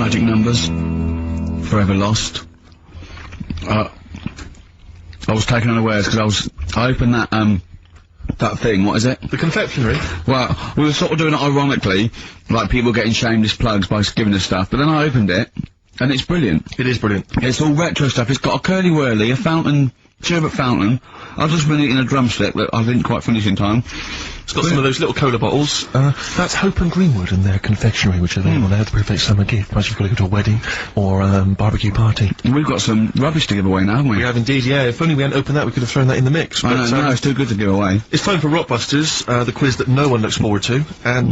magic numbers. Forever Lost. I was taken unawares because I opened that thing, what is it? The confectionery? Well, we were sort of doing it ironically, like people getting shameless plugs by giving us stuff, but then I opened it, and it's brilliant. It is brilliant. It's all retro stuff. It's got a curly whirly, a fountain, sherbet fountain. I've just been eating a drumstick that I didn't quite finish in time. It's got some of those little cola bottles. That's Hope and Greenwood and their confectionery, which are available there, the perfect summer gift, once you've got to go to a wedding or barbecue party. We've got some rubbish to give away now, haven't we? We have indeed, yeah. If only we hadn't opened that, we could have thrown that in the mix. But no, it's too good to give away. It's time for Rockbusters, the quiz that no one looks forward to. And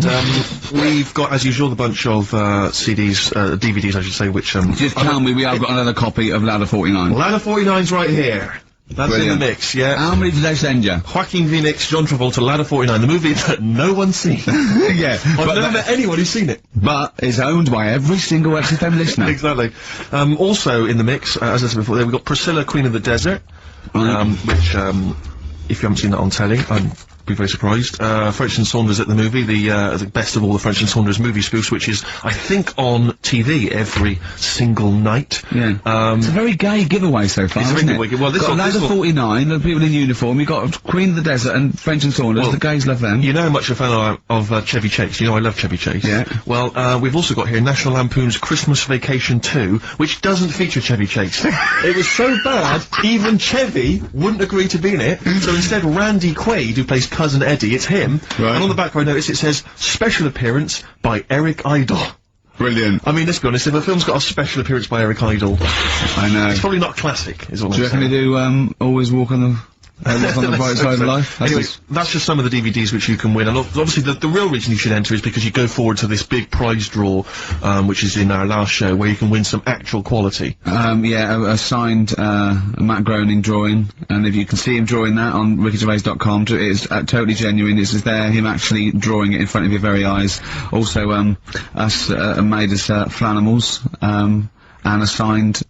we've got, as usual, the bunch of CDs, DVDs, I should say, which... Just tell me we have got another copy of Ladder 49. Ladder 49's right here. That's Brilliant. in the mix, yeah. How many did they send you? Joaquin Phoenix, John Travolta, Ladder 49, the movie that no one's seen. Yeah. I've never met anyone who's seen it. But it's owned by every single XFM listener. Exactly. Also in the mix, as I said before, we've got Priscilla, Queen of the Desert, which, if you haven't seen that on telly, I'd be very surprised. French and Saunders at the movie, the best of all the French and Saunders movie spoofs, which is, I think, on TV every single night. Yeah. It's a very gay giveaway so far, It's isn't very it? wicked. Well, this got Ladder 49, the people in uniform, you've got Queen of the Desert and French and Saunders, Well, the gays love them. You know how much a fan of Chevy Chase. You know I love Chevy Chase. Yeah. Well, we've also got here National Lampoon's Christmas Vacation 2, which doesn't feature Chevy Chase. It was so bad, even Chevy wouldn't agree to be in it, so instead Randy Quaid, who plays Cousin Eddie, it's him. Right. And on the back I notice it says, special appearance by Eric Idle. Brilliant. I mean, let's be honest, if a film's got a special appearance by Eric Idle, I know. it's probably not classic, is all Do you I'm reckon saying. they do, always walk on the... look on the bright side of life? Anyway, that's just some of the DVDs which you can win, and obviously the real reason you should enter is because you go forward to this big prize draw, which is in our last show, where you can win some actual quality. Yeah, a signed, Matt Groening drawing, and if you can see him drawing that on rickygervais.com, it is totally genuine. It's just there, him actually drawing it in front of your very eyes. Also, us, made us, Flanimals, and a signed,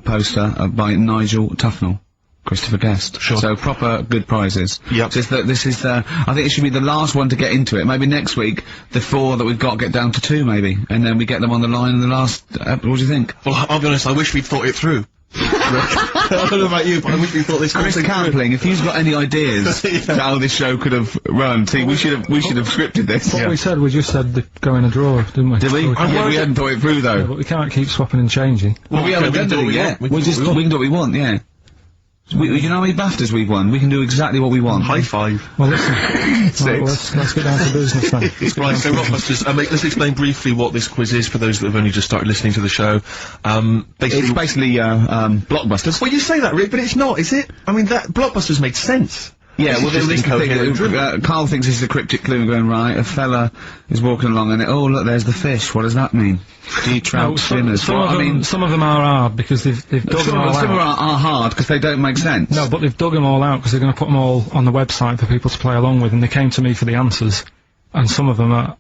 poster by Nigel Tufnell. Christopher Guest. Sure. So proper good prizes. Yep. Just that this is the, I think it should be the last one to get into it. Maybe next week, the 4 that we've got get down to 2 maybe. And then we get them on the line in the last, what do you think? Well, I'll be honest, I wish we'd thought it through. I don't know about you, but I wish we thought this Chris Campling, if you've got any ideas to how this show could have run, see, we should have scripted this. What we said, we just said the go in a drawer, didn't we? Did we? So Yeah, we hadn't thought it through though. yeah, but we can't keep swapping and changing. Well, we haven't done it yet. We can do what we want, yeah. You know how many BAFTAs we've won? We can do exactly what we want. High five. Well, listen, right, let's get down to business then. Right, so Rockbusters, let's explain briefly what this quiz is for those that have only just started listening to the show. It's basically, Blockbusters. Well, you say that, Rick, but it's not, is it? I mean, that Blockbusters made sense. Yeah, well, It's just incoherent. Carl thinks it's a cryptic clue going, right, a fella is walking along and oh, look, there's the fish. What does that mean? Do you trout spinners? Some of them are hard because they've dug them all out. Some are hard because they don't make sense. No, but they've dug them all out because they're going to put them all on the website for people to play along with, and they came to me for the answers, and some of them are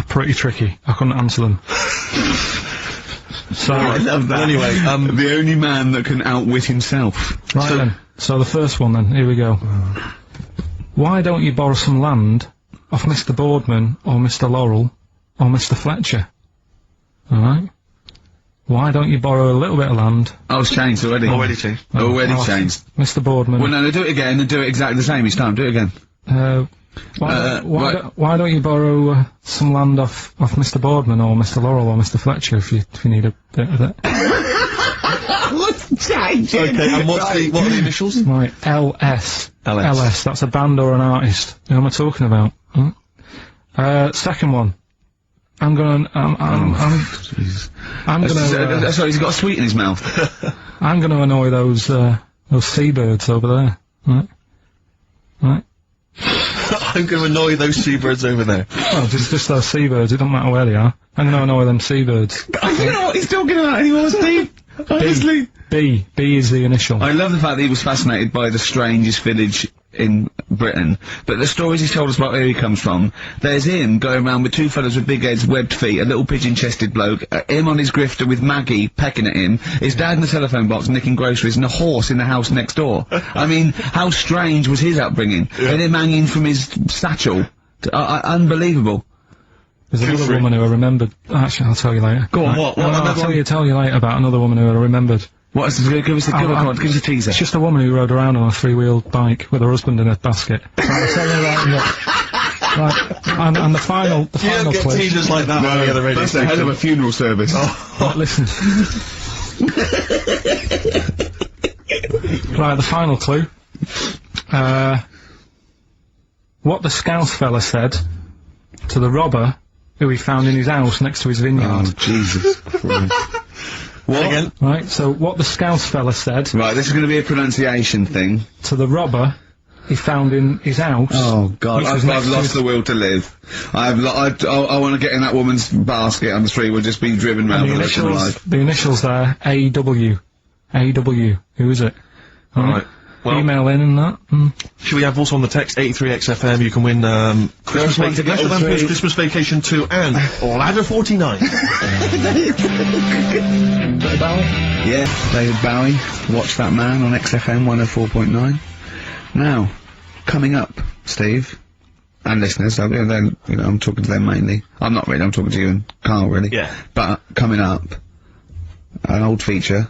pretty tricky. I couldn't answer them. So, I love that. Anyway, the only man that can outwit himself. Right then. So the first one then, here we go. Why don't you borrow some land off Mr. Boardman or Mr. Laurel or Mr. Fletcher? Alright? Why don't you borrow a little bit of land? Oh, it's changed already. Already changed. Already changed. Mr. Boardman. Well, no, do it again and do it exactly the same each time. Do it again. Why don't you borrow some land off Mr. Boardman or Mr. Laurel or Mr. Fletcher if you need a bit of it? What's changing? Okay, and what are the initials? Right, LS. LS. LS, that's a band or an artist. Who am I talking about? Second one. I'm gonna, sorry, he's got a sweet in his mouth. I'm gonna annoy those seabirds over there. Right? Right? I'm going to annoy those seabirds over there. Well, just those seabirds, it don't matter where they are. I'm gonna annoy them seabirds. I don't know what he's talking about anymore, Steve. Honestly. B is the initial. I love the fact that he was fascinated by the strangest village in Britain, but the stories he's told us about where he comes from, there's him going around with 2 fellas with big heads, webbed feet, a little pigeon-chested bloke, him on his grifter with Maggie pecking at him, his dad in the telephone box nicking groceries, and a horse in the house next door. I mean, how strange was his upbringing? Yeah. And him hanging from his satchel. Unbelievable. There's another woman who I remembered. Actually, I'll tell you later. Go on, what? No, I'll tell you later about another woman who I rememred. What is it? Give us a teaser. It's just a woman who rode around on a three-wheeled bike with her husband in a basket. I'll tell you right, and the final get clip. teasers like that on the other radio That's the head of a funeral service. Right, listen. Right, the final clue. What the Scouse fella said to the robber who he found in his house next to his vineyard. Oh, Jesus Christ. What? Again? Right, so what the Scouse fella said Right, this is going to be a pronunciation thing. to the robber he found in his house. Oh, God, which was I've next to lost his- the will to live. I want to get in that woman's basket on the street. We'll just be driven round and the rest of my life. the initials there, AW. AW. Who is it? Alright. Well, Email in and that. should we have also on the text 83XFM? You can win Christmas, one to get National the Lampoon's three. Christmas Vacation 2 and Ladder 49. Yeah, David Bowie. Watch that man on XFM 104.9. Now, coming up, Steve, and listeners, I'm talking to them mainly. I'm not really, I'm talking to you and Carl, really. Yeah. But, coming up, an old feature,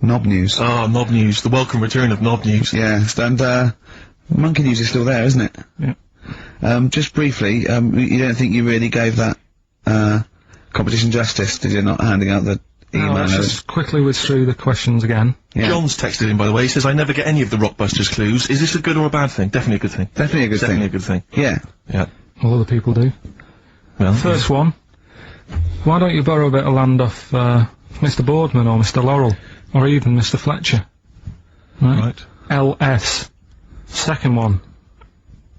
Knob News. Oh, Knob News, the welcome return of Knob News. Yeah, and, Monkey News is still there, isn't it? Yeah. Just briefly, you don't think you really gave that, competition justice, did you, not handing out the email? Let's notice? just quickly whiz through the questions again. Yeah. John's texted in, by the way. He says, I never get any of the Rockbusters clues. Is this a good or a bad thing? Definitely a good thing. Definitely a good Definitely a thing. good thing. Yeah. Yeah. All other people do. Well, First one. Why don't you borrow a bit of land off, Mr. Boardman or Mr. Laurel? Or even Mr. Fletcher? right. LS. Second one.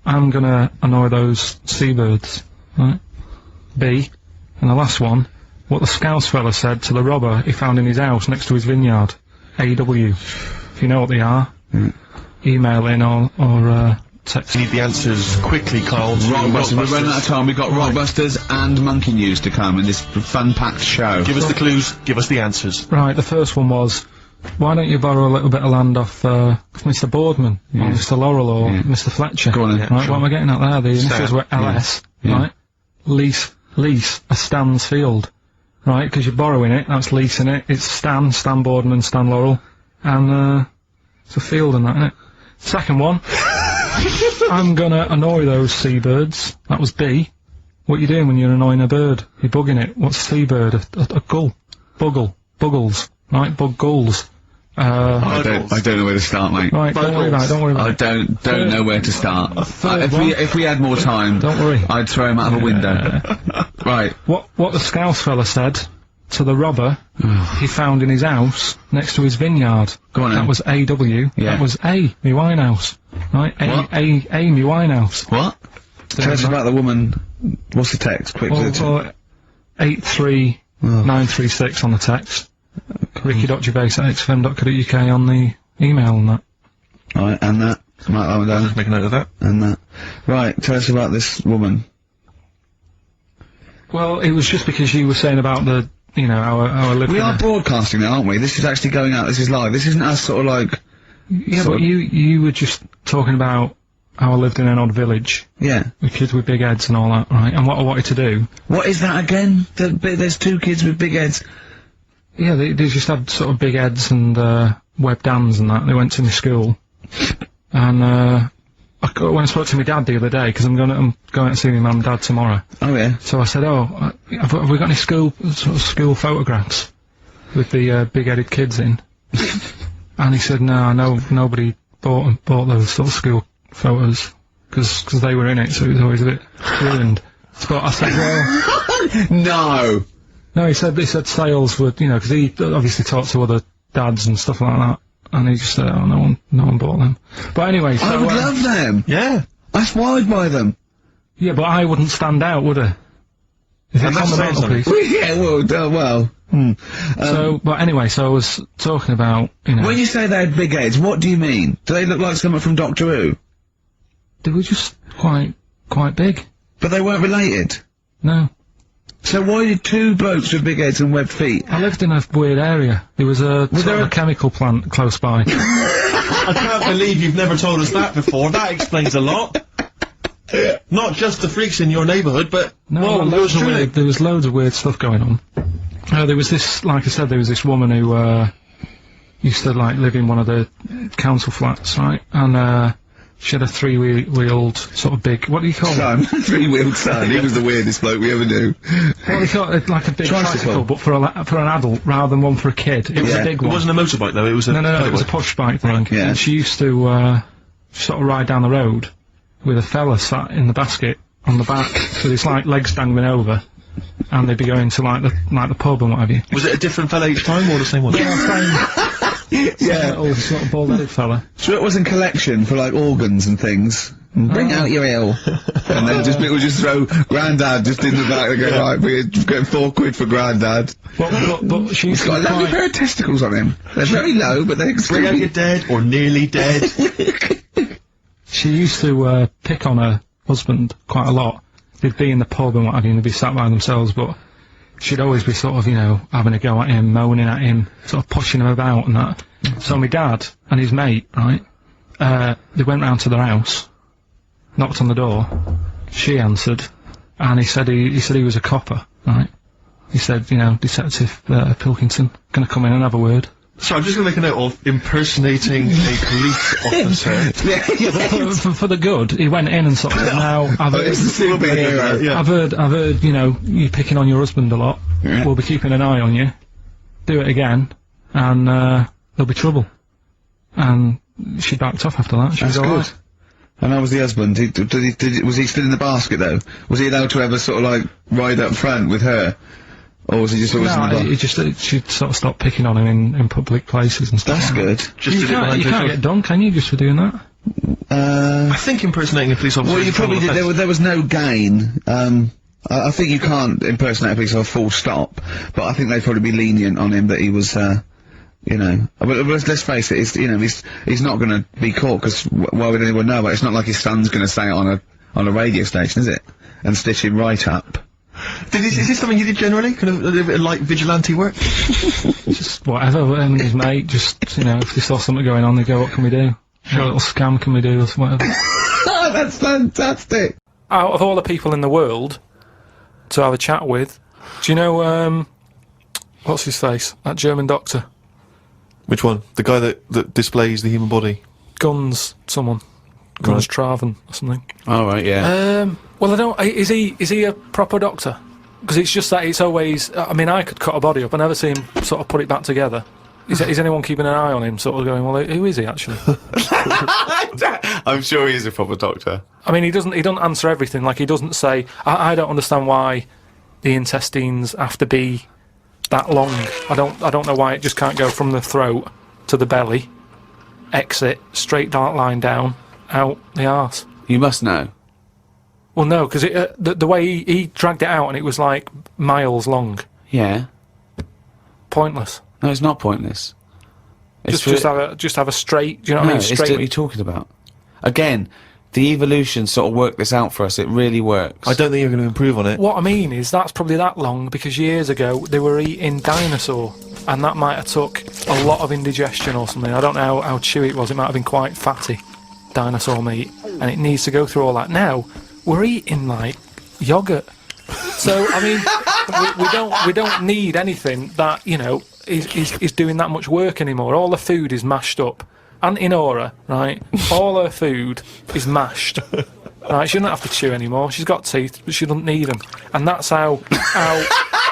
I'm gonna annoy those seabirds. Right? B. And the last one. What the Scouse fella said to the robber he found in his house next to his vineyard. AW. If you know what they are, email in or text. We need the answers quickly, Carl. to Rockbusters. We're running out of time. We've got Rockbusters and Monkey News to come in this fun-packed show. Give us the clues, give us the answers. Right, the first one was, why don't you borrow a little bit of land off Mr. Boardman, or Mr. Laurel, or Mr. Fletcher? Go on then. Right, what am I getting at there? The initials were Yeah. LS, Yeah. right? Lease a Stan's field, right? Because you're borrowing it, that's leasing it. It's Stan Boardman, Stan Laurel, and it's a field and that, innit? Second one, I'm gonna annoy those seabirds. That was B. What you doing when you're annoying a bird? You're bugging it. What's a seabird? A gull. Buggles. Right? Buggles. I don't know where to start, mate. Right, don't worry about it. I don't know where to start. If we had more time, Don't worry. I'd throw him out of a window. Right. What the Scouse fella said to the robber he found in his house next to his vineyard. Go on That then. was AW. Yeah. That was A, me Winehouse. Right? What? A, me Winehouse. What? Tell us about the woman. What's the text? Quick. Or 83936 on the text. Ricky.gervais@xfm.co.uk on the email and that. Alright, and that. Right, that one down. Make a note of that. And that. Right, tell us about this woman. Well, it was just because you were saying about the, our living. We are broadcasting now, aren't we? This is actually going out. This is live. This isn't us sort of like. Yeah, sort but of- you were just talking about how I lived in an odd village Yeah. with kids with big heads and all that, right? And what I wanted to do. What is that again? There's two kids with big heads. Yeah, they just had sort of big heads and webbed hands and that. They went to my school, and when I spoke to my dad the other day, because I'm going out to see my mum and dad tomorrow. Oh yeah. So I said, have we got any school photographs with the big-headed kids in? And he said, no, nobody bought those sort of school photos because they were in it, so it was always a bit ruined. But I said, well, No. he said sales were, because he obviously talked to other dads and stuff like that, and he just said, oh, no one bought them. But anyway, so I would love them. Yeah. That's why I'd buy them. yeah, but I wouldn't stand out, would I? If And it's on that's the saying something. mantelpiece. Yeah, well. But anyway, so I was talking about, When you say they had big heads, what do you mean? Do they look like someone from Doctor Who? they were just quite big. But they weren't related. No. So why did two blokes with big heads and webbed feet? I lived in a weird area. There was a there a chemical plant close by. I can't believe you've never told us that before. That explains a lot. Not just the freaks in your neighbourhood, but No, well, loads of truly. weird, there was loads of weird stuff going on. There was this, like I said, there was this woman who used to like live in one of the council flats, right? And she had a three-wheeled sort of big. What do you call it? Son, three-wheeled son. He was the weirdest bloke we ever knew. What do you call it? Like a big tricycle, but for an adult rather than one for a kid. It was a big It one. wasn't a motorbike though. It was a No. It was a push bike thing. Right, yeah. And she used to sort of ride down the road with a fella sat in the basket on the back with his like legs dangling over, and they'd be going to like the pub and what have you. Was it a different fella each time or the same one? Yeah, little sort of bald-headed fella. So it was in collection for like organs and things. Bring out your ale. And then people just throw Grandad just in the back and go, right, we're getting £4 for Grandad. But she's He's got a lovely pair of testicles on him. They're very low, but they're Bring out your dead or nearly dead. She used to pick on her husband quite a lot. They'd be in the pub and what have you, and they'd be sat by themselves, but she'd always be sort of, you know, having a go at him, moaning at him, sort of pushing him about and that. So my dad and his mate, right, they went round to their house, knocked on the door, she answered, and he said he was a copper, right? He said, you know, Detective Pilkington, gonna come in and have a word. So I'm just going to make a note of impersonating a police officer. For the good, he went in and sort of, now, I've heard, It's the superhero. Yeah. I've heard, you know, you picking on your husband a lot. Yeah. We'll be keeping an eye on you. Do it again, and there'll be trouble. And she backed off after that. She That's was good. alright. And how was the husband? Was he still in the basket though? Was he allowed to ever sort of like ride up front with her? Or was he just always in the No, basket? it just she'd sort of stopped picking on him in public places and stuff. That's good. Just You did it behind can't her get done, can you, just for doing that? I think impersonating a police officer. Well, you is a criminal probably did. offence. There was no gain. I think you can't impersonate a police officer full stop, but I think they'd probably be lenient on him that he was, you know. But let's face it, he's not going to be caught because why would anyone know? But it's not like his son's going to say it on a radio station, is it? And stitch him right up. Is this something you did generally? Kind of a little bit of like vigilante work? Just whatever, him and his mate, just, you know, if they saw something going on, they go, what can we do? What little scam can we do, or whatever. That's fantastic. Out of all the people in the world to have a chat with, do you know, what's his face? That German doctor. Which one? The guy that displays the human body? Guns Traven or something. All right, yeah. Well, I don't. Is he a proper doctor? Because it's just that it's always. I mean, I could cut a body up. I never see him sort of put it back together. Is anyone keeping an eye on him? Sort of going, well, who is he actually? I'm sure he is a proper doctor. I mean, he doesn't answer everything. Like he doesn't say. I don't understand why the intestines have to be that long. I don't know why it just can't go from the throat to the belly, exit straight dark line down, out the arse. You must know. Well, no, because the way he dragged it out and it was like miles long. Yeah. Pointless. No, it's not pointless. It's Just have a straight. Do you know what I mean? It's Straight. what you're talking about. Again, the evolution sort of worked this out for us. It really works. I don't think you're going to improve on it. What I mean is that's probably that long because years ago they were eating dinosaur, and that might have took a lot of indigestion or something. I don't know how chewy it was. It might have been quite fatty, dinosaur meat, and it needs to go through all that. Now we're eating like yogurt. So I mean, we don't need anything that, you know, is doing that much work anymore. All the food is mashed up. Aunt Inora, right? All her food is mashed. Right? She doesn't have to chew anymore. She's got teeth, but she doesn't need them. And that's how.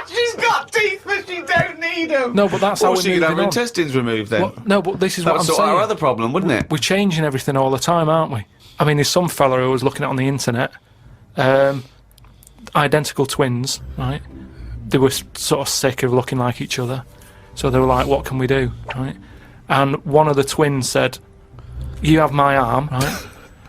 She's got teeth, but she don't need them. No, but that's how Or we're she could have moving her on. intestines removed then. Well, no, but this is That what would I'm sort saying. our other problem, wouldn't it? We're changing everything all the time, aren't we? I mean, there's some fella who was looking at on the internet, identical twins, right? They were sort of sick of looking like each other, so they were like, "What can we do?" Right? And one of the twins said, "You have my arm," right?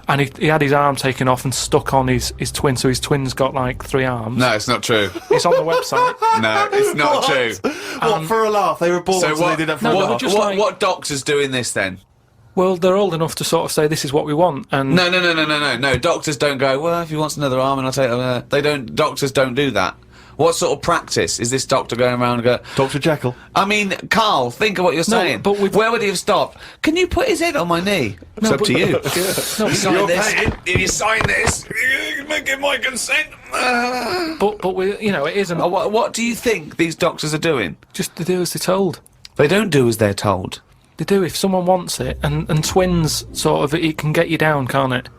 And he had his arm taken off and stuck on his twin, so his twin's got like 3 arms. No, it's not true. It's on the website. No, it's not true. What, for a laugh? They were born, So so they did that for No, a but laugh. we're just like- what doctor's doing this then? Well, they're old enough to sort of say this is what we want, and No. Doctors don't go, well, if he wants another arm and I'll take they don't, doctors don't do that. What sort of practice is this doctor going around and go, Dr. Jekyll. I mean, Carl, think of what you're saying. but with- where would he have stopped? Can you put his head on my knee? It's up to you. No, You sign this. If you sign this, you give my consent. but we, you know, it isn't. What do you think these doctors are doing? Just to do as they're told. They don't do as they're told. They do if someone wants it, and twins sort of, it can get you down, can't it?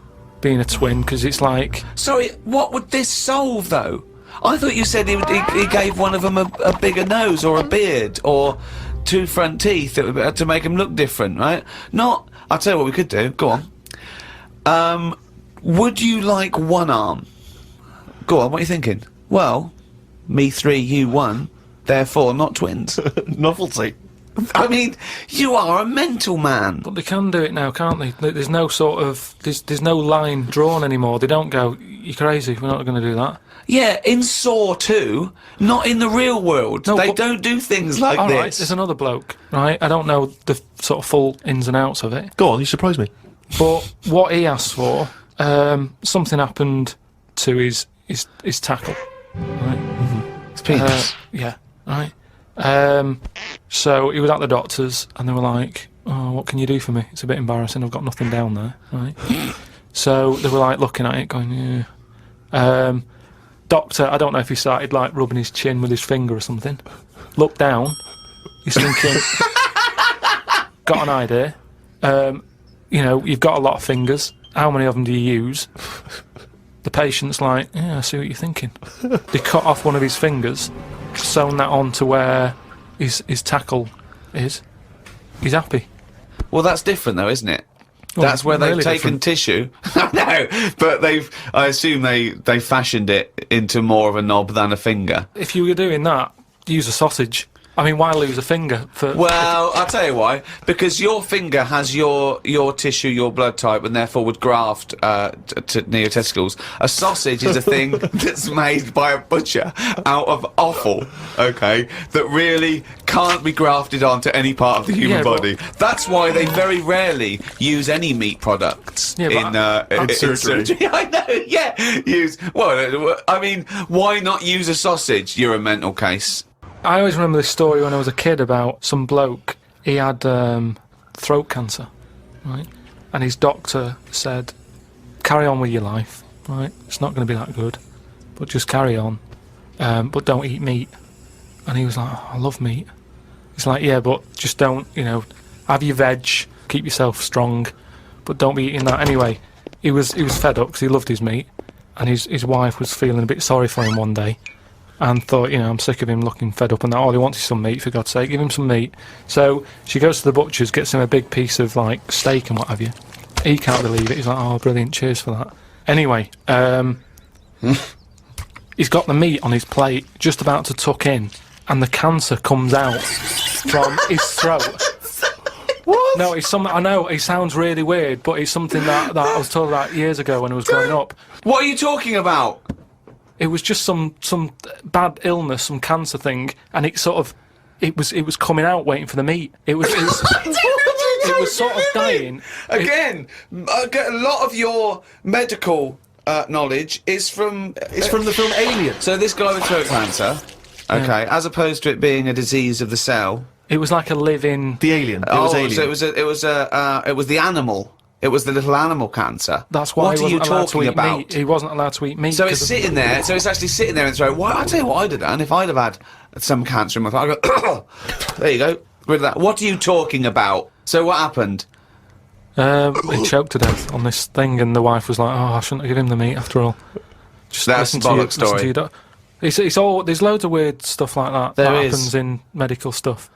Being a twin, because it's like... Sorry, what would this solve, though? I thought you said he gave one of them a bigger nose or a beard or 2 front teeth to make him look different, right? Not... I'll tell you what we could do. Go on. Would you like one arm? Go on, what are you thinking? Well, me 3, you 1, therefore not twins. Novelty. I mean, you are a mental man. But they can do it now, can't they? There's no sort of... There's no line drawn anymore. They don't go, you're crazy, we're not going to do that. Yeah, in Saw 2, not in the real world. No, they but- don't do things like All this. right, there's another bloke, right? I don't know the sort of full ins and outs of it. Go on, you surprised me. But what he asked for, something happened to his tackle, right? It's penis. Yeah, right. So he was at the doctor's, and they were like, "Oh, what can you do for me? It's a bit embarrassing. I've got nothing down there." Right. So they were like looking at it, going, "Yeah." Doctor, I don't know if he started like rubbing his chin with his finger or something. Looked down. He's thinking, "Got an idea. You know, you've got a lot of fingers. How many of them do you use?" The patient's like, "Yeah, I see what you're thinking." They cut off one of his fingers, sewn that on to where his tackle is. He's happy. Well, that's different, though, isn't it? Well, That's where they've really taken different. tissue. No, but I assume they fashioned it into more of a knob than a finger. If you were doing that, use a sausage. I mean, why lose a finger for... Well, I'll tell you why. Because your finger has your tissue, your blood type, and therefore would graft near your testicles. A sausage is a thing that's made by a butcher out of offal, okay, that really can't be grafted onto any part of the human Yeah, but- body. That's why they very rarely use any meat products Yeah, but in surgery. I know, yeah. Well, I mean, why not use a sausage? You're a mental case. I always remember this story when I was a kid about some bloke. He had throat cancer, right? And his doctor said, "Carry on with your life, right? It's not going to be that good, but just carry on. But don't eat meat." And he was like, "Oh, I love meat." He's like, "Yeah, but just don't, you know, have your veg, keep yourself strong, but don't be eating that." Anyway, he was fed up because he loved his meat, and his wife was feeling a bit sorry for him one day. And thought, you know, I'm sick of him looking fed up and that. All he wants is some meat, for God's sake, give him some meat. So she goes to the butcher's, gets him a big piece of, like, steak and what have you. He can't believe it. He's like, "Oh, brilliant, cheers for that." Anyway, he's got the meat on his plate, just about to tuck in, and the cancer comes out from his throat. What? No, it's something, I know, it sounds really weird, but it's something that I was told about years ago when I was growing up. What are you talking about? It was just some bad illness, some cancer thing, and it sort of, it was coming out waiting for the meat. It was sort of dying. Again, a lot of your medical knowledge is from The film Alien. So this guy with throat cancer, okay, as opposed to it being a disease of the cell. It was like a living. The Alien. It was Alien. So it was the animal. It was the little animal cancer. That's why What he are you wasn't allowed to talking eat about? meat. He wasn't allowed to eat meat. So it's 'cause of- sitting there. So it's actually sitting there in the throat. Why? I'll tell you what I'd have done if I'd have had some cancer in my throat. I'd go, there you go, rid of that. What are you talking about? So what happened? He choked to death on this thing, and the wife was like, "Oh, I shouldn't have given him the meat after all." Just That's listen to your- bollocks story. listen to your doc- It's all. There's loads of weird stuff like that There that is. happens in medical stuff.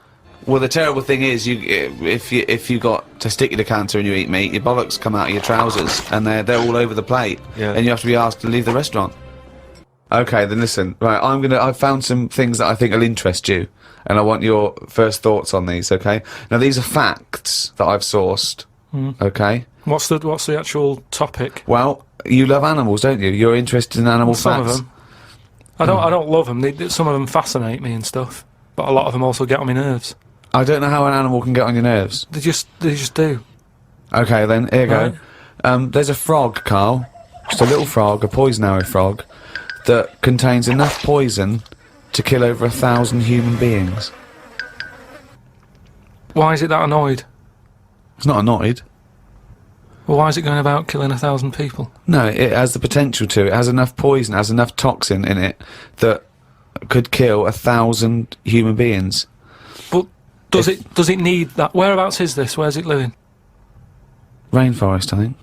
Well, the terrible thing is, if you got testicular cancer and you eat meat, your bollocks come out of your trousers, and they're all over the plate, Yeah. and you have to be asked to leave the restaurant. Okay, then listen. Right, I've found some things that I think will interest you, and I want your first thoughts on these. Okay, now these are facts that I've sourced. Okay. What's the actual topic? Well, you love animals, don't you? You're interested in animal Some facts. of them. I don't love them. Some of them fascinate me and stuff, but a lot of them also get on my nerves. I don't know how an animal can get on your nerves. They just do. Okay, then here you Right. go. There's a frog, Carl. Just a little frog, a poison arrow frog, that contains enough poison to kill over 1,000 human beings. Why is it that annoyed? It's not annoyed. Well, why is it going about killing 1,000 people? No, it has the potential to. It has enough poison, it has enough toxin in it that could kill 1,000 human beings. But does it need that? Whereabouts is this? Where's it living? Rainforest, I think.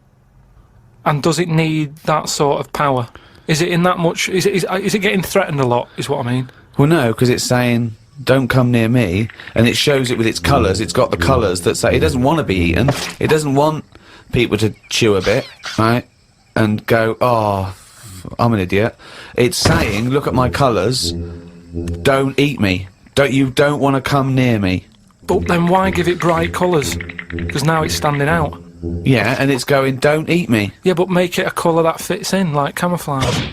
And does it need that sort of power? Is it in that much? Is it getting threatened a lot? Is what I mean. Well, no, because it's saying, don't come near me, and it shows it with its colours. It's got the colours that say it doesn't want to be eaten. It doesn't want people to chew a bit, right, and go, oh, I'm an idiot. It's saying, look at my colours, don't eat me. You don't want to come near me. But then why give it bright colours? Because now it's standing out. Yeah, and it's going, don't eat me. Yeah, but make it a colour that fits in, like camouflage.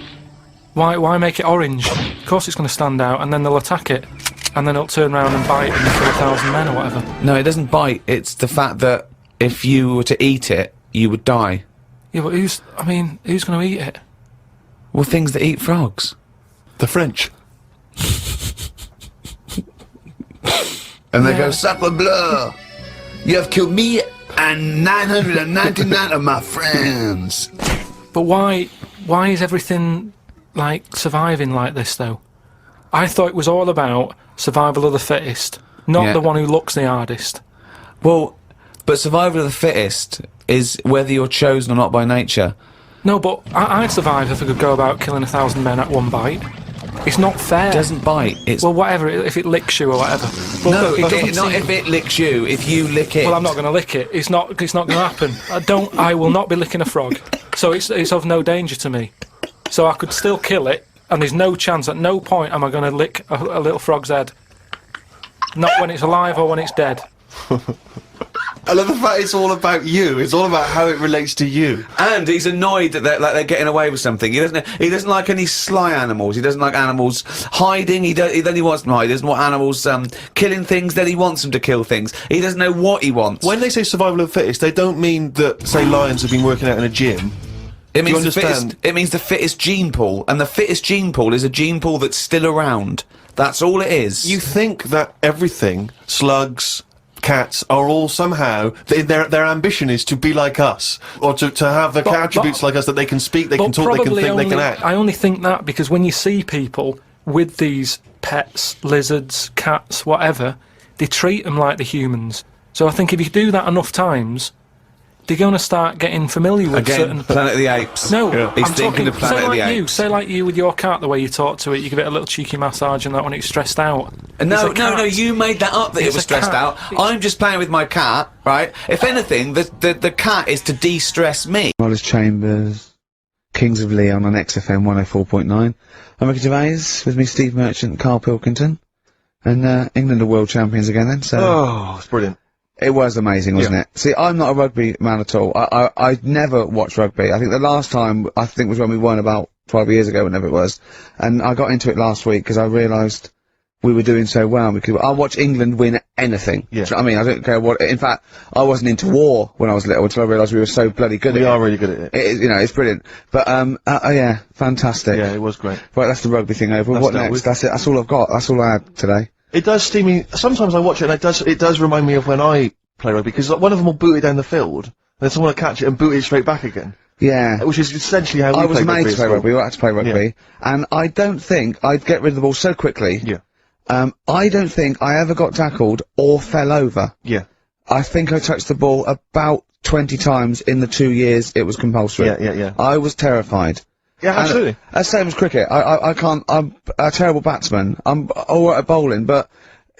Why make it orange? Of course it's going to stand out, and then they'll attack it. And then it'll turn around and bite and kill 1,000 men or whatever. No, it doesn't bite. It's the fact that if you were to eat it, you would die. Yeah, but who's going to eat it? Well, things that eat frogs. The French. And they go, sacre bleu! You have killed me and 999 of my friends. But why is everything, like, surviving like this, though? I thought it was all about survival of the fittest, not the one who looks the hardest. Well, but survival of the fittest is whether you're chosen or not by nature. No, but I'd survive if I could go about killing 1,000 men at one bite. It's not fair. It doesn't bite. It's well, whatever. If it licks you or whatever. Well, no, not if it licks you. If you lick it. Well, I'm not going to lick it. It's not going to happen. I will not be licking a frog. So it's of no danger to me. So I could still kill it, and there's no chance. At no point am I going to lick a little frog's head. Not when it's alive or when it's dead. I love the fact it's all about you. It's all about how it relates to you. And he's annoyed that they're getting away with something. He doesn't like any sly animals. He doesn't like animals hiding. Then he wants them to hide. He doesn't want animals killing things. Then he wants them to kill things. He doesn't know what he wants. When they say survival of the fittest, they don't mean that, say, lions have been working out in a gym. It means the fittest gene pool, and the fittest gene pool is a gene pool that's still around. That's all it is. You think that everything, slugs, cats, are all somehow, their ambition is to be like us, or to have the attributes like us, that they can speak, they can talk, they can think, they can act. I only think that because when you see people with these pets, lizards, cats, whatever, they treat them like the humans. So I think if you do that enough times, they're going to start getting familiar with certain... Planet of the Apes. No, He's thinking of Planet of the Apes. Say like you with your cat, the way you talk to it, you give it a little cheeky massage and that when it's stressed out. No, you made that up that it was stressed out. I'm just playing with my cat, right? If anything, the cat is to de-stress me. Wallace Chambers, Kings of Leon on XFM 104.9. I'm Ricky Gervais, with me Steve Merchant, Carl Pilkington, and England are world champions again then, so... Oh, it's brilliant. It was amazing, wasn't it? See, I'm not a rugby man at all. I never watched rugby. I think the last time, was when we won about 12 years ago, whenever it was. And I got into it last week because I realised we were doing so well. I'll watch England win anything. Yeah. Do you know what I mean? I don't care what... In fact, I wasn't into war when I was little until I realised we were so bloody good at it. We are really good at it. You know, it's brilliant. But, yeah, fantastic. Yeah, it was great. Right, that's the rugby thing over. What next? That's it. That's all I've got. That's all I had today. It does steam me. Sometimes I watch it and it does remind me of when I play rugby, because one of them will boot it down the field, and then someone will catch it and boot it straight back again. Yeah. Which is essentially how we play rugby. I was made to play rugby. We had to play rugby. And I don't think I'd get rid of the ball so quickly. Yeah. I don't think I ever got tackled or fell over. Yeah. I think I touched the ball about 20 times in the 2 years it was compulsory. Yeah. I was terrified. Yeah, absolutely. That's the same as cricket. I'm a terrible batsman. I'm alright at bowling, but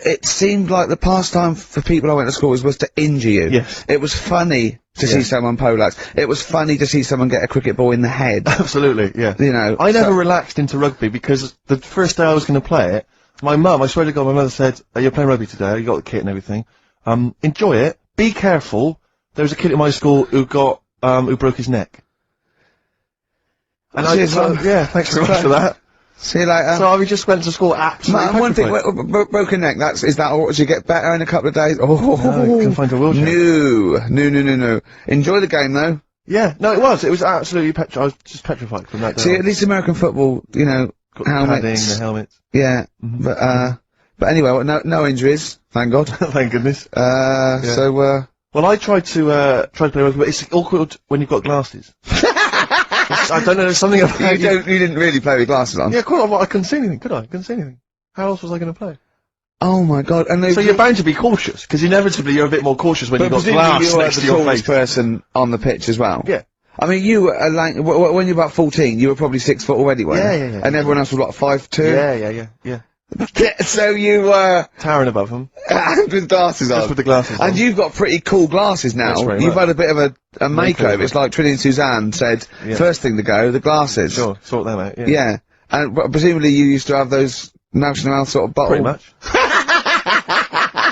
it seemed like the pastime for people I went to school was to injure you. Yes. It was funny to see someone poleaxe. It was funny to see someone get a cricket ball in the head. Absolutely, yeah. You know. I never relaxed into rugby because the first day I was going to play it, my mum, I swear to God, my mother said, you're playing rugby today, you got the kit and everything. Enjoy it, be careful. There was a kid at my school who broke his neck. And thanks very much for that. See you later. So we just went to school absolutely one thing, broken neck, is that all? Did you get better in a couple of days? Oh, no, you can find a wheelchair. No. Enjoy the game, though. Yeah, no, it was absolutely I was just petrified from that day. See, at least American football, you know, Got the padding, helmets. the helmets. Yeah, but anyway, well, no injuries, thank God. Thank goodness. So, Well, I tried to play rugby, but it's awkward when you've got glasses. I don't know, there's something about you didn't really play with glasses on? Yeah, quite. I couldn't see anything, could I? I couldn't see anything. How else was I going to play? Oh my God! And So you're bound to be cautious, because inevitably you're a bit more cautious when you've got glass you were next the to your tallest face. person on the pitch as well. Yeah. I mean, you were when you were about 14, you were probably 6 foot already, weren't you? Yeah. And everyone else was what, 5'2"? Yeah. So you were Towering above them. with glasses on. Just with the glasses on. And you've got pretty cool glasses now. Thanks very You've much. had a bit of a makeover. It's like Trinity and Suzanne said, first thing to go, the glasses. Sure, sort them out, yeah. Yeah. And presumably you used to have those mouth-to-mouth sort of bottle. Pretty much.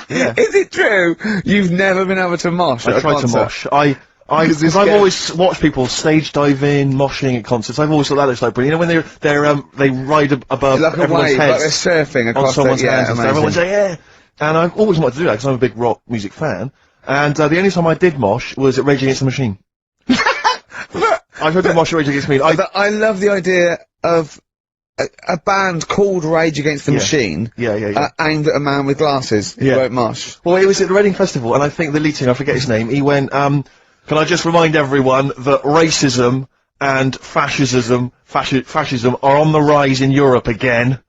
Yeah. Is it true? You've never been able to mosh at I a tried to concert? mosh. Because I've always watched people stage dive in, moshing at concerts. I've always thought that looks like brilliant. You know, when they ride above Like a everyone's wave, heads. like they're surfing On across someone's the, hands and stuff. Everyone's like, yeah. And I've always wanted to do that because I'm a big rock music fan. And the only time I did mosh was at Rage Against the Machine. I've heard of mosh at Rage Against the Machine. I love the idea of a band called Rage Against the Machine. Yeah. Aimed at a man with glasses who Yeah. won't mosh. Well, it was at the Reading Festival, and I think the lead singer, I forget his name, he went, can I just remind everyone that racism and fascism are on the rise in Europe again.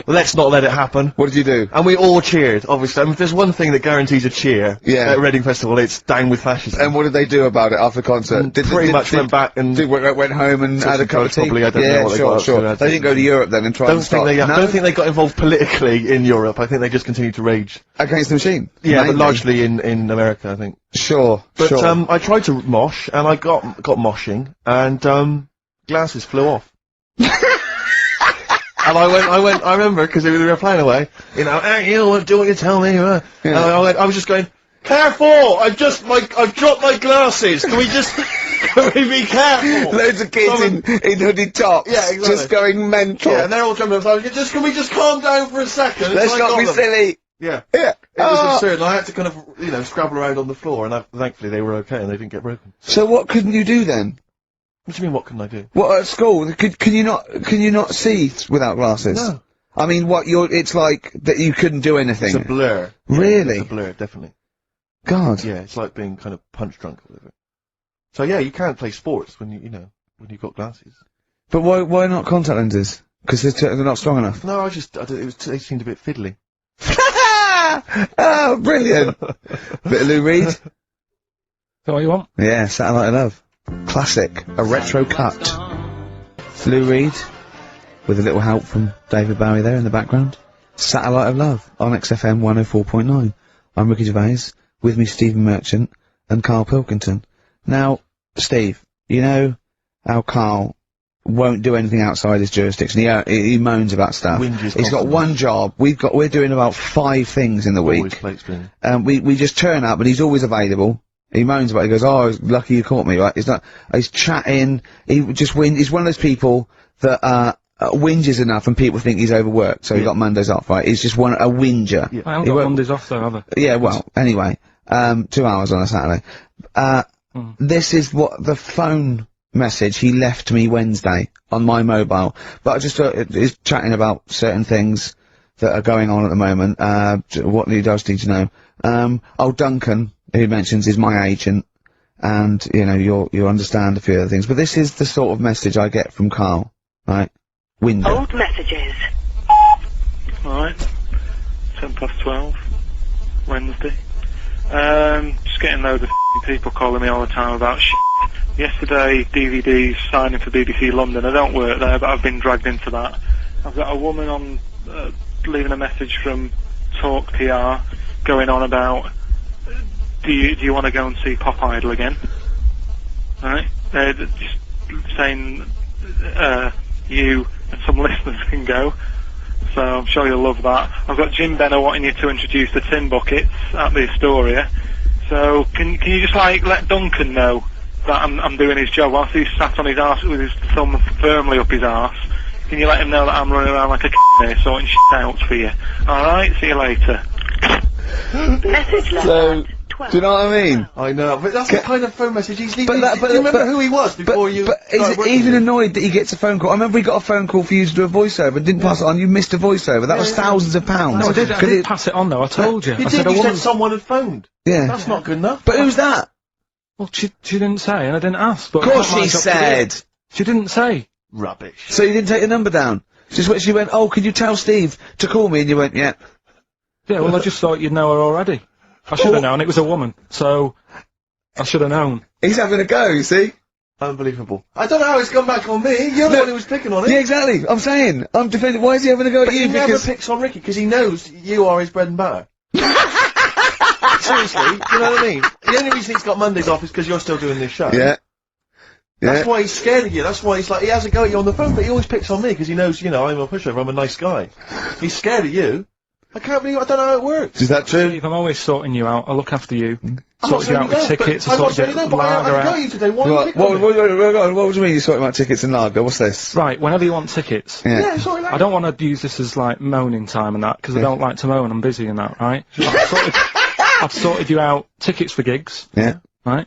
Let's not let it happen. What did you do? And we all cheered, obviously. I mean, if there's one thing that guarantees a cheer at Reading Festival, it's down with fascism. And what did they do about it after the concert? Pretty much went back and... went home and had a cup of tea? Probably, I don't know what they got up to. They didn't go to Europe then and try and stop. I don't think they got involved politically in Europe. I think they just continued to rage. Against the Machine? Yeah, mainly. but largely in America, I think. Sure, But, sure. I tried to mosh, and I got moshing, and, glasses flew off. And I remember, because they were playing away, you know, hey, you know, do what you tell me, And I was just going, careful! I've dropped my glasses! Can we be careful? Loads of kids in hooded tops. Yeah, exactly. Just going mental. Yeah, and they're all jumping up, can we just calm down for a second? Let's not be silly. Yeah. Yeah. It was absurd, and I had to kind of, you know, scrabble around on the floor, and thankfully they were okay, and they didn't get broken. So what couldn't you do then? What do you mean, what can I do? What, at school? Can you not see without glasses? No. I mean, it's like that you couldn't do anything. It's a blur. Really? It's a blur, definitely. God. Yeah, it's like being kind of punch drunk or whatever. So yeah, you can't play sports when when you've got glasses. But why not contact lenses? Because they're not strong enough. No, they seemed a bit fiddly. Oh, brilliant. Bit of Lou Reed? Is that what you want? Yeah, Satellite of Love. Classic. A retro cut. Lou Reed, with a little help from David Bowie there in the background. Satellite of Love on XFM 104.9. I'm Ricky Gervais, with me Stephen Merchant and KARL Pilkington. Now, Steve, you know how KARL won't do anything outside his jurisdiction. He moans about stuff. Whinges He's got constantly. one job. We're doing about 5 things in the Always week. plate spinning. We just turn up, but he's always available. He moans about it. He goes, "Oh, lucky you caught me." Right? He's chatting. He's one of those people that whinges enough, and people think he's overworked. So he got Mondays off. Right? He's just a whinger. Yeah. I haven't He got won't- Mondays off though, have I? Yeah. Well, anyway, 2 hours on a Saturday. This is what the phone message he left me Wednesday on my mobile. But I just he's chatting about certain things that are going on at the moment. What he does need to know. Duncan, who mentions, is my agent, and you know you'll understand a few other things. But this is the sort of message I get from KARL, right? Window. Old messages. Alright. 12:10, Wednesday. Just getting loads of people calling me all the time about shit. Yesterday, DVD's signing for BBC London. I don't work there, but I've been dragged into that. I've got a woman on, leaving a message from Talk PR, going on about, do you want to go and see Pop Idol again? Right? Just saying, you and some listeners can go. So I'm sure you'll love that. I've got Jim Benner wanting you to introduce the tin buckets at the Astoria. So can you just let Duncan know that I'm doing his job whilst he's sat on his arse with his thumb firmly up his arse? Can you let him know that I'm running around like a here sorting shit out for you? Alright, see you later. Message So letter. 12. Do you know what I mean? I know, but that's the kind of phone message he's leaving. But Do you remember who he was before you... But is started it working even with him? annoyed that he gets a phone call? I remember he got a phone call for you to do a voiceover and didn't pass it on. You missed a voiceover. That was thousands of pounds. No, I did 'Cause did pass it on though, I told you. You I did, said a you woman... said someone had phoned. Yeah. That's not good enough. But who's that? Well, she didn't say, and I didn't ask, but... Of course it's not my she job to do said. it. She didn't say. Rubbish. So you didn't take the number down? She went, oh, can you tell Steve to call me? And you went, yeah. Yeah, well, I just thought you'd know her already. I should have known, it was a woman, so... I should have known. He's having a go, you see? Unbelievable. I don't know how it's gone back on me. You're the one who was picking on it. Yeah, exactly. I'm saying. I'm defending. Why is he having a go at But you? he never Because picks on Ricky because he knows you are his bread and butter. Seriously, you know what I mean? The only reason he's got Mondays off is because you're still doing this show. yeah. That's why he's scared of you. That's why he's like, he has a go at you on the phone, but he always picks on me because he knows, you know, I'm a pushover, I'm a nice guy. He's scared of you. I can't believe, I don't know how it works. Is that true? Steve, I'm always sorting you out, I look after you. I'm not Sort you saying out you with don't, tickets, I I'm not sort saying you you out don't, but I lager got out. you today. Why are you What, picking on me? what do you mean you sorting out tickets and lager? What's this? Right, whenever you want tickets. Yeah. Yeah, sorry, like I don't want to use this as like moaning time and that, because I don't like to moan, I'm busy and that, right? I've sorted you out tickets for gigs, Yeah. right?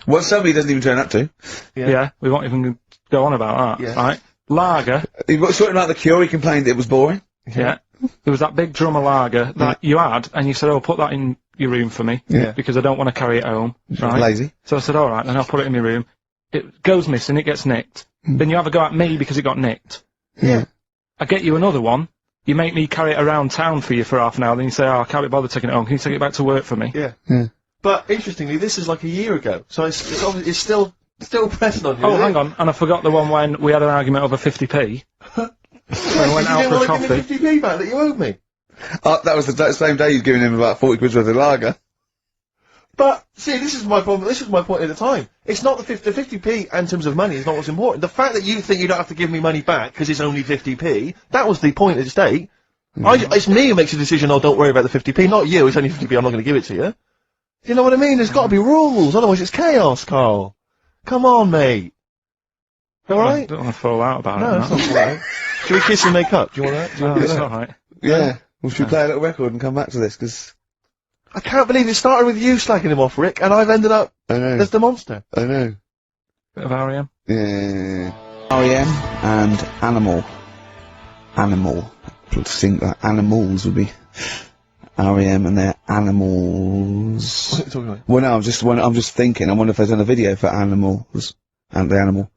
What somebody doesn't even turn up to. Yeah, we won't even go on about that, Yeah. right? Lager, He was sorting out the Cure, he complained it was boring. yeah. There was that big drum of lager that you had, and you said, oh, put that in your room for me, Yeah. because I don't want to carry it home, right? Lazy. So I said, alright, then I'll put it in my room. It goes missing, it gets nicked. Then you have a go at me because it got nicked. Yeah. I get you another one, you make me carry it around town for you for half an hour, then you say, oh, I can't be bothered taking it home, can you take it back to work for me? Yeah. Yeah. But interestingly, this is like a year ago, so it's obviously, it's still pressing on you. Oh, isn't hang it? on, and I forgot the one when we had an argument over 50p. Yeah, I went you out didn't for a want to give me coffee. 50p back that you owed me. That was that same day you'd given him about 40 quid worth of lager. But, see, this is my problem, this was my point at the time. It's not the 50p in terms of money is not what's important. The fact that you think you don't have to give me money back because it's only 50p, that was the point at stake. It's me who makes the decision, oh, don't worry about the 50p, not you, it's only 50p, I'm not going to give it to you. Do you know what I mean? There's got to be rules, otherwise it's chaos, Carl. Come on, mate. Alright? I don't want to fall out about No, it. that's not alright. Should we kiss and make up? Do you want that? Do you want It's that? alright. Yeah. Well, should we play a little record and come back to this? Because I can't believe it started with you slagging him off, Rick, and I've ended up I know. as the monster. I know. Bit of R.E.M. Yeah. R.E.M. and Animal. Animal. I think that animals would be R.E.M. and their animals. What are you talking about? Well, no, I'm just thinking. I wonder if there's done a video for animals and the animal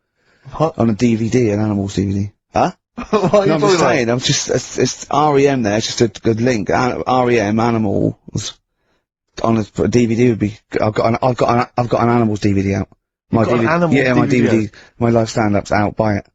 What? on a DVD, an animals DVD. Huh? What are you No, I'm talking just about? saying. I'm just it's REM there. It's just a good link. REM animals on a DVD would be. I've got an animals DVD out. My You've got an DVD, animals yeah, my DVD DVD, my live stand-up's out. Buy it.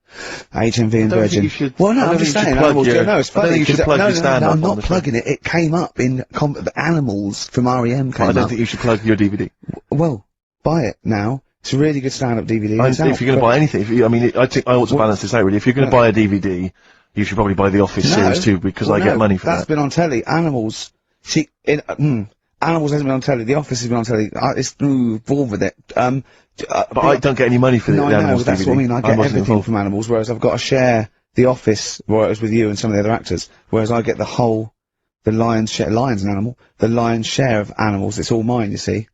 HMV and I don't think Virgin. you should- Well, no, I don't I'm just think you should saying. plug Animals, your- no, it's I don't funny. think you should 'cause plug no, your no, stand-up no, I'm on not the show. plugging it. It came up in the animals from REM. Came I don't up. think you should plug your DVD. Well, buy it now. It's a really good stand-up DVD. It's out, If you're going to but- buy anything, I mean, I think I ought to balance this out really. If you're going to buy a DVD, you should probably buy the Office series too, because Well, I get no, money for that's that. been on telly. Animals. See, Animals hasn't been on telly. The Office has been on telly. It's born with it. But I don't get any money for No, the I know. Animals That's DVD. what I mean. I get wasn't everything involved. from Animals, whereas I've got to share The Office royalties with you and some of the other actors. Whereas I get the lion's share. Lion's an animal. The lion's share of Animals. It's all mine. You see.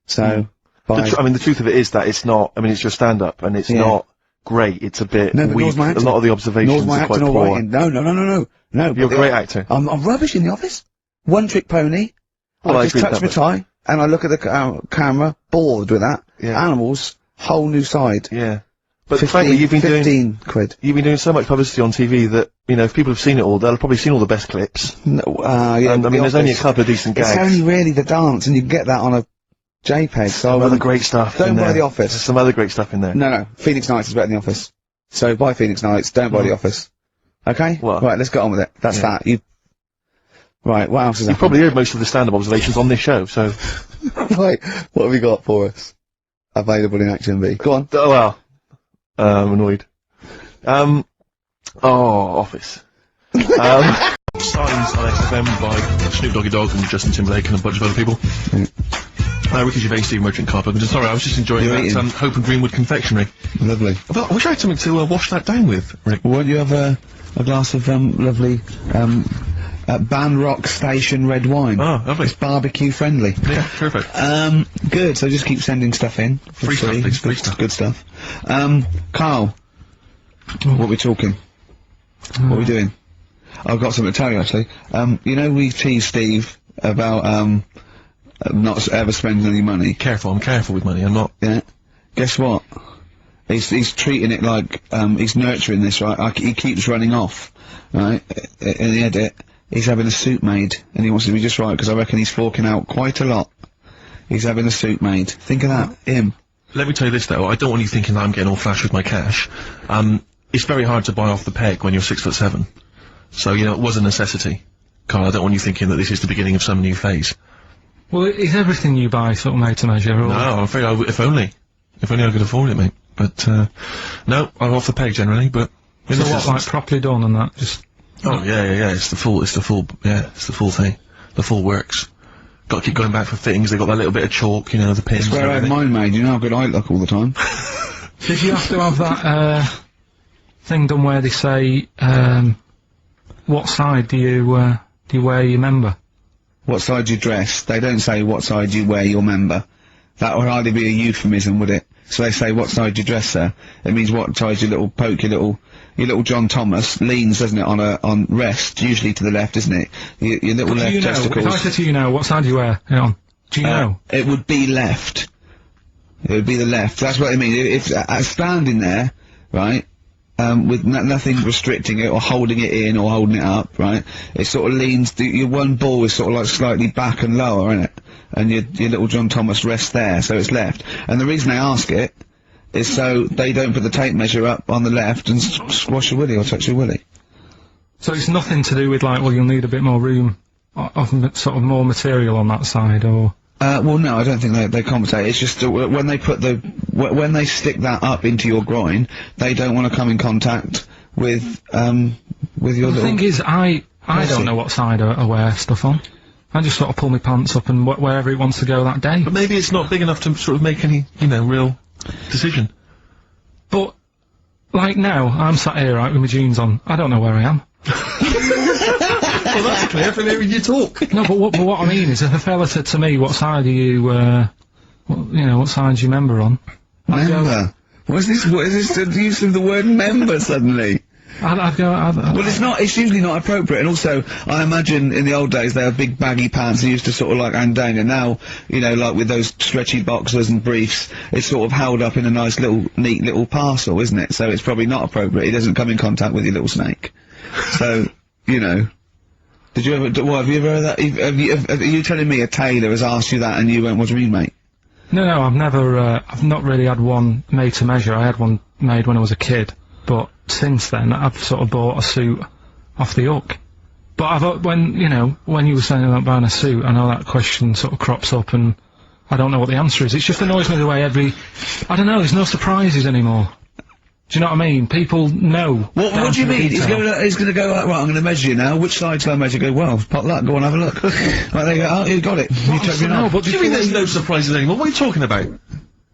So. By, I mean, the truth of it is that it's not. I mean, it's your stand-up, and it's Yeah. not great. It's a bit no, but weak. nor's my A acting. lot of the observations Nor's my are quite acting or poor. writing. No. No. You're a but great actor. I'm rubbish in The Office. One trick pony. Well, I I just agree with touch my that, tie and I look at the camera, bored with that. Yeah. Animals, whole new side. Yeah. But frankly, you've been 15 quid. doing so much publicity on TV that, you know, if people have seen it all, they'll have probably seen all the best clips. No, yeah, And I but mean, The there's only a Office, couple of decent it's gags. only really the dance, and you can get that on a JPEG. So I Some other wouldn't- great stuff. Don't in buy there. The Office. There's some other great stuff in there. No, Phoenix Nights is better than The Office. So buy Phoenix Nights, don't buy The Office. Okay? Well, right, let's get on with it. That's yeah. that. Right, what else is You've happening? probably heard most of the stand-up observations on this show, so. Right, what have we got for us? Available in Action B. Go on. Oh, well. I'm annoyed. Office. Signs on XFM by Snoop Doggy Dogg and Justin Timberlake and a bunch of other people. Ricky Gervais, Steve Merchant, Carl Pilkington. Sorry, I was just enjoying You're that eating. Hope and Greenwood confectionery. Lovely. I wish I had something to wash that down with, Rick. Won't you have a glass of lovely Ban Rock Station red wine. Oh, lovely. It's barbecue friendly. Yeah, perfect. Good. So just keep sending stuff in. For Free stuff, please, free Good- stuff. Good stuff. Karl, what we talking? What we doing? I've got something to tell you actually. You know we teased Steve about not ever spending any money. Careful, I'm careful with money, I'm not. Yeah. Guess what? He's treating it like he's nurturing this, right? Like he keeps running off, right? In the edit, he's having a suit made, and he wants to be just right because I reckon he's forking out quite a lot. He's having a suit made. Think of that, him. Let me tell you this though, I don't want you thinking that I'm getting all flash with my cash. It's very hard to buy off the peg when you're 6'7". So, you know, it was a necessity. Karl, I don't want you thinking that this is the beginning of some new phase. Well, is everything you buy sort of made to measure? Or? No, I'm afraid if only I could afford it, mate. But, no, I'm off the peg generally, but... So what, like properly done and that, just... Oh, yeah, it's the full thing. The full works. Got to keep going back for fittings, they got that little bit of chalk, you know, the pins. That's where I had mine made, you know how good I look all the time. Did you have to have that, thing done where they say, what side do you wear your member? What side you dress? They don't say what side you wear your member. That would hardly be a euphemism, would it? So they say what side you dress, sir. It means what side your little John Thomas leans, doesn't it, on rest, usually to the left, isn't it? Your little Do left you know, testicles. if I said to you now, what side do you wear? Hang on. Do you know? It would be left. It would be the left. That's what I mean. If standing there, right, with nothing restricting it or holding it in or holding it up, right, it sort of leans, your one ball is sort of like slightly back and lower, isn't it? And your little John Thomas rests there, so it's left. And the reason they ask it is so they don't put the tape measure up on the left and squash your willy or touch your willy. So it's nothing to do with like, well, you'll need a bit more room, sort of more material on that side, or... Well, no, I don't think they compensate. It's just when they put when they stick that up into your groin, they don't want to come in contact with your The thing is, I don't know what side I wear stuff on. I just sort of pull my pants up and wherever it wants to go that day. But maybe it's not big enough to sort of make any, you know, real decision. But, like now, I'm sat here, right, with my jeans on. I don't know where I am. Well, that's clear from hearing you talk. No, but what I mean is, if a fella said to me, what side are you, what side's your member on? Member? What is this the use of the word member suddenly? I'd go, Well, it's usually not appropriate, and also, I imagine in the old days they had big baggy pants and used to sort of like hang down, and now, you know, like with those stretchy boxers and briefs, it's sort of held up in a nice neat little parcel, isn't it? So it's probably not appropriate, it doesn't come in contact with your little snake. So, you know. Did you ever, have you ever heard that? Are you telling me a tailor has asked you that and you went, what do you mean, mate? No, I've never, I've not really had one made to measure. I had one made when I was a kid, but since then, I've sort of bought a suit off the hook. But when you were saying about buying a suit, I know that question sort of crops up and I don't know what the answer is. It just annoys me the way I don't know, there's no surprises anymore. Do you know what I mean? People know. What do you mean? He's gonna go like, right, I'm gonna measure you now. Which side shall I measure? Go, well, pot luck, go on, have a look. Right, there you go, oh, you got it. You took me No, off. but What do you mean there's no surprises anymore? What are you talking about?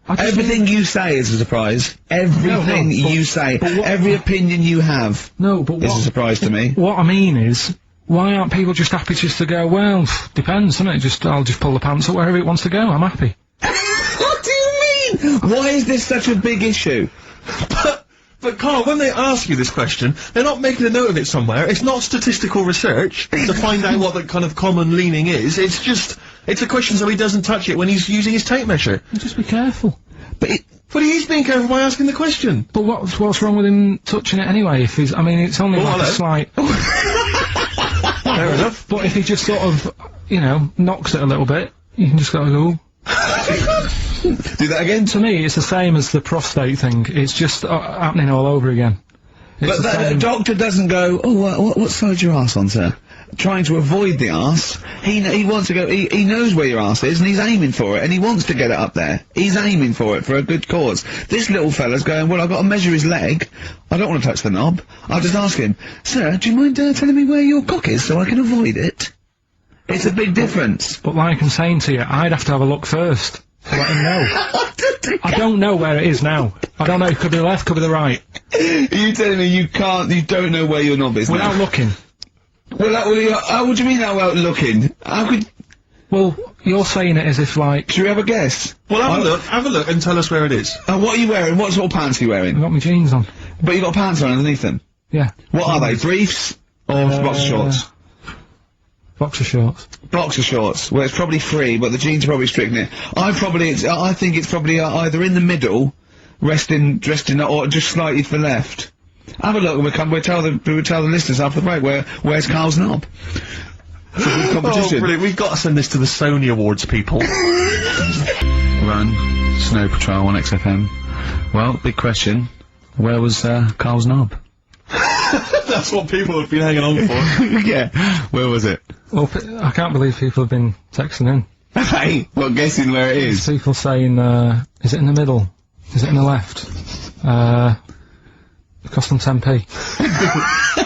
Everything you say is a surprise. Everything you say, every opinion you have is a surprise to me. What I mean is, why aren't people just happy just to go, well, depends, doesn't it? I'll just pull the pants up wherever it wants to go, I'm happy. What do you mean? Why is this such a big issue? But Karl, when they ask you this question, they're not making a note of it somewhere. It's not statistical research to find out what the kind of common leaning is. It's a question so he doesn't touch it when he's using his tape measure. Just be careful. But he's being careful by asking the question. But what's wrong with him touching it anyway? If he's, I mean, it's only like a slight. Fair enough. But if he just sort of, knocks it a little bit, you can just go. Do that again? To me, it's the same as the prostate thing. It's just happening all over again. But the doctor doesn't go, oh, what side's your arse on, sir? Trying to avoid the arse. He wants to go, he knows where your arse is and he's aiming for it and he wants to get it up there. He's aiming for it for a good cause. This little fella's going, well, I've got to measure his leg. I don't want to touch the knob. I'll just ask him, sir, do you mind telling me where your cock is so I can avoid it? It's a big difference. But like I'm saying to you, I'd have to have a look first. To let him know. I don't know where it is now. I don't know, it could be the left, could be the right. Are you telling me you don't know where your knob is Without now? looking. Well, what do you mean how well looking? How could... Well, you're saying it as if, like... Should we have a guess? Well, have a look and tell us where it is. What are you wearing? What sort of pants are you wearing? I've got my jeans on. But you got pants on underneath them? Yeah. What are they? Briefs? Or boxer shorts? Boxer shorts. Boxer shorts. Well, it's probably free, but the jeans are probably stricken it. I think it's probably either in the middle, dressed in, or just slightly to the left. Have a look, and we'll tell the listeners after the break where's Karl's knob. Competition. Oh, brilliant. We've got to send this to the Sony Awards people. Run, Snow Patrol on XFM. Well, big question. Where was Karl's knob? That's what people have been hanging on for. Yeah. Where was it? Well, I can't believe people have been texting in. Hey, well, guessing where it is. People saying, is it in the middle? Is it in the left? It cost them 10p.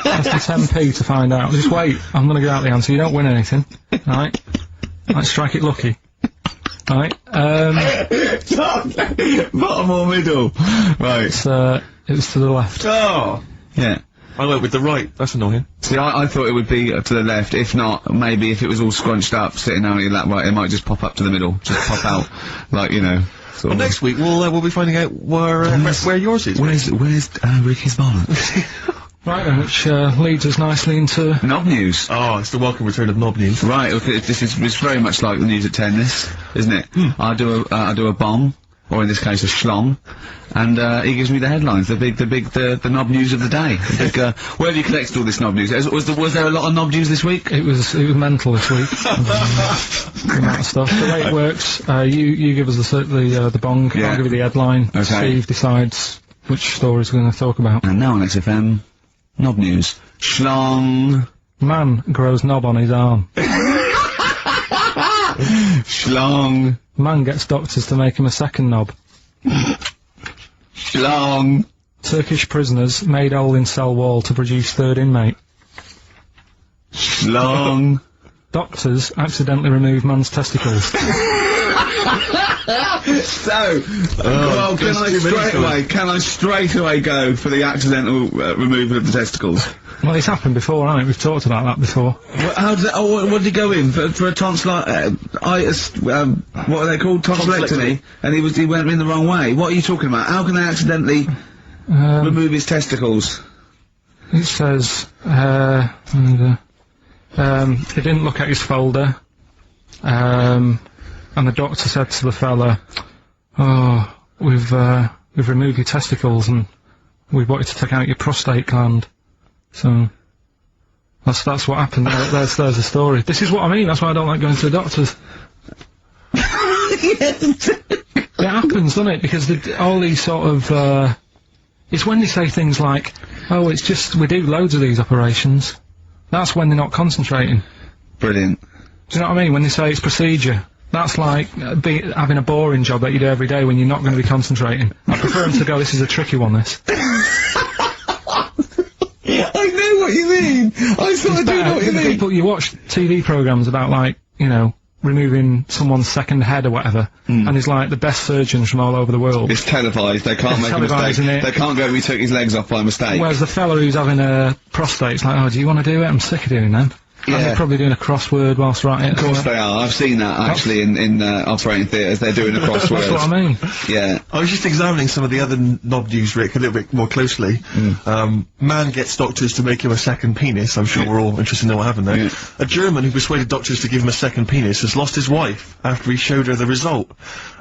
Cost them 10p to find out. Just wait, I'm gonna get out the answer. You don't win anything. Right? Let's strike it lucky. Right? Bottom or middle? Right. It was to the left. Oh! Yeah. I went with the right. That's annoying. See, I thought it would be to the left. If not, maybe if it was all scrunched up, sitting down in that right, it might just pop up to the middle. Just pop out, like, you know. Well, next week we'll be finding out where yours is. Where's Ricky's bollocks? Right then, which leads us nicely into... Knob news. Oh, it's the welcome return of Knob news. Right, okay, it's very much like the news at 10, this, isn't it? I do a bomb, or in this case a schlong, and he gives me the headlines, the knob news of the day. The big, where have you collected all this knob news? Was there a lot of knob news this week? It was mental this week. The amount of stuff. The way it works, you give us the bong, Yeah. I'll give you the headline, Okay. Steve decides which stories we're going to talk about. And now on XFM, knob news. Schlong. Man grows knob on his arm. Schlong. Man gets doctors to make him a second knob. Schlong. Turkish prisoners made hole in cell wall to produce third inmate. Schlong. Doctors accidentally remove man's testicles. So, well, can I straight away go for the accidental removal of the testicles? Well, it's happened before, hasn't it? We've talked about that before. How does that, what did he go in for a tonsillitis, what are they called? Tonsillectomy, and he went in the wrong way. What are you talking about? How can they accidentally remove his testicles? It says, he didn't look at his folder, and the doctor said to the fella, "Oh, we've removed your testicles and we wanted to take out your prostate gland." So that's what happened. There's the story. This is what I mean. That's why I don't like going to the doctors. It happens, doesn't it? Because all these sort of it's when they say things like, "Oh, it's just we do loads of these operations." That's when they're not concentrating. Brilliant. Do you know what I mean? When they say it's procedure. That's like having a boring job that you do every day when you're not going to be concentrating. I prefer them to go, "This is a tricky one, this." I know what you mean! I sort of do know what you mean! People, you watch TV programmes about, like, you know, removing someone's second head or whatever, and it's like the best surgeons from all over the world. It's televised, they can't make a mistake. They can't go, "We took his legs off by mistake." Whereas the fella who's having a prostate's like, "Oh, do you want to do it? I'm sick of doing them." Yeah. And they're probably doing a crossword whilst we're at it. Of course they are. I've seen that actually in operating theatres. They're doing a crossword. That's what I mean. Yeah. I was just examining some of the other knob news, Rick, a little bit more closely. Man gets doctors to make him a second penis. I'm sure we're all interested to know what happened there. Yeah. A German who persuaded doctors to give him a second penis has lost his wife after he showed her the result.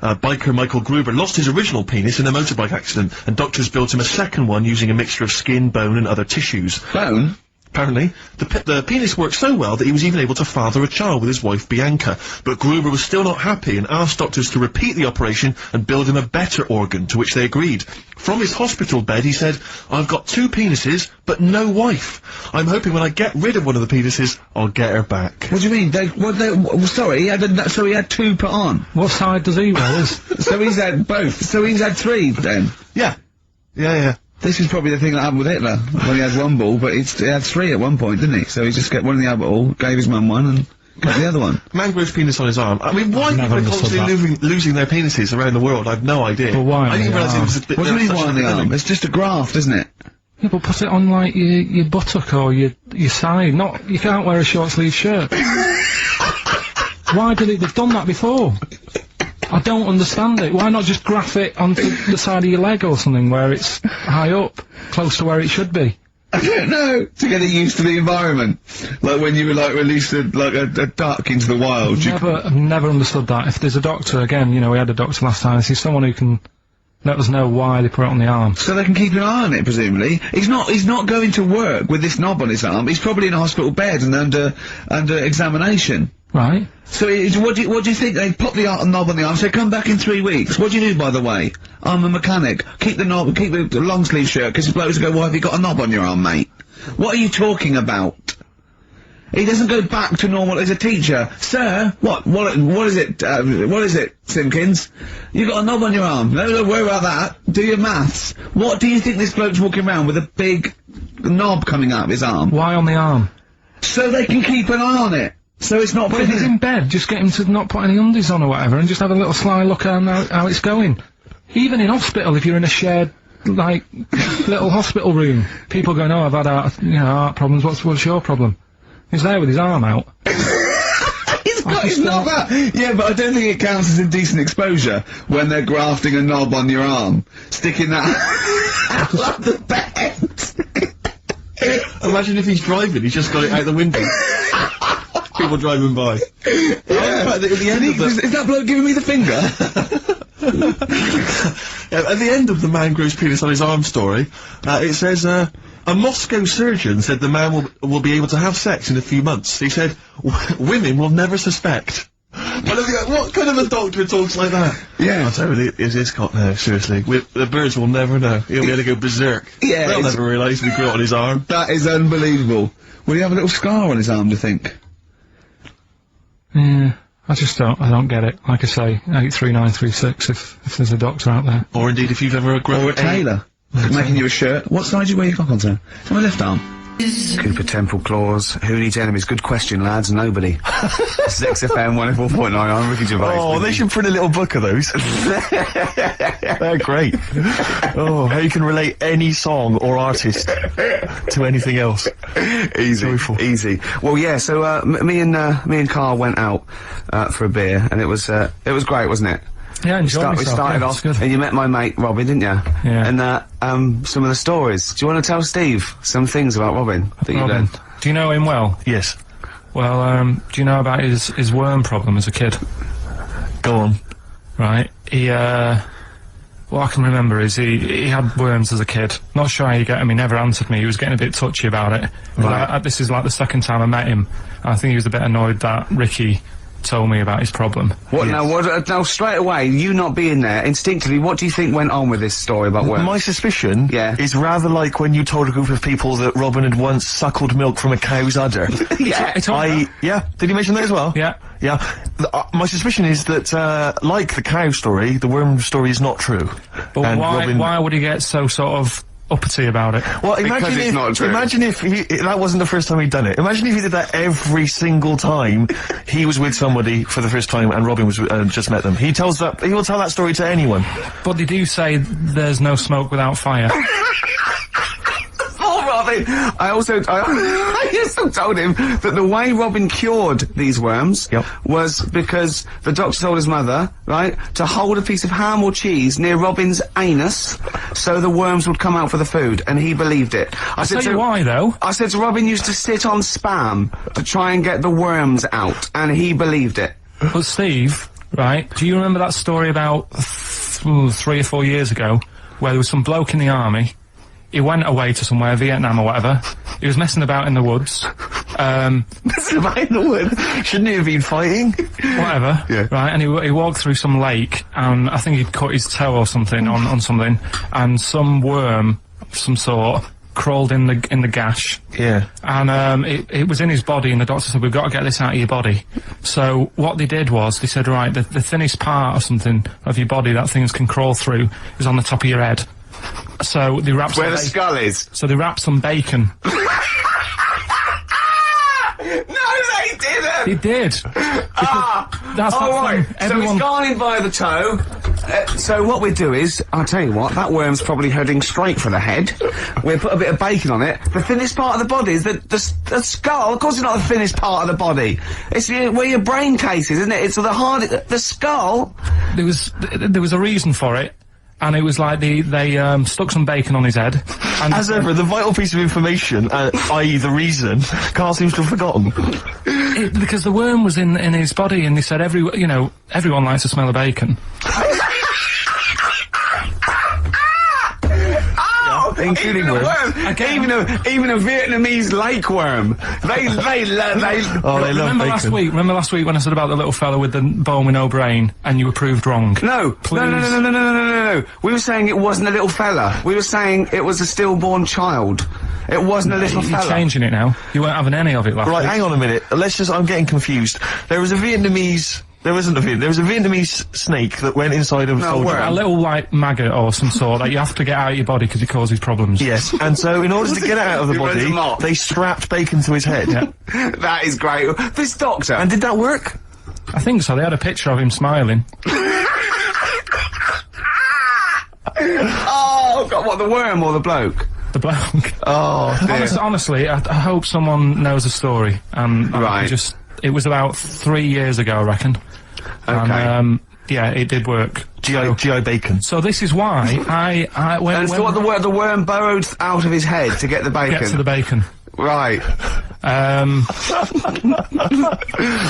Biker Michael Gruber lost his original penis in a motorbike accident, and doctors built him a second one using a mixture of skin, bone, and other tissues. Bone? Apparently, the penis worked so well that he was even able to father a child with his wife Bianca, but Gruber was still not happy and asked doctors to repeat the operation and build him a better organ, to which they agreed. From his hospital bed, he said, "I've got 2 penises, but no wife. I'm hoping when I get rid of one of the penises, I'll get her back." What do you mean? Sorry, he had 2 put on. What side does he wear? So he's had both. So he's had 3 then. Yeah. Yeah. This is probably the thing that happened with Hitler, when he had 1 ball, but he had 3 at one point, didn't he? So he just got one in the other ball, gave his mum one, and got the other one. Man grows penis on his arm. I mean, why people are constantly losing their penises around the world, I've no idea. Well, why I didn't realise it was a bit... What do you mean why on the arm? It's just a graft, isn't it? Yeah, but put it on, like, your buttock or your side. You can't wear a short-sleeve shirt. Why did they've done that before? I don't understand it. Why not just graph it onto the side of your leg or something where it's high up, close to where it should be? I don't know, to get it used to the environment. Like when you were, like, released a duck into the wild. I've never understood that. If there's a doctor, again, you know, we had a doctor last time, if there's someone who can let us know why they put it on the arm. So they can keep an eye on it, presumably. He's not going to work with this knob on his arm. He's probably in a hospital bed and under examination. Right. So what do you think? They pop the knob on the arm, say, come back in 3 weeks. What do you do, by the way? I'm a mechanic. Keep the knob, keep the long sleeve shirt, because the blokes will go, why have you got a knob on your arm, mate? What are you talking about? He doesn't go back to normal as a teacher. Sir, what is it, Simpkins? You got a knob on your arm. No, don't worry about that. Do your maths. What do you think this bloke's walking around with a big knob coming out of his arm? Why on the arm? So they can keep an eye on it. So it's not... But if he's in bed, just get him to not put any undies on or whatever, and just have a little sly look at how it's going. Even in hospital, if you're in a shared, like, little hospital room, people going, oh, I've had heart problems, what's your problem? He's there with his arm out. He's got his knob out! Yeah, but I don't think it counts as indecent exposure when they're grafting a knob on your arm. Sticking that out of the bed! Imagine if he's driving, he's just got it out the window. People driving by. Yeah. At the end is that bloke giving me the finger? Yeah, at the end of the man grows penis on his arm story, it says, a Moscow surgeon said the man will be able to have sex in a few months. He said, women will never suspect. What kind of a doctor talks like that? Yeah. I'll tell you, it is caught now, seriously. The birds will never know. He'll be able to go berserk. Yeah. They'll never realise we grew it on his arm. That is unbelievable. Will he have a little scar on his arm, do you think? Yeah, I don't get it. Like I say, 83936 if there's a doctor out there. Or indeed if you've ever grown Or a tailor. Making you a shirt. What side do you wear your cock on, sir? On my left arm. Cooper Temple Claws. Who needs enemies? Good question, lads. Nobody. 6FM 104.9. I'm Ricky Gervais. Oh, they should print a little book of those. They're great. Oh, how you can relate any song or artist to anything else. Easy. Joyful. Easy. Well, yeah, so, me and Carl went out, for a beer, and it was great, wasn't it? Yeah, We started off, and you met my mate Robin, didn't you? Yeah. And some of the stories. Do you want to tell Steve some things about Robin that you Robin, learned? do you know him well? Yes. Well, do you know about his worm problem as a kid? Go on. Right. What I can remember is he had worms as a kid. Not sure how you get him. He never answered me. He was getting a bit touchy about it. But this is like the second time I met him. And I think he was a bit annoyed that Ricky told me about his problem. What now? Now straight away, you not being there, instinctively, what do you think went on with this story about worms? My suspicion is rather like when you told a group of people that Robin had once suckled milk from a cow's udder. Yeah. Did he mention that as well? Yeah. Yeah. My suspicion is that, like the cow story, the worm story is not true. But and why would he get so sort of uppity about it? Well, imagine if that wasn't the first time he'd done it. Imagine if he did that every single time he was with somebody for the first time and Robin was just met them. He will tell that story to anyone. But they do say there's no smoke without fire. Oh, Robin! I also told him that the way Robin cured these worms was because the doctor told his mother, right, to hold a piece of ham or cheese near Robin's anus so the worms would come out for the food, and he believed it. I'll tell you why, though. I said to Robin used to sit on spam to try and get the worms out, and he believed it. But Steve, right, do you remember that story about 3 or 4 years ago where there was some bloke in the army? He went away to somewhere, Vietnam or whatever. He was messing about in the woods. Messing about in the woods? Shouldn't he have been fighting? Whatever. Yeah. Right, and he walked through some lake, and I think he'd cut his toe or something on something, and some worm of some sort crawled in the gash. Yeah. And it was in his body, and the doctor said, we've got to get this out of your body. So what they did was, they said, right, the thinnest part or something of your body that things can crawl through is on the top of your head. So they wrapped where the skull is. So they wrapped some bacon. No, they didn't. They did. That's all right. Everyone... So it's gone in by the toe, So what we do is, I'll tell you what, that worm's probably heading straight for the head. We'll put a bit of bacon on it. The thinnest part of the body is the skull. Of course it's not the thinnest part of the body. It's where your brain case is, isn't it? It's the skull. There was a reason for it. And it was like they stuck some bacon on his head. And As ever, the vital piece of information, i.e. the reason, Carl seems to have forgotten. because the worm was in his body, and they said everyone likes the smell of bacon. Including worms. Even a Vietnamese lake worm. They love Remember bacon. Remember last week when I said about the little fella with the bone with no brain, and you were proved wrong? No. We were saying it wasn't a little fella. We were saying it was a stillborn child. It wasn't a little You're fella. changing it now. You weren't having any of it last Right, week. hang on a minute. I'm getting confused. There was a Vietnamese snake that went inside of a soldier. worm. A little, like, maggot or some sort that you have to get out of your body because it causes problems. Yes, and so in order to get it out of the It was body, a lot. they strapped bacon to his head. Yeah. That is great. This doctor. And did that work? I think so. They had a picture of him smiling. Oh, God, what, the worm or the bloke? The bloke. Oh, dear. Honestly, I hope someone knows the story. Right. It was about 3 years ago, I reckon. Okay. And, yeah, it did work. GI bacon. So this is why And so what, the worm burrowed out of his head to get the bacon? get to the bacon. Right.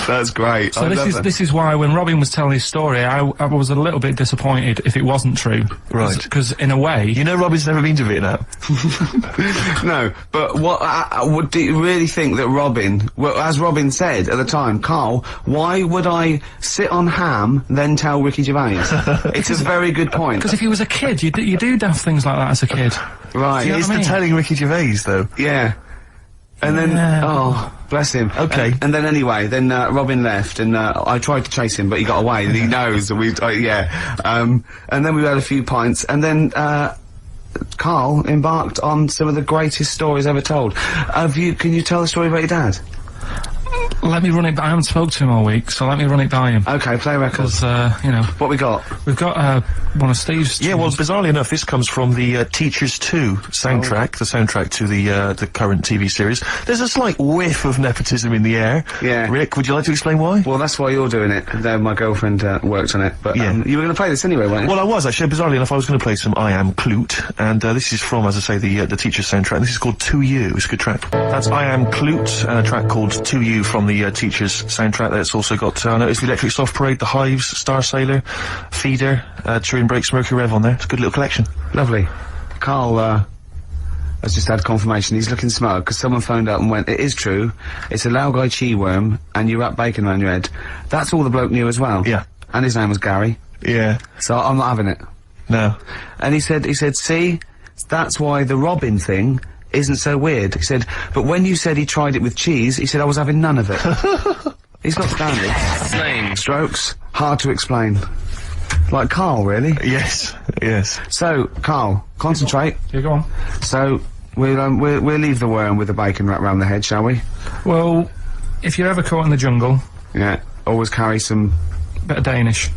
That's great. So this is why when Robin was telling his story, I was a little bit disappointed if it wasn't true. Right. Because in a way, You know Robin's never been to Vietnam. No, but what do you really think that Robin, well, as Robin said at the time, Carl, why would I sit on ham, then tell Ricky Gervais? It's a very good point. because if he was a kid, you do daft things like that as a kid. Right. Do you know It's what I the mean? telling Ricky Gervais, though. Yeah. And then, Yeah. oh, bless him. Okay. And then anyway, Robin left, and I tried to chase him, but he got away, and he knows that and then we had a few pints, and then, Carl embarked on some of the greatest stories ever told. Can you tell the story about your dad? Let me run it. I haven't spoke to him all week, so let me run it by him. Okay, play records. Because What we got? we've got one of Steve's. Yeah, well, bizarrely enough, this comes from the Teachers 2 soundtrack, the soundtrack to the current TV series. There's a slight whiff of nepotism in the air. Yeah. Rick, would you like to explain why? Well, that's why you're doing it. My girlfriend worked on it, but Yeah. you were going to play this anyway, weren't you? Well, I was actually. Bizarrely enough, I was going to play some I Am Clute, and this is from, as I say, the Teachers soundtrack. This is called To You. It's a good track. That's I Am Clute, and a track called To You from the Teachers soundtrack. That's also got, I noticed the Electric Soft Parade, The Hives, Star Sailor, Feeder, Turin Breaks, Mercury Rev on there. It's a good little collection. Lovely. Carl has just had confirmation. He's looking smug because someone phoned up and went, "It is true. It's a Laogai chi worm, and you wrap bacon around your head." That's all the bloke knew as well. Yeah. And his name was Gary. Yeah. So I'm not having it. No. And he said, see, that's why the Robin thing isn't so weird. He said, but when you said he tried it with cheese, he said I was having none of it. He's got standards. Strokes, hard to explain. Like Carl, really. Yes. Yes. So, Carl, concentrate. Yeah, go on. So, we'll leave the worm with the bacon wrapped around the head, shall we? Well, if you're ever caught in the jungle, Yeah. Always carry some... bit of Danish.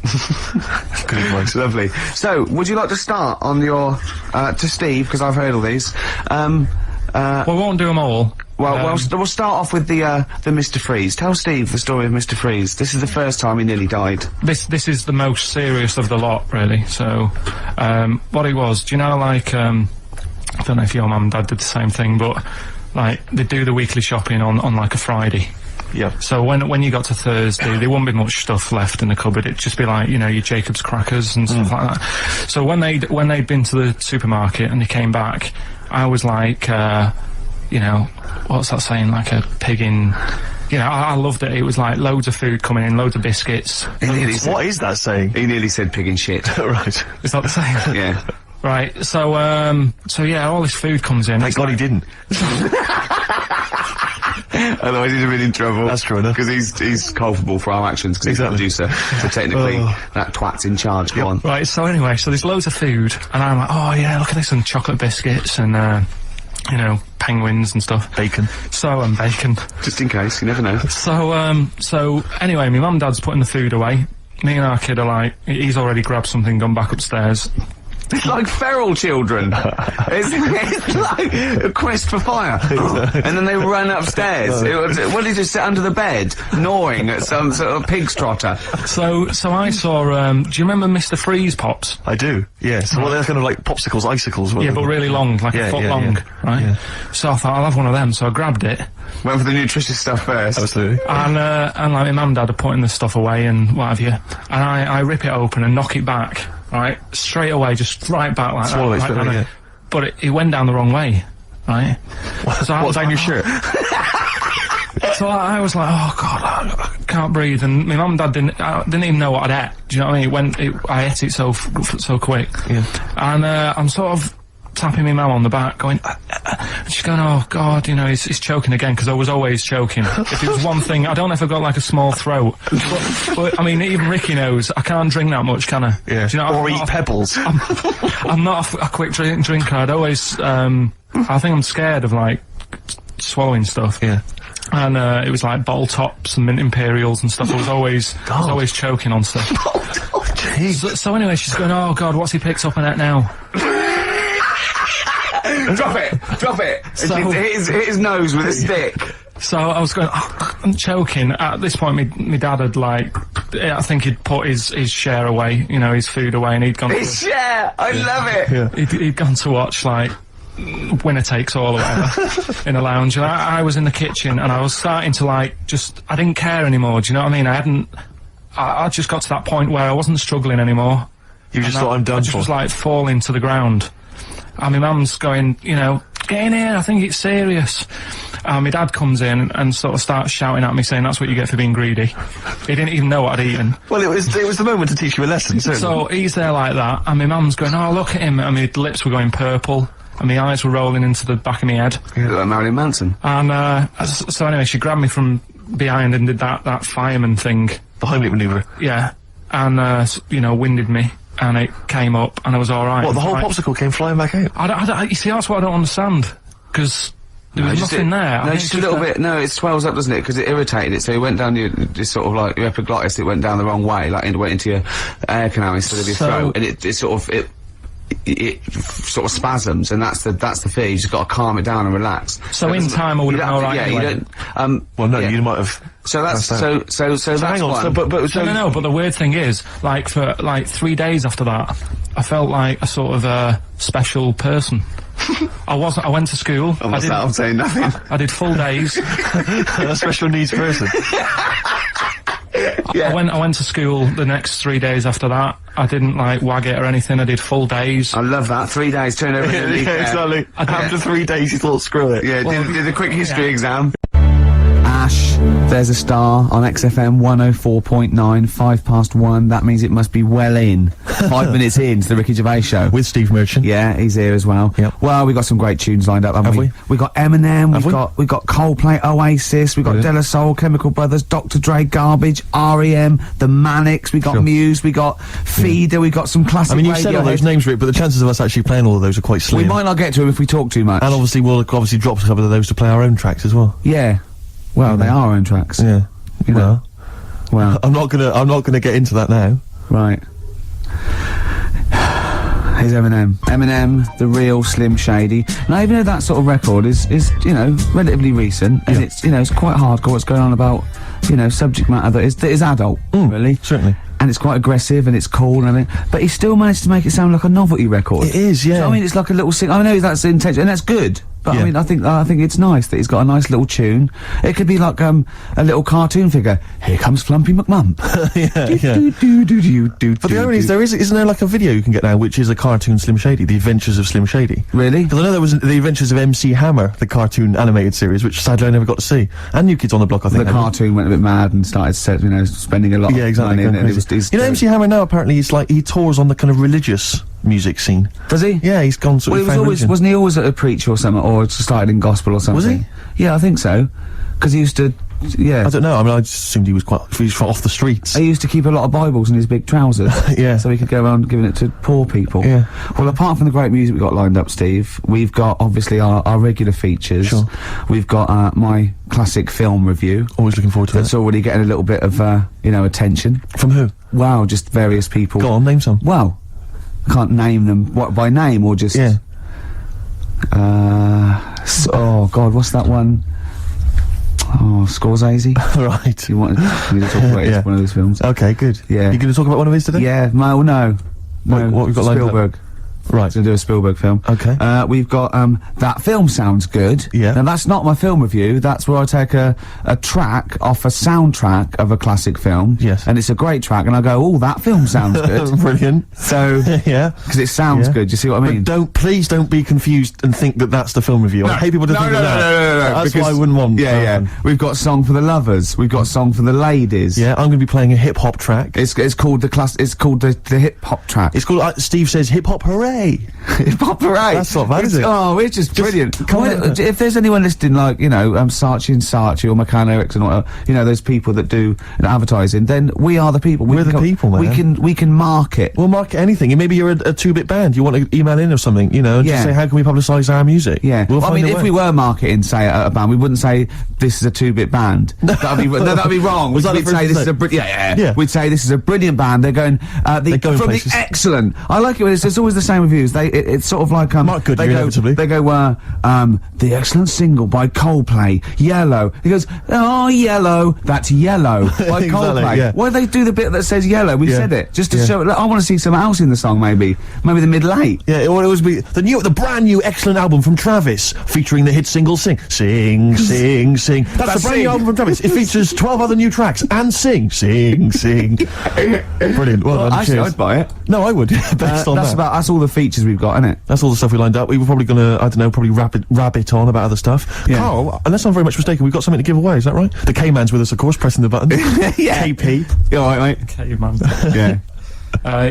Good advice. Lovely. So, would you like to start on your... to Steve, because I've heard all these. Well, we won't do them all. We'll start off with the Mr. Freeze. Tell Steve the story of Mr. Freeze. This is the first time he nearly died. This is the most serious of the lot, really. So, what it was, do you know, like, I don't know if your mum and dad did the same thing, but, like, they do the weekly shopping on like, a Friday. Yeah. So when you got to Thursday, there wouldn't be much stuff left in the cupboard. It'd just be like, you know, your Jacob's crackers and stuff like that. So when they'd been to the supermarket and they came back, I was like, you know, what's that saying? Like a pig in... You know, I loved it. It was like loads of food coming in, loads of biscuits. What is that saying? He nearly said pig in shit. Right. Is that the same? Yeah. Right. So yeah, all this food comes in. Thank God he didn't. Otherwise he'd have been in trouble. That's true enough. Because he's culpable for our actions, because Exactly. he's the producer. So technically, that twat's in charge. Go on. Right. So anyway, so there's loads of food, and I'm like, oh yeah, look at this, and chocolate biscuits, and you know, penguins and stuff. Bacon. And bacon. Just in case, you never know. So anyway, my mum and dad's putting the food away, me and our kid are like, he's already grabbed something, gone back upstairs. It's like feral children. it's like a quest for fire. And then they run upstairs. What did you sit under the bed, gnawing at some sort of pig's trotter? So I saw, do you remember Mr. Freeze Pops? I do, yes. Well, they're kind of like popsicles, icicles. Yeah, but really long, like a foot long, right? Yeah. So I thought, I'll have one of them, so I grabbed it. Went for the nutritious stuff first. Absolutely. And like my mum and dad are putting this stuff away and what have you. And I rip it open and knock it back, right? Straight away, just right back like Swallow that. it, Right, yeah. But it went down the wrong way, right? So What's down your shirt? So I was like, oh God, I can't breathe. And my mum and dad didn't even know what I'd ate. Do you know what I mean? I ate it so quick. Yeah. And I'm sort of tapping my mum on the back, going, and she's going, oh God, you know, he's choking again, because I was always choking. If it was one thing, I don't know if I've got like a small throat, but I mean, even Ricky knows I can't drink that much, can I? Yeah. Do you know, or eat pebbles. I'm not a quick drinker. I'd always, I think I'm scared of like swallowing stuff. Yeah. And it was like bottle tops and mint imperials and stuff. I was always choking on stuff. Oh, jeez. So anyway, she's going, oh God, what's he picked up on it now? Drop it! So- hit his nose with a stick. So I was going, oh, I'm choking. At this point, my dad had like, I think he'd put his share away, you know, his food away, and he'd gone. His share! I love it! Yeah. He'd gone to watch like Winner Takes All or whatever in a lounge, and I was in the kitchen, and I was starting to like I didn't care anymore. Do you know what I mean? I just got to that point where I wasn't struggling anymore. You just thought, I'm done I just for. was like falling to the ground. And my mum's going, you know, get in here, I think it's serious. And my dad comes in and sort of starts shouting at me, saying that's what you get for being greedy. He didn't even know what I'd eaten. Well, it was the moment to teach you a lesson, certainly. So he's there like that, and my mum's going, oh, look at him, and my lips were going purple, and my eyes were rolling into the back of my head. You look like Marilyn Manson. And so anyway, she grabbed me from behind and did that fireman thing. The Heimlich manoeuvre. Yeah. And, you know, winded me. And it came up, and I was alright. What, the whole popsicle came flying back out? You see, that's what I don't understand. Because there was nothing there. No, just a little bit. No, it swells up, doesn't it? Because it irritated it. So it went down your, just sort of like your epiglottis. It went down the wrong way, like it went into your air canal instead of your throat, and it sort of spasms, and that's the fear. You just got to calm it down and relax. So in time, I would have been alright. Yeah, anyway. you don't. Well, no, you might have. So that's so that's hang on, one. No, but the weird thing is, like, for like 3 days after that, I felt like a sort of special person. I went to school. I'm saying nothing. I did full days. A special needs person. Yeah. I went to school the next 3 days after that. I didn't like wag it or anything. I did full days. I love that. 3 days, turn over Yeah, the leaf there. exactly. After 3 days, you thought, screw it. Yeah, did a quick history exam. Ash, there's a star on XFM 104.9, 1:05. That means it must be well in. 5 minutes in to the Ricky Gervais show. With Steve Merchant. Yeah, he's here as well. Yep. Well, we got some great tunes lined up, haven't we? We got Eminem, we got Coldplay, Oasis, we got Brilliant. De La Soul, Chemical Brothers, Dr. Dre, Garbage, R.E.M., The Manics, we got Sure. Muse, we got Feeder, we got some classic I mean, you've said all those Radiohead. names, Rick, but the chances of us actually playing all of those are quite slim. We might not get to them if we talk too much. And obviously, we'll drop a couple of those to play our own tracks as well. Yeah. Well, they are our own tracks. Yeah. You know. Well, I'm not gonna get into that now. right. Here's Eminem. Eminem, the real Slim Shady. Now, even though that sort of record is you know, relatively recent, and it's, you know, it's quite hardcore what's going on about, you know, subject matter that is adult, really. Certainly. And it's quite aggressive, and it's cool, and everything. But he still managed to make it sound like a novelty record. It is, yeah. So, I mean, it's like a little I know that's the intention, and that's good. But Yeah. I mean, I think it's nice that he's got a nice little tune. It could be like a little cartoon figure. Here comes Flumpy McMump. yeah. But the irony is, isn't there like a video you can get now, which is a cartoon Slim Shady, The Adventures of Slim Shady? Really? Because I know there was The Adventures of MC Hammer, the cartoon animated series, which sadly I never got to see. And New Kids on the Block, I think. The cartoon went a bit mad and started, you know, spending a lot Yeah, of exactly. money. And going it was, crazy. You know, MC Hammer now apparently he's like he tours on the kind of religious music scene. Does he? Yeah, he's gone sort Well, of. he was always, wasn't he always a preacher or something, or started in gospel or something? Was he? Yeah, I think so. Because he used to Yeah. I don't know. I mean, I just assumed he was off the streets. He used to keep a lot of Bibles in his big trousers. Yeah. So he could go around giving it to poor people. Yeah. Well, apart from the great music we've got lined up, Steve, we've got, obviously, our regular features. Sure. We've got, my classic film review. Always looking forward to That's already getting a little bit of, attention. From who? Wow, just various people. Go on, name some. Well, I can't name them, what, by name or just... Yeah. oh God, what's that one? Oh, Scorsese? Right. You want me to talk about Yeah. one of those films? Okay, good. Yeah. You going to talk about one of his today? Yeah, no. What we've got lined up? Spielberg. Right. To do a Spielberg film. Okay. We've got, That Film Sounds Good. Yeah. Now that's not my film review, that's where I take a track off a soundtrack of a classic film. Yes. And it's a great track, and I go, oh, that film sounds good. Brilliant. So, Yeah. because it sounds Yeah. good, you see what I mean? But please don't be confused and think that that's the film review. I hate people to think that. No, That's because- what I wouldn't want. Yeah. We've got Song for the Lovers, we've got Song for the Ladies. Yeah, I'm going to be playing a hip-hop track. It's called the hip hop track. It's called, Steve says, hip-hop hooray! Hip hop hooray. That's not bad, is it? Oh, it's just brilliant. come on. If there's anyone listening, like, Saatchi and Saatchi or McCann Erickson or, those people that do advertising, then we are the people. We're the people, man. We can market. We'll market anything. Maybe you're a two-bit band. You want to email in or something, and Yeah. just say, how can we publicise our music? Yeah. We'll Well, find a if way. we were marketing, say, a band, we wouldn't say, this is a two-bit band. That'd be wrong. Was that We'd the say first this is thing? yeah. We'd say this is a brilliant band. They're going, going from places. the excellent. I like it when it's always the same reviews. It's sort of like, Mark Goodyear, inevitably. They go, the excellent single by Coldplay, Yellow. He goes, oh, Yellow, that's Yellow by Exactly, Coldplay. yeah. Why do they do the bit that says Yellow? We Yeah. said it, just to Yeah. show, I want to see something else in the song, maybe the mid-late. Yeah, it would always be the brand new excellent album from Travis, featuring the hit single "Sing, Sing, Sing, Sing." That's the brand Sing. new album from Travis. It features 12 other new tracks and Sing, Sing, Sing. Brilliant. Well done. Actually, Cheers. I'd buy it. No, I would. Based on that. That's all the features we've got, isn't it? That's all the stuff we lined up. We were probably gonna, I don't know, probably rabbit on about other stuff. Yeah. Carl, unless I'm very much mistaken, we've got something to give away. Is that right? The K-Man's with us, of course, pressing the button. Yeah. KP. You alright, mate? Okay, man. Yeah.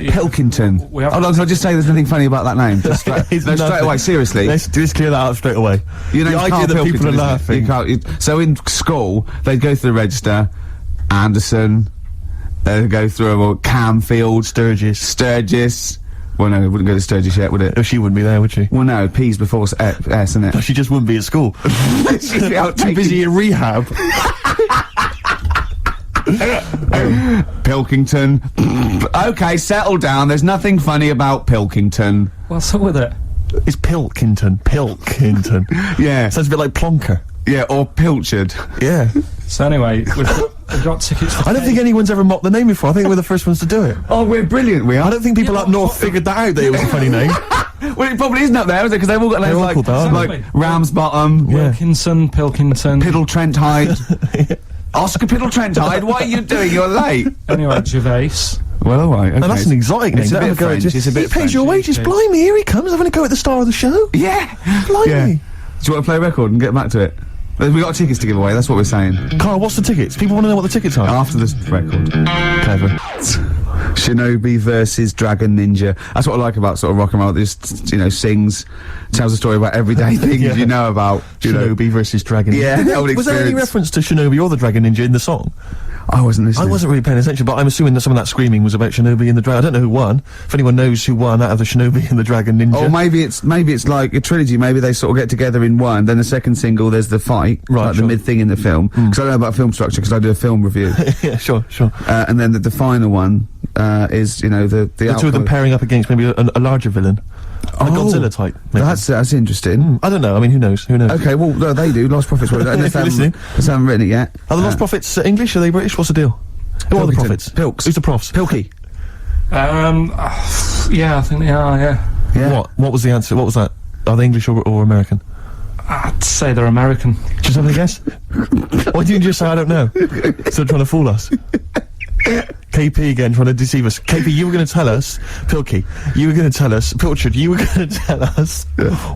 We Pilkington. have- Hold on, can I just say there's nothing funny about that name? Just straight, It's no, straight nothing. away, seriously. Let's just clear that out straight away. You know, the idea Carl that people Pilkington, are isn't it? laughing. You can't- so in school, they'd go through the register, Anderson, they'd go through them all, Camfield, Sturgis. Well, no, it wouldn't go to Sturgis yet, would it? Oh, she wouldn't be there, would she? Well, no, P's before S, isn't it? She just wouldn't be at school. She'd be out Too busy in rehab. Pilkington. Okay, settle down. There's nothing funny about Pilkington. What's up with it? It's Pilkington. Pilkington. Yeah. Sounds a bit like Plonker. Yeah, or Pilchard. Yeah. So anyway, we've got tickets for I don't think anyone's ever mocked the name before. I think we're the first ones to do it. Oh, we're brilliant, we I are. don't think people Yeah, up north figured that out, that it was a funny name. Well, it probably isn't up there, is it? Because they've all got names all like, called that, aren't like they? Ramsbottom, Yeah. Wilkinson, Pilkington. Piddle Trent Hyde. Oscar Piddle Trent Hyde, what are you doing? You're late. Anyway, Gervais. Well, alright, okay. Now, that's an exotic name. It's a Don't bit have go at French, it's a bit He pays your French. wages. Blimey, here he comes. Having a go at the star of the show. Yeah. Blimey. Yeah. Do you want to play a record and get back to it? We got tickets to give away, that's what we're saying. Carl, what's the tickets? People want to know what the tickets are. After this record. Clever. Shinobi versus Dragon Ninja. That's what I like about sort of rock and roll. It just, sings, tells a story about everyday things Yeah. you know about. Shinobi versus Dragon Ninja. Yeah, Did old was there any experience. reference to Shinobi or the Dragon Ninja in the song? I wasn't I listening. wasn't really paying attention, but I'm assuming that some of that screaming was about Shinobi and the Dragon. I don't know who won. If anyone knows who won out of the Shinobi and the Dragon Ninja. Or maybe it's like a trilogy. Maybe they sort of get together in one. Then the second single, there's the fight, Right, like sure. the mid thing in the film. Because I know about film structure because I do a film review. yeah, sure. And then the final one is the The two of them pairing up against maybe a larger villain. A Godzilla type. Maybe. That's interesting. I don't know. I mean, who knows? Okay, well no, they do. Lost Prophets. Unless they If you're haven't written it yet. Are the Lost Prophets English? Are they British? What's the deal? Who are the Pilkington. prophets? Pilks. Who's the profs? Pilky. Yeah, I think they are, yeah. Yeah. What was the answer? What was that? Are they English or American? I'd say they're American. Just have a guess. Why didn't you just say I don't know? Instead of trying to fool us. KP again trying to deceive us. KP, you were going to tell us, Pilky, you were going to tell us, Pilchard, you were going to tell us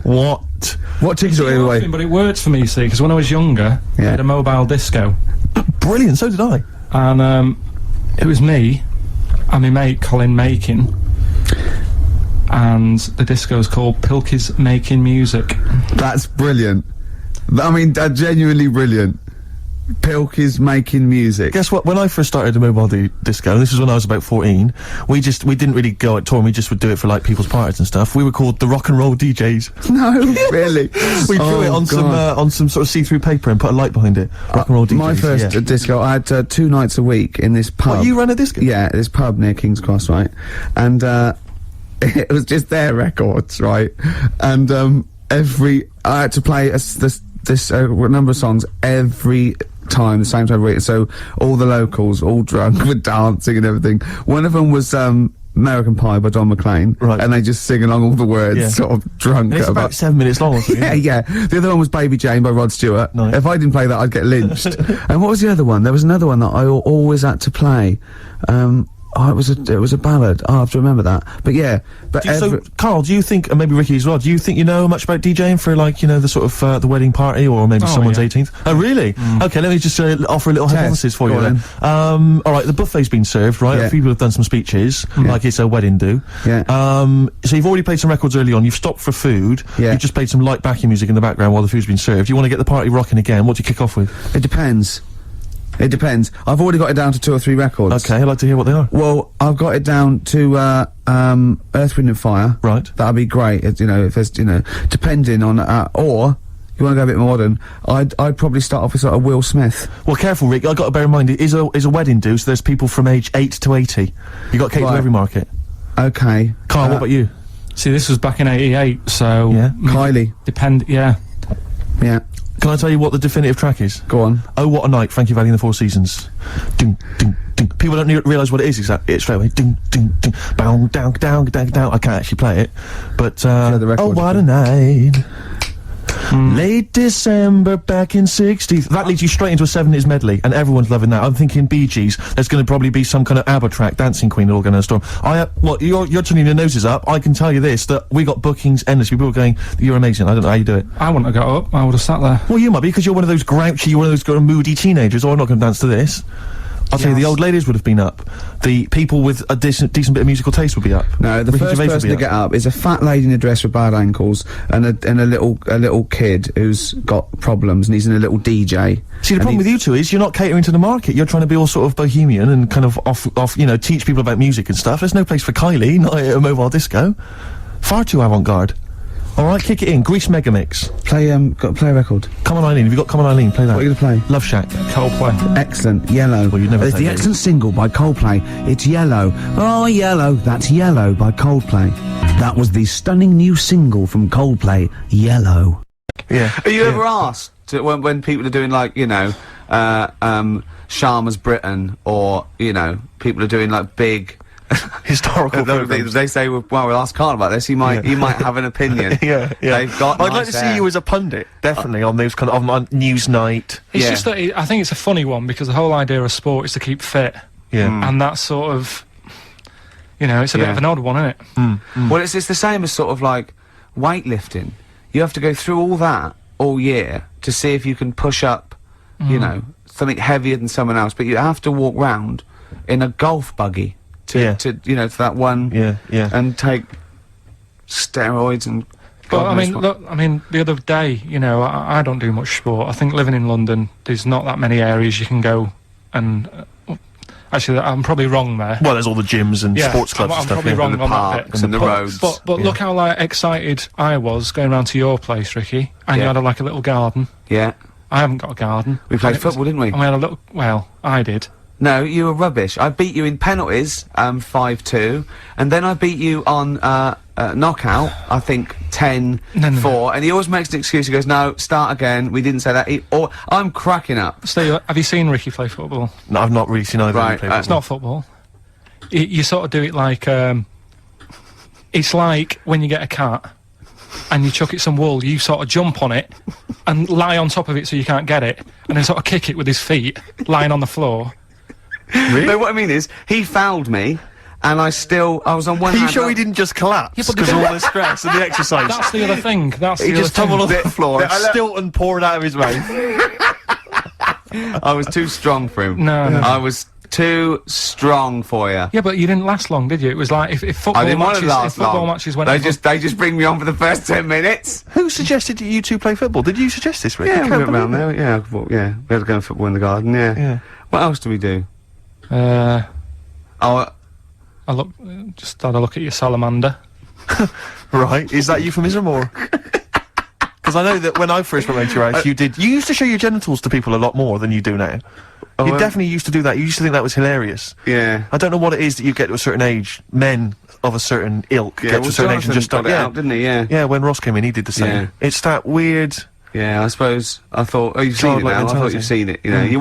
What tickets are we away? But it worked for me, you see, because when I was younger, I Yeah. had a mobile disco. Brilliant, so did I. And it was me and my mate Colin Makin, and the disco's called Pilky's Making Music. That's brilliant. I mean, genuinely brilliant. Pilk is making music. Guess what? When I first started the mobile disco, and this was when I was about 14, we didn't really go out touring, we just would do it for like people's parties and stuff. We were called the rock and roll DJs. No, really? We drew it on some sort of see-through paper and put a light behind it. Rock and roll DJs. My first disco, I had 2 nights a week in this pub. What, you ran a disco? Yeah, this pub near King's Cross, right? And it was just their records, right? And I had to play this number of songs every time, the same time every week. So all the locals, all drunk, were dancing and everything. One of them was American Pie by Don McLean, right? And they just sing along all the words, sort of drunk. And it's about 7 minutes long. Or something, yeah. The other one was Baby Jane by Rod Stewart. Nice. If I didn't play that, I'd get lynched. And what was the other one? There was another one that I always had to play. It was a ballad. I have to remember that. But yeah, so Carl, do you think, and maybe Ricky as well, do you think you know much about DJing for, like, you know, the sort of the wedding party or maybe someone's 18th? Oh, really? Okay, let me just offer a little hypothesis for you then. All right, the buffet's been served, right? Yeah. A few people have done some speeches, like it's a wedding do. Yeah. So you've already played some records early on. You've stopped for food. Yeah. You've just played some light backing music in the background while the food's been served. You want to get the party rocking again. What do you kick off with? It depends. It depends. I've already got it down to 2 or 3 records. Okay, I'd like to hear what they are. Well, I've got it down to Earth, Wind and Fire. Right. That'd be great. You know, if there's, depending on, or you want to go a bit modern, I'd probably start off with sort of Will Smith. Well, careful, Rick. I've got to bear in mind it is a wedding do, so there's people from age 8 to 80. You got to cater to every market. Okay. Carl, what about you? See, this was back in '88, so Kylie. Yeah. Can I tell you what the definitive track is? Go on. Oh, What a Night, Frankie Valli and the Four Seasons. Ding, ding, ding. People don't realise what it is exactly. It's straight away. Ding, ding, ding. Bow, down, down, down, down. I can't actually play it. But, the record, oh, what a night. Late December back in '60s. That leads you straight into a 70s medley, and everyone's loving that. I'm thinking Bee Gees. There's going to probably be some kind of ABBA track, Dancing Queen, all going to storm. You're turning your noses up. I can tell you this, that we got bookings endlessly. People are going, you're amazing. I don't know how you do it. I wouldn't have got up. I would have sat there. Well, you might be, because you're one of those grouchy, you're one of those kind of moody teenagers. Oh, I'm not going to dance to this. I'll tell you, the old ladies would have been up. The people with a decent bit of musical taste would be up. No, the Ricky first Gervais person to get up is a fat lady in a dress with bad ankles, and a little kid who's got problems, and he's in a little DJ. See, the problem with you two is you're not catering to the market. You're trying to be all sort of bohemian and kind of off, you know, teach people about music and stuff. There's no place for Kylie, not at a mobile disco. Far too avant-garde. All right, kick it in. Grease Megamix. Play a record. Come on, Eileen. Have you got Come on, Eileen? Play that. What are you gonna play? Love Shack. Coldplay. Excellent. Yellow. Well, you'd never It's play the that, excellent single by Coldplay. It's Yellow. Oh, Yellow. That's Yellow by Coldplay. That was the stunning new single from Coldplay, Yellow. Yeah. Are you ever asked to, when people are doing, like, you know, Sharma's Britain, or, you know, people are doing, like, big historical programs. They say, well, we'll ask Carl about this. He might have an opinion. Yeah. They've got. I'd like to see you as a pundit, definitely, on those kind of on Newsnight. It's just that I think it's a funny one, because the whole idea of sport is to keep fit. Yeah. And that's sort of, you know, it's a bit of an odd one, isn't it? Well, it's the same as sort of like weightlifting. You have to go through all that all year to see if you can push up, you know, something heavier than someone else. But you have to walk round in a golf buggy to you know, to that one. And take steroids and. But I mean, look, the other day, you know, I don't do much sport. I think living in London, there's not that many areas you can go and. Actually, I'm probably wrong there. Well, there's all the gyms and sports clubs and I'm stuff. probably wrong and the on parks that bit. and the roads. But look how, like, excited I was going round to your place, Ricky, and you had like a little garden. Yeah. I haven't got a garden. We played football, didn't we? And we had a little. Well, I did. No, you were rubbish. I beat you in penalties, 5-2, and then I beat you on knockout, I think 10-4, and he always makes an excuse. He goes, "No, start again. We didn't say that." I'm cracking up. So, have you seen Ricky play football? No, I've not really seen either. Right, play It's not football. You sort of do it like it's like when you get a cat and you chuck it some wool. You sort of jump on it and lie on top of it so you can't get it, and then sort of kick it with his feet, lying on the floor. Really? No, what I mean is, he fouled me, and I was on one hand. Are you sure he didn't just collapse because of all the stress and the exercise? That's the other thing. He just tumbled on the floor, Stilton poured out of his mouth. I was too strong for him. No. I was too strong for you. Yeah, but you didn't last long, did you? It was like if football I didn't want matches, to last if football long. matches went. They just bring me on for the first 10 minutes. Who suggested that you two play football? Did you suggest this, Rick? I Yeah, can't we went believe round it. there. Yeah, well, yeah. We had to go and football in the garden. Yeah. Yeah. What else do we do? I Oh, just had a look at your salamander. Right, is that euphemism or? Because I know that when I first went round to your house, you used to show your genitals to people a lot more than you do now. You definitely used to do that. You used to think that was hilarious. yeah. I don't know what it is that you get to a certain age, men of a certain ilk Yeah, get to a certain age and just got start. it out, didn't he? Yeah. Yeah, when Ross came in, he did the same. Yeah. It's that weird. Yeah, I suppose. I thought, oh, you've seen it Childlike now. I thought mentality. you've seen it. You know, you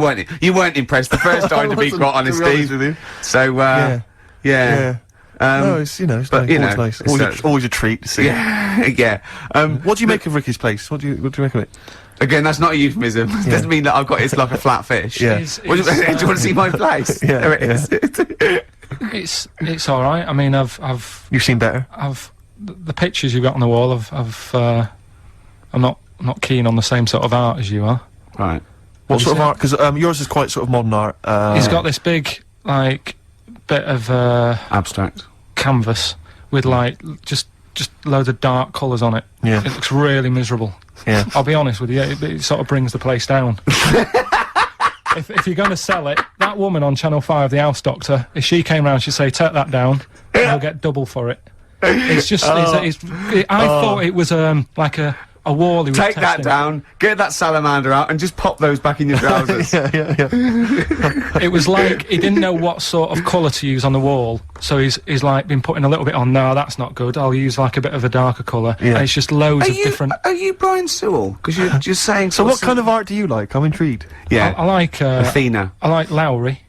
weren't impressed the first time, to be wasn't, quite honest, to be honest Steve. with you. So, Yeah. yeah. No, it's it's but, nice. you know, always nice. it's Always a treat to see. Yeah, yeah. What do you make of Ricky's place? What do you make of it? Again, that's not a euphemism. It doesn't mean that I've got it's like a flat fish. Yeah. Do you want to see my place? Yeah, There it is. It's all right. I mean, I've You've seen better. the pictures you've got on the wall. I'm not keen on the same sort of art as you are. Right. What you sort of seen art? Because yours is quite sort of modern art. He's got this big like bit of Abstract. canvas with like just loads of dark colours on it. Yeah. It looks really miserable. Yeah. I'll be honest with you, it sort of brings the place down. If you're going to sell it, that woman on Channel 5, the house doctor, if she came round, she'd say, take that down, and you'll get double for it. It's just, I thought it was, like a wall he was Take that testing. down, get that salamander out, and just pop those back in your trousers. yeah. It was like, he didn't know what sort of colour to use on the wall, so he's like been putting a little bit on, no, that's not good, I'll use like a bit of a darker colour. Yeah. And it's just loads of different... Are you Brian Sewell? Because you're just saying... So what kind of art do you like? I'm intrigued. Yeah. I like, Athena. I like Lowry.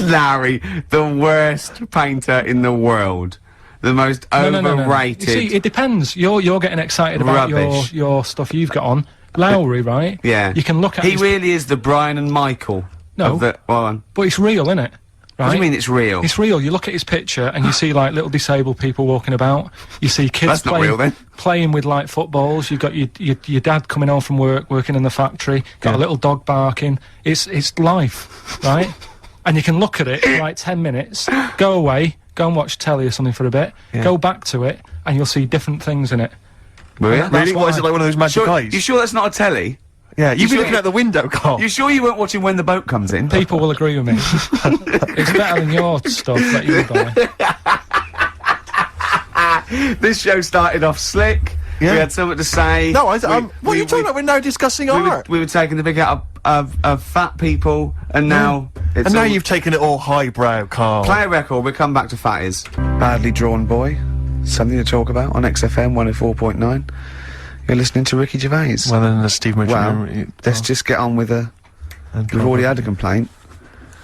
Larry, the worst painter in the world. The most overrated. You see, it depends. You're getting excited about Rubbish. your stuff you've got on. Lowry, right? Yeah. You can look at He his, really is the Brian and Michael. No. Of the, well, but it's real, isn't it? Right? what do you mean it's real? It's real. You look at his picture and you see like little disabled people walking about. You see kids That's not playing, real, then. playing with like footballs. You've got your dad coming home from work, working in the factory. Got a little dog barking. It's life, right? And you can look at it for like 10 minutes, go away, go and watch telly or something for a bit, go back to it, and you'll see different things in it. Really? Really? What is it, like one of those magic eyes? You sure that's not a telly? Yeah, you've been sure looking out the window, Carl. You sure you weren't watching When the Boat Comes In? People will agree with me. It's better than your stuff that you buy. This show started off slick. Yeah. We had something to say. No, what are you talking about? We're now discussing art. We were taking the big out of fat people, and now it's And now all- you've taken it all highbrow, Carl. Play a record, we'll come back to fatties. Badly Drawn Boy, something to talk about on XFM 104.9. You're listening to Ricky Gervais. Well, then the Steve Mitchell. Well, let's just get on with we've already had a complaint.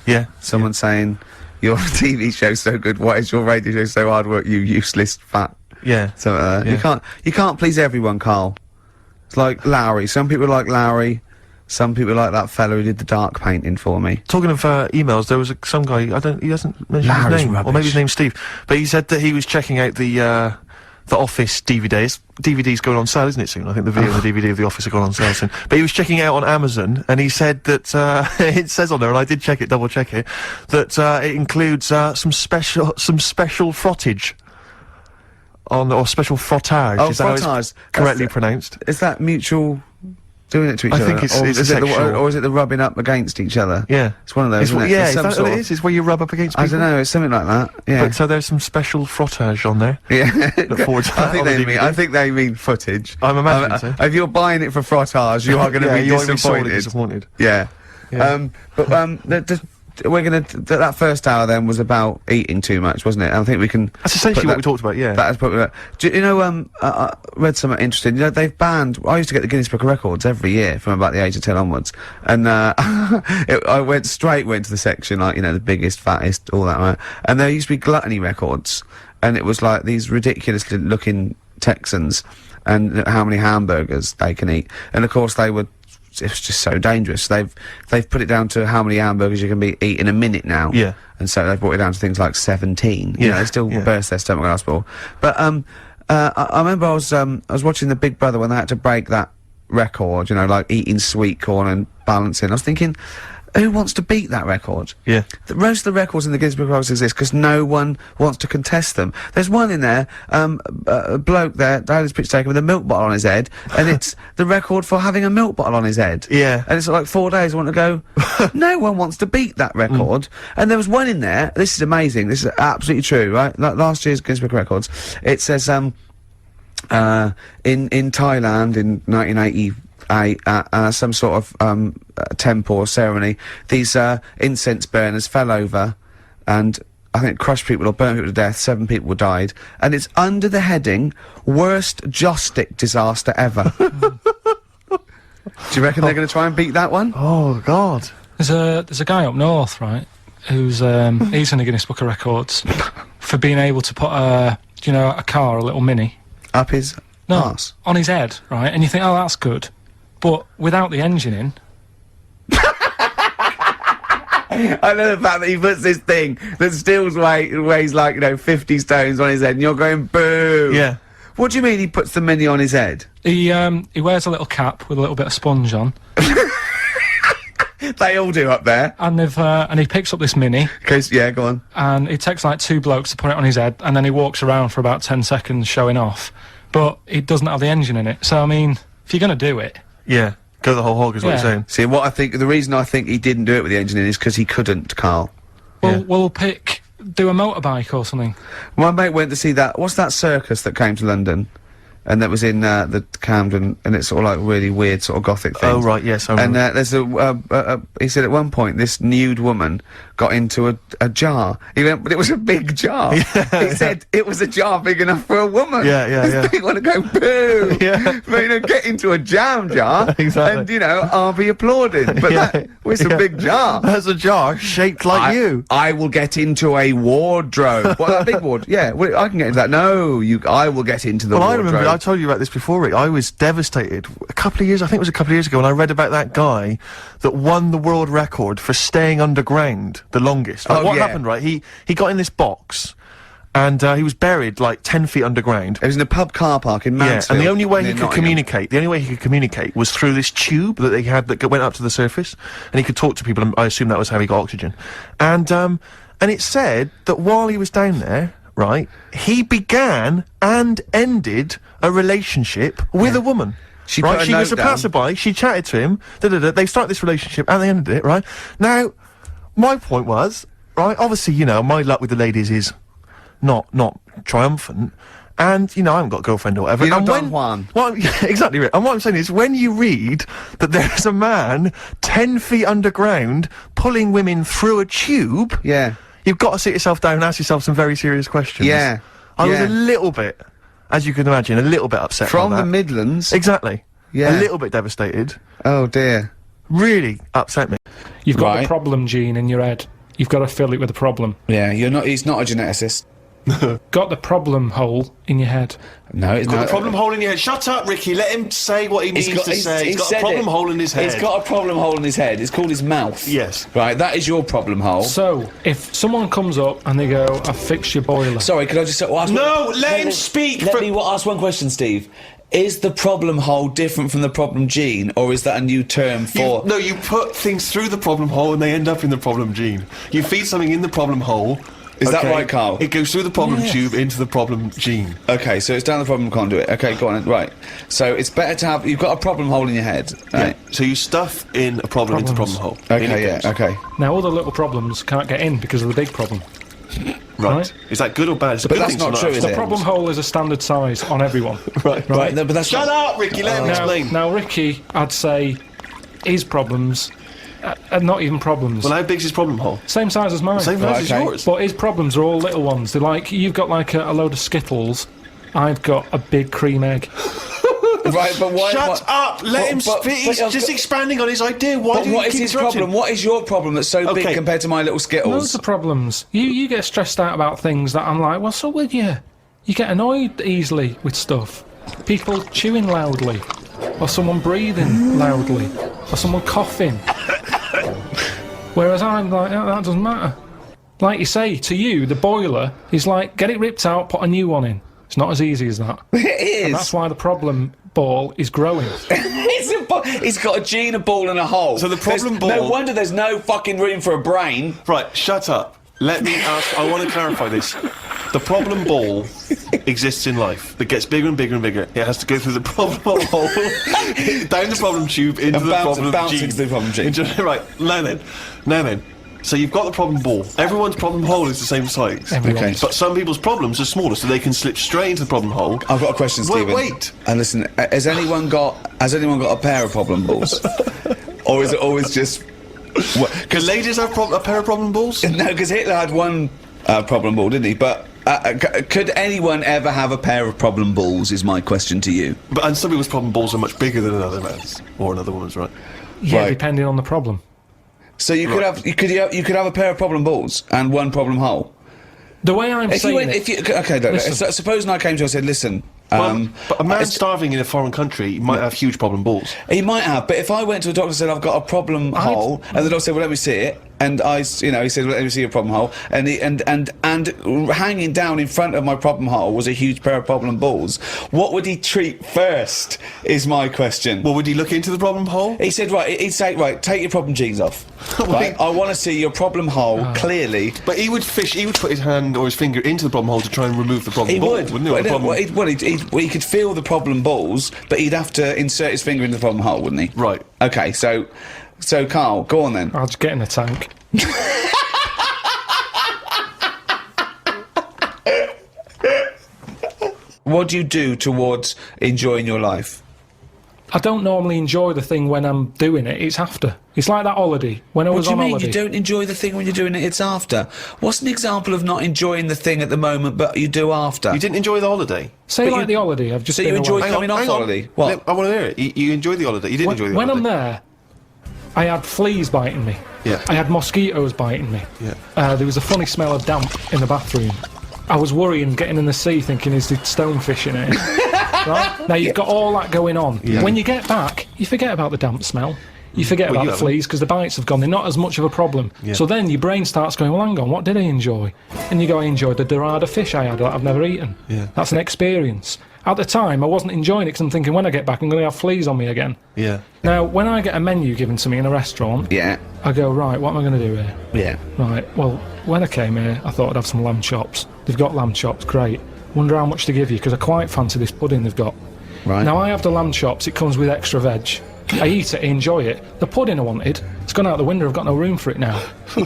Yeah. Someone saying, your TV show's so good, why is your radio show so hard work, you useless fat. Yeah. So, Yeah. you can't please everyone, Carl. It's like Lowry. Some people like Lowry. Some people like that fella who did the dark painting for me. Talking of emails, there was some guy, he hasn't mentioned Larry's his name, or rubbish. maybe his name's Steve, but he said that he was checking out the Office DVDs. DVD's going on sale, isn't it, soon? I think the video and the DVD of The Office are going on sale soon. But he was checking it out on Amazon, and he said that, it says on there, and I did check it, double check it, that, it includes, some special frottage. Or special frottage. Oh, Is that how frottage. it's correctly pronounced? Is that mutual doing it to each I other? think it's or is it sexual. or is it the rubbing up against each other? Yeah. It's one of those, It's isn't what- it? yeah, It's is some that sort what it of- is? Is where you rub up against people? I don't know, it's something like that. Yeah. But so there's some special frottage on there. Yeah. Look forward to that on the DVD. I think they mean footage. I'm imagining so. If you're buying it for frottage, you are going to Yeah, be you're gonna be sorely disappointed. disappointed. Yeah. Yeah. We're gonna that first hour then was about eating too much, wasn't it? I think we can. That's essentially put what that- we talked about, yeah. That is probably. Do you know? I read something interesting. You know, they've banned. I used to get the Guinness Book of Records every year from about the age of 10 onwards, and I went to the section like the biggest, fattest, all that, right? And there used to be gluttony records, and it was like these ridiculous looking Texans, and how many hamburgers they can eat, and of course they would. It was just so dangerous. They've put it down to how many hamburgers you can eat in a minute now. Yeah. And so they've brought it down to things like 17. You Yeah, know, they still yeah. burst their stomach in hospital. But I remember I was watching the Big Brother when they had to break that record. Like eating sweet corn and balancing. I was thinking, Who wants to beat that record? Yeah. Most of the records in the Guinness Book of Records exist because no one wants to contest them. There's one in there, a bloke there, they had his picture taken with a milk bottle on his head, and it's the record for having a milk bottle on his head. Yeah. And it's like 4 days, I want to go, no one wants to beat that record. And there was one in there, this is amazing, this is absolutely true, right? Like last year's Guinness Book of Records, it says, in Thailand in 1980, some sort of temple or ceremony, these incense burners fell over and I think crushed people or burnt people to death. 7 people died, and it's under the heading worst joss stick disaster ever. Do you reckon they're going to try and beat that one? Oh God. There's a guy up north, right, who's he's in the Guinness Book of Records for being able to put a car, a little Mini, Up his arse. on his head, right? And you think, oh, that's good, but without the engine in. I know the fact that he puts this thing that still weighs like, 50 stones on his head, and you're going, boo! Yeah. What do you mean he puts the Mini on his head? He wears a little cap with a little bit of sponge on, They all do up there. and and he picks up this Mini, Yeah, go on. and it takes like 2 blokes to put it on his head, and then he walks around for about 10 seconds showing off, but it doesn't have the engine in it. So I mean, if you're gonna do it, Yeah. Go the whole hog is what Yeah. you're saying. See, the reason I think he didn't do it with the engine in is because he couldn't, Carl. Yeah. we'll do a motorbike or something. My mate went to see that, what's that circus that came to London? And that was in, the Camden, and it's sort of like really weird sort of gothic thing. Oh right, yes. I And remember. there's he said at one point this nude woman got into a jar. He went, but it was a big jar. He said it was a jar big enough for a woman. Yeah, yeah, yeah. People want to go boo. Yeah. But, get into a jam jar. Exactly. And I'll be applauded. But Yeah, that was a yeah. big jar. That's a jar shaped like you. I will get into a wardrobe. What, that big wardrobe? Yeah, well, I can get into that. No, I will get into the Well, I wardrobe. remember, I told you about this before, Rick. I was devastated a couple of years ago, when I read about that guy that won the world record for staying underground the longest. Like, Oh, what yeah. happened, right? He got in this box, and he was buried like 10 feet underground. It was in a pub car park in Yeah, Mansfield. and the only way he near could Nottingham. communicate was through this tube that they had that went up to the surface, and he could talk to people, and I assume that was how he got oxygen. And it said that while he was down there, right, he began and ended a relationship with a woman. She put a She was note a down. passerby, she chatted to him, they started this relationship, and they ended it, right? Now, my point was, right, obviously, my luck with the ladies is not triumphant, and, I haven't got a girlfriend or whatever. You're not And Don Juan. Well, yeah, exactly right. And what I'm saying is, when you read that there's a man 10 feet underground pulling women through a tube, Yeah. you've got to sit yourself down and ask yourself some very serious questions. Yeah. I was Yeah. a little bit, as you can imagine, a little bit upset From by the that. Midlands. Exactly. Yeah. A little bit devastated. Oh dear. Really upset me. You've got Right. the problem gene in your head. You've got to fill it with a problem. Yeah, he's not a geneticist. Got the problem hole in your head. No, it's Got not. a problem hole in your head. Shut up, Ricky. Let him say what he means to say. He's got a problem hole in his head. He's got a problem hole in his head. It's called his mouth. Yes. Right, that is your problem hole. So, if someone comes up and they go, I've fixed your boiler. Sorry, could I just ask No, let him speak Let for- me ask one question, Steve. Is the problem hole different from the problem gene, or is that a new term for... No, you put things through the problem hole and they end up in the problem gene. You feed something in the problem hole. Is that right, Carl? It goes through the problem Yes. tube into the problem gene. Okay, so it's down the problem conduit. Okay, go on. Right. So it's better to have... You've got a problem hole in your head, right? Yeah. So you stuff in a problem into the problem hole. In Okay, it yeah, goes. okay. Now, all the little problems can't get in because of the big problem. Right. Right. Is that good or bad? It's a But good that's thing to not true, have is The it? problem hole is a standard size on everyone. Right. Right, no, but that's Shut up, Ricky. Let him explain. Now, Ricky, I'd say his problems are not even problems. Well, how big's his problem hole? Same size as mine. Same size as okay. yours. But his problems are all little ones. They're like, you've got like a load of Skittles. I've got a big cream egg. Right, but why... Shut what- up! Let him but- speak. He's but- just expanding on his idea. Why But do you what is keep his interrupting? problem? What is your problem that's so big Okay. compared to my little Skittles? Loads of problems. You get stressed out about things that I'm like, what's up with you? You get annoyed easily with stuff. People chewing loudly. Or someone breathing loudly. Or someone coughing. Whereas I'm like, that doesn't matter. Like you say, to you, the boiler is like, get it ripped out, put a new one in. It's not as easy as that. It is. That's why the problem ball is growing. It's He's got a gene, a ball, and a hole. So the problem No ball- wonder there's no fucking room for a brain. Right, shut up. Let me ask, I want to clarify this. The problem ball exists in life. It gets bigger and bigger and bigger. It has to go through the problem hole, down the problem tube, into And the problem bounce gene. into the problem gene. Right, now then. So you've got the problem ball. Everyone's problem hole is the same size. Okay. But some people's problems are smaller, so they can slip straight into the problem hole. I've got a question, Stephen. Wait. And listen, has anyone got a pair of problem balls? Or is it always just... Can ladies have a pair of problem balls? No, because Hitler had one problem ball, didn't he? But could anyone ever have a pair of problem balls, is my question to you. And some people's problem balls are much bigger than another man's. Or another woman's, right? Yeah, Right. depending on the problem. So you could have you could have a pair of problem balls and one problem hole. The way I'm saying it... Okay, look, Listen. supposing I came to you and said, listen... But a man it's- starving in a foreign country might have huge problem balls. He might have, but if I went to a doctor and said I've got a problem hole, and the doctor said, "Well, let me see it," and he said, well, "Let me see your problem hole," and hanging down in front of my problem hole was a huge pair of problem balls. What would he treat first? Is my question. Well, would he look into the problem hole? He said, he'd say, right, take your problem jeans off. Right, I want to see your problem hole clearly. But he would put his hand or his finger into the problem hole to try and remove the problem He ball, would, wouldn't he? Or the problem- he could feel the problem balls, but he'd have to insert his finger into the problem hole, wouldn't he? Right. Okay, so Carl, go on then. I'll just get in the tank. What do you do towards enjoying your life? I don't normally enjoy the thing when I'm doing it, it's after. It's like that holiday. When I What was do you on mean holiday. you don't enjoy the thing when you're doing it, it's after? What's an example of not enjoying the thing at the moment but you do after? You didn't enjoy the holiday? Say but like you- the holiday, I've just So been you enjoyed away. coming off holiday? What? I want to hear it. You enjoyed the holiday. You didn't enjoy the When holiday. I'm there, I had fleas biting me. Yeah. I had mosquitoes biting me. Yeah. There was a funny smell of damp in the bathroom. I was worrying, getting in the sea, thinking, is the stonefish in it? Right? Now, you've got all that going on. Yeah. When you get back, you forget about the damp smell. You forget Well, about you the haven't. fleas because the bites have gone. They're not as much of a problem. Yeah. So then your brain starts going, well, hang on, what did I enjoy? And you go, I enjoyed the dorada fish I had that I've never eaten. Yeah. That's an experience. At the time, I wasn't enjoying it because I'm thinking, when I get back, I'm going to have fleas on me again. Yeah. Now, when I get a menu given to me in a restaurant, Yeah, I go, right, what am I going to do here? yeah. Right, well, when I came here, I thought I'd have some lamb chops. They've got lamb chops, great. Wonder how much to give you, because I quite fancy this pudding they've got. Right. Now, I have the lamb chops, it comes with extra veg. I eat it, I enjoy it. The pudding I wanted, it's gone out the window, I've got no room for it now.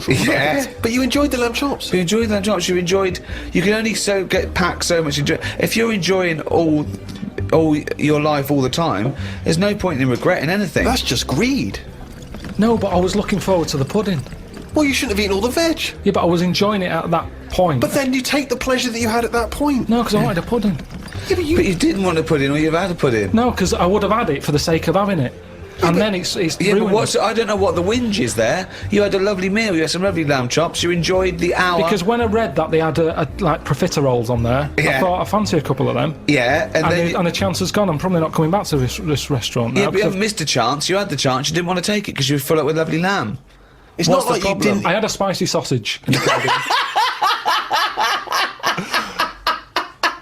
Yeah. But you enjoyed the lamb chops. You enjoyed that jobs. You can only get packed so much. If you're enjoying all your life all the time, there's no point in regretting anything. That's just greed. No, but I was looking forward to the pudding. Well, you shouldn't have eaten all the veg. Yeah, but I was enjoying it at that point. But then you take the pleasure that you had at that point. No, because I wanted a pudding. Yeah, but you... But you didn't want to put in, or you've had to put in. No, because I would have had it for the sake of having it. And then it's Yeah, ruined. but I don't know what the whinge is there. You had a lovely meal. You had some lovely lamb chops. You enjoyed the hour. Because when I read that they had like profiteroles on there, I Yeah. thought I fancy a couple of them. yeah, And the chance has gone. I'm probably not coming back to this restaurant now. yeah, but you 'cause haven't missed a chance. You had the chance. You didn't want to take it because you were full up with lovely lamb. It's What's not the like you problem? didn't... I had a spicy sausage. In the garden.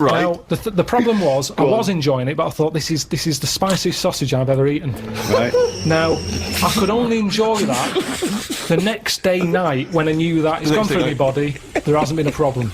Right. Now the problem was I was enjoying it, but I thought this is the spiciest sausage I've ever eaten. Right. Now I could only enjoy that the next day night when I knew that it's The gone next day through my night. body. There hasn't been a problem.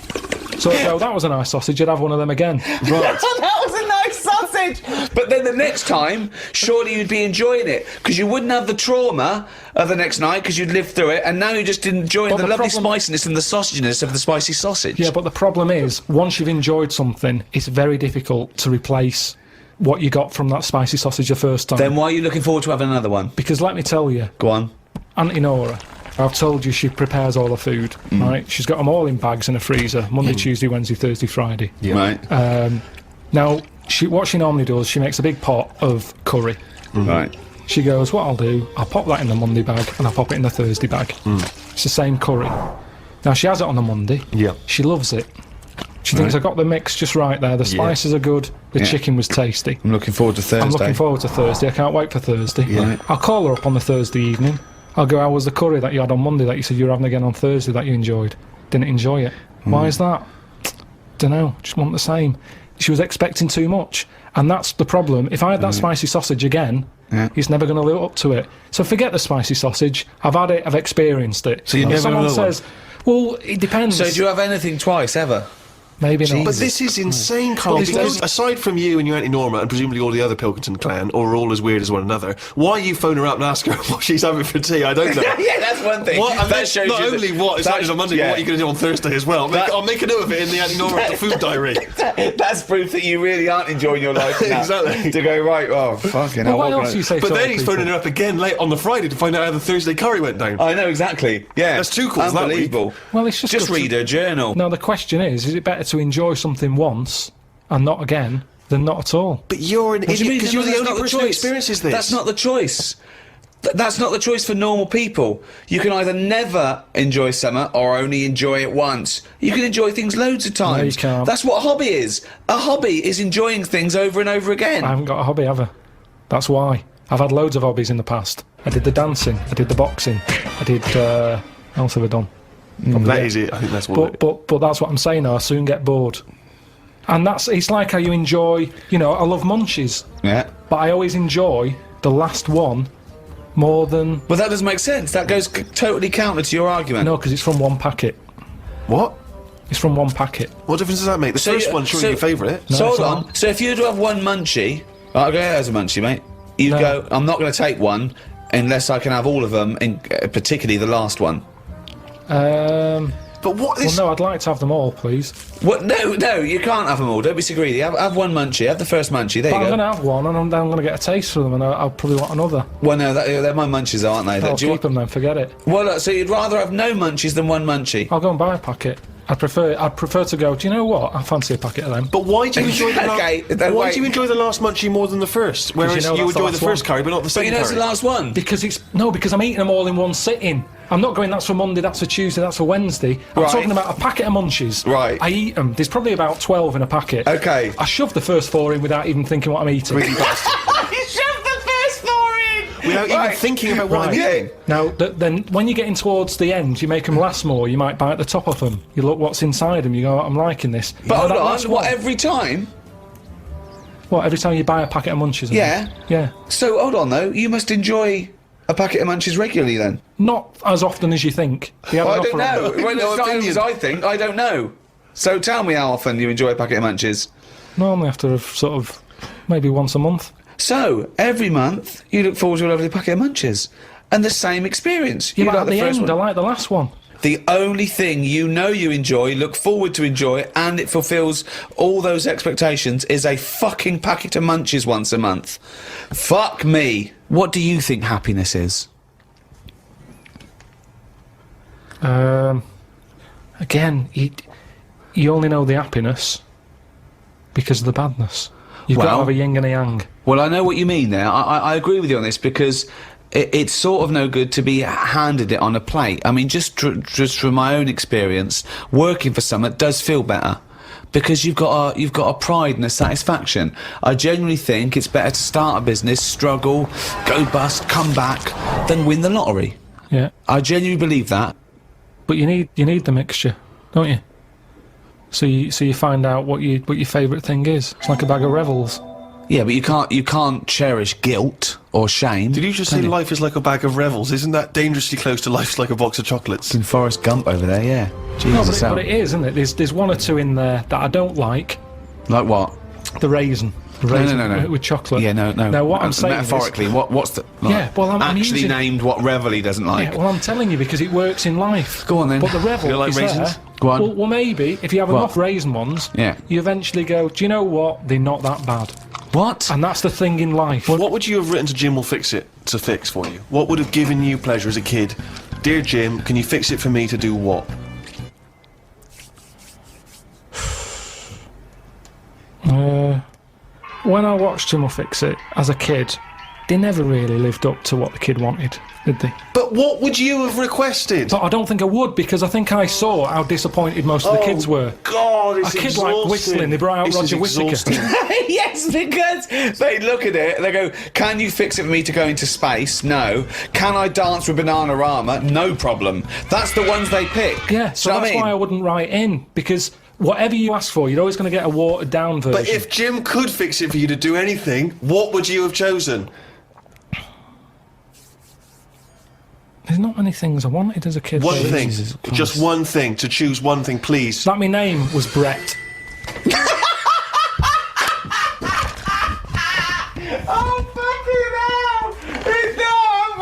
So I'd go, that was a nice sausage. I'd have one of them again. Right. That was a nice sausage. But then the next time, surely you'd be enjoying it because you wouldn't have the trauma of the next night because you'd lived through it, and now you're just enjoying But the the lovely problem- spiciness and the sausaginess of the spicy sausage. Yeah, but the problem is, once you've enjoyed something, it's very difficult to replace what you got from that spicy sausage the first time. Then why are you looking forward to having another one? Because let me tell you, Go on. Auntie Nora, I've told you she prepares all the food, right? She's got them all in bags in a freezer, Monday, Tuesday, Wednesday, Thursday, Friday. Right. Now, what she normally does, she makes a big pot of curry. Right. She goes, what I'll do, I'll pop that in the Monday bag and I'll pop it in the Thursday bag. It's the same curry. Now, she has it on the Monday. Yeah. She loves it. She thinks I got the mix just right there. The spices are good. The Yeah. chicken was tasty. I'm looking forward to Thursday. I'm looking forward to Thursday. I can't wait for Thursday. Yeah. I'll call her up on the Thursday evening. I'll go, how was the curry that you had on Monday that you said you were having again on Thursday that you enjoyed? Didn't enjoy it. Why is that? Dunno. Just want the same. She was expecting too much, and that's the problem. If I had that spicy sausage again, he's never going to live up to it. So forget the spicy sausage. I've had it. I've experienced it. So you're If never someone gonna says, "Well, it depends." So do you have anything twice ever? Maybe not. But this is insane, Carl, because aside from you and your Auntie Norma and presumably all the other Pilkington clan, or are all as weird as one another, why you phone her up and ask her what she's having for tea, I don't know. Yeah, that's one thing. What, and That then shows not you only what it's happening on Monday, but what you're going to do on Thursday as well. I'll make a note of it in the Auntie Norma the food diary. That's proof that you really aren't enjoying your life now. Exactly. To go, right, oh, fucking hell. Well, what what else can do you say? But to then other he's people? phoning her up again late on the Friday to find out how the Thursday curry went down. I know, exactly. Yeah. That's two calls that week. Unbelievable. Well, it's just Just good to- read her journal. No, the question is it better to enjoy something once and not again than not at all? But you're an What do you idiot mean? because No, you're the that's only not person who choice. experiences this. That's not the choice. That's not the choice for normal people. You can either never enjoy summer or only enjoy it once. You can enjoy things loads of times. you can't. That's what a hobby is. A hobby is enjoying things over and over again. I haven't got a hobby ever. That's why. I've had loads of hobbies in the past. I did the dancing. I did the boxing. I did. What else have I done? That is it. I think that's what. But that's what I'm saying. Though I soon get bored. And it's like how you enjoy. You know, I love munchies, Yeah. but I always enjoy the last one more than But that doesn't make sense. That goes totally counter to your argument. no, because it's from one packet. What? It's from one packet. What difference does that make? The first one's surely your favourite. So hold it's on. not. So if you were to have one munchie, I'll go, as a munchie, mate. You'd No. go, I'm not going to take one unless I can have all of them, particularly the last one. But what Well, is? no, I'd like to have them all, please. What? No, you can't have them all. Don't be so greedy. Have one munchie. Have the first munchie. There But you I'm go. going to have one, and I'm going to get a taste for them, and I'll probably want another. Well, no, they're my munchies, aren't they? I'll Do you keep them then. Forget it. Well, look, so you'd rather have no munchies than one munchie? I'll go and buy a packet. I'd prefer to go. Do you know what? I fancy a packet of them. But why do you enjoy the Okay, why wait. do you enjoy the last munchie more than the first? Whereas you know you that's the enjoy the last first one. curry, but not the But second you know it's the curry. last one. Because I'm eating them all in one sitting. I'm not going. That's for Monday. That's for Tuesday. That's for Wednesday. I'm Right. talking about a packet of munchies. Right. I eat them. There's probably about 12 in a packet. Okay. I shove the first 4 in without even thinking what I'm eating. You shoved the first 4 in! Without even thinking about what I'm Right. eating. Now, then, when you're getting towards the end, you make them last more. You might bite the top off them. You look what's inside them. You go, I'm liking this. You But know hold that on, last what, one? every time? What, every time you buy a packet of munchies? Yeah. Yeah. So, hold on, though. You must enjoy a packet of munchies regularly, then? Not as often as you think. They have Well, I an don't offer on know. them. Well, No it's not opinion. as I think. I don't know. So tell me how often you enjoy a packet of munchies. Normally after sort of maybe once a month. So, every month, you look forward to a lovely packet of munchies. And the same experience. Yeah, You but like at the first end, I one. like the last one. The only thing you know you enjoy, look forward to enjoy, and it fulfills all those expectations is a fucking packet of munchies once a month. Fuck me. What do you think happiness is? Again, you only know the happiness because of the badness. You've got Well- to have a yin and a yang. Well, I know what you mean there. I agree with you on this because it's sort of no good to be handed it on a plate. I mean, just from my own experience, working for someone does feel better because you've got a pride and a satisfaction. I genuinely think it's better to start a business, struggle, go bust, come back, than win the lottery. Yeah, I genuinely believe that. but you need the mixture, don't you? So you find out what your favourite thing is. It's like a bag of Revels. Yeah, but you can't cherish guilt or shame. Did you just can say life is like a bag of Revels? Isn't that dangerously close to life's like a box of chocolates? In Forrest Gump over there, yeah. No, Jesus, but it is, isn't it? There's one or two in there that I don't like. like what? The raisin. The No, raisin no. with chocolate. Yeah, no. Now what I'm saying metaphorically, is, what's the Yeah, well, I'm actually using- named what Reveille doesn't like? yeah, well, I'm telling you because it works in life. Go on then. But the Revel You like is raisins? there. Go on. Well, maybe if you have What? enough raisin ones, Yeah. you eventually go, do you know what? They're not that bad. What? And that's the thing in life. What would you have written to Jim will fix it to fix for you? What would have given you pleasure as a kid? Dear Jim, can you fix it for me to do what? When I watched Jim will Fix It as a kid, they never really lived up to what the kid wanted. Did they? But what would you have requested? But I don't think I would, because I think I saw how disappointed most of the kids were. God, it's A kid exhausting. like whistling, they brought out This Roger is Whittaker. exhausting. Yes, because they look at it, they go, can you fix it for me to go into space? No. Can I dance with Bananarama? No problem. That's the ones they pick. Yeah, so Do you know what that's I mean? why I wouldn't write in, because whatever you ask for, you're always going to get a watered-down version. But if Jim could fix it for you to do anything, what would you have chosen? There's not many things I wanted as a kid. One though. thing. Jesus Christ. Just one thing. To choose one thing, please. That my name was Brett. Oh, fucking hell! It's not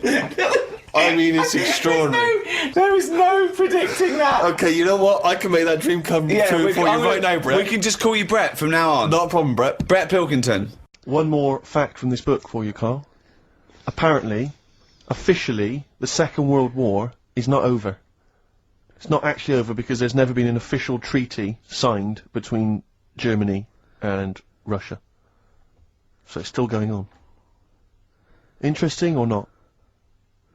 unbelievable! I mean, it's extraordinary. There is no predicting that. Okay, you know what? I can make that dream come true for you right now, Brett. We can just call you Brett from now on. Not a problem, Brett. Brett Pilkington. One more fact from this book for you, Carl. Apparently, officially, the Second World War is not over. It's not actually over because there's never been an official treaty signed between Germany and Russia. So it's still going on. Interesting or not?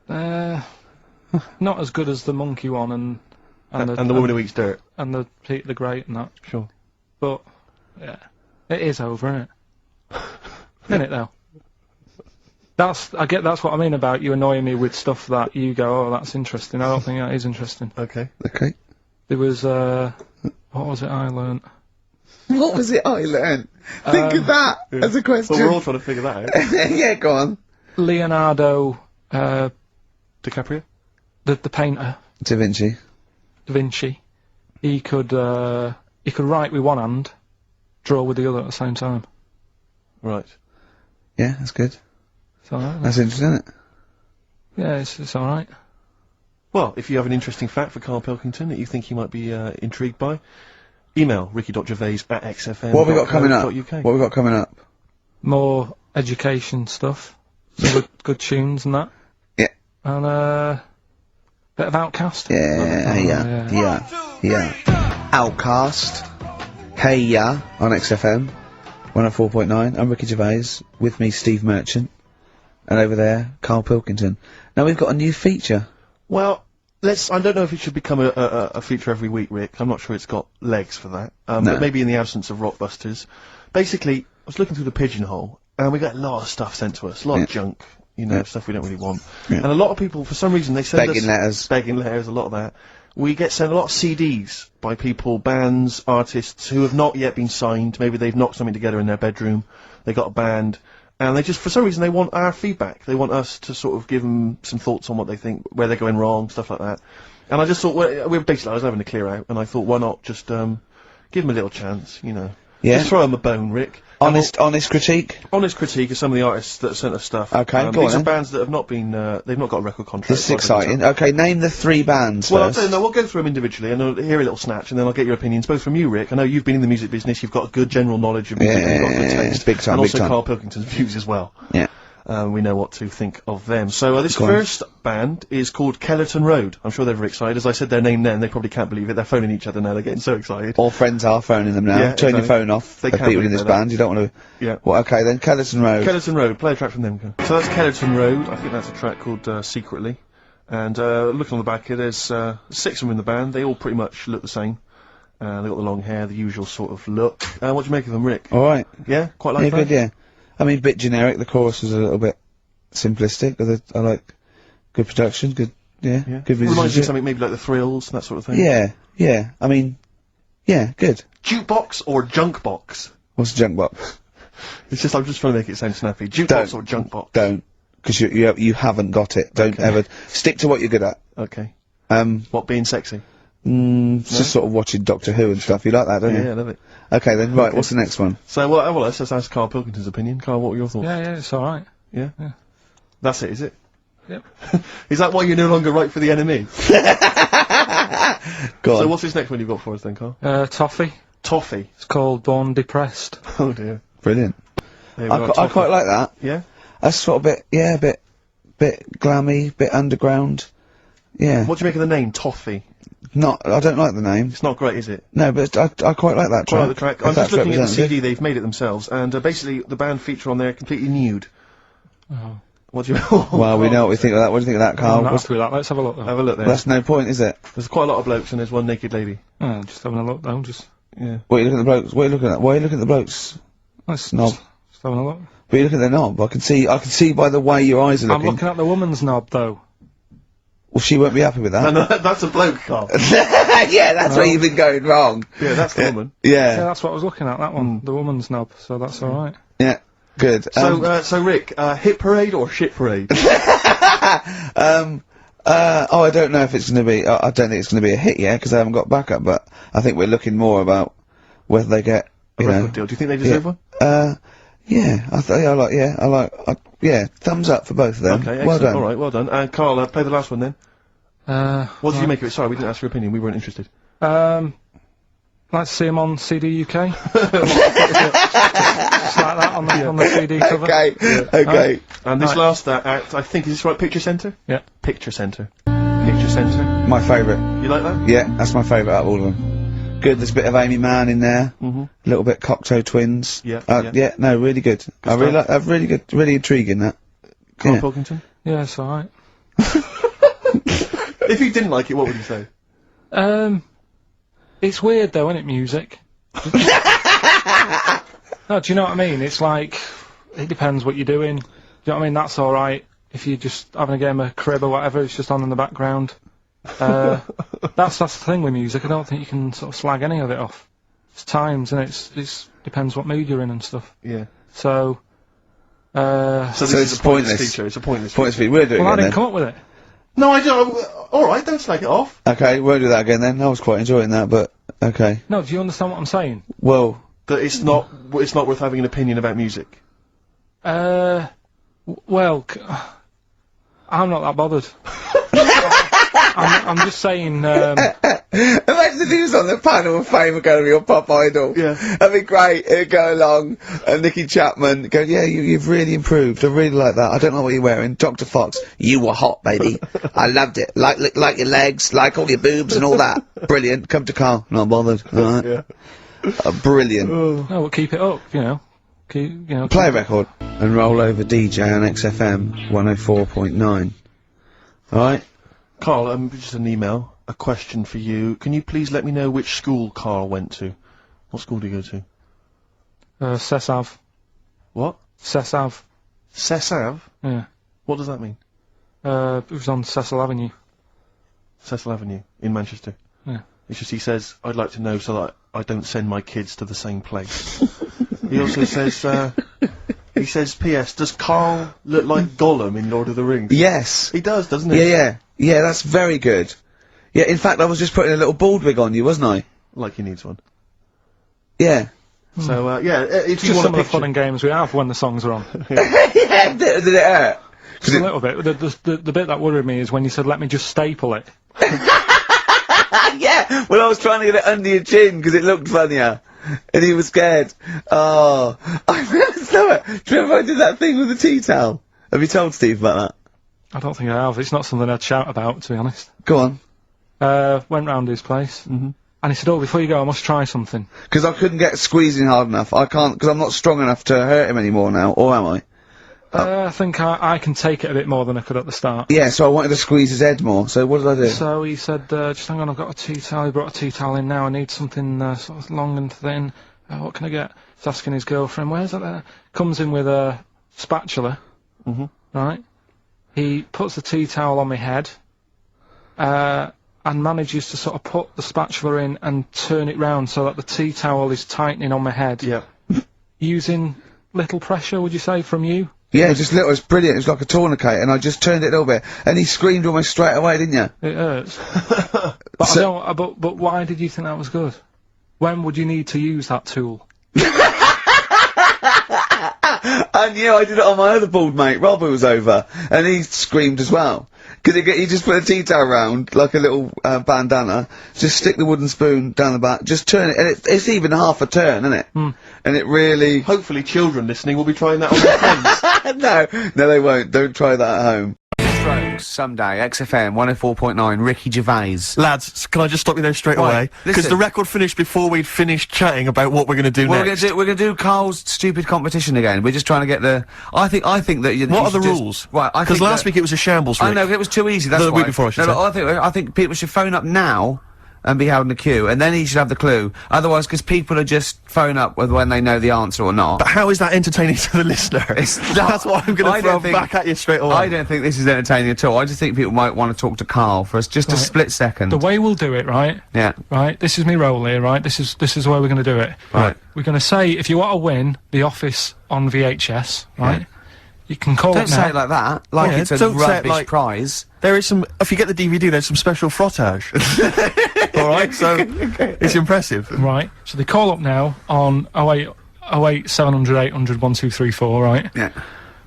Not as good as the monkey one and And the woman who eats dirt. and the Peter the Great and that. Sure. But yeah, it is over, isn't it? Isn't it though? That's what I mean about you annoying me with stuff that you go, oh, that's interesting. I don't think that is interesting. Okay. Okay. There was what was it I learnt? What was it I learned? Think of that as a question. Well, we're all trying to figure that out. Yeah, go on. Leonardo, DiCaprio? the painter, Da Vinci. Da Vinci. He could write with one hand, draw with the other at the same time. Right. Yeah, that's good. So That's interesting, isn't it? yeah, it's all right. Well, if you have an interesting fact for Carl Pilkington that you think he might be intrigued by, email ricky.gervais@xfm.co.uk. What have we got coming up? What have we got coming up? More education stuff, some good tunes and that, Yeah. and bit of Outcast. Yeah. Outcast. Hey Ya on XFM 104.9. I'm Ricky Gervais. With me, Steve Merchant. And over there, Carl Pilkington. Now we've got a new feature. Well, I don't know if it should become a feature every week, Rick. I'm not sure it's got legs for that. No. But maybe in the absence of Rockbusters. Basically, I was looking through the pigeonhole, and we got a lot of stuff sent to us. A lot of junk. You know, stuff we don't really want. Yeah. And a lot of people, for some reason, they send Begging us... letters. Begging letters, a lot of that. We get sent a lot of CDs by people, bands, artists, who have not yet been signed. Maybe they've knocked something together in their bedroom. They got a band. And they just, for some reason, they want our feedback. They want us to sort of give them some thoughts on what they think, where they're going wrong, stuff like that. And I just thought, I was having a clear out, and I thought, why not just, give them a little chance, you know. Yeah. Just throw them a bone, Rick. Honest critique. Honest critique of some of the artists that sent us stuff. Okay, go on these are then. bands that have not been, they've not got a record contract. This is like exciting. themselves. Okay, name the 3 bands Well, first. no, we'll go through them individually, and I'll hear a little snatch, and then I'll get your opinions, both from you, Rick. I know you've been in the music business, you've got a good general knowledge of music, you've got good taste. big time, and big also time. Carl Pilkington's views as well. Yeah. We know what to think of them. So this Go on. first band is called Kellerton Road. I'm sure they're very excited. As I said their name then, they probably can't believe it. They're phoning each other now, they're getting so excited. All friends are phoning them now. Yeah, Turn your exactly. phone off. They for can't people in believe this that. band. You don't want to... Yeah. Well, okay then, Kellerton Road. Kellerton Road, play a track from them. So that's Kellerton Road. I think that's a track called Secretly. And looking on the back here, there's 6 of them in the band. They all pretty much look the same. They got the long hair, the usual sort of look. What do you make of them, Rick? Alright. Yeah? Quite like Yeah, that? good, yeah. I mean, bit generic. The chorus was a little bit simplistic, but I like good production, good Yeah. good Reminds me of musicianship. something maybe like the Thrills, that sort of thing. Yeah. I mean, yeah, good. Jukebox or junk box? What's the junk box? It's just, I'm just trying to make it sound snappy. Jukebox or junk box? Don't, because you haven't got it. Don't ever stick to what you're good at. Okay. Um, What, being sexy? just sort of watching Doctor Who and stuff. You like that, don't Yeah, you? I love it. Okay then, right. What's the next one? So, well, let's just ask Carl Pilkington's opinion. Carl, what were your thoughts? Yeah, it's all right. Yeah? Yeah. That's it, is it? Yep. Is that why you're no longer right for the enemy? Go So on. what's this next one you've got for us then, Carl? Toffee. Toffee. It's called Born Depressed. Oh dear. Brilliant. There we I are, quite Toffee. like that. Yeah? That's sort of bit glammy, bit underground. Yeah. What do you make of the name, Toffee? I don't like the name. It's not great, is it? No, but I quite like that track. Quite like the track. If I'm just that's looking at the representative. CD, they've made it themselves, and basically the band feature on there completely nude. Oh. What do you? Well, we know what we think of that. What do you think of that, Carl? I'm not What's- happy with that. Let's have a look, though. Have a look there. That's no point, is it? There's quite a lot of blokes and there's one naked lady. Just having a look, though. Just... Yeah. What are you looking at the blokes? What are you looking at? Why are you looking at the blokes? Let's Knob. just having a look. But you're looking at the knob. I can see by the way your eyes are I'm looking. looking at the woman's knob, though. Well, she won't be happy with that. No, that's a bloke, Carl. Yeah, that's where you've been going wrong. Yeah, that's the woman. Yeah, Yeah, that's what I was looking at, that one. The woman's knob, so that's alright. yeah, good. So Rick, hit parade or shit parade? Oh, I don't know if it's going to be. I don't think it's going to be a hit yet because I haven't got backup. But I think we're looking more about whether they get A record deal. Do you think they deserve one? Yeah, yeah. Thumbs up for both of them. Okay, excellent. well done. All right, well done. And Carl, play the last one then. What did you right. make of it? Sorry, we didn't ask your opinion. We weren't interested. Like to see him on CD UK. Just like that on the CD cover. Okay, okay. And this Right. last act, I think, is this right? Picture Centre? Yeah. Picture Centre. Picture Centre. My favourite. You like that? Yeah, that's my favourite out of all of them. Good. There's a bit of Amy Mann in there. Mm-hmm. A little bit Cocteau Twins. Yeah, Yeah. No, really good. I really stuff. like. Really good. Really intriguing that. Carl Yeah. Pilkington? Yeah, it's alright. If you didn't like it, what would you say? It's weird though, isn't it, music? No, do you know what I mean? It's like, it depends what you're doing. Do you know what I mean? That's alright. If you're just having a game of crib or whatever, it's just on in the background. That's the thing with music. I don't think you can sort of slag any of it off. It's times, and it's depends what mood you're in and stuff. Yeah. So, So this So is it's a pointless pointless. teacher. It's a pointless Points teacher. for you. We'll do it well, I again didn't come up with it. No, I don't. Alright, don't slag it off. then. Okay, won't do that again then. I was quite enjoying that, but okay. No, do you understand what I'm saying? Well, That it's not worth having an opinion about music. Well, I'm not that bothered. I'm just saying, imagine if he was on the panel of Fame going to be your pop idol. Yeah. That'd be great. It'd go along, and Nicky Chapman go, yeah, you've really improved. I really like that. I don't know what you're wearing. Dr. Fox, you were hot, baby. I loved it. Like your legs, like all your boobs and all that. Brilliant. Come to Carl. Not bothered. Alright. Yeah. Brilliant. no, we'll keep it up, you know. Play a record. And roll over DJ on XFM 104.9. Alright? Carl, just an email. A question for you. Can you please let me know which school Carl went to? What school did he go to? Cessav. What? Cessav. Cessav? Yeah. What does that mean? It was on Cecil Avenue. Cecil Avenue in Manchester. Yeah. It's just he says, I'd like to know so that I don't send my kids to the same place. He also says, he says, P.S. Does Carl look like Gollum in Lord of the Rings? Yes. He does, doesn't he? Yeah, that's very good. Yeah, in fact, I was just putting a little bald wig on you, wasn't I? Like he needs one. Yeah. So, if you Just want some a of the picture... fun and games we have when the songs are on. Yeah, did it hurt? Just a little bit. The bit that worried me is when you said, let me just staple it. Yeah, well, I was trying to get it under your chin because it looked funnier. And he was scared. Oh, I remember. Do you remember I did that thing with the tea towel? Have you told Steve about that? I don't think I have. It's not something I'd shout about, to be honest. Go on. Went round his place. And he said, oh, before you go, I must try something. Because I couldn't get squeezing hard enough. I can't, because I'm not strong enough to hurt him anymore now, or am I? I think I can take it a bit more than I could at the start. Yeah, so I wanted to squeeze his head more, so what did I do? So he said, just hang on, I've got a tea towel. He brought a tea towel in now. I need something sort of long and thin. What can I get? He's asking his girlfriend, where's that? Comes in with a spatula. Right? He puts the tea towel on my head, and manages to sort of put the spatula in and turn it round so that the tea towel is tightening on my head. Yeah. Using little pressure, would you say, from you? Yeah, just little, it's brilliant, it was like a tourniquet, and I just turned it a little bit, and he screamed almost straight away, didn't you? It hurts. But So- I don't. But why did you think that was good? When would you need to use that tool? And yeah, I did it on my other bald mate, Rob, who was over, and he screamed as well. Because he just put a tea towel round, like a little bandana, just stick the wooden spoon down the back, just turn it, and it's even half a turn, isn't it? And it really... Hopefully children listening will be trying that on their friends. No, they won't, don't try that at home. songs someday. XFM 104.9. Ricky Gervais. Lads, can I just stop you there straight Right, away? Because listen. the record finished before we'd finished chatting about what we're going to do Well, next. we're gonna do Carl's stupid competition again. We're just trying to get the. I think that. You, What you are the should just- rules? Right. I Because think last that- week it was a shambles, Rick. I know it was too easy. That's The why. week before, I should no, say. I think people should phone up now and be held in the queue, and then he should have the clue. Otherwise, because people are just phone up when they know the answer or not. But how is that entertaining to the listener? That's what I'm going I to throw don't think- back at you straight away. I don't think this is entertaining at all. I just think people might want to talk to Carl for just a Right. split second. The way we'll do it, right? Yeah. Right. This is me roll here, right? This is the way we're going to do it. Right. We're going to say if you want to win The Office on VHS, right? You can call Don't it say now. it like that. Like Yeah, it's a don't say it rubbish like- prize. There is some. If you get the DVD, there's some special frottage. All right, so it's impressive. Right. So they call up now on 08 700 800 1234, right? Yeah.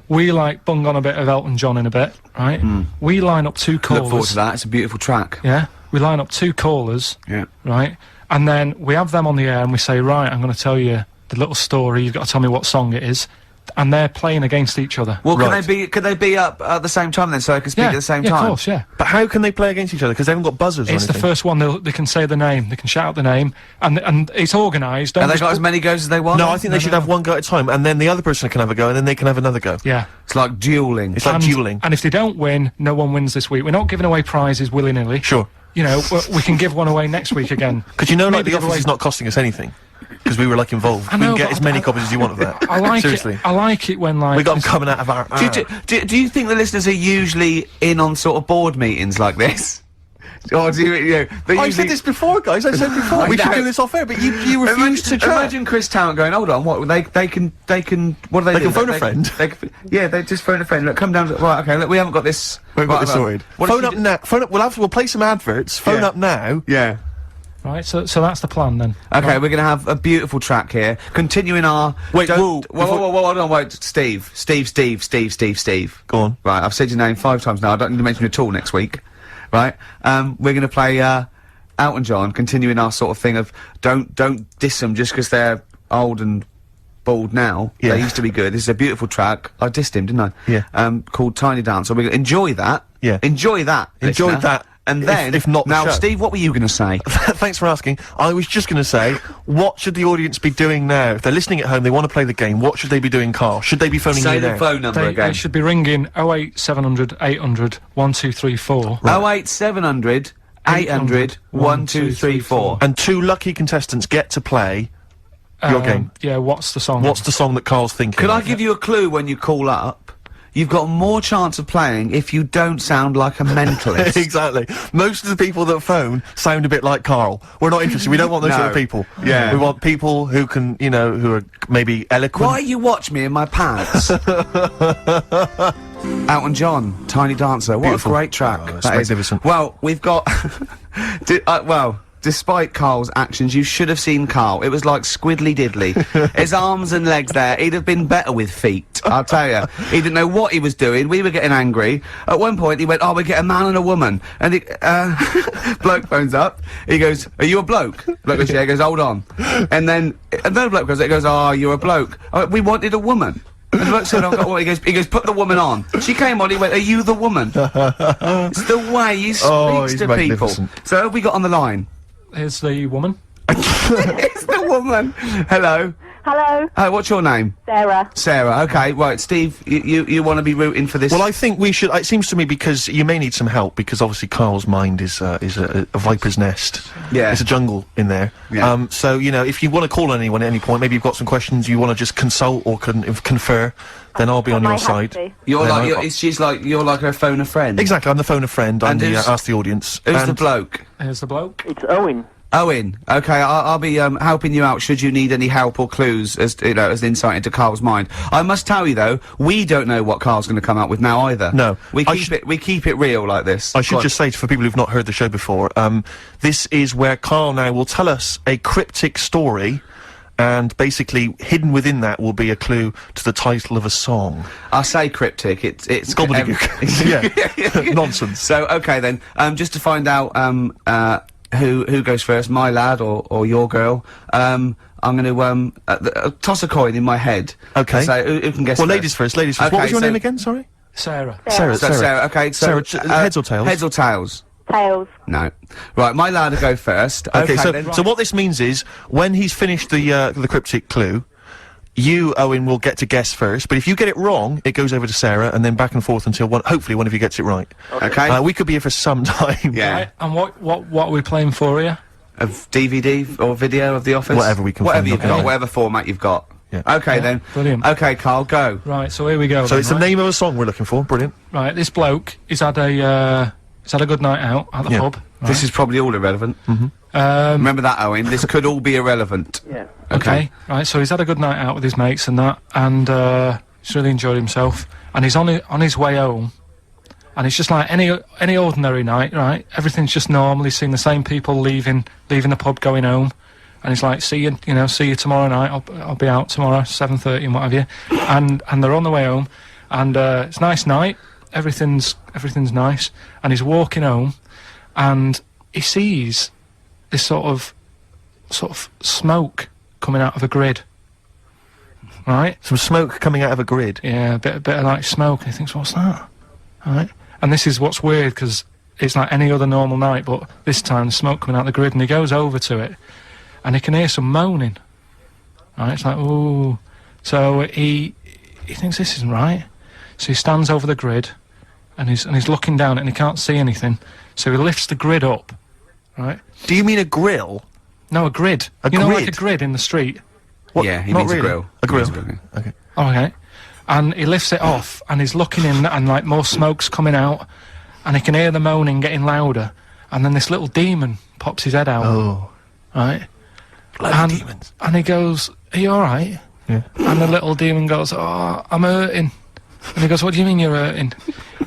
We bung on a bit of Elton John in a bit, right? We line up 2 Look forward callers. to that. It's a beautiful track. Yeah. We line up 2 callers, Yeah. right? And then we have them on the air and we say, right, I'm going to tell you the little story. You've got to tell me what song it is. And they're playing against each other. Well, Right. could they be up at the same time then, so I can speak yeah, at the same yeah, time? of course, yeah. But how can they play against each other? Because they haven't got buzzers or It's the anything. first one. They can say the name. They can shout out the name, and it's organised. Don't And they just got as put- many goes as they want. No, I think they should have one go at a time, and then the other person can have a go, and then they can have another go. Yeah. It's like dueling. It's like and, dueling. And if they don't win, no one wins this week. We're not giving away prizes willy-nilly. Sure. You know, we can give one away next week again. Because you know, like, Maybe The give Office away- is not costing us anything. Because we were, involved. I We know, can get but as many copies as you want of that. I like Seriously. it. I like it when We got them coming out of our... Do you think the listeners are usually in on sort of board meetings like this? Or do you they I usually- said this before, guys. I said before. I We should know. do this off air, but you refuse to chat. Imagine Chris Talent going, hold on, what, they can, what do they do? They can phone a friend. They just phone a friend, look, come down, right, okay, look, we haven't got this. We've got right, this sorted. What if Phone you up do- now. Phone up. We'll play some adverts. Phone Yeah. up now. Yeah. Right, so that's the plan then. Okay, we're gonna have a beautiful track here, continuing our... Wait, don't- whoa, whoa, hold on, wait, Steve. Go on. Right, I've said your name 5 times now, I don't need to mention you at all next week. Right, we're gonna play, Elton John, continuing our sort of thing of don't diss them just because they're old and bald now. Yeah. They used to be good. This is a beautiful track. I dissed him, didn't I? Yeah. Called Tiny Dancer. We're gonna enjoy that. Yeah. Enjoy that. Enjoy listener. that, And if- then, if not the now, show. Steve, what were you gonna say? Thanks for asking. I was just going to say, what should the audience be doing now? If they're listening at home, they want to play the game, what should they be doing, Carl? Should they be phoning Say you the now? phone number They again. should be ringing 08 700 800 1234. 08700 800 1234. And 2 lucky contestants get to play your game. Yeah, what's the song? What's the song that Carl's thinking? Could I give you a clue when you call up? You've got more chance of playing if you don't sound like a mentalist. Exactly. Most of the people that phone sound a bit like Carl. We're not interested. We don't want those No. sort of people. Yeah. We want people who can, who are maybe eloquent. Why you watch me in my pants? Elton John, Tiny Dancer. What Beautiful. a great track. Oh, it's that is. magnificent. Well, we've got... Despite Carl's actions, you should have seen Carl. It was like squiddly diddly. His arms and legs there. He'd have been better with feet, I'll tell you. He didn't know what he was doing. We were getting angry. At one point, he went, oh, we get a man and a woman. And he, bloke phones up. He goes, are you a bloke? Bloke goes, yeah. He goes, hold on. And then another bloke goes, oh, you're a bloke. I went, we wanted a woman. And the bloke said, I've got one. He goes, put the woman on. She came on, he went, are you the woman? It's the way he speaks Oh, he's to people. magnificent. So who have we got on the line? Here's the woman. It's the woman. Hello. Hello, Hi, what's your name? Sarah. Sarah. Okay, right. Steve, you want to be rooting for this? Well, I think we should. It seems to me because you may need some help because obviously Carl's mind is a viper's nest. Yeah. It's a jungle in there. Yeah. So if you want to call anyone at any point, maybe you've got some questions you want to just consult or confer, then I'll be on I your have side. to. You're Then like, I- she's like, you're like her phone a friend. Exactly. I'm the phone a friend. I'm And the who's- ask the audience. Who's the And- bloke? Here's the bloke. It's Owen. Owen. Okay, I'll be helping you out should you need any help or clues as as insight into Carl's mind. I must tell you though, we don't know what Carl's going to come up with now either. No. we I keep it real like this. I Go should on. just say for people who've not heard the show before, this is where Carl now will tell us a cryptic story, and basically hidden within that will be a clue to the title of a song. I say cryptic. It's Gobbledygook. Yeah. Nonsense. So okay then, just to find out who goes first, my lad or your girl. I'm going to toss a coin in my head. Okay. So who can guess? Well, first? ladies first. Ladies first. What Okay, was your so name again? Sorry. Sarah. Sarah. So, Sarah, okay, so... Heads or tails? Heads or tails? Tails. No. Right, my lad will go first. Okay, so then. so what this means is when he's finished the cryptic clue, you, Owen, will get to guess first. But if you get it wrong, it goes over to Sarah, and then back and forth until hopefully one of you gets it right. Okay. We could be here for some time. Yeah. Right, and what are we playing for here? Of DVD or video of The Office? Whatever we can Whatever find you've on got, there. whatever format you've got. Yeah. Okay, then. Brilliant. Okay, Carl, go. Right, so here we go. So then, it's the right? name of a song we're looking for. Brilliant. Right, this bloke, he's had a good night out at the Yeah. pub. Right? This is probably all irrelevant. Remember that, Owen. This could all be irrelevant. Yeah. Okay, right, so he's had a good night out with his mates and that, and he's really enjoyed himself, and he's on his way home, and it's just like any ordinary night, right? Everything's just normal. He's seeing the same people leaving the pub, going home, and he's like, see you tomorrow night. I'll be out tomorrow, 7:30 and what have you, and they're on the way home, and it's a nice night. Everything's nice, and he's walking home, and he sees this sort of smoke coming out of a grid. Right? Some smoke coming out of a grid. Yeah, a bit of like smoke, and he thinks, what's that? Right? And this is what's weird, because it's like any other normal night, but this time the smoke coming out of the grid, and he goes over to it, and he can hear some moaning. Right? It's like, ooh. So he thinks this isn't right. So he stands over the grid, and he's looking down it, and he can't see anything. So he lifts the grid up. Right? Do you mean a grill? No, a grid. A you know, like grid? a grid in the street. What? Yeah, he Not means really. a grill. A grill. He means grill, yeah. Okay. Okay. And he lifts it off, and he's looking in, and like more smoke's coming out, and he can hear the moaning getting louder, and then this little demon pops his head out. Oh. Right? Bloody demons. And he goes, are you alright? Yeah. And the little demon goes, oh, I'm hurting. And he goes, what do you mean you're hurting?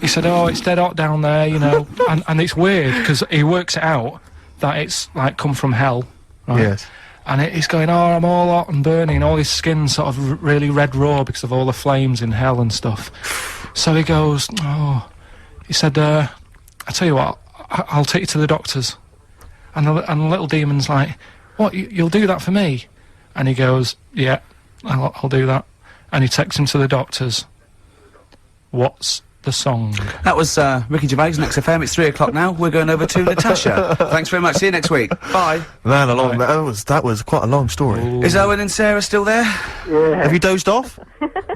He said, oh, it's dead hot down there, you know. and it's weird, because he works it out that it's, like, come from hell. Right? Yes. And he's going, oh, I'm all hot and burning, and all his skin's sort of really red raw because of all the flames in hell and stuff. So he goes, oh, he said, I tell you what, I'll take you to the doctors. And the little demon's like, what, you'll do that for me? And he goes, yeah, I'll do that. And he takes him to the doctors. What's the song? That was Ricky Gervais, Next FM. It's 3 o'clock now. We're going over to Natasha. Thanks very much. See you next week. Bye. Man, that was quite a long story. Ooh. Is Owen and Sarah still there? Yeah. Have you dozed off?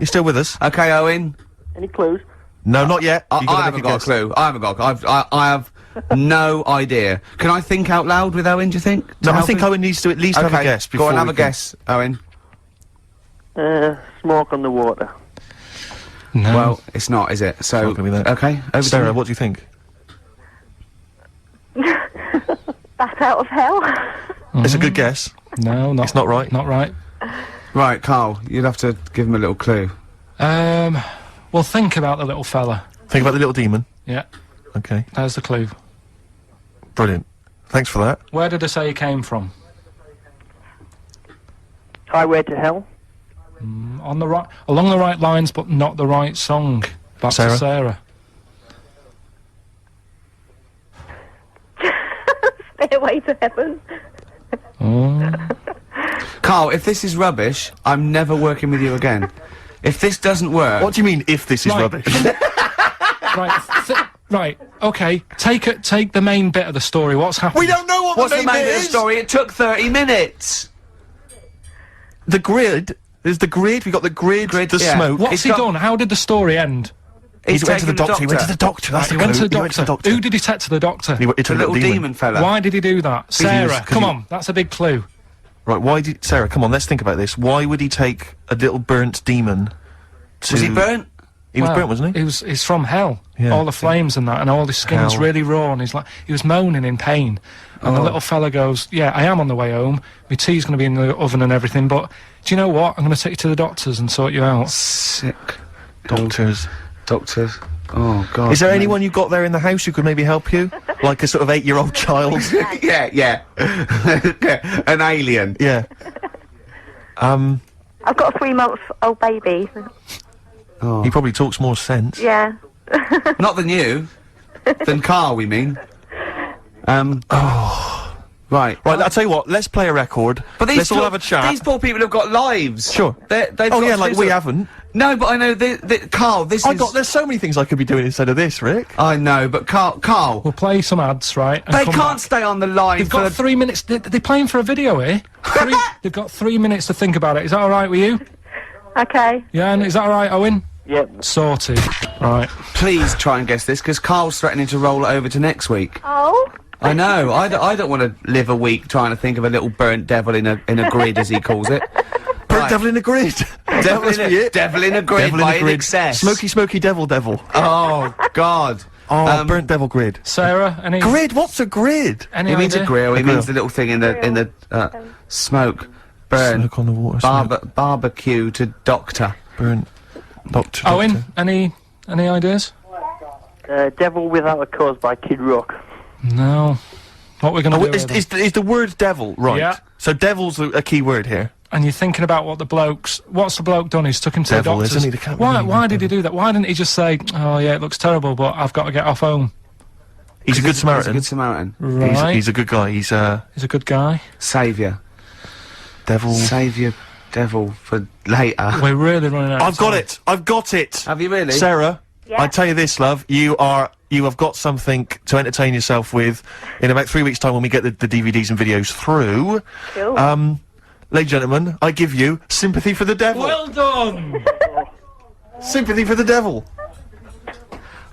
You still with us? Okay, Owen. Any clues? No, not yet. You gotta I haven't make got a guess. clue. I haven't got a clue. I have no idea. Can I think out loud with Owen, do you think? No, To I help think him? Owen needs to at least have a guess before Go on, have we a can- guess, Owen. Smoke on the water. No. Well, it's not, is it? So, not gonna be that. okay, over to Sarah, you. what do you think? Bat out of hell. It's a good guess. No, not. It's not right. Not right. Right, Carl, you'd have to give him a little clue. Well, think about the little fella. Think about the little demon. Yeah, Okay, there's the clue. brilliant. Thanks for that. Where did I say he came from? Highway to hell. On the right, along the right lines, but not the right song. Back Sarah? to Sarah. Stairway to heaven. Carl, if this is rubbish, I'm never working with you again. If this doesn't work... What do you mean, if this is Right. rubbish? Right, okay. Take the main bit of the story. What's happened? We don't know what What's the the main main bit bit of is! the story? It took 30 minutes! The grid. There's the grid. We got the grid, the yeah. smoke. What's It's he got- done? How did the story end? He He's went to the taken doctor. He went to the doctor. That's He the went to clue. the He went to the doctor. doctor. Who did he take to the doctor? He took The little demon fella. Why did he do that? he was- Sarah, 'cause come he- on. That's a big clue. Right, why did... Sarah, come on, let's think about this. Why would he take a little burnt demon to... Was he burnt? He was Well, burnt, wasn't he? He's from hell. Yeah. All the flames and that, and all his skin's Hell. really raw, and he was moaning in pain. And the little fella goes, yeah, I am on the way home. My tea's going to be in the oven and everything, but do you know what? I'm going to take you to the doctors and sort you out. Sick. Doctors. Doctors. Oh, God. Is there man. anyone you've got there in the house who could maybe help you? Like a sort of 8-year-old child? yeah. An alien. Yeah. I've got a 3-month-old baby. He probably talks more sense. Yeah. Not than you. Than Carl, we mean. Right. Right, I'll tell you what, let's play a record. But let's all have a chat. These poor people have got lives. Sure. They've Oh got yeah, to like do we some- haven't. No, but I know Carl, this is... There's so many things I could be doing instead of this, Rick. I know, but Carl... We'll play some ads, right? And They come can't back. stay on the line They've for got 3 minutes. They're playing for a video here. They've got 3 minutes to think about it. Is that all right with you? Okay. Yeah, and is that all right, Owen? Yep. Sorted. Right. Please try and guess this, because Carl's threatening to roll it over to next week. Oh. I know, I don't want to live a week trying to think of a little burnt devil in a grid, as he calls it. Burnt devil in a grid. Devil Must in be a, it. devil in a grid Devil in by a grid. excess. Smoky devil. Oh, God. Oh, burnt devil grid. Sarah, any... Grid? What's a grid? Any He means a idea? grill, he grill. means the little thing in the smoke. Burn. Smoke on the water. smoke. Barbecue to doctor. Burnt. Doctor. Owen, any ideas? Devil Without a Cause by Kid Rock. No. What we're going to do here, then? Is the word devil right? Yeah. So devil's a key word here. And you're thinking about what's the bloke done? He's took him to Devil, the doctors. isn't he? They can't Why really did he do that? Why didn't he just say, oh yeah, it looks terrible, but I've got to get off home? He's a good He's a Samaritan. good Samaritan. Right. He's a good guy. He's He's a good guy. Saviour. devil. Saviour devil for later. We're really running out of I've got time. it. I've got it. Have you really? Sarah, Yeah? I tell you this, love. You have got something to entertain yourself with in about 3 weeks' time when we get the DVDs and videos through. Cool. Ladies and gentlemen, I give you Sympathy for the Devil. Well done! Sympathy for the Devil.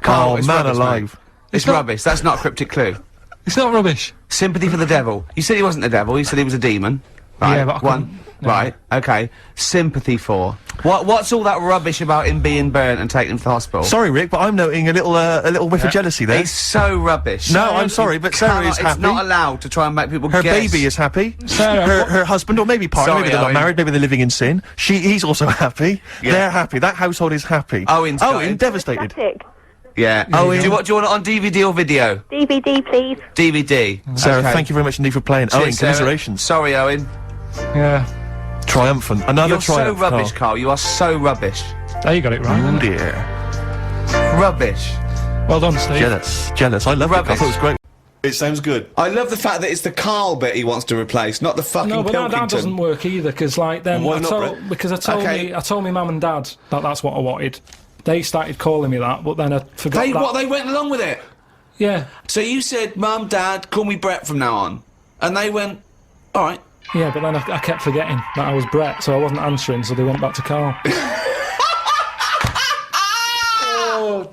Carl, Oh, it's man rubbish, alive. mate. It's rubbish. That's not a cryptic clue. It's not rubbish. Sympathy for the devil. You said he wasn't the devil. You said he was a demon. Right. Yeah, but I one. couldn't- no. Right. Okay. Sympathy for. What's all that rubbish about him being burnt and taken to the hospital? Sorry, Rick, but I'm noting a little whiff of jealousy there. It's so rubbish. No, I'm sorry, but Sarah is It's happy. not allowed to try and make people Her guess. baby is happy. Sarah, her husband, or maybe partner, Sorry, maybe they're not Owen. married, maybe they're living in sin. He's also happy. Yeah. They're happy. That household is happy. Owen's got it. devastated. Classic. Yeah. Oh, do yeah. you want it on DVD or video? DVD, please. DVD. Sarah, Okay. thank you very much indeed for playing. Cheers, Owen, Sarah. commiserations. Sorry, Owen. yeah. Triumphant. Another You're so triumph. rubbish, Carl. You are so rubbish. There you got it right. Oh then. dear. Rubbish. Well done, Steve. Jealous. I love it. I Rubbish. thought it was great. It sounds good. I love the fact that it's the Carl bit he wants to replace, not the fucking No, but that Pilkington. doesn't work either, because like then Why I not, told Brett? because I told me mum and dad that that's what I wanted. They started calling me that, but then I forgot that. They went along with it. Yeah, So you said, Mum, Dad, call me Brett from now on. And they went, alright. yeah, but then I kept forgetting that I was Brett, so I wasn't answering, so they went back to Carl.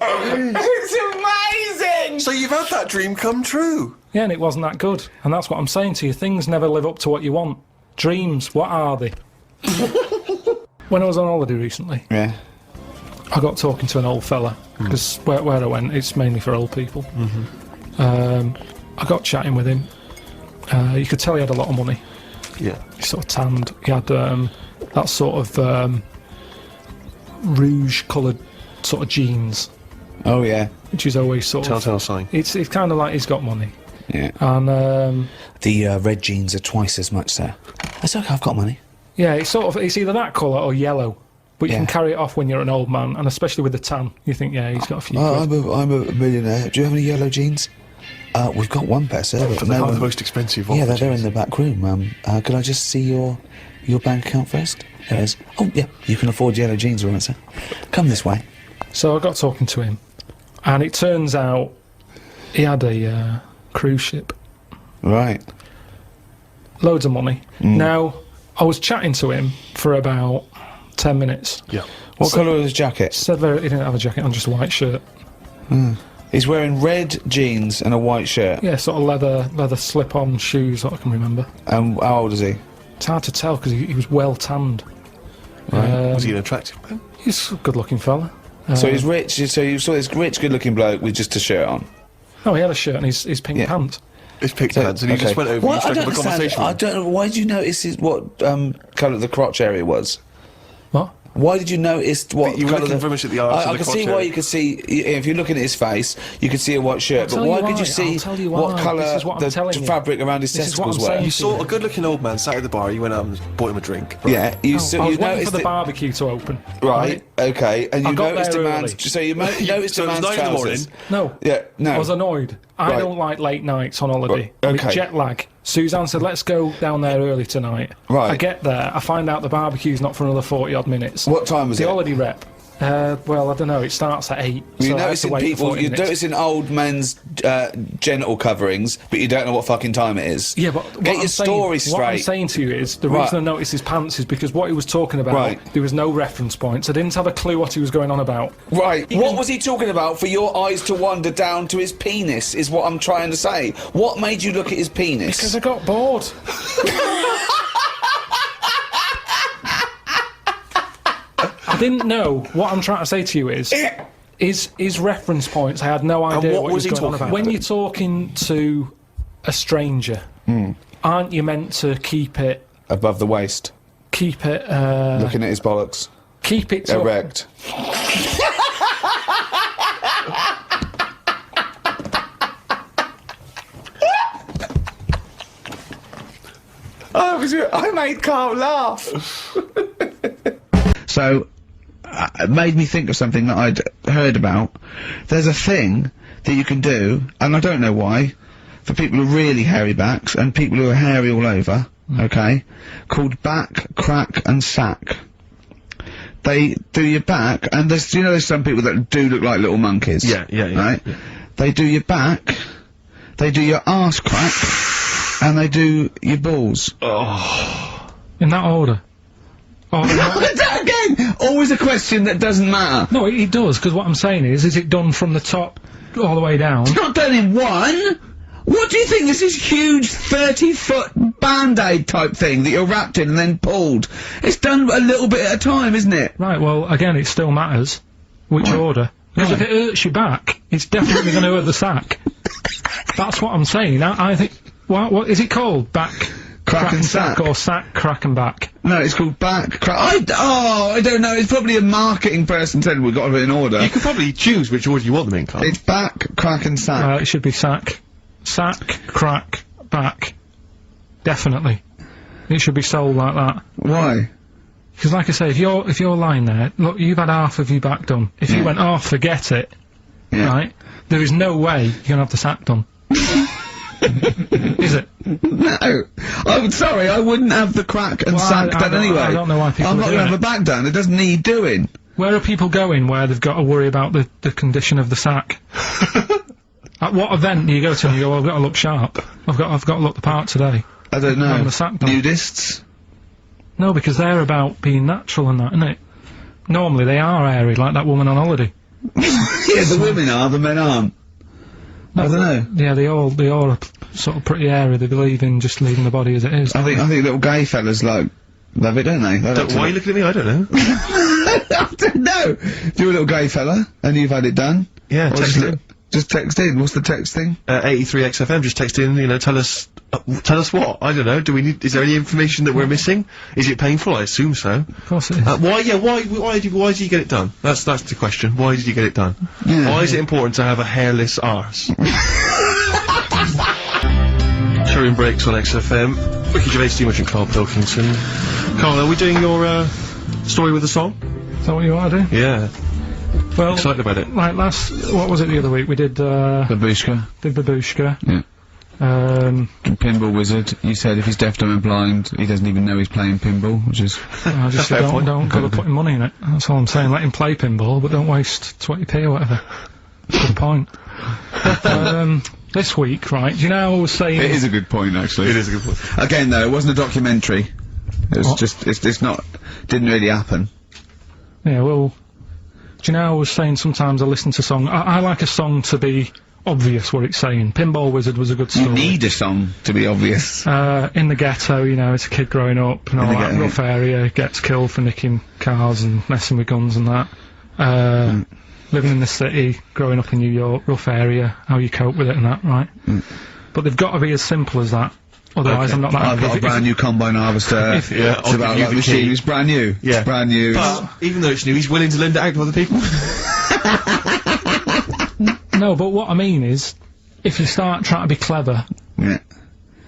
It's amazing! So you've had that dream come true. Yeah, and it wasn't that good, and that's what I'm saying to you. Things never live up to what you want. Dreams, what are they? When I was on holiday recently, Yeah. I got talking to an old fella, because where I went, it's mainly for old people. I got chatting with him. You could tell he had a lot of money. Yeah. He sort of tanned. He had that sort of rouge-coloured sort of jeans, Oh, yeah. which is always sort of... Telltale sign. It's kind of like he's got money. Yeah. And, The red jeans are twice as much, sir. That's okay, I've got money. yeah, it's either that colour or yellow. But you Yeah. can carry it off when you're an old man, and especially with the tan. You think, yeah, he's got a few quid. I'm a millionaire. Do you have any yellow jeans? We've got one pair, sir. But They no, are the most expensive. yeah, of they're in the back room. Could I just see your bank account first? There it is. Oh, yeah, you can afford yellow jeans, all right, sir. Come this way. So I got talking to him, and it turns out he had a cruise ship. Right. Loads of money. Now, I was chatting to him for about 10 minutes. Yeah. What colour was his jacket? Said he didn't have a jacket on, just a white shirt. He's wearing red jeans and a white shirt. Yeah, sort of leather slip-on shoes, what I can remember. And how old is he? It's hard to tell because he was well tanned. Was he an attractive man? He's a good-looking fella. So he's rich. So you saw this rich, good-looking bloke with just a shirt on. Oh, he had a shirt and his pink Yeah. pants. It's picked pants, and he just went over and struck up a conversation. I don't know. Why did you notice what colour the crotch area was? What? Why did you notice what You were colour looking the... very much at the arse I of the can see crotch why area. you could see if you're looking at his face, you could see a white shirt. I'll But tell why you could why, you see I'll tell you what why. colour This is what I'm the telling you. fabric around his This is what testicles I'm were? saying. You saw a good-looking old man sat at the bar. You went out and bought him a drink. Yeah, you I was you waiting noticed for the it- barbecue to open. Right. Okay. And I you got noticed there a man's. early. So you noticed So a it was man's 9 in the trousers. No. Yeah. No. I was annoyed. I Right. don't like late nights on holiday. Right, With okay. jet lag. Suzanne said, let's go down there early tonight. Right. I get there, I find out the barbecue's not for another 40-odd minutes. What time was The it? holiday rep. Well, I don't know, it starts at 8. You're so I had to noticing wait for people, 40 you're minutes. noticing old men's genital coverings, but you don't know what fucking time it is. Yeah, but what get I'm your story saying, What I'm straight. saying to you is, the Right. reason I noticed his pants is because what he was talking about, Right. there was no reference points. I didn't have a clue what he was going on about. Right, what was he talking about for your eyes to wander down to his penis, is what I'm trying to say. What made you look at his penis? Because I got bored. I didn't know. What I'm trying to say to you is his reference points, I had no idea what what was he he was going on talking about. about? When you're talking to a stranger, aren't you meant to keep it, Above the waist, keep it looking at his bollocks. to Erect. I made Carl laugh. So, it made me think of something that I'd heard about. There's a thing that you can do, and I don't know why, for people with really hairy backs and people who are hairy all over, okay, called back, crack and sack. They do your back, and there's, you know, there's some people that do look like little monkeys. Yeah, Right? yeah. They do your back, they do your arse crack, and they do your balls. in that order. Oh, That again! Always a question that doesn't matter. no, it does, because what I'm saying is it done from the top all the way down? It's not done in one! What do you think? This is huge 30-foot Band-Aid type thing that you're wrapped in and then pulled. It's done a little bit at a time, isn't it? Right, well, again, it still matters which order. Because if it hurts your back, it's definitely going to hurt the sack. That's what I'm saying. I think... What is it called? Back... Crack and sack. or sack, crack and back? No, it's called back, crack... I don't know, it's probably a marketing person said we've got to put it in order. You can probably choose which order you want them in, Carl. It's back, crack and sack. It should be sack. Sack, crack, back. Definitely. It should be sold like that. Why? Because like I say, if you're lying there, look, you've had half of your back done. If you went, oh, forget it, Yeah. right, there is no way you're going to have the sack done. Is it? No. I'm sorry, I wouldn't have the crack and Well, sack I done don't- anyway. I don't know why people I'm are not doing gonna have it. a back done, it doesn't need doing. Where are people going where they've got to worry about the condition of the sack? At what event do you go to and you go, I've got to look sharp. I've got to look the part today. I don't know. Having the sack done. Nudists? No, because they're about being natural and that, isn't it? Normally they are airy, like that woman on holiday. Yeah, the women are, the men aren't. I don't know. Yeah, they all are sort of pretty airy. They believe in just leaving the body as it is. I think little gay fellas like love it, don't they? They like to Why are you looking at me? I don't know. I don't know. You're a little gay fella, and you've had it done. Yeah, Or text in. just text in. What's the text thing? 83XFM, just text in, you know, tell us what? I don't know, is there any information that we're missing? Is it painful? I assume so. Of course it is. Why did you get it done? That's the question. Why did you get it done? Yeah. Why is it important to have a hairless arse? Turing Breaks on XFM. Ricky Gervais, Steve Much and Carl Pilkington. Carl, are we doing your, story with a song? Is that what you want to do? Yeah. Well, Excited about it. like what was it the other week? We did Babushka. Babushka. Yeah. Pinball Wizard. You said if he's deaf, dumb and blind, he doesn't even know he's playing pinball, which is... I just Fair point. don't bother putting money in it. That's all I'm saying. Let him play pinball, but don't waste 20p or whatever. Good point. This week, right, do you know how I was saying... It is a good point, actually. It is a good point. Again, though, it wasn't a documentary. It was What? just, it's not, didn't really happen. Yeah, well, do you know how I was saying sometimes I listen to song... I like a song to be obvious what it's saying. Pinball Wizard was a good story. You need a song to be obvious. In the ghetto, you know, it's a kid growing up and all the that ghetto, rough area, gets killed for nicking cars and messing with guns and that. Living in the city, growing up in New York, rough area, how you cope with it and that, right? But they've got to be as simple as that. Otherwise, Okay. I'm not that I've got a happy. brand new combine harvester. Yeah, It's I'll about give you like the machine. key. It's brand new. Yeah. It's brand new. But, even though it's new, he's willing to lend it out to other people. No, but what I mean is, if you start trying to be clever, Yeah.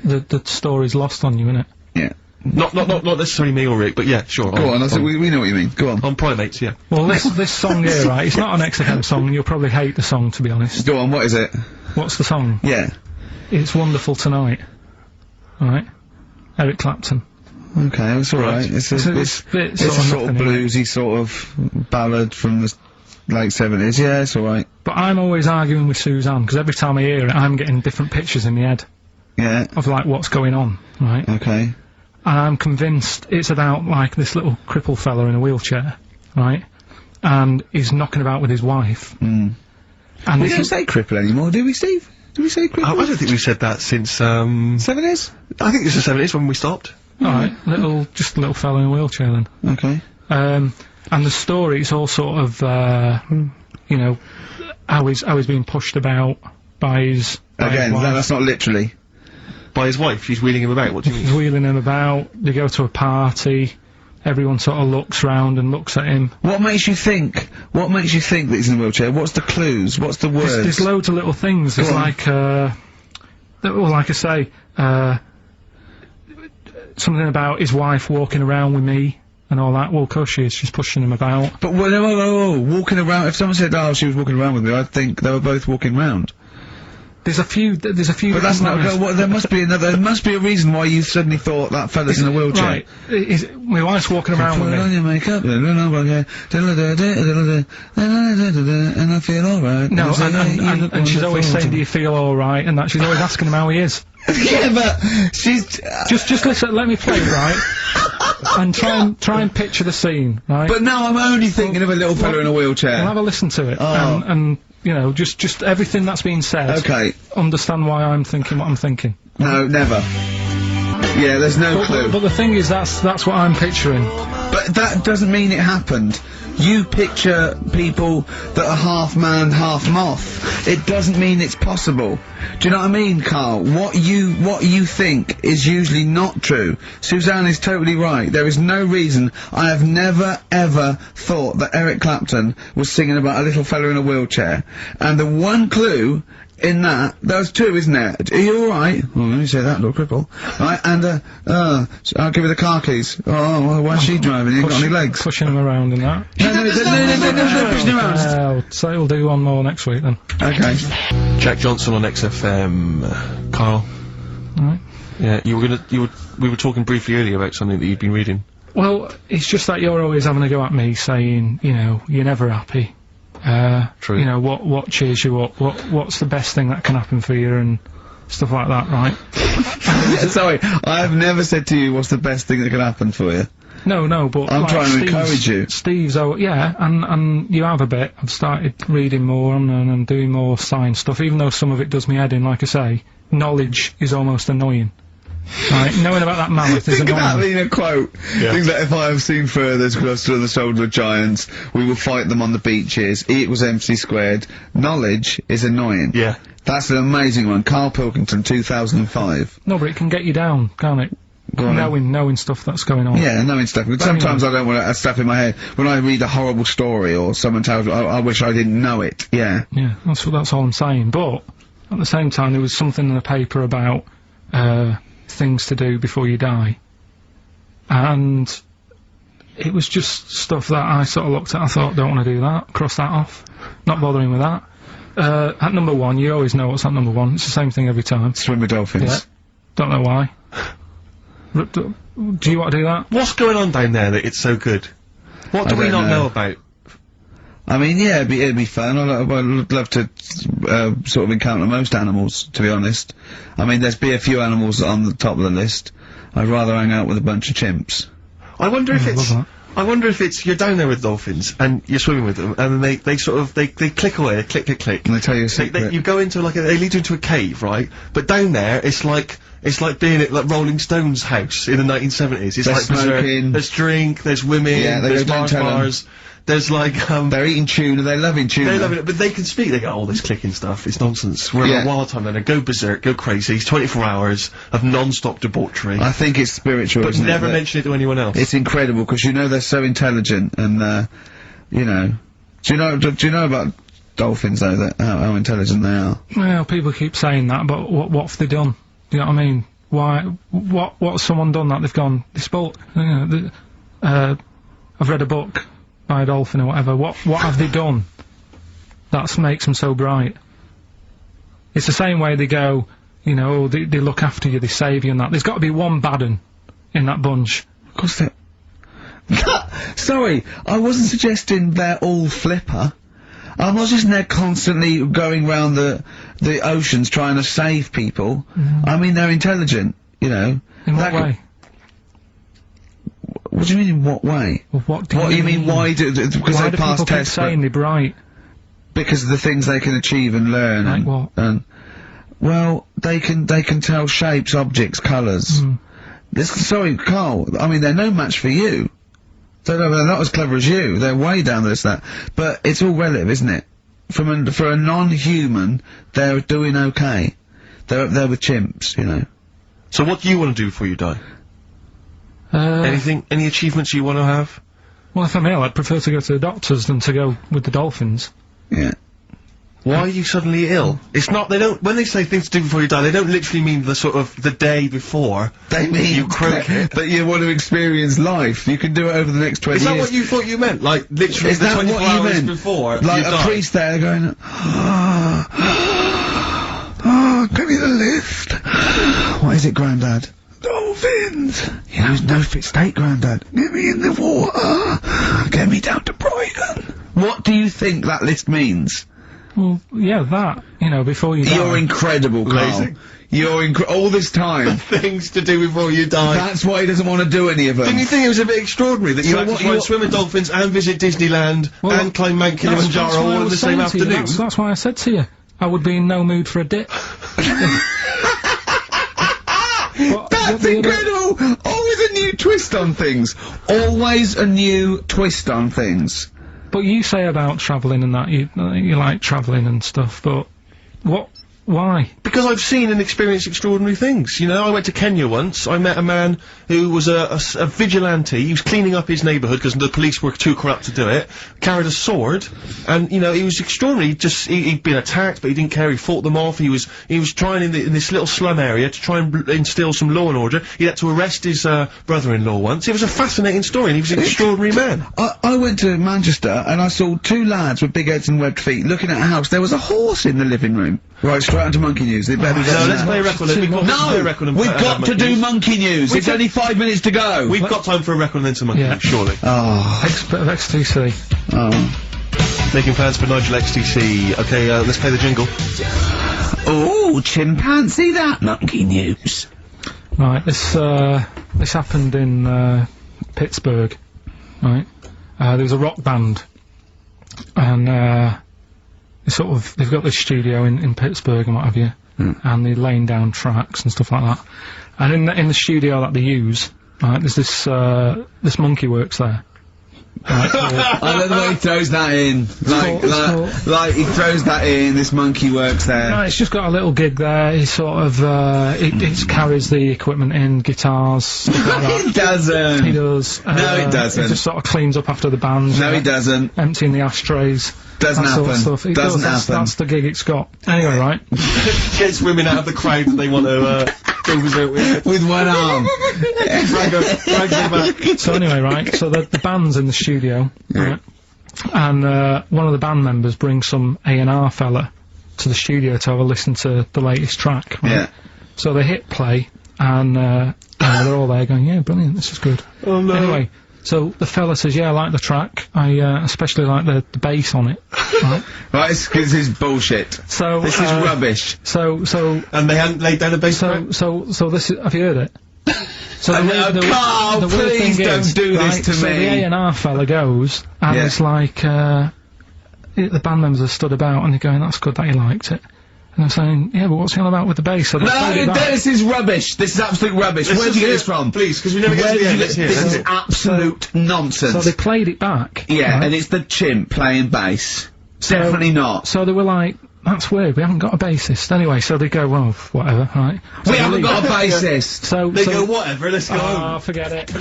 the story's lost on you, innit? Yeah. not necessarily me or Rick, but yeah, sure. Go on, we know what you mean. Go on. On primates, yeah. Well, this song here, right, it's not an XFM song, and you'll probably hate the song, to be honest. Go on, what is it? What's the song? Yeah. It's Wonderful Tonight. right? Eric Clapton. Okay, it's alright. It's a bit it's a sort of nothing, isn't it? bluesy sort of ballad from the late 70s. Yeah, it's alright. But I'm always arguing with Suzanne, because every time I hear it, I'm getting different pictures in my head Yeah. of, like, what's going on, right? Okay. And I'm convinced it's about, like, this little crippled fella in a wheelchair, right? And he's knocking about with his wife. Mm. And We this don't is- say cripple anymore, do we, Steve? Do we say I cripple? don't think we said that since, 70s? I think it's the 70s when we stopped. Alright, just a little fella in a wheelchair then. Okay. And the story's all sort of, you know, how he's being pushed about by his Again, wife. that's not literally. By his wife, she's wheeling him about, what do you He's mean? wheeling him about, they go to a party, everyone sort of looks round and looks at him. What makes you think that he's in a wheelchair? What's the clues? What's the words? There's loads of little things, there's Go on. like, well, like I say, something about his wife walking around with me and all that. Well, of course she is, she's pushing him about. But walking around. If someone said, "Oh, she was walking around with me," I'd think they were both walking round. There's a few But that's not. lines. Well, there must be another. There must be a reason why you suddenly thought that fella's in a wheelchair. Right, my wife's walking around with Put on me. your makeup, and I feel alright. No, and she's always saying, "Do you feel alright?" and that she's always asking him how he is. Yeah, but she's. Just listen, let me play, right? And try and picture the scene, right? But now I'm only thinking of a little fella in a wheelchair. Well, have a listen to it, Oh. and you know, just everything that's being said. Okay. Understand why I'm thinking what I'm thinking. No, never. Yeah, there's no clue. But the thing is, that's what I'm picturing. But that doesn't mean it happened. You picture people that are half man, half moth. It doesn't mean it's possible. Do you know what I mean, Carl? What you think is usually not true. Suzanne is totally right. There is no reason. I have never ever thought that Eric Clapton was singing about a little fella in a wheelchair. And the one clue in that, there's two, isn't there? Are you alright? Oh, let me say that, little cripple. Right, and, so I'll give her the car keys. Oh, well, why's she driving? He ain't got any legs. Pushing him around and that. No, pushing around. Well, so we'll do one more next week then. Okay. Jack Johnson on XFM, Carl. Alright. Yeah, we were talking briefly earlier about something that you'd been reading. Well, it's just that you're always having a go at me, saying, you know, you're never happy. True. You know, what cheers you up? What's the best thing that can happen for you and stuff like that, right? Sorry, I've never said to you what's the best thing that can happen for you. No, but I'm like, trying to Steve's- encourage you. Steve's, yeah, and you have a bit. I've started reading more and doing more science stuff, even though some of it does me head in. Like I say, knowledge is almost annoying. Right, knowing about that mammoth is Think of that annoying. being a quote. Think that if I have seen furthest cluster on the shoulder of giants, we will fight them on the beaches. E equals MC squared. Knowledge is annoying. Yeah. That's an amazing one. Carl Pilkington, 2005. No, but it can get you down, can't it? Go on then. Knowing stuff that's going on. Yeah, knowing stuff. But sometimes I don't want to have stuff in my head. When I read a horrible story or someone tells me, I wish I didn't know it. Yeah. Yeah, that's all I'm saying. But at the same time, there was something in the paper about things to do before you die, and it was just stuff that I sort of looked at. I thought, don't want to do that. Cross that off. Not bothering with that. At number one, you always know what's at number one. It's the same thing every time. Swim with dolphins. Yeah. Don't know why. Do you want to do that? What's going on down there that it's so good? What do I we don't not know. know about? I mean, yeah, it'd be fun. I'd love to sort of encounter most animals, to be honest. I mean, there's be a few animals on the top of the list. I'd rather hang out with a bunch of chimps. I wonder if I it's. love I wonder if it's you're down there with dolphins and you're swimming with them, and then they sort of they click away, click. And they tell you a secret. You go into they lead you into a cave, right? But down there, it's like being at like Rolling Stones' house in the 1970s. It's They're like smoking. there's drink, there's women, Yeah, there's don't Mars tell 'em. bars, there's like They're eating tuna. They're loving tuna. they love it, but they can speak. They go, oh, this clicking stuff, it's nonsense. We're Yeah. a wild time. Then they go berserk, go crazy. It's 24 hours of non-stop debauchery, I think it's spiritual, but isn't never it? mention it to anyone else. It's incredible because you know they're so intelligent, and you know. Do you know about dolphins though? That how intelligent they are. Well, people keep saying that, but what have they done? Do you know what I mean? Why? What's someone done that they've gone? They spoke. You know, I've read a book by a dolphin or whatever. What have they done? That makes them so bright. It's the same way they go. you know, they look after you, they save you and that. There's got to be one bad un in that bunch. Of course there... Sorry, I wasn't suggesting they're all flipper. I'm not just they're constantly going round the oceans trying to save people. I mean, they're intelligent, you know. In what way? What do you mean, in what way? Well, what do you mean, why do... Because why they do pass people keep tests... saying they're bright? Because of the things they can achieve and learn. Like what? And, well, they can tell shapes, objects, colours. Sorry, Carl, I mean, they're no match for you. They're not as clever as you. They're way down this, that. But it's all relative, isn't it? For a non-human, they're doing okay. They're up there with chimps, you know. So what do you want to do before you die? Anything? Any achievements you want to have? Well, if I'm ill, I'd prefer to go to the doctors than to go with the dolphins. Yeah. Why are you suddenly ill? It's not, when they say things to do before you die, they don't literally mean the day before. They mean you croak. that you want to experience life. You can do it over the next 20 years. Is that what you thought you meant? Like, literally the 24 hours before like you a priest there going, oh, give me the lift. What is it, Grandad? Dolphins! You know, no fit state, Grandad. Get me in the water. Get me down to Brighton. What do you think that list means? Well, yeah, that, you know, before you die. You're incredible, Carl. You're all this time. Things to do before you die. That's why he doesn't want to do any of them. Didn't you think it was a bit extraordinary that you had to try and swim with dolphins and visit Disneyland and climb Mount Kilimanjaro all in the same afternoon? That's why I said to you, I would be in no mood for a dip. That's incredible! Always a new twist on things. Always a new twist on things. But you say about travelling and that, you like travelling and stuff, but why? Because I've seen and experienced extraordinary things, you know. I went to Kenya once, I met a man who was a vigilante. He was cleaning up his neighbourhood because the police were too corrupt to do it, carried a sword, and, you know, he was extraordinary. He'd been attacked, but he didn't care, he fought them off. He was trying in this little slum area to try and instill some law and order. He had to arrest his brother-in-law once. It was a fascinating story, and he was an extraordinary man. I went to Manchester, and I saw two lads with big heads and webbed feet looking at a house. There was a horse in the living room. Right, straight onto Monkey News. They better no, let's play a record. We've got to do Monkey News. It's only 5 minutes to go. We've got time for a record and then to Monkey News, surely. Oh. Bit of XTC. Oh. Making plans for Nigel XTC. Okay, let's play the jingle. Oh, chimpanzee that Monkey News. Right, this happened in Pittsburgh. Right, there was a rock band, and they've got this studio in Pittsburgh and what have you, and they're laying down tracks and stuff like that. And in the studio that they use, right, there's this monkey works there. Right, I love the way he throws that in. Like he throws that in. This monkey works there. No, it's just got a little gig there. He sort of it carries the equipment in, guitars, stuff like that. It doesn't. He does. No, it doesn't. He just sort of cleans up after the band. No, he doesn't. Emptying the ashtrays. Doesn't that happen. Sort of stuff. It Doesn't does. happen. That's the gig it's got. Anyway, right. Gets women out of the crowd that they want to go visit with one arm. Drag them back. So anyway, right. So the band's in the studio, right? And one of the band members brings some A&R fella to the studio to have a listen to the latest track. Right? Yeah. So they hit play, and they're all there going, "Yeah, brilliant. This is good." Oh no. Anyway. So the fella says, "Yeah, I like the track. I especially like the bass on it." Right? Right, this is bullshit. So this is rubbish. So and they hadn't laid down a bass. So this is. Have you heard it? So Carl, please don't do this to me. So the A&R fella goes, and it's like the band members have stood about, and they're going, "That's good that you liked it." And I'm saying, "Yeah, but what's he on about with the bass?" So no, this is rubbish. This is absolute rubbish. Where did you get this from? Please, because we never get to the end. This is absolute nonsense. So they played it back. Yeah, right? And it's the chimp playing bass. Definitely not. So they were like, "That's weird. We haven't got a bassist." Anyway, so they go, "Well, whatever, right?" So we haven't got a bassist. So they go, "Whatever. Let's go." Oh, forget it.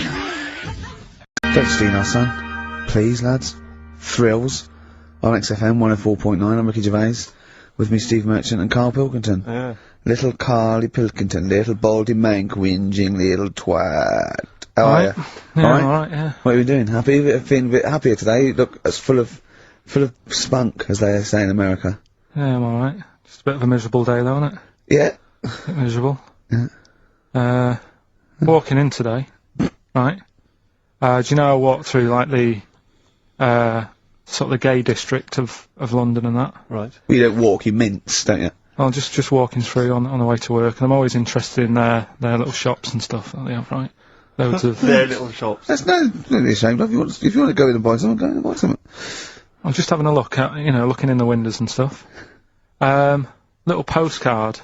Don't steal our son, please, lads. Thrills on XFM 104.9. I'm Ricky Gervais. With me, Steve Merchant and Carl Pilkington. Yeah. Little Carly Pilkington, little baldy mank whinging little twat. How are you? Yeah, alright, yeah. What are you doing? Happy? Feeling a bit happier today? You look as full of spunk, as they say in America. Yeah, I'm alright. Just a bit of a miserable day though, isn't it? Yeah. bit miserable. Walking in today, right? Do you know I walked through like the sort of the gay district of London and that? Right. Well, you don't walk, you mince, don't you? Well, just walking through on the way to work, and I'm always interested in their little shops and stuff that they have, right? Loads of Their little shops. That's don't be ashamed of. If you want to go in and buy something, go in and buy something. I'm just having a look at, looking in the windows and stuff. Little postcard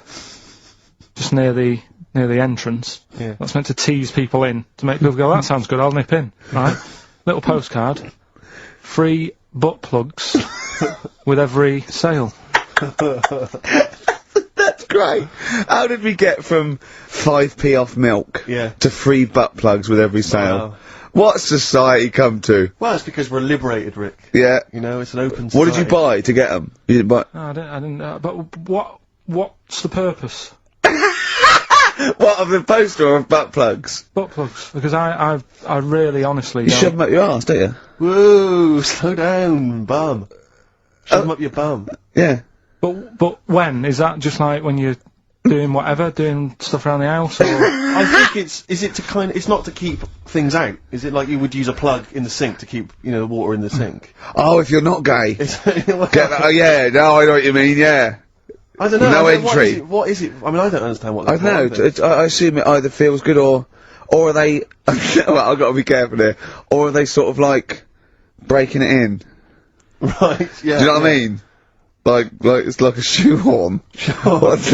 just near the entrance. Yeah. That's meant to tease people in, to make people go, that sounds good, I'll nip in, right? Little postcard. Free butt plugs with every sale. That's great. How did we get from 5p off milk to free butt plugs with every sale? Wow. What society come to? Well, it's because we're liberated, Rick. Yeah. You know, it's an open society. What did you buy to get them? You didn't buy. No, I didn't. But what's the purpose? What, of the poster or of butt plugs? Butt plugs, because I really honestly You don't. shove them up your arse, don't you? Whoa, slow down, bum. Shove them up your bum. Yeah. But when is that? Just like when you're doing whatever, doing stuff around the house, or I think it's not to keep things out. Is it like you would use a plug in the sink to keep, the water in the sink? Oh, if you're not gay. Get Oh, yeah, no, I know what you mean, yeah. I don't know. No I don't know, entry. What is it? I mean, I don't understand what I don't know, I assume it either feels good or are they, well, I've got to be careful here, or are they sort of like, breaking it in? Right, yeah. Do you know what I mean? Like it's like a shoehorn. or It's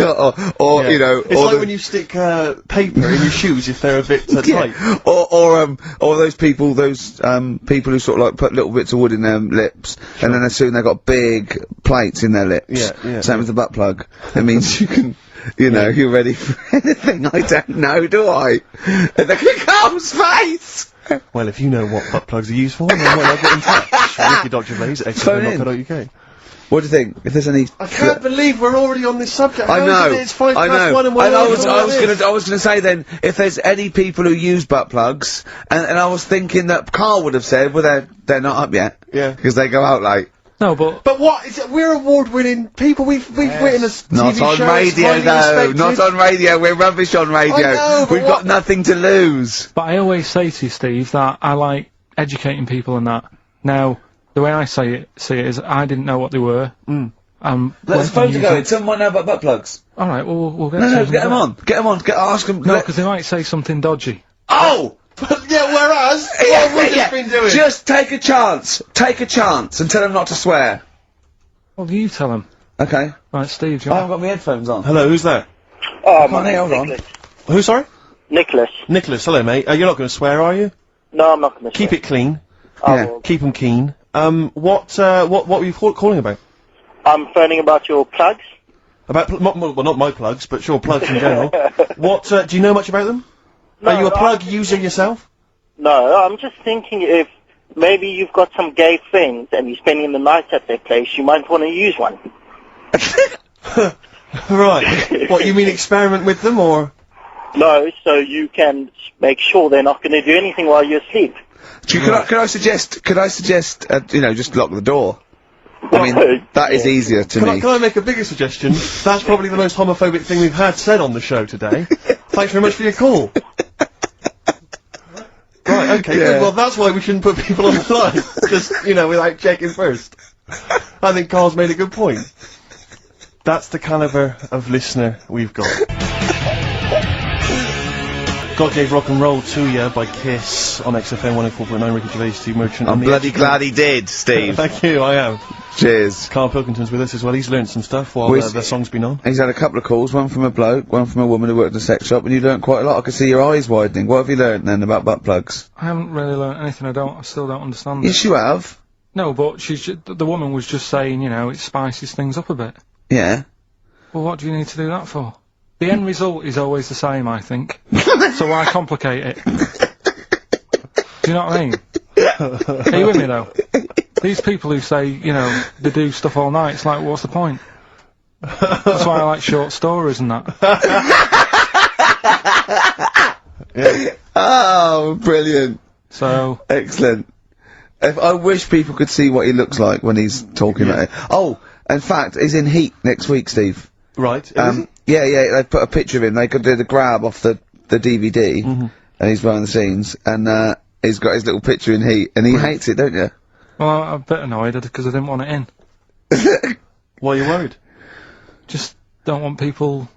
like when you stick paper in your shoes if they're a bit tight. Or those people who sort of like put little bits of wood in their lips, and then as soon they've got big plates in their lips. Yeah. Same with the butt plug. It means you can, you're ready for anything. I don't know, do I? Look at Carl's face! Well, if you know what butt plugs are used for, then why not get in touch? Ricky.gervais@xfm.co.uk. What do you think? If there's any... I can't believe we're already on this subject. I know. It's 1:05 and And I was gonna say then, if there's any people who use butt plugs, and I was thinking that Carl would have said, well, they're not up yet. Yeah. Because they go out late. no, but But what is it? We're award-winning people. We've written a TV Not on show. radio, It's highly though. respected. Not on radio. We're rubbish on radio. I know, but We've got nothing to lose. I always say to you, Steve, that I like educating people and that. Now, the way I see it is I didn't know what they were. Let's phone to go. Someone know about butt plugs. All right, well we'll get. No, to get them on. Get them on. Ask them. No, because they might say something dodgy. Oh! Yeah, whereas, what have we just been doing? Just take a chance. Take a chance and tell them not to swear. Well, you tell them. Okay. Right, Steve, do you I want... haven't got my headphones on. Hello, who's that? Oh, Come on, hey, hold on. Who, sorry? Nicholas. Nicholas, hello, mate. You're not going to swear, are you? No, I'm not going to Keep it clean. Yeah. Keep them keen. What were you calling about? I'm phoning about your plugs. About, well, not my plugs, but sure, plugs in general. What, do you know much about them? No, Are you a plug user yourself? No, I'm just thinking if maybe you've got some gay friends and you're spending the night at their place, you might want to use one. Right. What, you mean experiment with them, or? No, so you can make sure they're not going to do anything while you're asleep. Could I suggest, just lock the door? I mean, that is easier to me. Can I make a bigger suggestion? That's probably the most homophobic thing we've had said on the show today. Thanks very much for your call. Right, okay, Yeah. good. Well, that's why we shouldn't put people on the line. Just, without checking first. I think Carl's made a good point. That's the caliber of listener we've got. God Gave Rock and Roll to Ya by Kiss on XFM 104.9, Ricky Gervais, Steve Merchant. I'm on the bloody extra- glad he did, Steve. Thank you, I am. Cheers. Carl Pilkington's with us as well. He's learned some stuff while Well, the song's been on. He's had a couple of calls, one from a bloke, one from a woman who worked in a sex shop, and you learnt quite a lot. I could see your eyes widening. What have you learnt then about butt plugs? I haven't really learnt anything. I still don't understand it. Yes, you have. No, but the woman was just saying, it spices things up a bit. Yeah. Well, what do you need to do that for? The end result is always the same, I think. So why complicate it? Do you know what I mean? Are you with me, though? These people who say, they do stuff all night, it's like, what's the point? That's why I like short stories and that. Yeah. Oh, brilliant. So... Excellent. I wish people could see what he looks like when he's talking about it. Oh, in fact, he's in Heat next week, Steve. Right. Yeah, they put a picture of him. They did a grab off the DVD, Mm-hmm. and he's behind the scenes, and he's got his little picture in Heat, and he hates it, don't you? Well, I'm a bit annoyed because I didn't want it in. Why are you worried? Just don't want people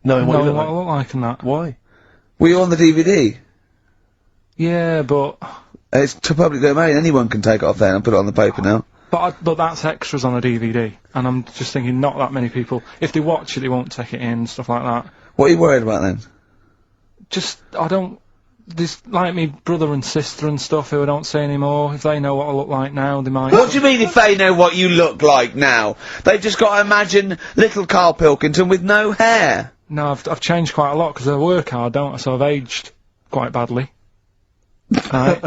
Knowing what you knowing look what I like. look like and that. Why? Were you on the DVD? Yeah, but It's to public domain. Anyone can take it off there and put it on the paper now. but that's extras on a DVD, and I'm just thinking not that many people. If they watch it, they won't take it in, stuff like that. What are you worried about then? Just I don't. There's like me brother and sister and stuff who I don't see anymore. If they know what I look like now, they might. What do you mean if they know what you look like now? They've just got to imagine little Carl Pilkington with no hair. No, I've changed quite a lot because I work hard, don't I? So I've aged quite badly. Right.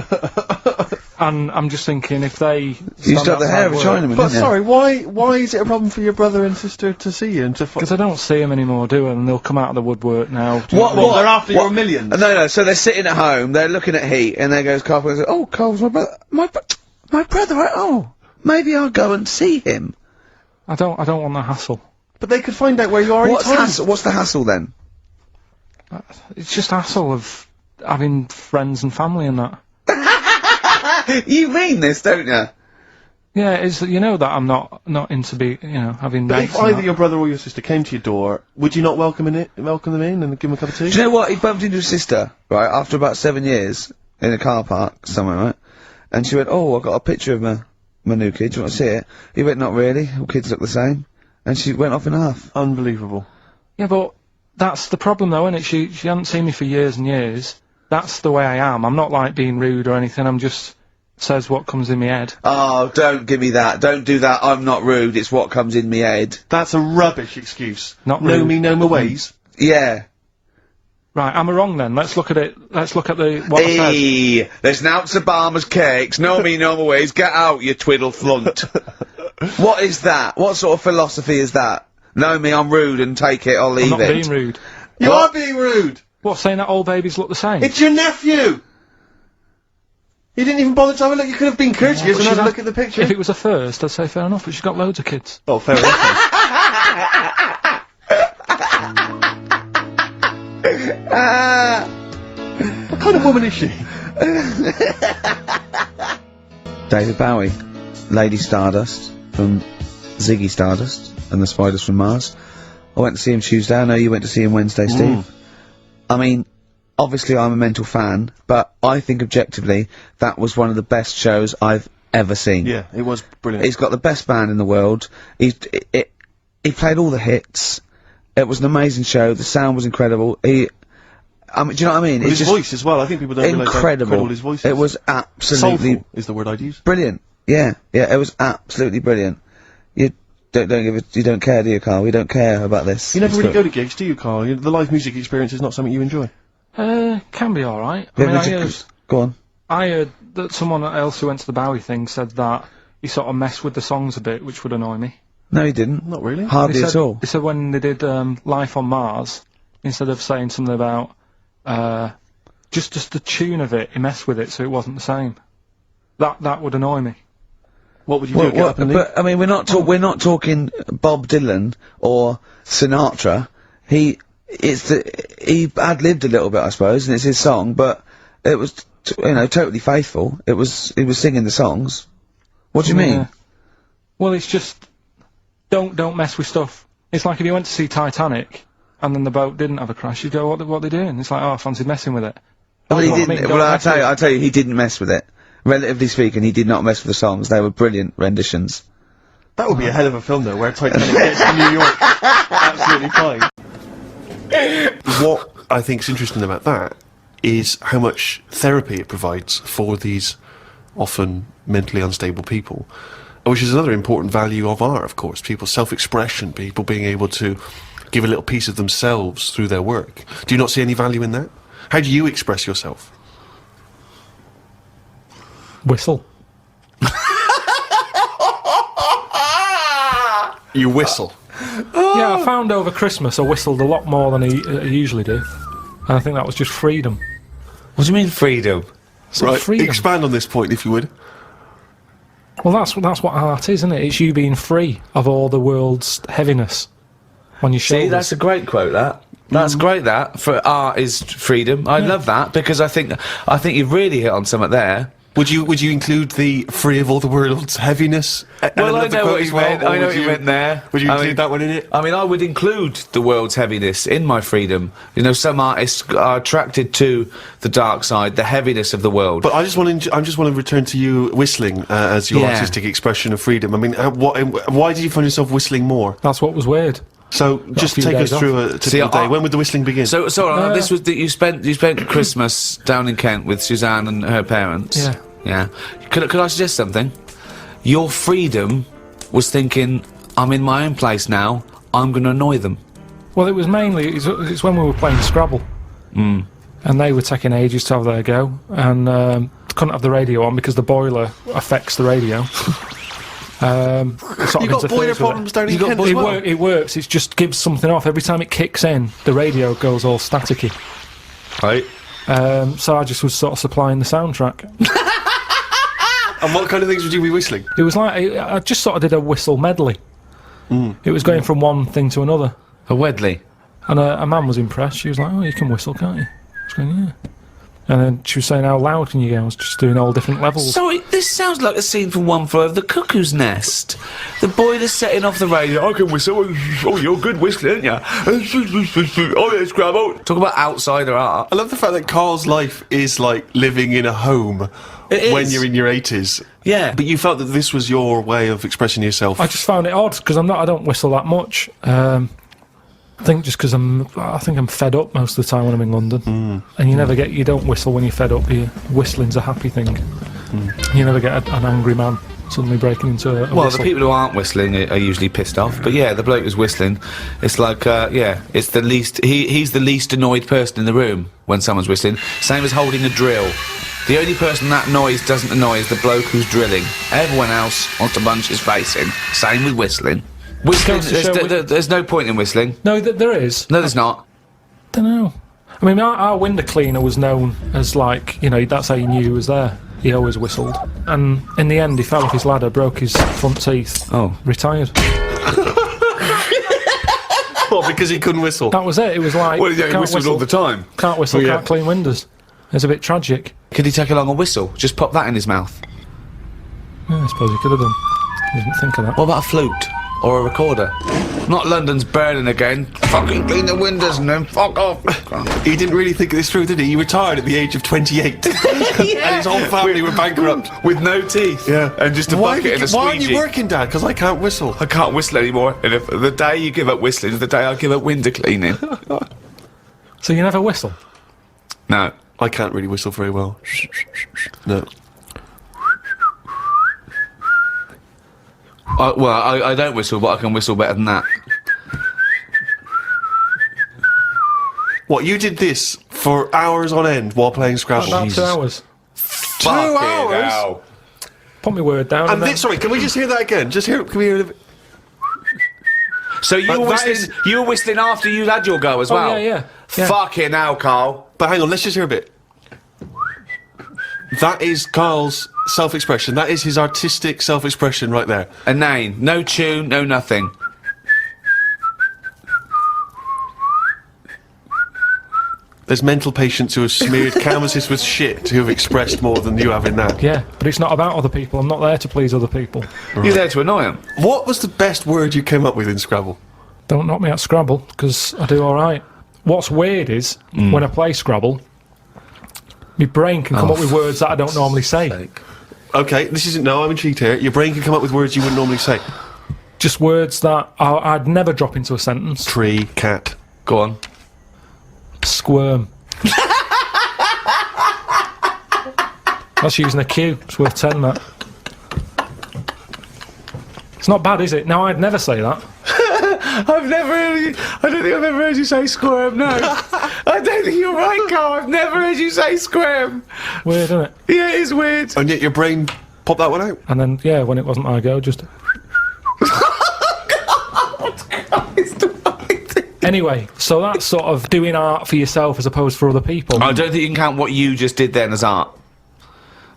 And I'm just thinking if they You used to have the hair of a Chinaman, But didn't you? sorry, why is it a problem for your brother and sister to see you and to? because I don't see them anymore, do I? And they'll come out of the woodwork now. Well, they're after your millions. No, so they're sitting at home, they're looking at Heat, and there goes Carl Pilkington, oh, Carl's my brother, my brother, oh, maybe I'll go and see him. I don't want the hassle. But they could find out where you are. What's the hassle then? It's just hassle of having friends and family and that. You mean this, don't you? Yeah, it's you know that I'm not into having But mates. if and either that. your brother or your sister came to your door, would you not welcome them in and give them a cup of tea? Do you know what? He bumped into his sister, right, after about 7 years, in a car park somewhere, right? And she went, oh, I got a picture of my new kid, do you want to see it? He went, not really, all kids look the same. And she went off in half. Unbelievable. Yeah, but that's the problem though, isn't it? She hadn't seen me for years and years. That's the way I am. I'm not like being rude or anything. I'm just says what comes in my head. Oh, don't give me that. Don't do that. I'm not rude. It's what comes in me head. That's a rubbish excuse. Not know rude. me, know my ways. Yeah. Right, am I wrong then? Let's look at it. Let's look at the what I said. Hey, there's Nouts Obama's cakes. Know me, know my ways. Get out, you twiddle flunt. What is that? What sort of philosophy is that? Know me, I'm rude and take it or I'm leave not it. being rude. You What? are being rude. What, saying that all babies look the same? It's your nephew. You didn't even bother to have a look. You could have been courteous But and she's had a had- look at the picture. If it was a first, I'd say fair enough, but she's got loads of kids. Oh, fair enough. What kind of woman is she? David Bowie, Lady Stardust from Ziggy Stardust and the Spiders from Mars. I went to see him Tuesday. I know you went to see him Wednesday, Steve. I mean, obviously I'm a mental fan, but I think objectively that was one of the best shows I've ever seen. Yeah, it was brilliant. He's got the best band in the world. He played all the hits. It was an amazing show. The sound was incredible. Do you know what I mean? With It's his just voice as well. I think people don't realise how incredible. incredible his voice is. It was absolutely Soulful is the word I'd use. brilliant. Yeah, it was absolutely brilliant. You don't care, do you, Carl? We don't care about this. You never It's really got- go to gigs, do you, Carl? The live music experience is not something you enjoy. Can be alright. I Yeah, mean, but go on. I heard that someone else who went to the Bowie thing said that he sort of messed with the songs a bit, which would annoy me. No, he didn't. Not really. Hardly at all. He said when they did Life on Mars, instead of saying something about just the tune of it, he messed with it so it wasn't the same. That would annoy me. What would you do? Get up and leave? But I mean, we're not talking Bob Dylan or Sinatra. He ad-libbed a little bit, I suppose, and it's his song, but it was totally faithful. He was singing the songs. What do you mean? Well, it's just don't mess with stuff. It's like if you went to see Titanic and then the boat didn't have a crash, you'd go, what are they doing? It's like, oh, I fancy messing with it. Well, he That's what I didn't. mean, Well, don't I'll mess with it. tell you, he didn't mess with it. Relatively speaking, he did not mess with the songs. They were brilliant renditions. That would be a hell of a film, though, where Titanic gets to New York. Absolutely fine. What I think's interesting about that is how much therapy it provides for these often mentally unstable people, which is another important value of art, of course. People's self-expression, people being able to give a little piece of themselves through their work. Do you not see any value in that? How do you express yourself? Whistle. You whistle. Yeah, I found over Christmas I whistled a lot more than I usually do. And I think that was just freedom. What do you mean freedom? Right, freedom. expand on this point, if you would. Well, that's what art is, isn't it? It's you being free of all the world's heaviness. on your shoulders. See, that's a great quote, that. That's great, that. For art is freedom. I love that, because I think you've really hit on something there. Would you include the free of all the world's heaviness? Well, I know what you meant. I know what you meant there. Would you include that one in it? I mean, I would include the world's heaviness in my freedom. You know, some artists are attracted to the dark side, the heaviness of the world. But I just want to return to you whistling as your artistic expression of freedom. I mean, why did you find yourself whistling more? That's what was weird. So just few take us days through a typical day. When would the whistling begin? So this was that you spent Christmas down in Kent with Suzanne and her parents. Yeah. Yeah. Could I suggest something? Your freedom was thinking, I'm in my own place now, I'm going to annoy them. Well, it was mainly, it's when we were playing Scrabble. And they were taking ages to have their go, and couldn't have the radio on because the boiler affects the radio. You've got boiler problems down in Kent as well? It works, it just gives something off. Every time it kicks in, the radio goes all staticky. Right. So I just was sort of supplying the soundtrack. And what kind of things would you be whistling? It was like, I just sort of did a whistle medley. It was going from one thing to another. A Wedley. And a man was impressed. She was like, oh, you can whistle, can't you? I was going, yeah. And then she was saying, how loud can you go? I was just doing all different levels. Sorry, this sounds like a scene from One Flew Over the Cuckoo's Nest. The boiler's setting off the radio. I can whistle. Oh, you're good whistling, aren't you? Oh, yeah, Scrabble. Talk about outsider art. I love the fact that Carl's life is like living in a home when you're in your 80s. Yeah. But you felt that this was your way of expressing yourself. I just found it odd, because I don't whistle that much. I think just because I think I'm fed up most of the time when I'm in London. And you don't whistle when you're fed up. Whistling's a happy thing. You never get an angry man suddenly breaking into a Well, whistle. the people who aren't whistling are usually pissed off. But yeah, the bloke who's whistling, it's like, it's the least, he's the least annoyed person in the room when someone's whistling. Same as holding a drill. The only person that noise doesn't annoy is the bloke who's drilling. Everyone else wants to punch his face in. Same with whistling. Whistling, there's no point in whistling. No, there is. No, there's not. Don't know. I mean, our window cleaner was known as, like, you know, that's how you knew he was there. He always whistled. And in the end, he fell off his ladder, broke his front teeth. Oh. Retired. What, because he couldn't whistle? That was it. It was like, Well, yeah, he whistled all the time. Can't whistle, Well, yeah. can't clean windows. It's a bit tragic. Could he take along a whistle? Just pop that in his mouth. Yeah, I suppose he could have done. I didn't think of that. What about a flute? Or a recorder? Not London's burning again. Fucking clean the windows and then fuck off. He didn't really think this through, did he? He retired at the age of 28. And his whole family were bankrupt. With no teeth. Yeah. And just a bucket and a squeegee. Why aren't you working, Dad? Because I can't whistle. I can't whistle anymore. And if the day you give up whistling is the day I give up window cleaning. So you never whistle? No. I can't really whistle very well. No. I don't whistle, but I can whistle better than that. What, you did this for hours on end while playing Scrabble? About 2 hours. 2 hours? Put my word down. And this, sorry, can we just hear that again? Can we hear it? So you were whistling, you were whistling after you had your go as well? Yeah. Fucking hell, Carl. But hang on, let's just hear a bit. That is Carl's self-expression. That is his artistic self-expression right there. A name. No tune, no nothing. There's mental patients who have smeared canvases with shit who have expressed more than you have in that. Yeah, but it's not about other people. I'm not there to please other people. You're there to annoy them. What was the best word you came up with in Scrabble? Don't knock me out Scrabble, because I do alright. What's weird is, when I play Scrabble, my brain can come up with words that I don't normally say. Okay, this isn't... No, I'm intrigued here. Your brain can come up with words you wouldn't normally say. Just words that I'd never drop into a sentence. Tree, cat. Go on. Squirm. That's using a Q. It's worth 10, that. It's not bad, is it? Now, I'd never say that. I don't think I've ever heard you say squirm, no. I don't think you're right, Carl. I've never heard you say squirm. Weird, isn't it? Yeah, it is weird. And yet your brain popped that one out. And then, yeah, when it wasn't my go, just... Anyway, so that's sort of doing art for yourself as opposed for other people. I don't think you can count what you just did then as art.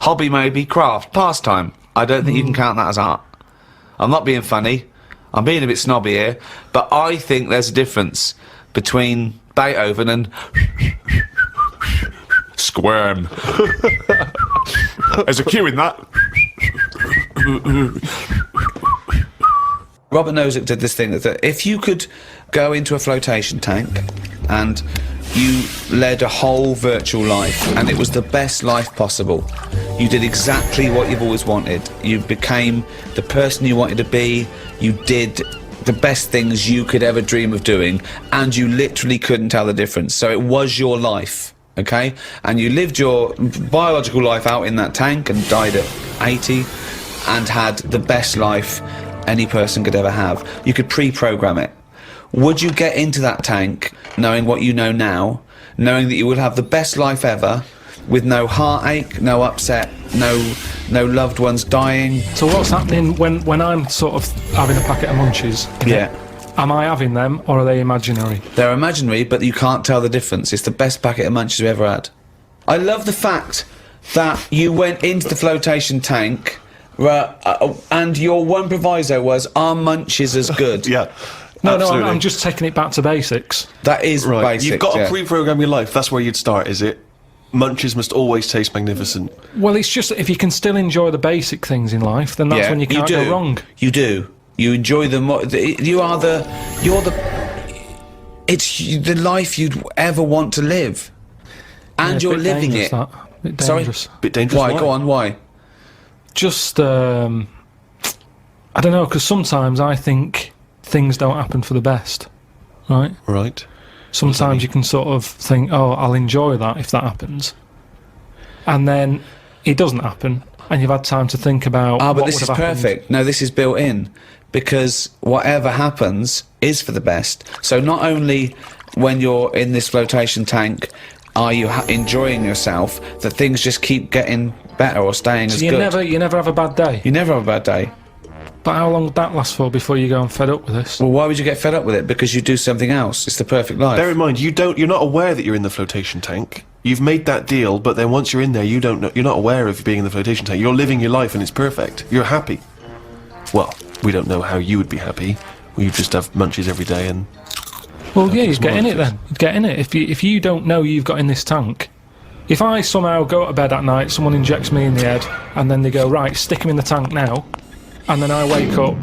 Hobby maybe, craft, pastime. I don't think you can count that as art. I'm not being funny. I'm being a bit snobby here, but I think there's a difference between Beethoven and squirm. There's a cue in that. Robert Nozick did this thing that if you could go into a flotation tank and you led a whole virtual life and it was the best life possible, you did exactly what you've always wanted, you became the person you wanted to be, you did the best things you could ever dream of doing, and you literally couldn't tell the difference. So it was your life, okay? And you lived your biological life out in that tank and died at 80 and had the best life any person could ever have. You could pre-program it. Would you get into that tank knowing what you know now, knowing that you would have the best life ever, with no heartache, no upset, no loved ones dying? So what's happening when I'm sort of having a packet of munchies? Yeah. Am I having them, or are they imaginary? They're imaginary, but you can't tell the difference. It's the best packet of munchies we've ever had. I love the fact that you went into the flotation tank, and your one proviso was, are munchies as good? Yeah. No, absolutely. I'm just taking it back to basics. That is Right. basic. You've got yeah. to pre-program your life. That's where you'd start, is it? Munchies must always taste magnificent. Well, it's just that if you can still enjoy the basic things in life, then that's when you can't go wrong. You do. You enjoy them. It's the life you'd ever want to live, and Yeah, you're bit living dangerous, it. That. Bit Sorry? dangerous. Bit dangerous. Why? Go on. Why? Just, I don't know, because sometimes I think things don't happen for the best, right? Right. Sometimes you can sort of think, oh, I'll enjoy that if that happens. And then it doesn't happen, and you've had time to think about But what this would is have happened. perfect. No, this is built in, because whatever happens is for the best. So not only when you're in this flotation tank are you enjoying yourself, that things just keep getting better or staying as So you good. you never have a bad day. You never have a bad day. But how long would that last for before you go and fed up with this? Well, why would you get fed up with it? Because you do something else. It's the perfect life. Bear in mind, you're not aware that you're in the flotation tank. You've made that deal, but then once you're in there, you don't know. You're not aware of being in the flotation tank. You're living your life, and it's perfect. You're happy. Well, we don't know how you would be happy. You just have munchies every day, and Well, yeah, you'd get in more it then. You'd get in it. If you don't know you've got in this tank, if I somehow go to bed at night, someone injects me in the head, and then they go, right, stick him in the tank now, and then I wake up,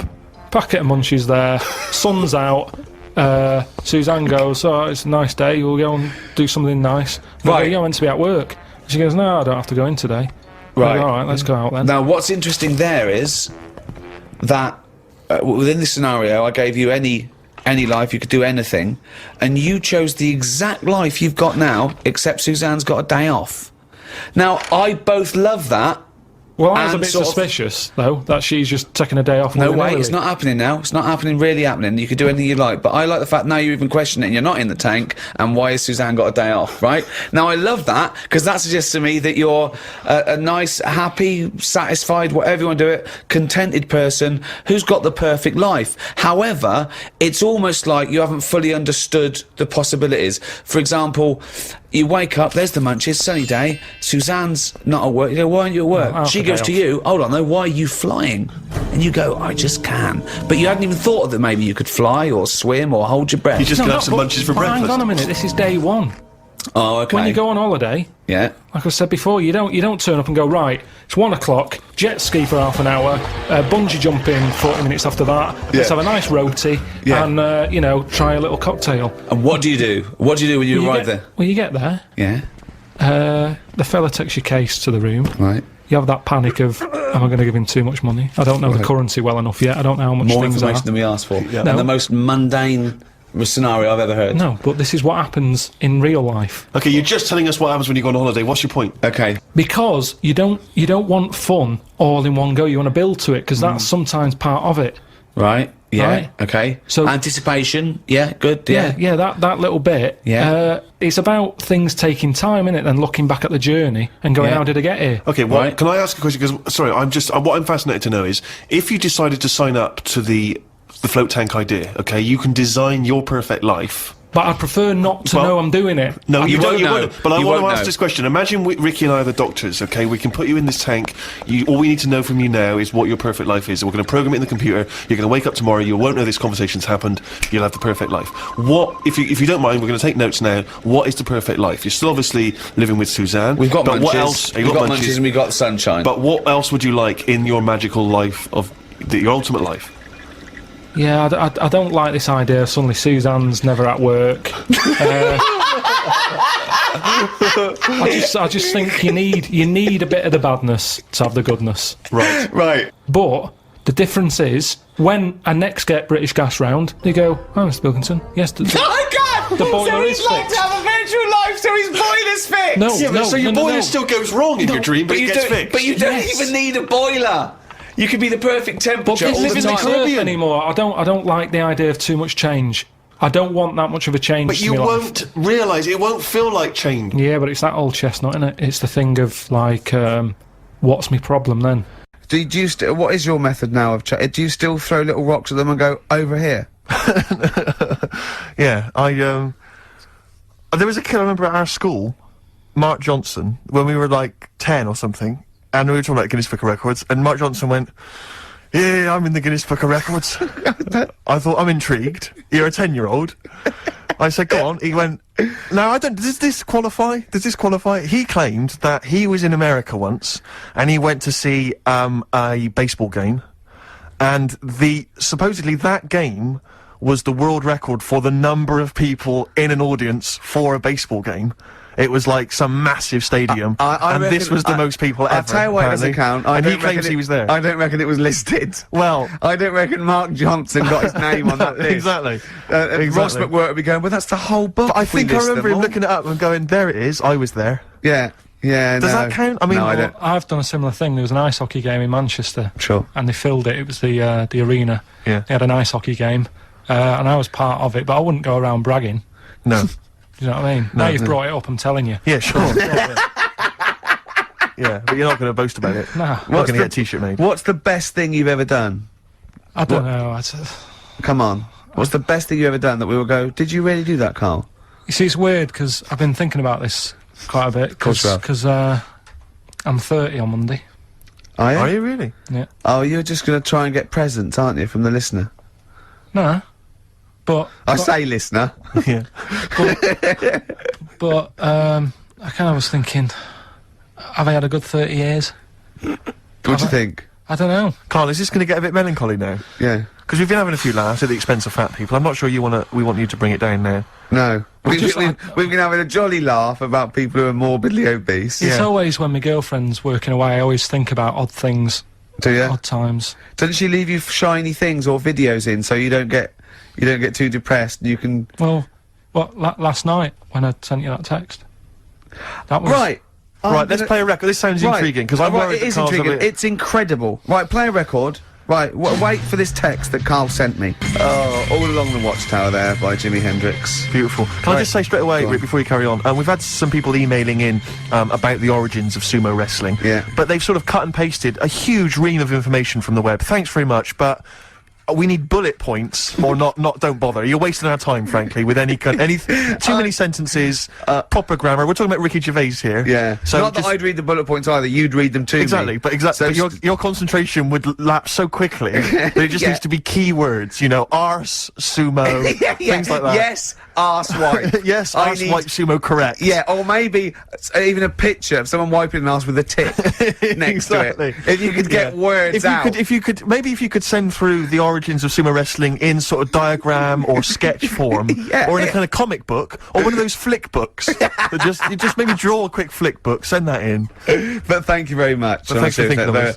packet of munchies there, sun's out, Suzanne goes, oh, it's a nice day, we'll go and do something nice. And I go, you're meant to be at work. She goes, no, I don't have to go in today. Right. I go, all right, let's go out then. Now, what's interesting there is that within this scenario, I gave you any life, you could do anything, and you chose the exact life you've got now, except Suzanne's got a day off. Now, I both love that. Well, I was a and bit sort of- suspicious, though, that she's just taking a day off. No way, willy-nilly. it's not happening now. It's not happening, really happening. You could do anything you like, but I like the fact now you even question it and you're not in the tank, and why has Suzanne got a day off, right? Now, I love that, because that suggests to me that you're a nice, happy, satisfied, whatever you want to do it, contented person who's got the perfect life. However, it's almost like you haven't fully understood the possibilities. For example, you wake up, there's the munchies, sunny day, Suzanne's not at work. You go, why aren't you at work? I'll She have a goes day to off. you, hold on though, why are you flying? And you go, I just can. But you hadn't even thought that maybe you could fly or swim or hold your breath. you just No, gonna no, have some but- munchies for but breakfast. Hang on a minute, this is day one. Oh, okay. When you go on holiday, Yeah. like I said before, you don't turn up and go, right, it's 1 o'clock, jet ski for half an hour, bungee jumping 40 minutes after that, let's Yeah. have a nice roti, Yeah. and, try a little cocktail. And what do you do? What do you do when you arrive there? Well, you get there, Yeah. the fella takes your case to the room, Right. you have that panic of, am I going to give him too much money? I don't know the currency well enough yet, I don't know how much More things information are. than we asked for. No. And the most mundane scenario I've ever heard. No, but this is what happens in real life. Okay, you're just telling us what happens when you go on holiday. What's your point? Okay. Because you don't want fun all in one go, you want to build to it, because that's sometimes part of it. Right. Yeah. Right. Okay. So- anticipation. Yeah. Good. Yeah. Yeah, that little bit. Yeah. It's about things taking time, innit? Then looking back at the journey and going, Yeah. how did I get here? Okay, well, Right. can I ask a question? Because sorry, what I'm fascinated to know is if you decided to sign up to the float tank idea. Okay, you can design your perfect life. but I prefer not to know I'm doing it. No, You you won't don't. You know. won't. But I You want to won't ask know. this question. Imagine Ricky and I are the doctors. Okay, we can put you in this tank. All we need to know from you now is what your perfect life is. We're going to program it in the computer. You're going to wake up tomorrow. You won't know this conversation's happened. You'll have the perfect life. What, if you don't mind, we're going to take notes now. What is the perfect life? You're still obviously living with Suzanne. We've got but munches. what else? We've got munches and we've got sunshine. But what else would you like in your magical life of your ultimate life? Yeah, I don't like this idea of suddenly Suzanne's never at work. I just think you need a bit of the badness to have the goodness. Right. right. But the difference is, when I next get British Gas round, they go, "Oh, Mr. Wilkinson, yes, Oh God! the boiler so is he's like fixed." to have a virtual life, so his boiler's fixed. No, Yeah, but so your boiler still goes wrong in your dream, but it you gets don't. fixed. But you don't Yes. even need a boiler. You could be the perfect But temperature this all the isn't time. the Caribbean anymore. I don't like the idea of too much change. I don't want that much of a change. But to you my life. won't realise. It won't feel like change. Yeah, but it's that old chestnut, isn't it? It's the thing of like, what's my problem then? Do you what is your method now of do you still throw little rocks at them and go, over here? Yeah, there was a kid I remember at our school, Mark Johnson, when we were like 10 or something, and we were talking about Guinness Book of Records, and Mark Johnson went, "Yeah, I'm in the Guinness Book of Records." I thought, I'm intrigued. You're a 10-year-old. I said, "Go on." He went, "No, I don't. Does this qualify? Does this qualify?" He claimed that he was in America once, and he went to see a baseball game, and supposedly that game was the world record for the number of people in an audience for a baseball game. It was like some massive stadium, and this was the most people ever. I'll tell you what it doesn't apparently. count. And he claims he was there. I don't reckon it was listed. Well, I don't reckon Mark Johnson got his name on that list. exactly. Ross Exactly. McWhirter would be going, well, that's the whole book. But I if we think I list remember them him all." looking it up and going, "There it is. I was there." Yeah, yeah. Does that count? I mean, no, I don't. I've done a similar thing. There was an ice hockey game in Manchester. Sure. And they filled it. It was the arena. Yeah. They had an ice hockey game, and I was part of it. But I wouldn't go around bragging. No. Do you know what I mean? Now you've brought it up, I'm telling you. Yeah, sure. Yeah, but you're not going to boast about it. Nah, Not going to get a t-shirt made. What's the best thing you've ever done? I don't know. Come on. What's the best thing you've ever done that we will go, did you really do that, Carl? You see, it's weird because I've been thinking about this quite a bit. course you have. Because I'm 30 on Monday. Are you? Are you really? Yeah. Oh, you're just going to try and get presents, aren't you, from the listener? No. But I say listener. Yeah. but I kind of was thinking, have I had a good 30 years? What do you think? I don't know. Carl, is this going to get a bit melancholy now? Yeah. Because we've been having a few laughs at the expense of fat people. I'm not sure we want you to bring it down now. No. We've just- been having a jolly laugh about people who are morbidly obese. It's Yeah. always when my girlfriend's working away, I always think about odd things, Do you? odd times. Doesn't she leave you shiny things or videos in so you don't get too depressed and you can... Well, last night when I sent you that text. That was Right. Right, let's play a record. This sounds intriguing, because I'm worried it that is Carl's a intriguing. bit- It's incredible. Right, play a record. Right, wait for this text that Carl sent me. Oh, All Along the Watchtower there by Jimi Hendrix. Beautiful. Can I just say straight away, Go on. Rick, before you carry on, we've had some people emailing in about the origins of sumo wrestling. Yeah. But they've sort of cut and pasted a huge ream of information from the web. Thanks very much, but we need bullet points, or not. Don't bother. You're wasting our time, frankly, with any too many sentences, proper grammar. We're talking about Ricky Gervais here. Yeah. So Not that just- I'd read the bullet points either, you'd read them to Exactly, me. but exactly. So But your concentration would lapse so quickly that it just Yeah. needs to be keywords. You know, arse, sumo, things like that. Yes, arse wipe. Yes, I arse need- wipe sumo, correct. Yeah, or maybe even a picture of someone wiping an arse with a tip next Exactly. to it. If you could get words out. If you could send through the origins of sumo wrestling in sort of diagram or sketch form, Yeah. or in a kind of comic book, or one of those flick books, that just maybe draw a quick flick book, send that in. But thank you very much. But thanks for thinking of us.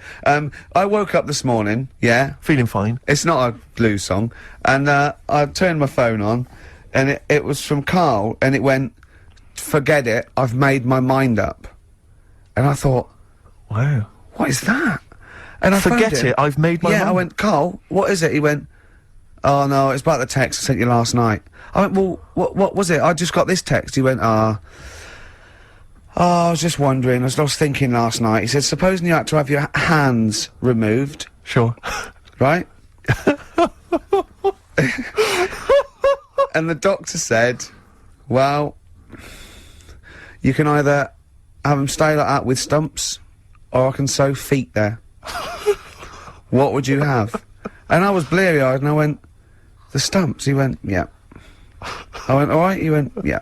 I woke up this morning, yeah. Feeling fine. It's not a blues song. And I turned my phone on, and it was from Carl, and it went, forget it, I've made my mind up. And I thought, Wow. what is that? And I phoned Forget him. it, I've made my Yeah, mind. I went, Carl, what is it? He went, oh no, it's about the text I sent you last night. I went, well, what was it? I just got this text. He went, I was just wondering, I was thinking last night. He said, supposing you had to have your hands removed, Sure. right? And the doctor said, well, you can either have them stay like that with stumps, or I can sew feet there. What would you have? And I was bleary-eyed, and I went, the stumps? He went, yeah. I went, alright? He went, yeah.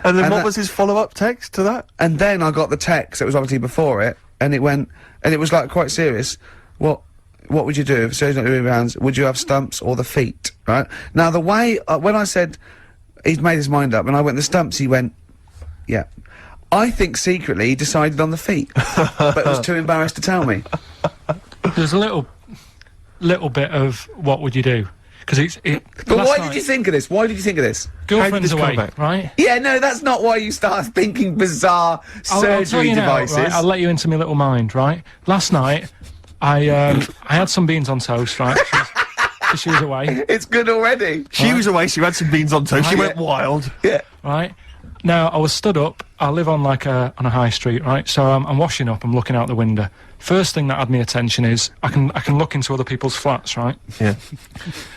And then what was his follow-up text to that? And then I got the text, it was obviously before it, and it went, and it was like quite serious. What would you do if surgery's not doing hands? Would you have stumps or the feet, right? Now the way, when I said, he's made his mind up, and I went, the stumps, he went, yeah. I think secretly he decided on the feet, but was too embarrassed to tell me. There's a little bit of what would you do? Because But why did you think of this? Why did you think of this? Girlfriend's How did this away, come back? right? Yeah, no, that's not why you start thinking bizarre I'll tell surgery you now, devices. right? I'll let you into my little mind, right? Last night, I had some beans on toast, right? She was away, It's good already. She was away, she had some beans on toast, she went wild. Yeah. right? Now, I was stood up. I live on like on a high street, right? So I'm washing up. I'm looking out the window. First thing that had my attention is I can look into other people's flats, right? Yeah.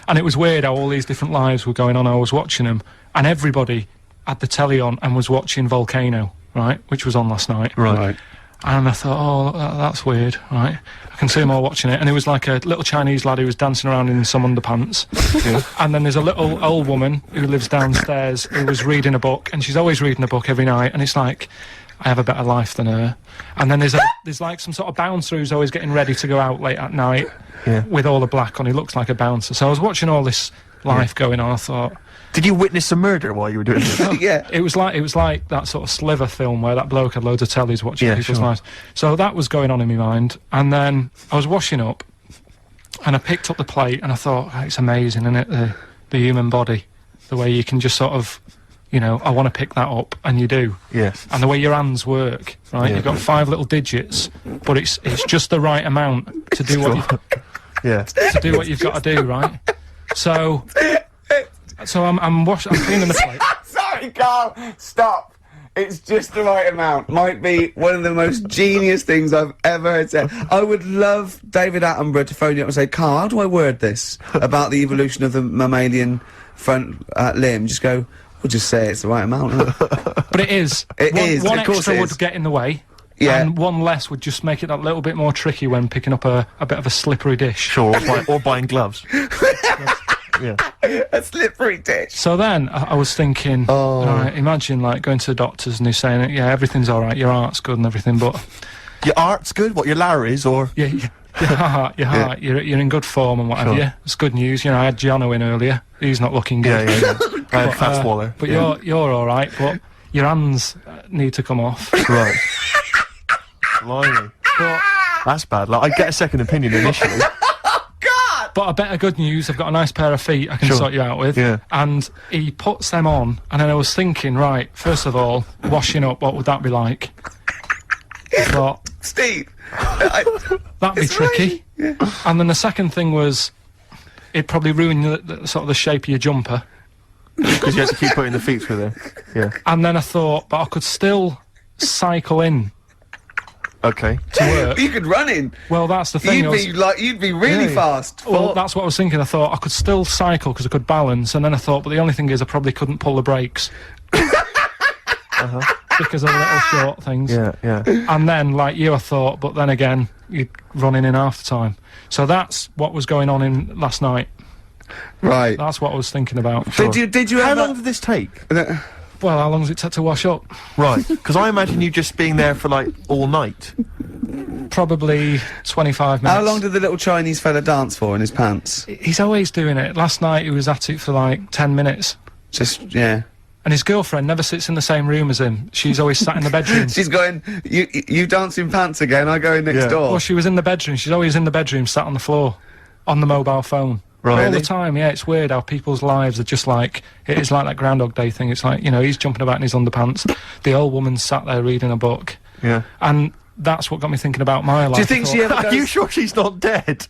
And it was weird how all these different lives were going on. I was watching them, and everybody had the telly on and was watching Volcano, right? Which was on last night. Right. And I thought, oh, that's weird, right? I can see them all watching it. And there was like a little Chinese lad who was dancing around in some underpants. And then there's a little old woman who lives downstairs who was reading a book, and she's always reading a book every night. And it's like, I have a better life than her. And then there's like some sort of bouncer who's always getting ready to go out late at night with all the black on. He looks like a bouncer. So I was watching all this life going on. I thought, Did you witness a murder while you were doing this? Yeah. it was like that sort of Sliver film where that bloke had loads of tellies watching Yeah, people's sure. lives. So that was going on in my mind, and then I was washing up, and I picked up the plate, and I thought, oh, it's amazing, isn't it? The human body, the way you can just sort of, you know, I want to pick that up, and you do. Yeah. And the way your hands work, right? Yeah. You've got 5 little digits, but it's just the right amount to do what Yeah. to do what you've got to do, right? So I'm cleaning the plate. Sorry, Carl. Stop. It's just the right amount. Might be one of the most genius things I've ever heard said. I would love David Attenborough to phone you up and say, Carl, how do I word this about the evolution of the mammalian front limb? Just go, we'll just say it's the right amount. Huh? But it is. It is, One of course extra it would is. get in the way. Yeah. And one less would just make it that little bit more tricky when picking up a bit of a slippery dish. Sure, or buying gloves. Yeah. A slippery dish. So then I was thinking, right, imagine like going to the doctors and they're saying, yeah, everything's all right, your heart's good and everything, but Your art's good? What, your Larry's, or...? yeah, your heart, you're in good form and what have Sure. you. It's good news. You know, I had Giano in earlier. He's not looking good. Yeah. I had Fat Swaller. But you're all right. But your hands need to come off. Right. Blimey. But That's bad. Like, I'd get a second opinion initially. But a better good news, I've got a nice pair of feet I can Sure. sort you out with. Yeah. And he puts them on, and then I was thinking, right, first of all, washing up, what would that be like? I thought, Steve. that'd be It's tricky. And then the second thing was, it'd probably ruin the sort of the shape of your jumper. Because you have to keep putting the feet through there. Yeah. And then I thought, but I could still cycle in Okay. to work. You could run in. Well, that's the thing. You'd be really Yeah. fast. Well, that's what I was thinking. I thought I could still cycle because I could balance, and then I thought, but the only thing is I probably couldn't pull the brakes. Because of the little short things. Yeah. And then, like you, I thought, but then again, you're running in half the time. So that's what was going on in last night. Right. That's what I was thinking about. Did you How ever... long did this take? Well, how long does it take to wash up? Right. Because I imagine you just being there for, like, all night. Probably 25 minutes. How long did the little Chinese fella dance for in his pants? He's always doing it. Last night he was at it for like 10 minutes. Just, yeah. And his girlfriend never sits in the same room as him. She's always sat in the bedroom. She's going, you dance in pants again, I go in next Yeah. door. Well, she was in the bedroom. She's always in the bedroom, sat on the floor, on the mobile phone. Right. All the Really? time, yeah. It's weird how people's lives are just like, it is like that Groundhog Day thing. It's like, you know, he's jumping about in his underpants. The old woman's sat there reading a book. Yeah. And that's what got me thinking about my life. Do you think I she thought, ever Are you goes... sure she's not dead?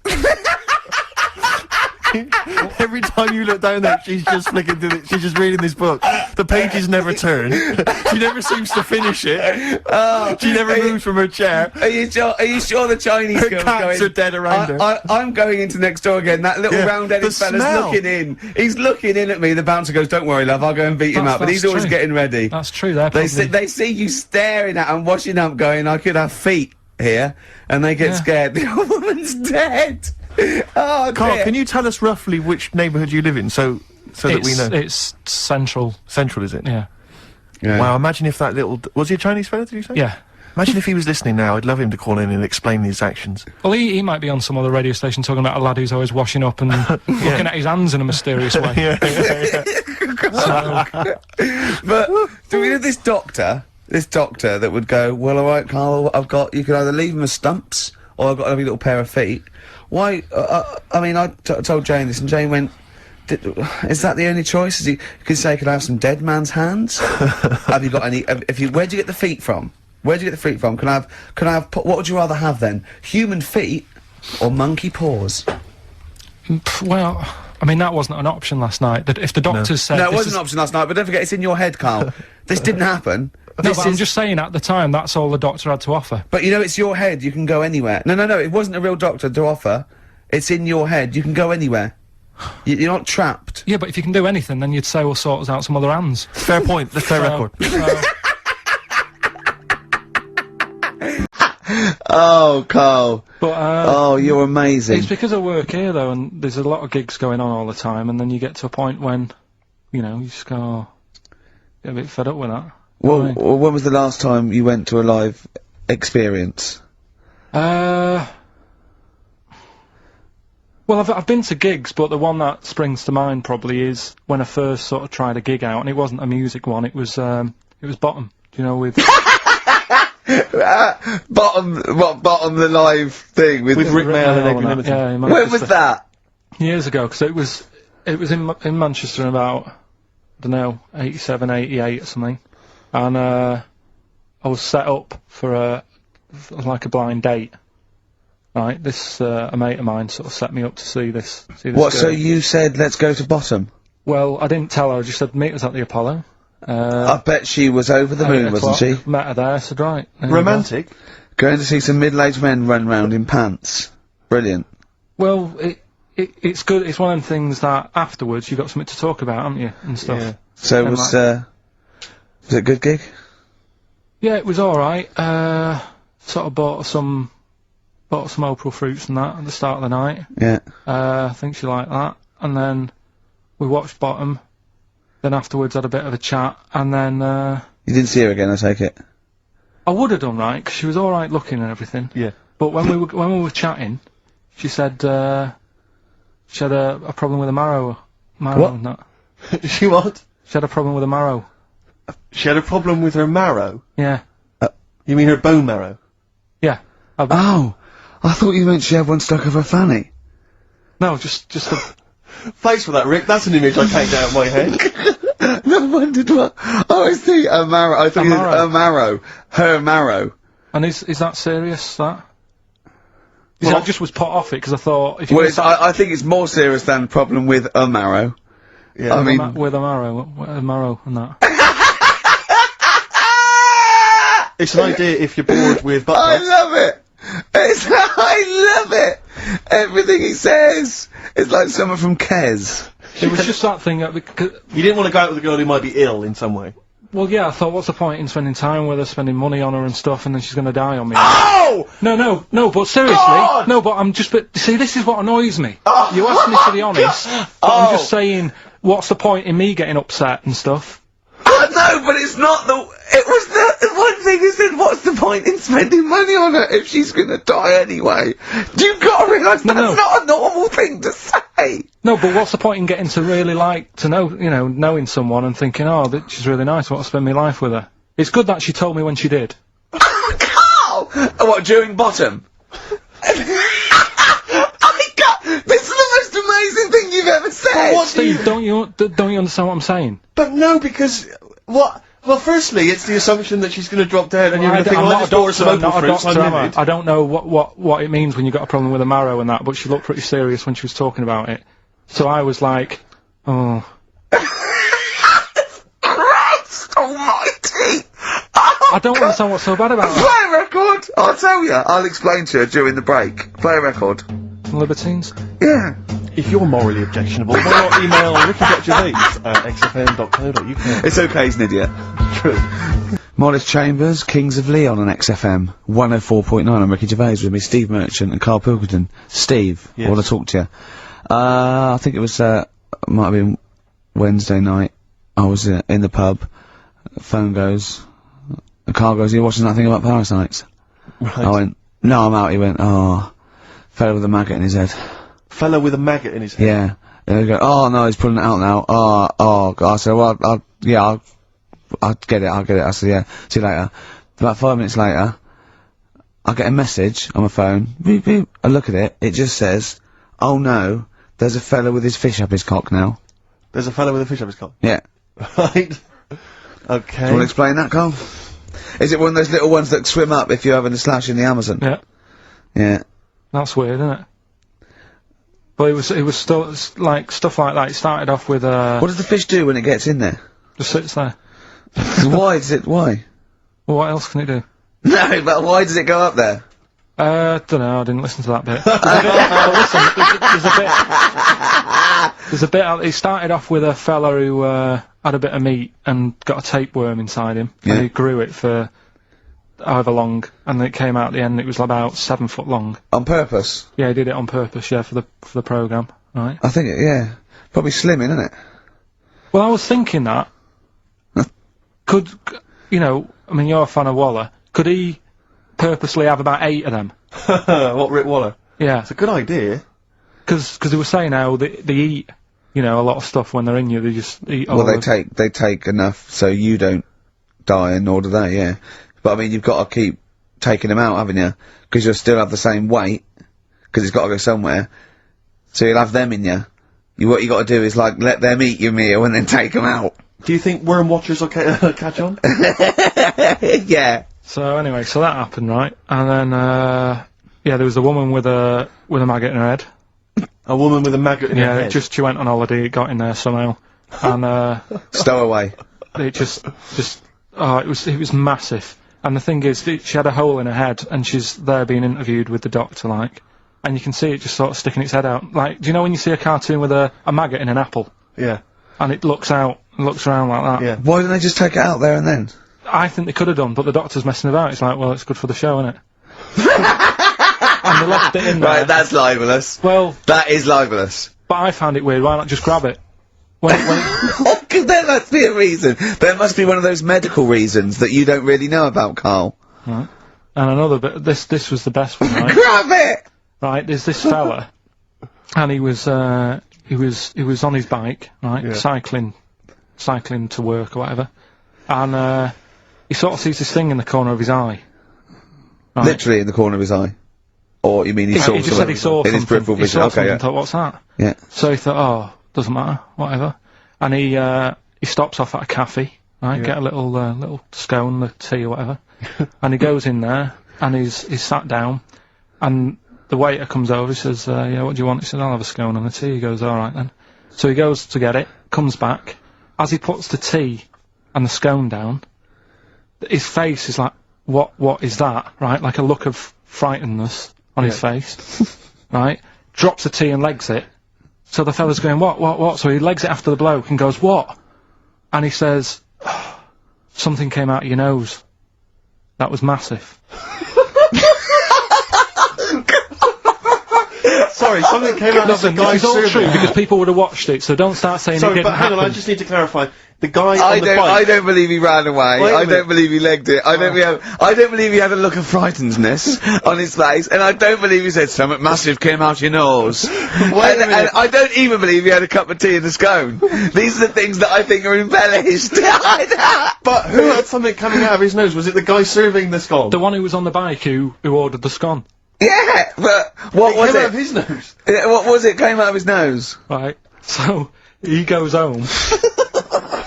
Every time you look down there, she's just flicking through she's just reading this book. The pages never turn. She never seems to finish it. She never moves from her chair. Are you sure the Chinese Her girl's cats going? are dead around her. I'm going into next door again. That little Yeah, round-headed the fella's smell. looking in. He's looking in at me. The bouncer goes, "Don't worry, love. I'll go and beat him That's- up." But he's that's always true. getting ready. That's true. They're They probably... see you staring at him, washing up, going, "I could have feet here," and they get Yeah. scared. The old woman's dead. Oh, Carl, dear. can you tell us roughly which neighbourhood you live in, so that we know? It's central. Central, is it? Yeah. Yeah. Wow, imagine if that little... Was he a Chinese fella, did you say? Yeah. Imagine if he was listening now. I'd love him to call in and explain his actions. Well, he might be on some other radio station talking about a lad who's always washing up and looking at his hands in a mysterious way. But do we have this doctor that would go, "Well, all right, Carl, you can either leave them as stumps, or I've got a lovely little pair of feet." Why? I mean, I told Jane this, and Jane went, "Is that the only choice? You could say, could I have some dead man's hands? Have you got any? Where'd you get the feet from? Where'd you get the feet from? Can I have? What would you rather have then? Human feet or monkey paws?" Well, I mean, that wasn't an option last night. That if the doctors said... No, it this wasn't is- an option last night, but don't forget, it's in your head, Carl. This didn't happen. No, This but I'm is- just saying at the time, that's all the doctor had to offer. But you know, it's your head, you can go anywhere. No, it wasn't a real doctor to offer. It's in your head, you can go anywhere. You're not trapped. Yeah, but if you can do anything, then you'd say, we'll sort us out some other hands. Fair point. That's fair record. Oh, Carl. But, Oh, you're amazing. it's because I work here, though, and there's a lot of gigs going on all the time, and then you get to a point when, you know, you just go, oh, get a bit fed up with that. Well, Right. when was the last time you went to a live experience? Well, I've been to gigs, but the one that springs to mind probably is when I first sort of tried a gig out, and it wasn't a music one. It was Bottom. Do you know with Bottom the live thing with With Rick Mail and Mail Adrian and that. Edmonton. Yeah, in When was Manchester. that? Years ago, because it was in Manchester in about, I don't know, 87, 88 or something, and I was set up for like a blind date. Right, this a mate of mine sort of set me up to see this. What, so girl. you said, let's go to Bottom? Well, I didn't tell her. I just said meet us at the Apollo. I bet she was over the 8 moon, wasn't she? o'clock, Met her there. I said right. there you go. Romantic? Going to see some middle-aged men run round in pants. Brilliant. Well, it's good. It's one of them things that afterwards you've got something to talk about, haven't you, and stuff. Yeah. So And was it a good gig? Yeah, it was all right. Sort of bought some April fruits and that at the start of the night. Yeah. I think she liked that, and then we watched Bottom. Then afterwards had a bit of a chat, and then You didn't see her again, I take it? I would have done right because she was all right looking and everything. Yeah. But when we were chatting, she said she had a problem with a marrow. What? And that. She what? She had a problem with a marrow. She had a problem with her marrow? Yeah. You mean her bone marrow? Yeah. Oh! I thought you meant she had one stuck of her fanny. No, just a... Thanks for that, Rick. That's an image I can't get out of my head. No, I wondered what... Oh, I see, a marrow. I thought it was marrow. a marrow. Her marrow. And is that serious, that? You see, I just was put off it because I thought... if you Well, were it's, sat I think it's more serious than the problem with a marrow. Yeah. I mean... with a marrow and that. It's an idea if you're bored with butt I plugs. love it! I love it! Everything he says is like someone from Kes. It was just that thing that... Because, You didn't want to go out with a girl who might be ill in some way. well, yeah, I thought, what's the point in spending time with her, spending money on her and stuff, and then she's going to die on me? Oh! No, but seriously, God! no, but I'm just, but see, this is what annoys me. You asked me to be honest, but I'm just saying, what's the point in me getting upset and stuff? No, but it's not it was the one thing you said, what's the point in spending money on her if she's gonna die anyway? You've gotta realise that's not a normal thing to say! No, but what's the point in getting to really knowing someone and thinking, oh, that she's really nice, I want to spend my life with her. It's good that she told me when she did. Carl! What, during Bottom? This is the most amazing thing you've ever said! Steve, don't you understand what I'm saying? But no, because... What? Well, firstly, it's the assumption that she's going to drop dead and you're I'm going to think, well, I not a just bought her some doctor, I'm April not a fruits, doctor, I'm am I? livid. I don't know what it means when you've got a problem with a marrow and that, but she looked pretty serious when she was talking about it. So I was like, oh. Christ almighty! I don't understand what's so bad about that. Play a record! I'll tell you. I'll explain to you during the break. Play a record. Libertines? Yeah. If you're morally objectionable, why not email ricky.gervais@xfm.co.uk. It's okay, he's an idiot. True. Modest Chambers, Kings of Leon on XFM 104.9. I'm Ricky Gervais with me, Steve Merchant and Carl Pilkington. Steve, I Yes. want to talk to you. I think it was, might have been Wednesday night. I was in the pub. Phone goes. Carl goes, "You watching that thing about parasites?" Right. I went, "No, I'm out." He went, "Oh, fella with a maggot in his head." Fellow with a maggot in his head. Yeah. And they go, "Oh no, he's pulling it out now." Oh. I said, "Well, I'll get it. I said, "Yeah, see you later." About 5 minutes later, I get a message on my phone. Beep, beep. I look at it. It just says, "Oh no, there's a fella with his fish up his cock now." There's a fellow with a fish up his cock. Yeah. Right. Do Okay. you want to explain that, Carl? Is it one of those little ones that swim up if you're having a slash in the Amazon? Yeah. Yeah. That's weird, isn't it? But it was still, like, stuff like that. It started off with, What does the fish do when it gets in there? just sits there. Why? Well, what else can it do? No, but why does it go up there? Dunno, I didn't listen to that bit. There's a bit, it started off with a fella who, had a bit of meat and got a tapeworm inside him. Yeah. And he grew it for however long, and it came out at the end, it was about 7 foot long. On purpose? Yeah, he did it on purpose, yeah, for the programme, right? I think, yeah. Probably slimming, isn't it? Well, I was thinking that, you know, I mean, you're a fan of Waller, could he purposely have about 8 of them? What, Rick Waller? Yeah. It's a good idea. Because they were saying how they eat, you know, a lot of stuff when they're in you, they just eat all Well, of they take enough so you don't die, and nor do they, yeah. But I mean, you've got to keep taking them out, haven't you? Because you'll still have the same weight, because it's got to go somewhere. So you'll have them in you. What you got to do is, like, let them eat your meal and then take them out. Do you think worm watchers will catch on? Yeah. So anyway, so that happened, right? And then, yeah, there was a woman with a maggot in her head. A woman with a maggot in her Yeah, head. she went on holiday, it got in there somehow. And, Stowaway. it just, oh, it was massive. And the thing is, she had a hole in her head, and she's there being interviewed with the doctor, like, and you can see it just sort of sticking its head out. Like, do you know when you see a cartoon with a maggot in an apple? Yeah. And it looks out, and looks around like that? Yeah. Why didn't they just take it out there and then? I think they could have done, but the doctor's messing about. It's like, well, it's good for the show, isn't it? And they left it in there. Right, that's libelous. Well, That is libelous. but I found it weird. Why not just grab it? When Because there must be a reason. There must be one of those medical reasons that you don't really know about, Carl. right. And another bit. This was the best one, right? Grab it! Right. There's this fella, and he was on his bike, right, Yeah. cycling to work or whatever, and he sort of sees this thing in the corner of his eye. Right. Literally in the corner of his eye. Or you mean he saw He just said he saw in his something. peripheral He vision? saw Okay, something yeah. and thought, what's that? Yeah. So he thought, oh, doesn't matter, whatever. And he stops off at a cafe, right, Yeah. get a little scone, the tea or whatever, and he goes in there, and he's sat down, and the waiter comes over, he says, yeah, what do you want? He says, I'll have a scone and a tea. He goes, alright then. So he goes to get it, comes back, as he puts the tea and the scone down, his face is like, what is that, right, like a look of frightenedness on his face, right, drops the tea and legs it. So the fella's going, what? So he legs it after the bloke and goes, what? And he says, oh, something came out of your nose. That was massive. Sorry, something came out of the Listen, guy it's all serving. true because people would have watched it, so don't start saying it Sorry, didn't but hang on, I happen. just need to clarify. The guy I on the bike... I don't believe he ran away. Wait a I don't minute. believe he legged it. I don't believe he had a look of frightenedness on his face, and I don't believe he said something massive came out your nose. and I don't even believe he had a cup of tea and a scone. These are the things that I think are embellished. But who had something coming out of his nose? Was it the guy serving the scone? The one who was on the bike who ordered the scone. Yeah, but what was came out it? of his nose. What was it? Came out of his nose. Right. So he goes home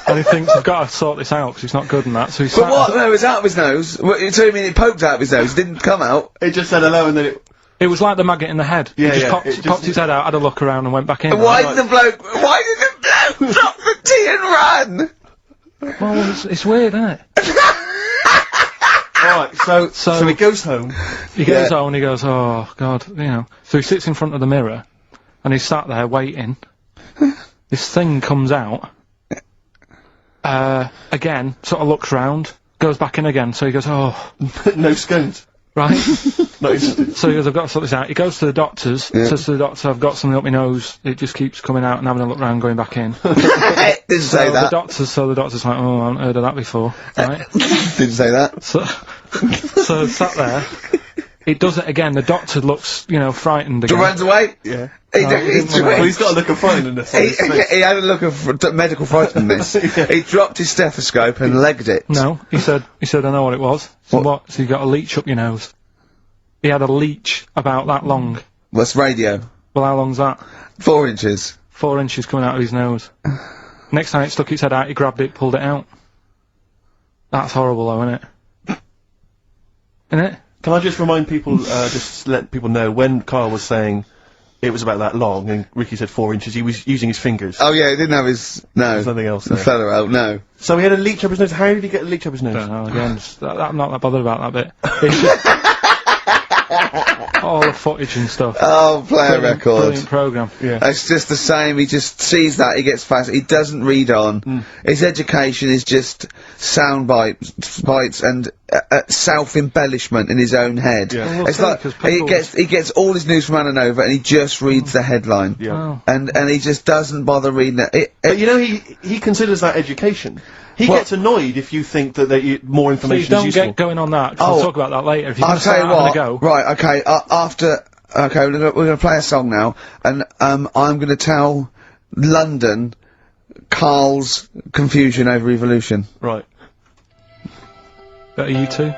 and he thinks, I've got to sort this out because it's not good and that. So he's But what? No, it was out of his nose. So you mean it poked out of his nose? It didn't come out. It just said hello and then it... It was like the maggot in the head. Yeah, It just yeah, popped its head out, had a look around, and went back in. Why did the bloke drop the tea and run? Well, it's weird, isn't it? Alright, so he goes home. He goes home and he goes, oh, God, you know. So he sits in front of the mirror, and he's sat there waiting. This thing comes out. Again, sort of looks round, goes back in again, so he goes, oh. No scones. Right? No, So he goes, I've got to sort this out. He goes to the doctor's, says to the doctor, I've got something up my nose, it just keeps coming out and having a look round, going back in. Didn't say The that. doctor's like, oh, I haven't heard of that before, right? Didn't say that. So sat there, it does it again, the doctor looks, you know, frightened again. Runs away? Yeah. Well, He's got a look of frightenness on his face. he had a look of medical frightenness. He dropped his stethoscope and legged it. No, he said, I know what it was. So what? So you got a leech up your nose. He had a leech about that long. What's radio? Well, how long's that? 4 inches. 4 inches coming out of his nose. Next time it stuck its head out, he grabbed it, pulled it out. That's horrible though, isn't it? Isn't it? Can I just remind people, just let people know, when Carl was saying it was about that long, and Ricky said 4 inches, he was using his fingers. Oh yeah, he didn't have his... No. There's nothing else The there. feather out, no. So he had a leech up his nose. How did he get a leech up his nose? I don't know, again, I'm not that bothered about that bit. It's just all the footage and stuff. Oh, play a record. Brilliant programme. Yeah. It's just the same, he just sees that, he gets fascinated, he doesn't read on. His education is just sound bites and self-embellishment in his own head. Yeah. Well, It's okay, like, 'cause people- he gets all his news from Ananova and he just reads the headline. Yeah. Oh. And he just doesn't bother reading it. But you know, he considers that education. He Well- gets annoyed if you think that more Please information is don't useful. get going on that, 'cause Oh. we'll talk about that later. If you're I'll gonna tell you start having what. a go. Right, okay. Okay, we're gonna play a song now, and I'm gonna tell London Carl's confusion over evolution. Right. Are you two?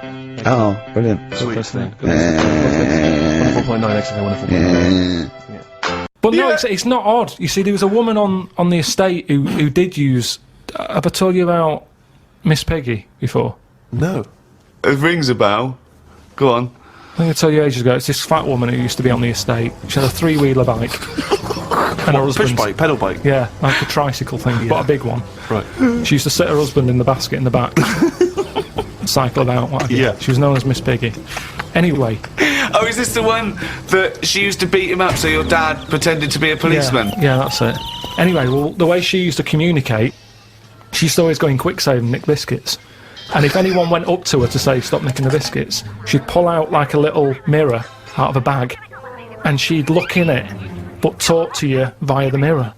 Oh, brilliant. Sweet. Listening. 104.9 XFM, 104.9. But no, it's not odd. You see, there was a woman on the estate who did use. Have I told you about Miss Peggy before? No. It rings a bell. Go on. I think I told you ages ago. It's this fat woman who used to be on the estate. She had a 3-wheeler bike. And her Push husband. bike, pedal bike. Yeah, like a tricycle thing, but a big one. Right. She used to sit her husband in the basket in the back. Cycle about, what have you. Yeah. She was known as Miss Piggy. Anyway. Oh, is this the one that she used to beat him up so your dad pretended to be a policeman? Yeah, that's it. Anyway, well, the way she used to communicate, she used to always go in quick save and nick biscuits. And if anyone went up to her to say, stop nicking the biscuits, she'd pull out like a little mirror out of a bag, and she'd look in it, but talk to you via the mirror.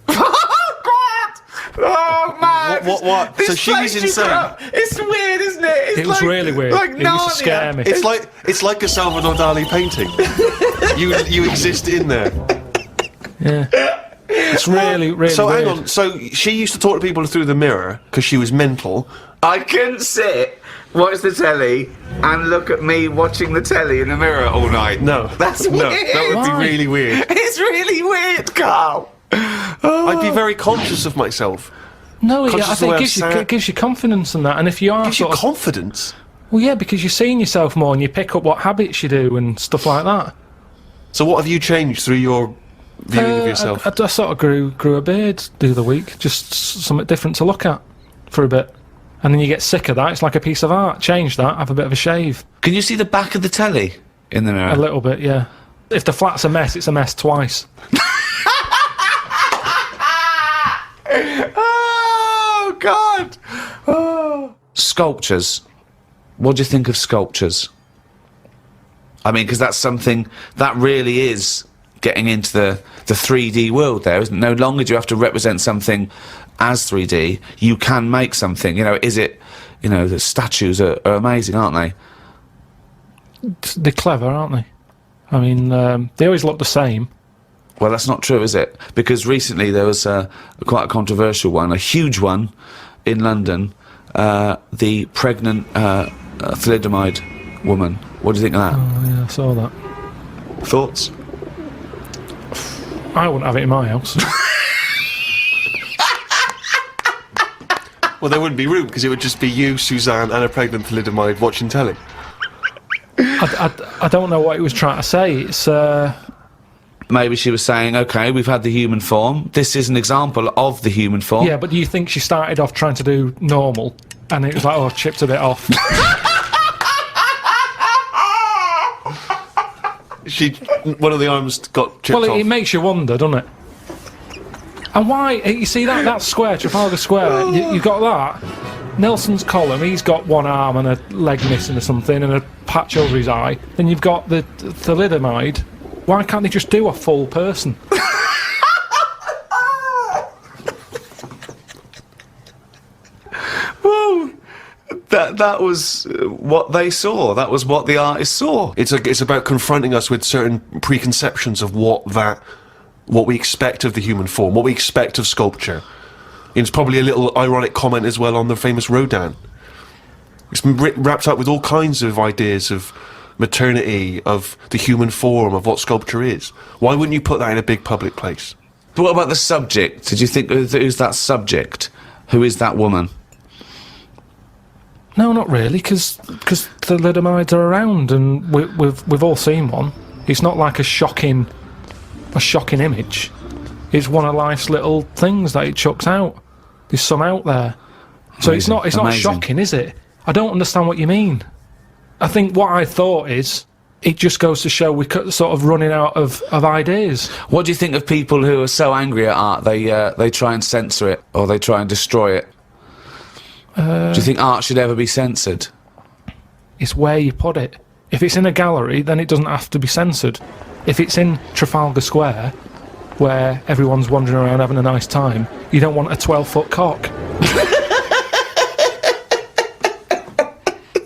Oh, man! What? This So she's place you insane. grew up- It's weird, isn't it? It's It was like- really weird. Like It used to scare Narnia. me. It's like a Salvador Dali painting. you exist in there. Yeah. It's really, really So weird. hang on. So she used to talk to people through the mirror because she was mental. I couldn't sit, watch the telly, and look at me watching the telly in the mirror all night. No, That's no, weird. that would Why? be really weird. It's really weird, Carl. I'd be very conscious of myself. No, Conscious I of the way think I'm it sad. gives you confidence in that, and if you are Gives you sort of, confidence. well, yeah, because you're seeing yourself more, and you pick up what habits you do and stuff like that. So what have you changed through your viewing of yourself? I sort of grew a beard the other week, just something different to look at for a bit, and then you get sick of that. It's like a piece of art. Change that, have a bit of a shave, Can you see the back of the telly in the mirror? a little bit, yeah. If the flat's a mess, it's a mess twice. Oh, God! Oh. Sculptures. What do you think of sculptures? I mean, because that's something that really is getting into the 3D world there, isn't it? No longer do you have to represent something as 3D. You can make something. You know, is it... You know, the statues are amazing, aren't they? They're clever, aren't they? I mean, they always look the same. Well, that's not true, is it? Because recently there was quite a controversial one, a huge one, in London. The pregnant thalidomide woman. What do you think of that? Oh, yeah, I saw that. Thoughts? I wouldn't have it in my house. Well, there wouldn't be room because it would just be you, Suzanne, and a pregnant thalidomide watching telly. I don't know what he was trying to say. It's Maybe she was saying, okay, we've had the human form. This is an example of the human form. yeah, but do you think she started off trying to do normal, and it was like, oh, chipped a bit off? One of the arms got chipped Well, off. it makes you wonder, doesn't it? And why? You see that square, Trafalgar Square. You got that. Nelson's column. He's got one arm and a leg missing or something, and a patch over his eye. Then you've got the thalidomide. Why can't they just do a full person? Well, that was what they saw. That was what the artist saw. It's about confronting us with certain preconceptions of what we expect of the human form, what we expect of sculpture. It's probably a little ironic comment as well on the famous Rodin. It's been wrapped up with all kinds of ideas of maternity, of the human form, of what sculpture is. Why wouldn't you put that in a big public place? But what about the subject? Did you think, who's that subject? Who is that woman? No, not really, because thalidomides are around, and we've all seen one. It's not like a shocking image. It's one of life's little things that it chucks out. There's some out there, so it's not shocking, is it? I don't understand what you mean. I think what I thought is, it just goes to show we're sort of running out of ideas. What do you think of people who are so angry at art they try and censor it, or they try and destroy it? Do you think art should ever be censored? It's where you put it. If it's in a gallery, then it doesn't have to be censored. If it's in Trafalgar Square, where everyone's wandering around having a nice time, you don't want a 12-foot cock.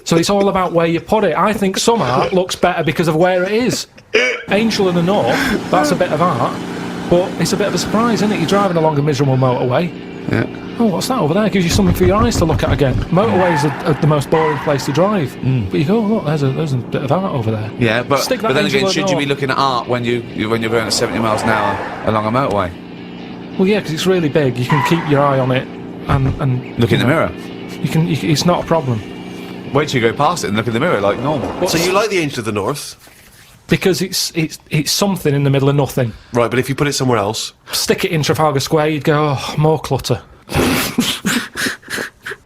So it's all about where you put it. I think some art looks better because of where it is. Angel in the North, that's a bit of art, but it's a bit of a surprise, isn't it? You're driving along a miserable motorway. Yeah. Oh, what's that over there? Gives you something for your eyes to look at again. Motorways are the most boring place to drive. But you go, oh, look, there's a bit of art over there. Yeah, but Stick that then Angel again, in the should you be North. looking at art when you're going at 70 miles an hour along a motorway? Well, yeah, because it's really big. You can keep your eye on it and Look in the mirror. It's not a problem. Wait till you go past it and look in the mirror like normal. So you like the Angel of the North, Because it's something in the middle of nothing. right? But if you put it somewhere else, Stick it in Trafalgar Square, you'd go, oh, more clutter.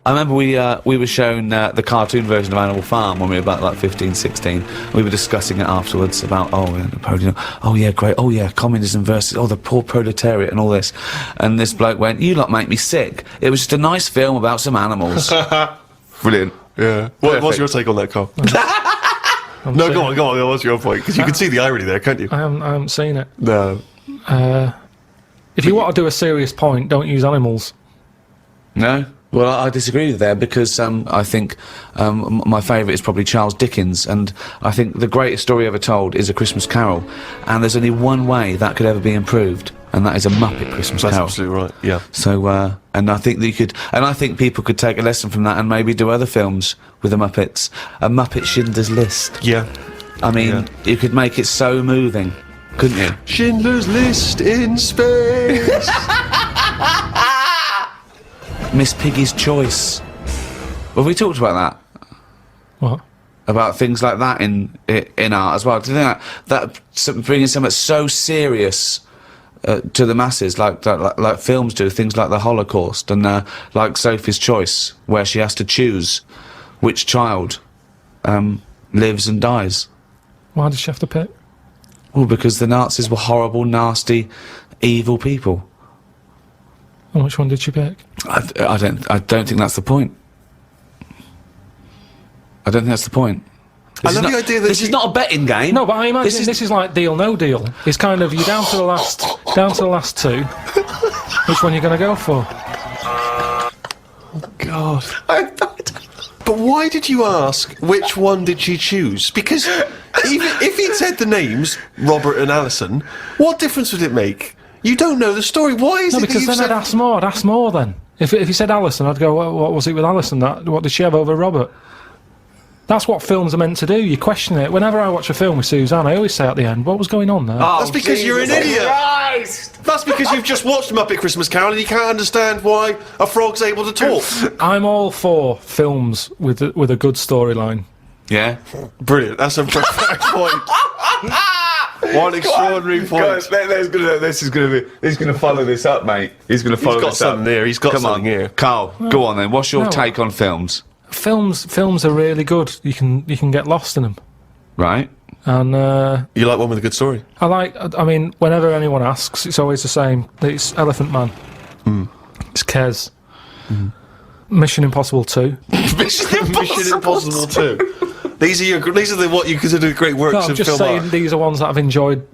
I remember we were shown the cartoon version of Animal Farm when we were about like 15, 16. We were discussing it afterwards about Napoleon. Oh yeah, great. Oh yeah, communism versus the poor proletariat and all this. And this bloke went, "You lot make me sick. It was just a nice film about some animals." Brilliant. yeah. What's your take on that, Carl? No, go on. What's your point? Because you can see the irony there, can't you? I haven't seen it. No. If you want to do a serious point, don't use animals. No? Well, I disagree with there because I think my favourite is probably Charles Dickens, and I think the greatest story ever told is A Christmas Carol, and there's only one way that could ever be improved, and that is a Muppet Christmas That's Carol. absolutely right. Yeah. So, and I think that you could, and I think people could take a lesson from that and maybe do other films with the Muppets. A Muppet Schindler's List. Yeah. I mean, you could make it so moving, couldn't you? Schindler's List in space. Miss Piggy's Choice. Have we talked about that? What? About things like that in art as well. Do you think that bringing something so serious to the masses, like films do, things like the Holocaust and like Sophie's Choice, where she has to choose which child lives and dies? Why does she have to pick? Well, because the Nazis were horrible, nasty, evil people. And which one did she pick? I don't think that's the point. I don't think that's the point. I love the idea that this is not a betting game. No, but I imagine this is like Deal No Deal. It's kind of, you're down to the last two. Which one are you going to go for? God. But why did you ask which one did she choose? Because even if he'd said the names, Robert and Alison, what difference would it make? You don't know the story. Why is No, it that because you've then said... I'd ask more then. If he said Alison, I'd go, what was it with Alison? What did she have over Robert? That's what films are meant to do. You question it. Whenever I watch a film with Suzanne, I always say at the end, what was going on there? That's because you're an idiot. That's because you've just watched Muppet Christmas Carol and you can't understand why a frog's able to talk. I'm all for films with a good storyline. Yeah? Brilliant. That's a perfect point. What an extraordinary point. He's gonna follow this up, mate. He's gonna follow He's got this up. something there. He's got Come something on, here. Carl, go on then. What's your No. take on films? Films are really good. You can get lost in them. Right? And You like one with a good story? I mean, whenever anyone asks, it's always the same. It's Elephant Man. It's Kez. Mission Impossible 2. Mission Impossible 2. These are the what you consider great works No, I'm of just film saying art. these are ones that I've enjoyed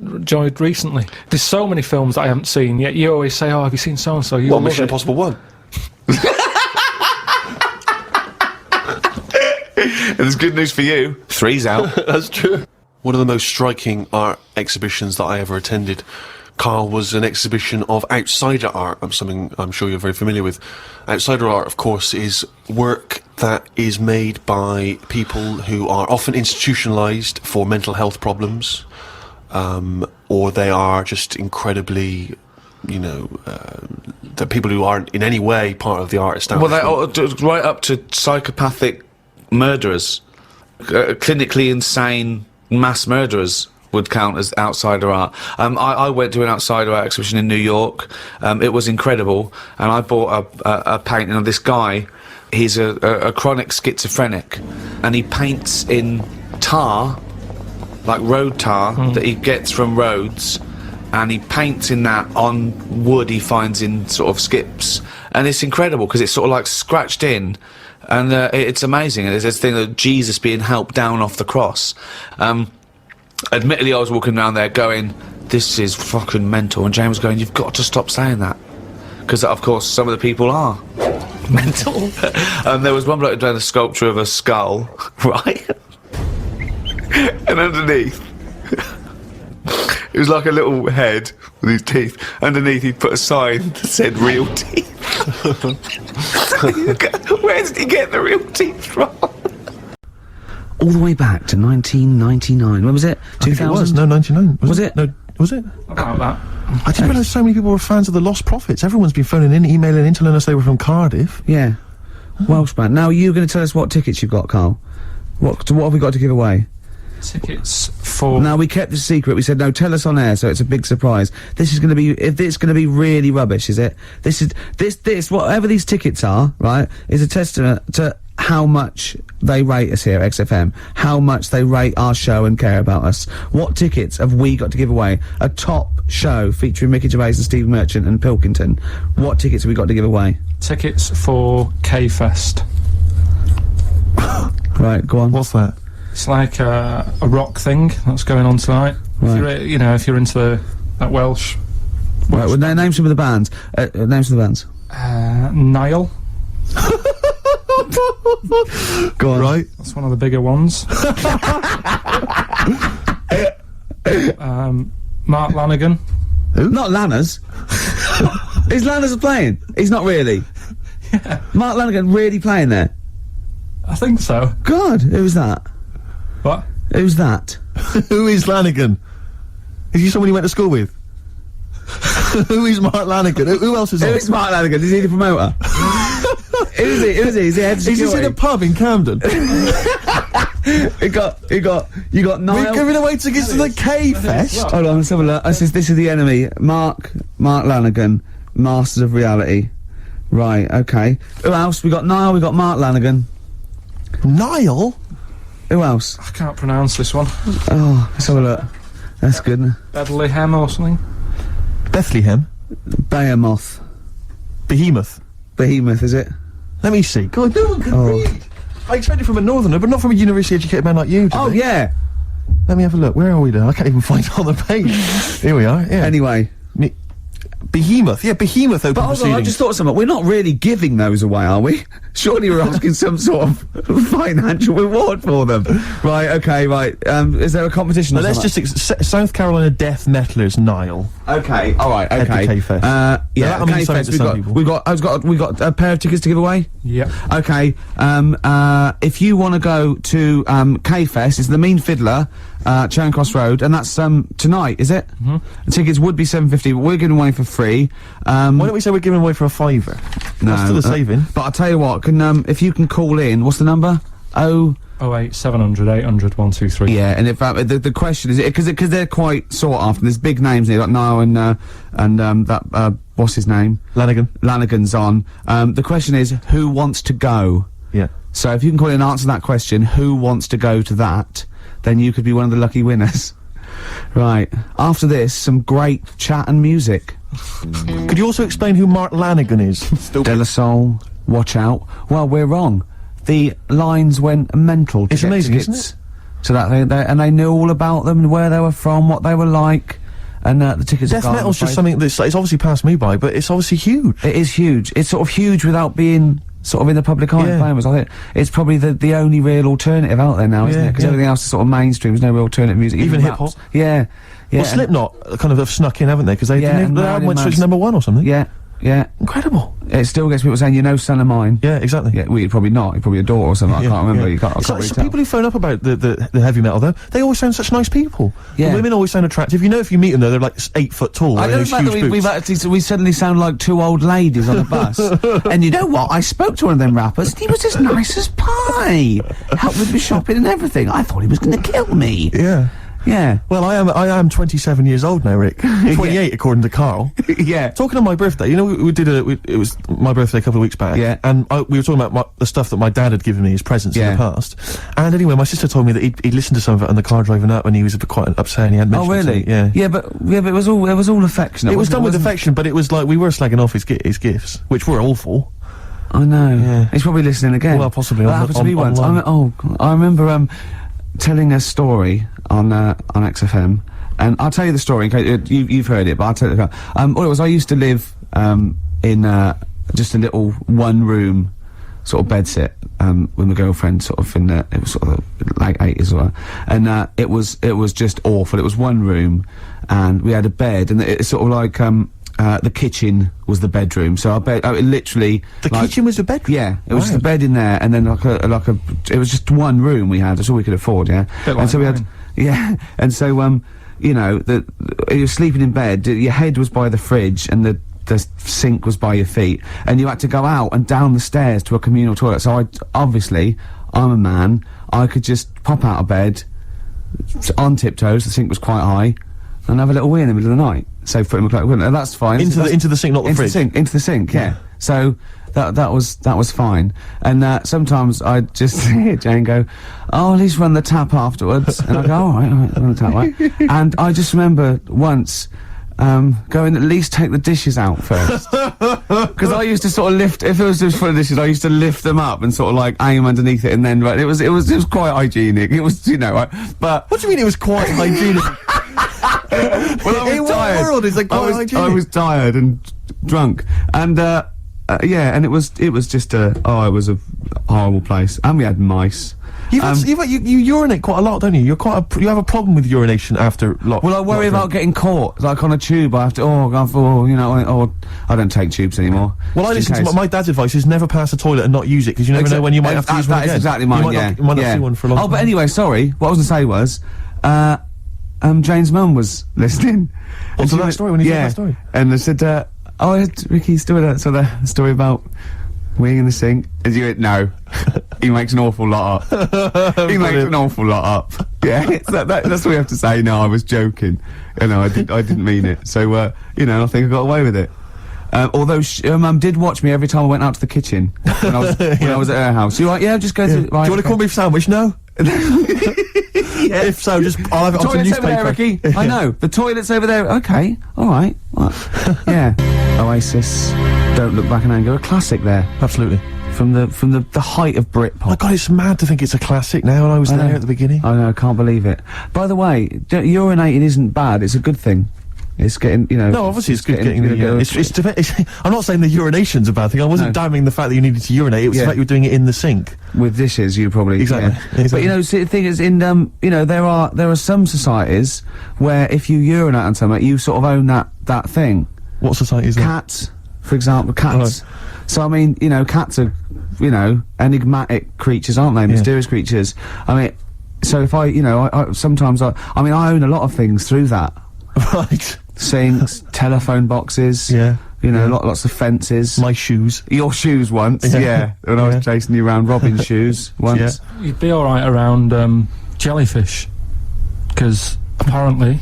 recently. There's so many films that I haven't seen, yet you always say, "Oh, have you seen so and so?" You Well, love Mission it. Impossible 1. And there's good news for you. 3's out. That's true. One of the most striking art exhibitions that I ever attended, Carl, was an exhibition of outsider art. Something I'm sure you're very familiar with. Outsider art, of course, is work that is made by people who are often institutionalized for mental health problems, or they are just incredibly, the people who aren't in any way part of the art establishment. Well, right up to psychopathic murderers, clinically insane mass murderers would count as outsider art. I went to an outsider art exhibition in New York. It was incredible, and I bought a painting of this guy. He's a chronic schizophrenic, and he paints in tar, like road tar, that he gets from roads, and he paints in that on wood he finds in sort of skips, and it's incredible because it's sort of like scratched in. And it's amazing. And there's this thing of Jesus being helped down off the cross. Admittedly, I was walking around there going, "This is fucking mental." And James was going, "You've got to stop saying that," because of course some of the people are mental. And there was one bloke doing a sculpture of a skull, right? And underneath, it was like a little head with his teeth. Underneath, he put a sign that said "Real Teeth." Where did he get the real teeth from? All the way back to 1999. When was it? 2000? No, 99. Was it? No, was it? About that. I didn't realise so many people were fans of the Lost Prophets. Everyone's been phoning in, emailing in, telling us they were from Cardiff. Yeah. Welsh band. Now, you're going to tell us what tickets you've got, Carl. What have we got to give away? Tickets for... Now, we kept this secret. We said, no, tell us on air, so it's a big surprise. This is going to be, if it's going to be really rubbish, is it? This, whatever these tickets are, right, is a testament to how much they rate us here at XFM, how much they rate our show and care about us. What tickets have we got to give away? A top show featuring Ricky Gervais and Steve Merchant and Pilkington. What tickets have we got to give away? Tickets for K-Fest. Right, go on. What's that? It's like a rock thing that's going on tonight. Right. If you're into that Welsh... Right, well, name some of the bands. Names of the bands. Niall. Go on. Right. That's one of the bigger ones. Mark Lanigan. Not Lanners. Is Lanners playing? He's not really. Yeah. Mark Lanigan really playing there? I think so. God, who's that? What? Who's that? Who is Lanigan? Is he someone you went to school with? Who is Mark Lanigan? Who else is Who on? is Mark Lanigan? Is he the promoter? Who is he? Is he head of Is this in a security? pub in Camden? You got Niall. We're giving away tickets to the K-Fest. Hold on, let's have a look. This is the enemy. Mark Lanigan, Masters of Reality. Right, okay. Who else? We got Niall, we got Mark Lanigan. Niall? Who else? I can't pronounce this one. Oh, let's have a look. That's good. Bedleyhem or something. Bethlehem? Behemoth. Behemoth? Behemoth, is it? Let me see. God, no one can Oh. read. I expected from a northerner, but not from a university-educated man like you today. Oh, yeah. Let me have a look. Where are we now? I can't even find it on the page. Here we are, yeah. Anyway. Behemoth. Yeah, Behemoth open But hold on, I proceedings. just thought of something. We're not really giving those away, are we? Surely we're asking some sort of financial reward for them. Right, okay, right. Is there a competition or Let's something? just... South Carolina Death Metalers, Niall. Okay, alright, Head to okay. K-Fest. Yeah, that means something to some people. we got a pair of tickets to give away? Yep. Okay, if you want to go to, K-Fest, it's the Mean Fiddler, Charing Cross Road, and that's, tonight, is it? Mm-hmm. The tickets would be $7.50, but we're giving away for free. Why don't we say we're giving away for a £5? No, That's still a saving. But I'll tell you what, if you can call in, what's the number? Oh. 08700 800 123. Yeah, and if the question is, because they're quite sought after. There's big names here, like Niall and that what's his name? Lanigan's on. The question is, who wants to go? Yeah. So if you can call in and answer that question, who wants to go to that, then you could be one of the lucky winners. Right. After this, some great chat and music. Could you also explain who Mark Lanigan is? De La Soul, watch out. Well, we're wrong. The lines went mental. It's amazing, isn't it? So that and they knew all about them and where they were from, what they were like, and the tickets. Death metal's just something that's it's obviously passed me by, but it's obviously huge. It is huge. It's sort of huge without being sort of in the public eye. Yeah. Famous. I think it's probably the only real alternative out there now, isn't it? Because everything else is sort of mainstream. There's no real alternative music. Even hip hop. Yeah. Yeah. Well, Slipknot kind of have snuck in, haven't they? Because they and their album went to #1 or something. Yeah. Yeah. Incredible. It still gets people saying, you know, son of mine. Yeah, exactly. Yeah, well, you're probably not. You're probably a daughter or something. I can't remember. You can't, I It's can't like really some tell. people who phone up about the heavy metal, though, they always sound such nice people. Yeah. The women always sound attractive. You know, if you meet them, though, they're like 8 foot tall. I wearing don't those know huge that boots. we suddenly sound like two old ladies on a bus. And you know what? I spoke to one of them rappers, and he was as nice as pie. Helped with me shopping and everything. I thought he was going to kill me. Yeah. Yeah. Well, I am 27 years old now, Rick. 28 according to Carl. Yeah. Talking of my birthday, you know, we did it was my birthday a couple of weeks back. Yeah. And we were talking about the stuff that my dad had given me as presents in the past. And anyway, my sister told me that he'd listened to some of it on the car driving up, and he was quite upset, and he had mentioned Oh, really? it. Yeah. Yeah, but it was all affectionate. It was done with wasn't affection, but it was like we were slagging off his gifts, which were awful. I know. Yeah. He's probably listening again. Well, possibly That on- happened to me once. online. I remember telling a story on XFM, and I'll tell you the story in case you've heard it, but I'll tell you. All it was, I used to live in just a little one-room sort of bedsit with my girlfriend, sort of it was sort of late 80s or whatever, and it was just awful. It was one room, and we had a bed, and it's sort of like the kitchen was the bedroom, so our bed, literally... The kitchen was the bedroom? Yeah, it was Wow. the bed in there, and then it was just one room we had, that's all we could afford, yeah? Bit like And so we had, mine. yeah, and so, you know, you were sleeping in bed, your head was by the fridge, and the sink was by your feet, and you had to go out and down the stairs to a communal toilet, so obviously, I'm a man, I could just pop out of bed, on tiptoes, the sink was quite high, and have a little wee in the middle of the night. So put him a cloak, and that's fine. Into the sink, not the fridge. Into the sink, yeah. So that was fine. And sometimes I'd just hear Jane go, "Oh, at least run the tap afterwards." And I go, "All right, run the tap, right." And I just remember once going, "At least take the dishes out first." Because I used to sort of lift, if it was just full of dishes, I used to lift them up and sort of like aim underneath it, and then it was quite hygienic. It was, you know, but What do you mean it was quite hygienic? well, I was In what tired. world is it quite hygienic? I was tired and drunk, and yeah, and it was just it was a horrible place, and we had mice. You urinate quite a lot, don't you? You have a problem with urination after lot. Well, I worry about getting caught, like on a tube. I have to, you know, or I don't take tubes anymore. Well, I just in listen to case. my dad's advice is never pass the toilet and not use it, because you never know when you might have to use one That again. is exactly mine. You might not see one for a long time. Oh, but anyway, sorry. What I was going to say was, Jane's mum was listening. Oh, to that story, when he told that story? And I said, Ricky's doing that sort of story about weeing in the sink. And you went, no. He makes an awful lot up. He makes an awful lot up. Yeah, that's what we have to say. No, I was joking. You know, I didn't mean it. So, you know, I think I got away with it. Although Mum did watch me every time I went out to the kitchen when I was at her house. You like, yeah, just go to. Right, Do you want a corned beef sandwich? No. If so, I'll have it on some Toilet's over there, newspaper. Ricky. I know. The toilet's over there. Okay. All right. Yeah. Oasis. Don't Look Back in Anger. A classic there. Absolutely. From the height of Britpop. Oh my God, it's mad to think it's a classic now, and I was there at the beginning. I know. I can't believe it. By the way, urinating isn't bad. It's a good thing. It's getting, you know. No, obviously it's good getting the. I'm not saying the urination's a bad thing. I wasn't damning the fact that you needed to urinate. It was the fact you were doing it in the sink. With dishes, you probably exactly. But you know, see, the thing is, you know, there are some societies where if you urinate on something, you sort of own that thing. What society is that? Cats, for example, cats. So I mean, you know, cats are, you know, enigmatic creatures, aren't they? Mysterious creatures. I mean, so if I sometimes I own a lot of things through that. Right. Sinks, telephone boxes. Yeah. You know, lots of fences. My shoes. Your shoes once, yeah. When I was chasing you around Robin's shoes once. You'd be alright around, jellyfish. Because, apparently...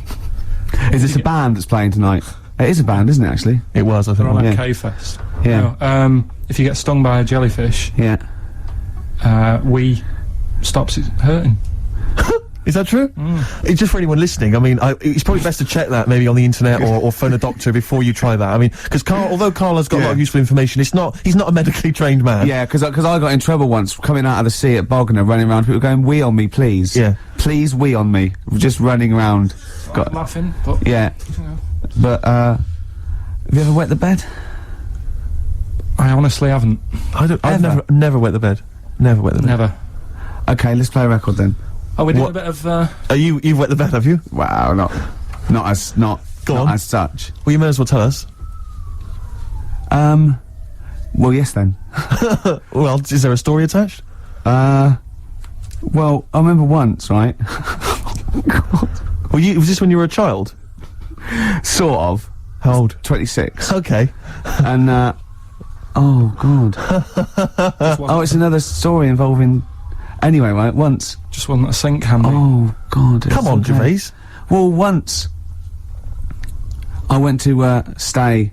Is this a band that's playing tonight? It is a band, isn't it, actually? It was, I think. They're on Yeah. at K-Fest. Yeah. No, if you get stung by a jellyfish, Yeah. we stops it hurting. Is that true? It's just for anyone listening. I mean, it's probably best to check that maybe on the internet or phone a doctor before you try that. I mean, because although Karl has got a lot of useful information, he's not a medically trained man. Yeah, because I got in trouble once coming out of the sea at Bognor, running around, people going, wee on me, please. Yeah. Please wee on me. Just running around. I'm laughing, but... Yeah. You know. But, have you ever wet the bed? I honestly haven't. I've Ever? never wet the bed. Never wet the bed. Never. Okay, let's play a record then. Oh, we did What? a bit of, You've wet the bed, have you? Wow, not as Go on. as such. Well, you may as well tell us. Well, yes then. Well, is there a story attached? Well, I remember once, right? Was this when you were a child? Sort of. How old? 26. Okay. And, oh, God. Oh, it's another story involving... Anyway, right, once... just wasn't a sink handy. Oh, God. it's Come on, okay. Gervais. Well, once... I went to, stay...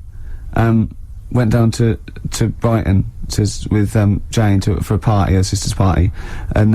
went down to Brighton with, Jane for a party, her sister's party. And,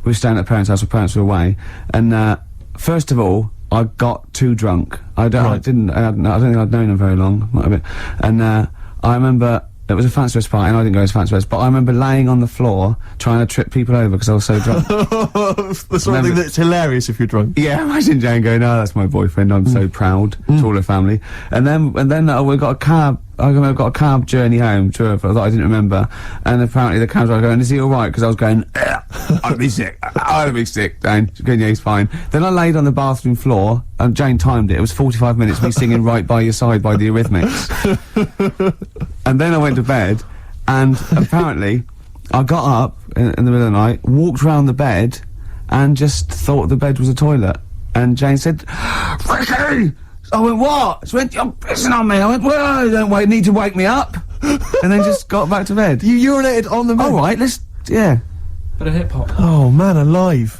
we were staying at her parents' house, her parents were away. And, first of all, I got too drunk. I don't think I'd known them very long, might have been. And, I remember... It was a fancy dress party, and I didn't go as fancy dress, but I remember laying on the floor trying to trip people over because I was so drunk. The sort of thing that's hilarious if you're drunk. Yeah, imagine Jane going, "Oh, that's my boyfriend. I'm so proud to all her family." And then we got a cab. I got a cab journey home to her that I didn't remember, and apparently the cab driver going, "Is he all right?" Because I was going, "I'll be sick. I'll be sick." Jane, going, "Yeah, he's fine." Then I laid on the bathroom floor, and Jane timed it. It was 45 minutes me singing "Right by Your Side" by the Eurythmics. And then I went to bed, and apparently I got up in the middle of the night, walked round the bed, and just thought the bed was a toilet. And Jane said, "Ricky!" I went, "What?" She went, "You're pissing on me." I went, "Well, you don't need to wake me up." And then just got back to bed. You urinated on the bed? Alright, yeah. Bit of hip-hop. Oh, man alive.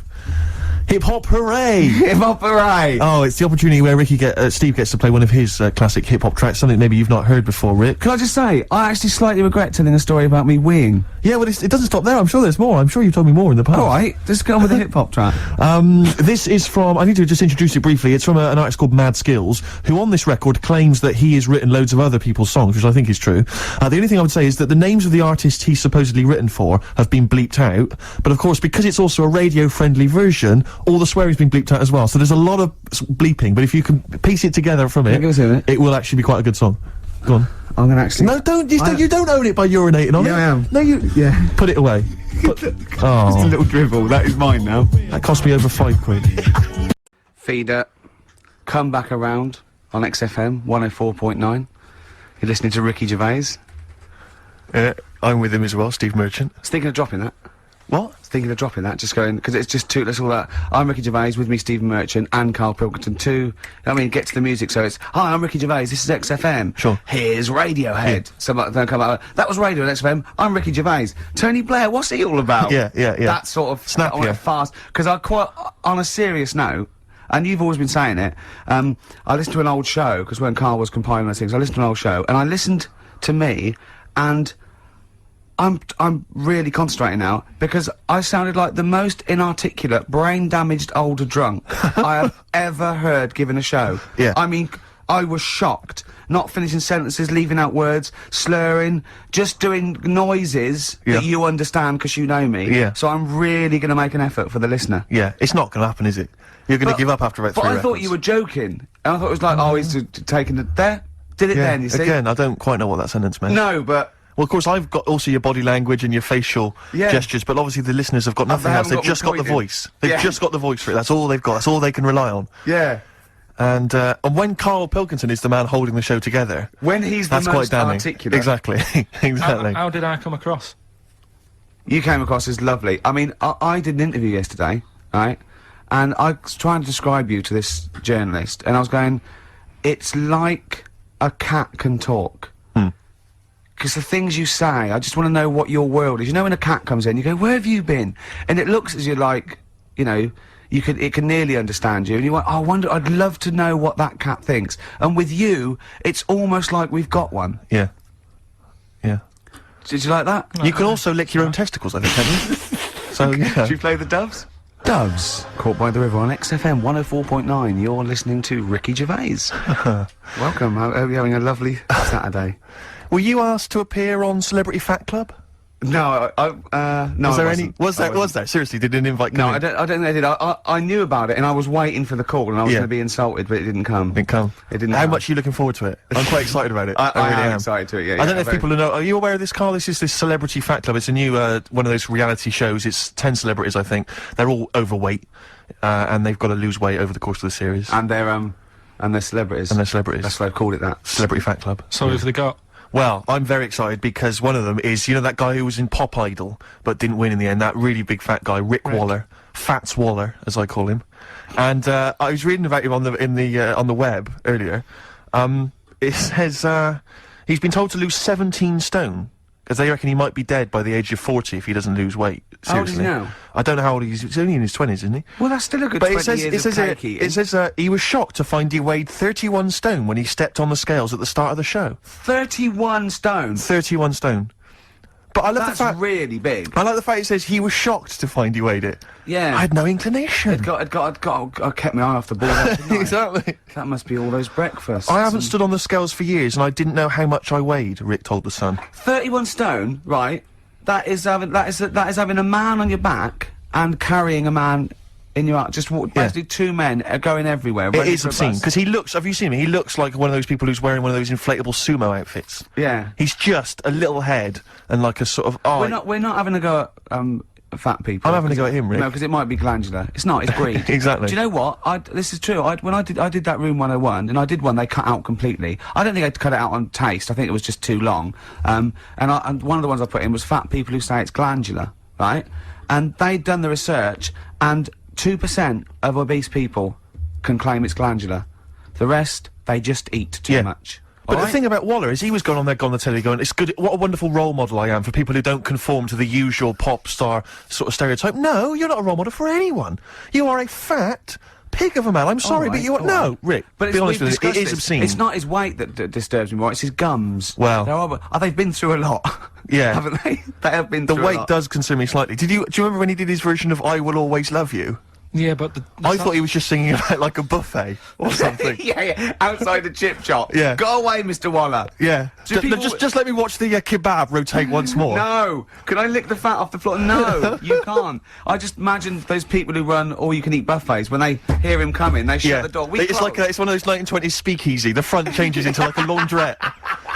Hip-hop hooray! Hip-hop hooray! Oh, it's the opportunity where Steve gets to play one of his classic hip-hop tracks, something maybe you've not heard before, Rick. Can I just say, I actually slightly regret telling a story about me weeing. Yeah, well, it doesn't stop there. I'm sure there's more. I'm sure you've told me more in the past. Alright, just go on with the hip-hop track. This is from, I need to just introduce it briefly, it's from an artist called Mad Skills, who on this record claims that he has written loads of other people's songs, which I think is true. The only thing I would say is that the names of the artists he's supposedly written for have been bleeped out, but of course, because it's also a radio-friendly version, all the swearing's been bleeped out as well, so there's a lot of bleeping, but if you can piece it together from it, it will actually be quite a good song. Go on. I'm gonna actually... No, you don't own it by urinating on it. Yeah, I am. No, Yeah. Put it away. Just a little dribble, that is mine now. That cost me over £5. Feeder, come back around on XFM 104.9. You're listening to Ricky Gervais. I'm with him as well, Steve Merchant. I was thinking of dropping that. What? Thinking of dropping that, just going, because it's just too, that's all that. I'm Ricky Gervais, with me Stephen Merchant and Karl Pilkington too. I mean, get to the music, so it's, "Hi, I'm Ricky Gervais, this is XFM. Sure. Here's Radiohead." Yeah. So they'll come out, "That was Radio on XFM, I'm Ricky Gervais. Tony Blair, what's he all about?" Yeah. That sort of, Snap, on a fast, because I quite, on a serious note, and you've always been saying it, I listened to an old show, because when Karl was compiling those things, I listened to an old show, and I listened to me, and I'm really concentrating now, because I sounded like the most inarticulate, brain-damaged older drunk I have ever heard given a show. Yeah. I mean, I was shocked. Not finishing sentences, leaving out words, slurring, just doing noises that you understand because you know me. Yeah. So I'm really going to make an effort for the listener. Yeah, it's not going to happen, is it? You're going to give up after about 3 But I records. thought you were joking. And I thought it was like, oh, he's taking it there. Did it then, you see? Again, I don't quite know what that sentence meant. No, but... Well, of course, I've got also your body language and your facial gestures, but obviously the listeners have got nothing else. They've just got the voice. They've just got the voice for it. That's all they've got. That's all they can rely on. Yeah. And when Karl Pilkington is the man holding the show together, when he's the that's quite most damning. articulate. Exactly. Exactly. How did I come across? You came across as lovely. I mean, I did an interview yesterday, right? And I was trying to describe you to this journalist, and I was going, it's like a cat can talk. because the things you say, I just want to know what your world is. You know when a cat comes in, you go, where have you been? And it looks as you're like, you know, it can nearly understand you, and you want, oh, I wonder, I'd love to know what that cat thinks. And with you, it's almost like we've got one. Yeah. Yeah. Did you like that? You can also lick your own testicles, I think, can you? So, yeah. Should we play the Doves? Doves, Caught by the River on XFM 104.9. You're listening to Ricky Gervais. Welcome, I hope you're having a lovely Saturday. Were you asked to appear on Celebrity Fat Club? No, no. Was there I any? wasn't. Was there? Seriously, they didn't invite. No, I don't think they did. I knew about it, and I was waiting for the call, and I was Yeah. going to be insulted, but it didn't come. Didn't come. It didn't. How come. much are you looking forward to it? I'm quite excited about it. I really am am. excited to it. Yeah, I don't yeah, know if very- people know. Are you aware of this, Carl? This is this Celebrity Fat Club. It's a new one of those reality shows. It's 10 celebrities, I think. They're all overweight, and they've got to lose weight over the course of the series. And they're celebrities. And they're celebrities. That's why I've called it that. Celebrity Fat Club. So who've they got? Well, I'm very excited because one of them is, you know, that guy who was in Pop Idol but didn't win in the end, that really big fat guy, Rick Waller, Fats Waller, as I call him. And I was reading about him on the web earlier. It says he's been told to lose 17 stone because they reckon he might be dead by the age of 40 if he doesn't lose weight. How old is he Seriously. now? I don't know how old he is. He's only in his 20s, isn't he? Well, that's still a good But 20 it says, years of cake eating. it says he was shocked to find he weighed 31 stone when he stepped on the scales at the start of the show. 31 stone. 31 stone. But I love That's the fact. really big. I like the fact it says he was shocked to find he weighed it. Yeah. I had no inclination. I kept my eye off the ball. Didn't I? Exactly. That must be all those breakfasts. I haven't stood on the scales for years, and I didn't know how much I weighed. Rick told the Sun. 31 stone, right? That is having a man on your back and carrying a man in your arm. Just basically two men are going everywhere. It ready is for a obscene bus. because he looks. Have you seen him? He looks like one of those people who's wearing one of those inflatable sumo outfits. Yeah. He's just a little head and like a sort of. Oh, We're not having a go at fat people. I'm having a go at him, Rick. No, because it might be glandular. It's not. It's greed. Exactly. Do you know what? This is true. When I did that Room 101, and I did one they cut out completely. I don't think I'd cut it out on taste. I think it was just too long. And one of the ones I put in was fat people who say it's glandular, right? And they'd done the research, and 2% of obese people can claim it's glandular. The rest, they just eat too much. But the Alright? thing about Waller is he was on the telly going, it's good, what a wonderful role model I am for people who don't conform to the usual pop star sort of stereotype. No, you're not a role model for anyone. You are a fat pig of a man. I'm sorry, but you are... No, Rick, But be honest we've with you, it discussed is this. obscene. It's not his weight that disturbs me more, it's his gums. Well- they've been through a lot. Yeah. Haven't they? They have been The through a weight lot. does concern me slightly. Do you remember when he did his version of I Will Always Love You? Yeah, but I thought he was just singing about like a buffet or something. yeah, outside the chip shop. Yeah. Go away, Mr. Waller. Yeah. Do people- Just let me watch the kebab rotate once more. No! Can I lick the fat off the floor? No, you can't. I just imagine those people who run all-you-can-eat buffets, when they hear him coming, they shut the door. It's like it's one of those 1920s speakeasy. The front changes into like a laundrette.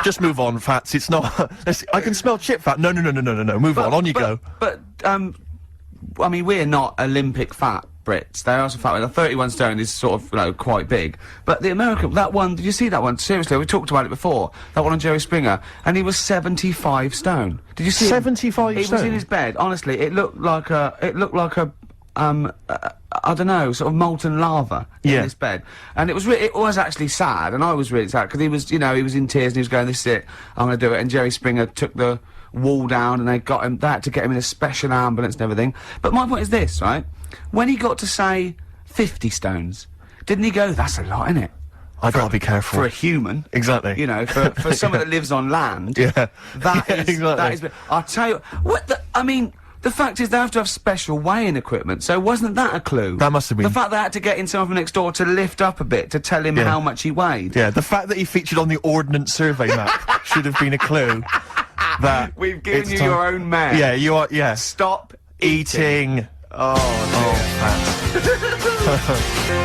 Just move on, fats. It's not. I can smell chip fat. No. Move on you go. But, I mean, we're not Olympic fat Brits. They are some fat. Like 31 stone is sort of, quite big. But the American, that one, did you see that one? Seriously, we talked about it before. That one on Jerry Springer. And he was 75 stone. Did you see him? 75 He was stone? in his bed. Honestly, it looked like a, I don't know, sort of molten lava in Yeah. this bed. And it was actually sad, and I was really sad, because he was, he was in tears, and he was going, this is it, I'm gonna do it. And Jerry Springer took the wall down, and they had to get him in a special ambulance and everything. But my point is this, right? When he got to say 50 stones, didn't he go, that's a lot, innit? I gotta be careful. For a human. Exactly. For someone that lives on land. Yeah. That Yeah, is, exactly. that is, I'll tell you, the fact is they have to have special weighing equipment, so wasn't that a clue? That must have been. The fact they had to get in someone from next door to lift up a bit to tell him Yeah. how much he weighed. Yeah, the fact that he featured on the Ordnance Survey map should have been a clue that We've given it's you time- your own man. Yeah, you are. Yeah, Stop eating. Oh,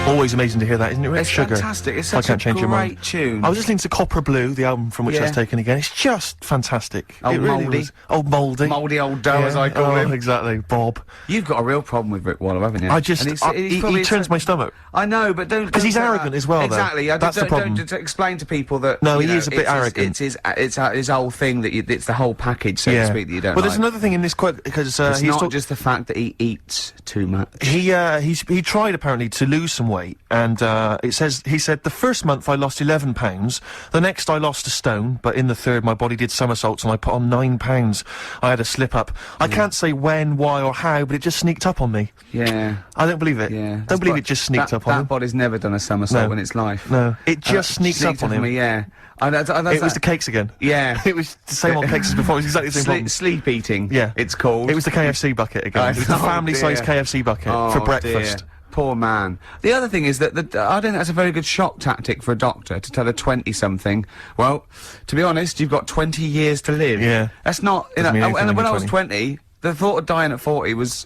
Always amazing to hear that, isn't it, Rick? It's Sugar. fantastic. It's I such can't a change your mind. great tune. I was listening to Copper Blue, the album from which Yeah. that's taken again. It's just fantastic. Old it really Mouldy. was. Old Mouldy. Mouldy old dough, as I call him. Exactly, Bob. You've got a real problem with Rick Waller, haven't you? I just, And he's he probably turns my stomach. I know, but don't... 'Cause he's don't say arrogant that. as well, though. Exactly. That's the problem. Don't explain to people that... No, you he know, is a bit arrogant. It's his whole thing that it's the whole package, so to speak, that you don't Well, there's like. another thing in this quote, because It's he's not just the fact that he eats too much. he tried apparently apparently to lose some weight, and he said the first month I lost 11 pounds, the next I lost a stone, but in the third my body did somersaults and I put on 9 pounds. I had a slip up. I can't say when, why, or how, but it just sneaked up on me. Yeah. I don't believe it. Yeah. Don't believe it just sneaked up on That him. body's never done a somersault No. in its life. No, it just sneaked up on him. me, yeah. It was the cakes again. Yeah. It was the same old cakes as before. It was exactly the same problem. Sleep eating. Yeah. It's called. It was the KFC bucket again. It was the family-sized KFC bucket for breakfast. Dear. Poor man. The other thing is that I don't think that's a very good shock tactic for a doctor to tell a 20-something, well, to be honest, you've got 20 years to live. Yeah. That's not, you know, Doesn't mean anything and when when I you're was 20, the thought of dying at 40 was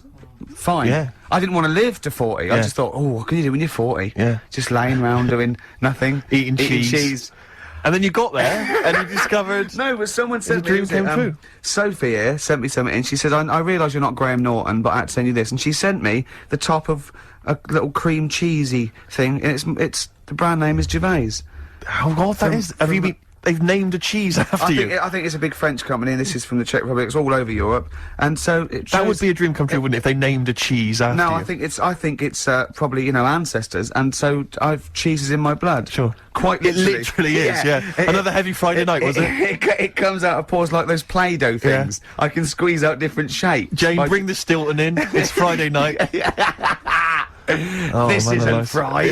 fine. Yeah. I didn't want to live to 40. I Yeah. just thought, oh, what can you do when you're 40? Yeah. Just laying around doing nothing. Eating cheese. And then you got there, and you discovered... No, but someone sent me... dream came true. Sophie here sent me something, and she said, I realise you're not Graham Norton, but I had to send you this. And she sent me the top of a little cream cheesy thing, and it's the brand name is Gervais. How odd that is. Have you been... They've named a cheese after you. I think it's a big French company, and this is from the Czech Republic. It's all over Europe, and so it That would shows- be a dream come true, wouldn't it, if they named a cheese after No, you? I think it's probably, you know, ancestors, and so I've cheeses in my blood. Sure. Quite It literally. literally is, yeah. Another heavy Friday night, was it? It comes out of pores like those Play-Doh things. I can squeeze out different shapes. Jane, Like- bring the Stilton in. It's Friday night. Oh, this man isn't alive. fried.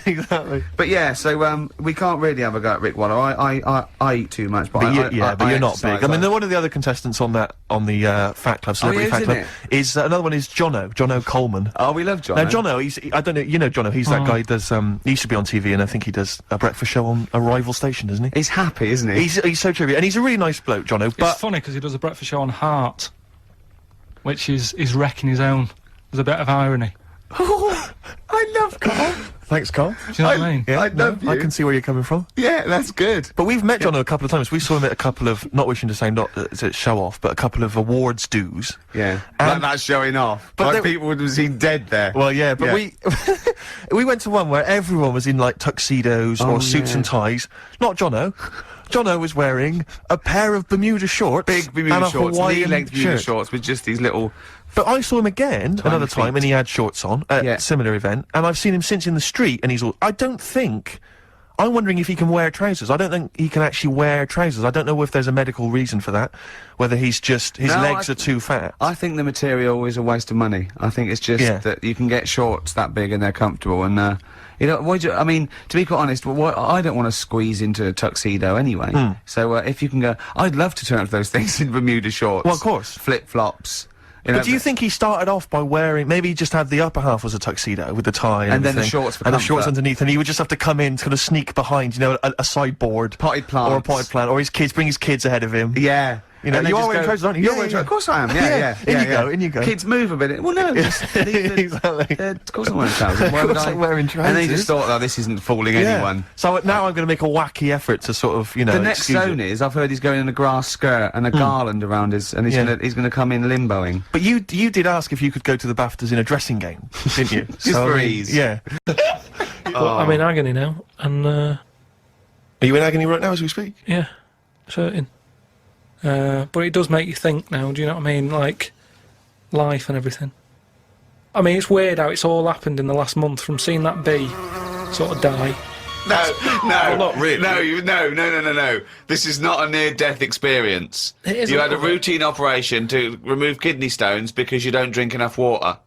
Exactly. But yeah, so we can't really have a go at Rick Waller. I eat too much, but, But I you're not exercise. big. I mean, one of the other contestants on the Fat Club, Celebrity he is, Fat Club, isn't is another one is Jono Coleman. Oh, we love John. Now, Jono, I don't know, you know Jono, he's that guy who does, he used to be on TV, and I think he does a breakfast show on a rival station, doesn't he? He's happy, isn't he? He's so trivia, and he's a really nice bloke, Jono, It's but... funny because he does a breakfast show on Heart, which is wrecking his own. There's a bit of irony. I love Carl. Thanks, Carl. Do you know what I mean? Yeah, I love you. I can see where you're coming from. Yeah, that's good. But we've met Jono a couple of times. We saw him at a couple of, not wishing to say not to show off, but a couple of awards dues. Yeah, And- that's showing off. but Like there- people would have seen dead there. Well, yeah, but Yeah. we we went to one where everyone was in like tuxedos or suits yeah. and ties. Not Jono. Jono was wearing a pair of Bermuda shorts, Big Bermuda and a shorts, Hawaiian knee-length Bermuda shirt. shorts with just these little. But I saw him again another feet. time, and he had shorts on at Yeah. a similar event, and I've seen him since in the street, and he's all. I don't think. I'm wondering if he can wear trousers. I don't think he can actually wear trousers. I don't know if there's a medical reason for that. Whether he's just his No, legs are too fat. I think the material is a waste of money. I think it's just Yeah. that you can get shorts that big and they're comfortable, and you know, I mean, to be quite honest, I don't want to squeeze into a tuxedo anyway. So if you can go, I'd love to turn up those things in Bermuda shorts. Well, of course. Flip flops. You know, But do you think he started off by wearing, maybe he just had the upper half was a tuxedo with the tie and And then the everything, shorts for and the shorts comfort. underneath, and he would just have to come in to kind of sneak behind, you know, a sideboard. Potted plants. Or a potted plant, or his kids, bring his kids ahead of him. Yeah. You know, And they you are just wearing go- trousers, aren't you? You're Yeah, wearing yeah. trousers. Of course I am, yeah. In you go. Kids move a bit. Well, no, just leave the, Exactly. of course I'm wearing trousers. Why Of would course I? I'm wearing And then he trousers. just thought, oh, this isn't fooling anyone. So now I'm going to make a wacky effort to sort of, you know, The next excuse zone it. is, I've heard he's going in a grass skirt and a garland around his, and Yeah. he's gonna come in limboing. But you did ask if you could go to the BAFTAs in a dressing gown, didn't you? Just for ease. Yeah. But I'm in agony now, and Are you in agony right now as we speak? yeah, certain. But it does make you think now, do you know what I mean? Like, life and everything. I mean, it's weird how it's all happened in the last month, from seeing that bee sort of die. No, not really. No. This is not a near-death experience. It is You a had a little bit. routine operation to remove kidney stones because you don't drink enough water.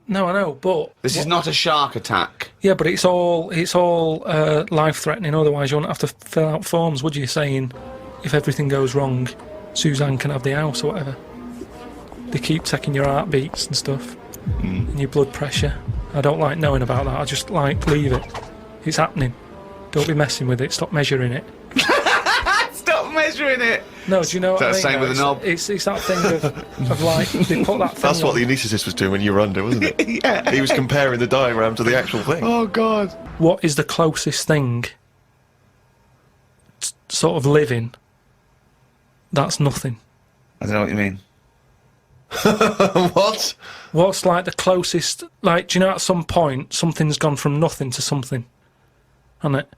No, I know, but... This is not a shark attack. Yeah, but it's all life-threatening, otherwise you wouldn't have to fill out forms, would you, saying, if everything goes wrong, Suzanne can have the house or whatever. They keep taking your heartbeats and stuff, and your blood pressure. I don't like knowing about that, I just, like, leave it. It's happening. Don't be messing with it, stop measuring it. Stop measuring it! No, do you know what I mean? Is that the same with a knob? It's that thing of like, they put that thing That's what on. the anaesthetist was doing when you were under, wasn't it? Yeah. He was comparing the diagram to the actual thing. Oh, God. What is the closest thing sort of living that's nothing? I don't know what you mean. What? What's like the closest, like, do you know at some point something's gone from nothing to something? Hasn't it?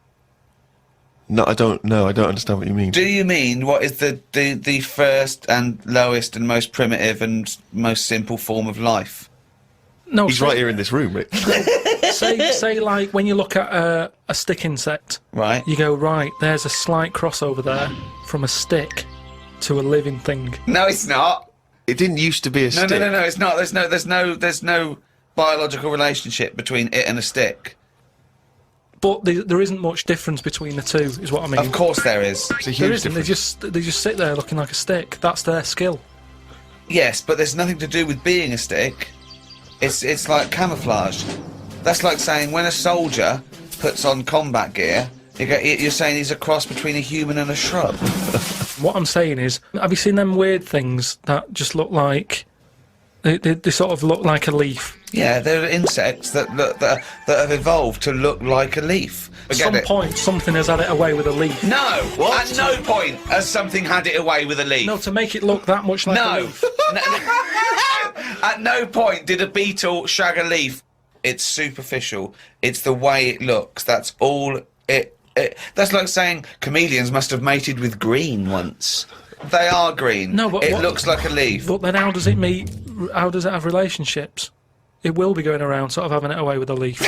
No, I don't know. I don't understand what you mean. Do you mean what is the first and lowest and most primitive and most simple form of life? No, He's right here in this room, Rick. say like when you look at a stick insect, Right. you go, right, there's a slight crossover there from a stick to a living thing. No, it's not. It didn't used to be a stick. No, it's not. There's no biological relationship between it and a stick. But there isn't much difference between the two, is what I mean. Of course there is. It's a huge There isn't. difference. They just sit there looking like a stick. That's their skill. Yes, but there's nothing to do with being a stick. It's like camouflage. That's like saying when a soldier puts on combat gear, you're saying he's a cross between a human and a shrub. What I'm saying is, have you seen them weird things that just look like they sort of look like a leaf? Yeah, they're insects that have evolved to look like a leaf. At some point, something has had it away with a leaf. No, at no point has something had it away with a leaf. No, to make it look that much like a No. leaf. At no point did a beetle shag a leaf. It's superficial. It's the way it looks. That's all it. That's like saying chameleons must have mated with green once. They are green. No, but it looks like a leaf. But then how does it meet? How does it have relationships? It will be going around sort of having it away with a leaf.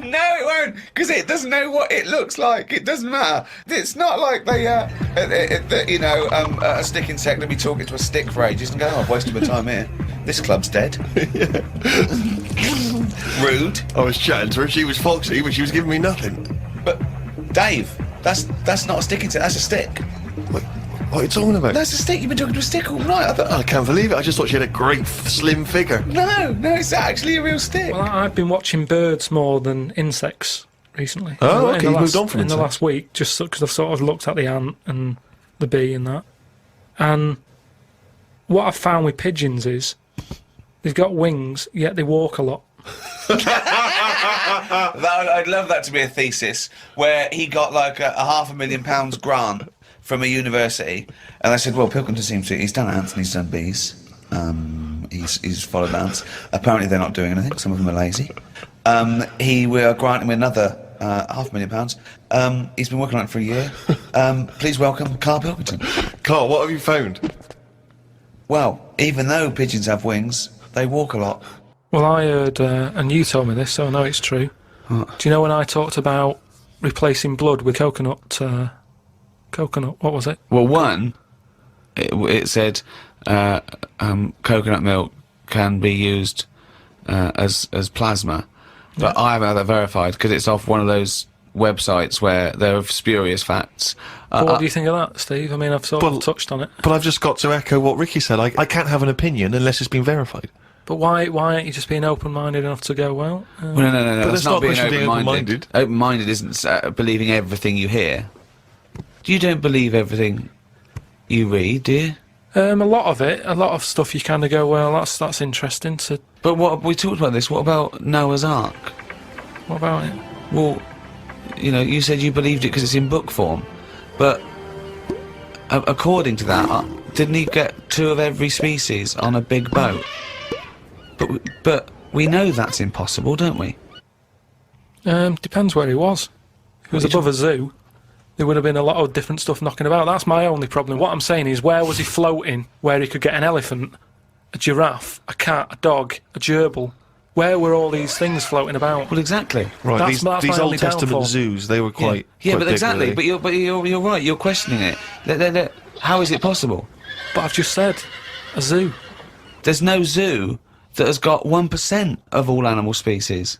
No, it won't, because it doesn't know what it looks like. It doesn't matter. It's not like they, a stick insect will be talking to a stick for ages and go, "Oh, I've wasted my time here. This club's dead." Rude. I was chatting to her. She was foxy, but she was giving me nothing. But Dave, that's not a stick insect. That's a stick. What are you talking about? That's a stick. You've been talking to a stick all night. I can't believe it. I just thought she had a great slim figure. No, it's actually a real stick. Well, I've been watching birds more than insects recently. Oh, In okay, the you moved last- on from in the insects. last week, just because I've sort of looked at the ant and the bee and that. And what I've found with pigeons is they've got wings, yet they walk a lot. I'd love that to be a thesis where he got like a £500,000 grant from a university, and I said, well, Pilkington seems to. He's done ants and he's done bees. He's followed ants. Apparently, they're not doing anything. Some of them are lazy. He will grant him another £500,000. He's been working on it for a year. Please welcome KARL Pilkington. Carl, what have you found? Well, even though pigeons have wings, they walk a lot. Well, I heard, and you told me this, so I know it's true. What? Do you know when I talked about replacing blood with coconut? What was it? Well, one, it said coconut milk can be used as plasma, but I haven't had that verified because it's off one of those websites where there are spurious facts. What do you think of that, Steve? I mean, I've sort of touched on it. But I've just got to echo what Ricky said. I can't have an opinion unless it's been verified. But why aren't you just being open-minded enough to go, well... Well, no, But that's that's not not being a question of being open-minded. Open-minded isn't believing everything you hear. You don't believe everything you read, do you? a lot of stuff you kind of go, well, that's interesting. So But what we talked about this. What about Noah's Ark? what about it? Well, you know, you said you believed it because it's in book form, but according to that, didn't he get 2 of every species on a big boat? But we know that's impossible, don't we? Depends where he was. If he was above a zoo, there would have been a lot of different stuff knocking about. That's my only problem. What I'm saying is, where was he floating where he could get an elephant, a giraffe, a cat, a dog, a gerbil? Where were all these things floating about? Well, exactly. Right, That's my these only Old Testament downfall. zoos, they were quite... Yeah, quite but big, exactly. weren't But you're right. You're questioning it. How is it possible? But I've just said, a zoo. There's no zoo that has got 1% of all animal species.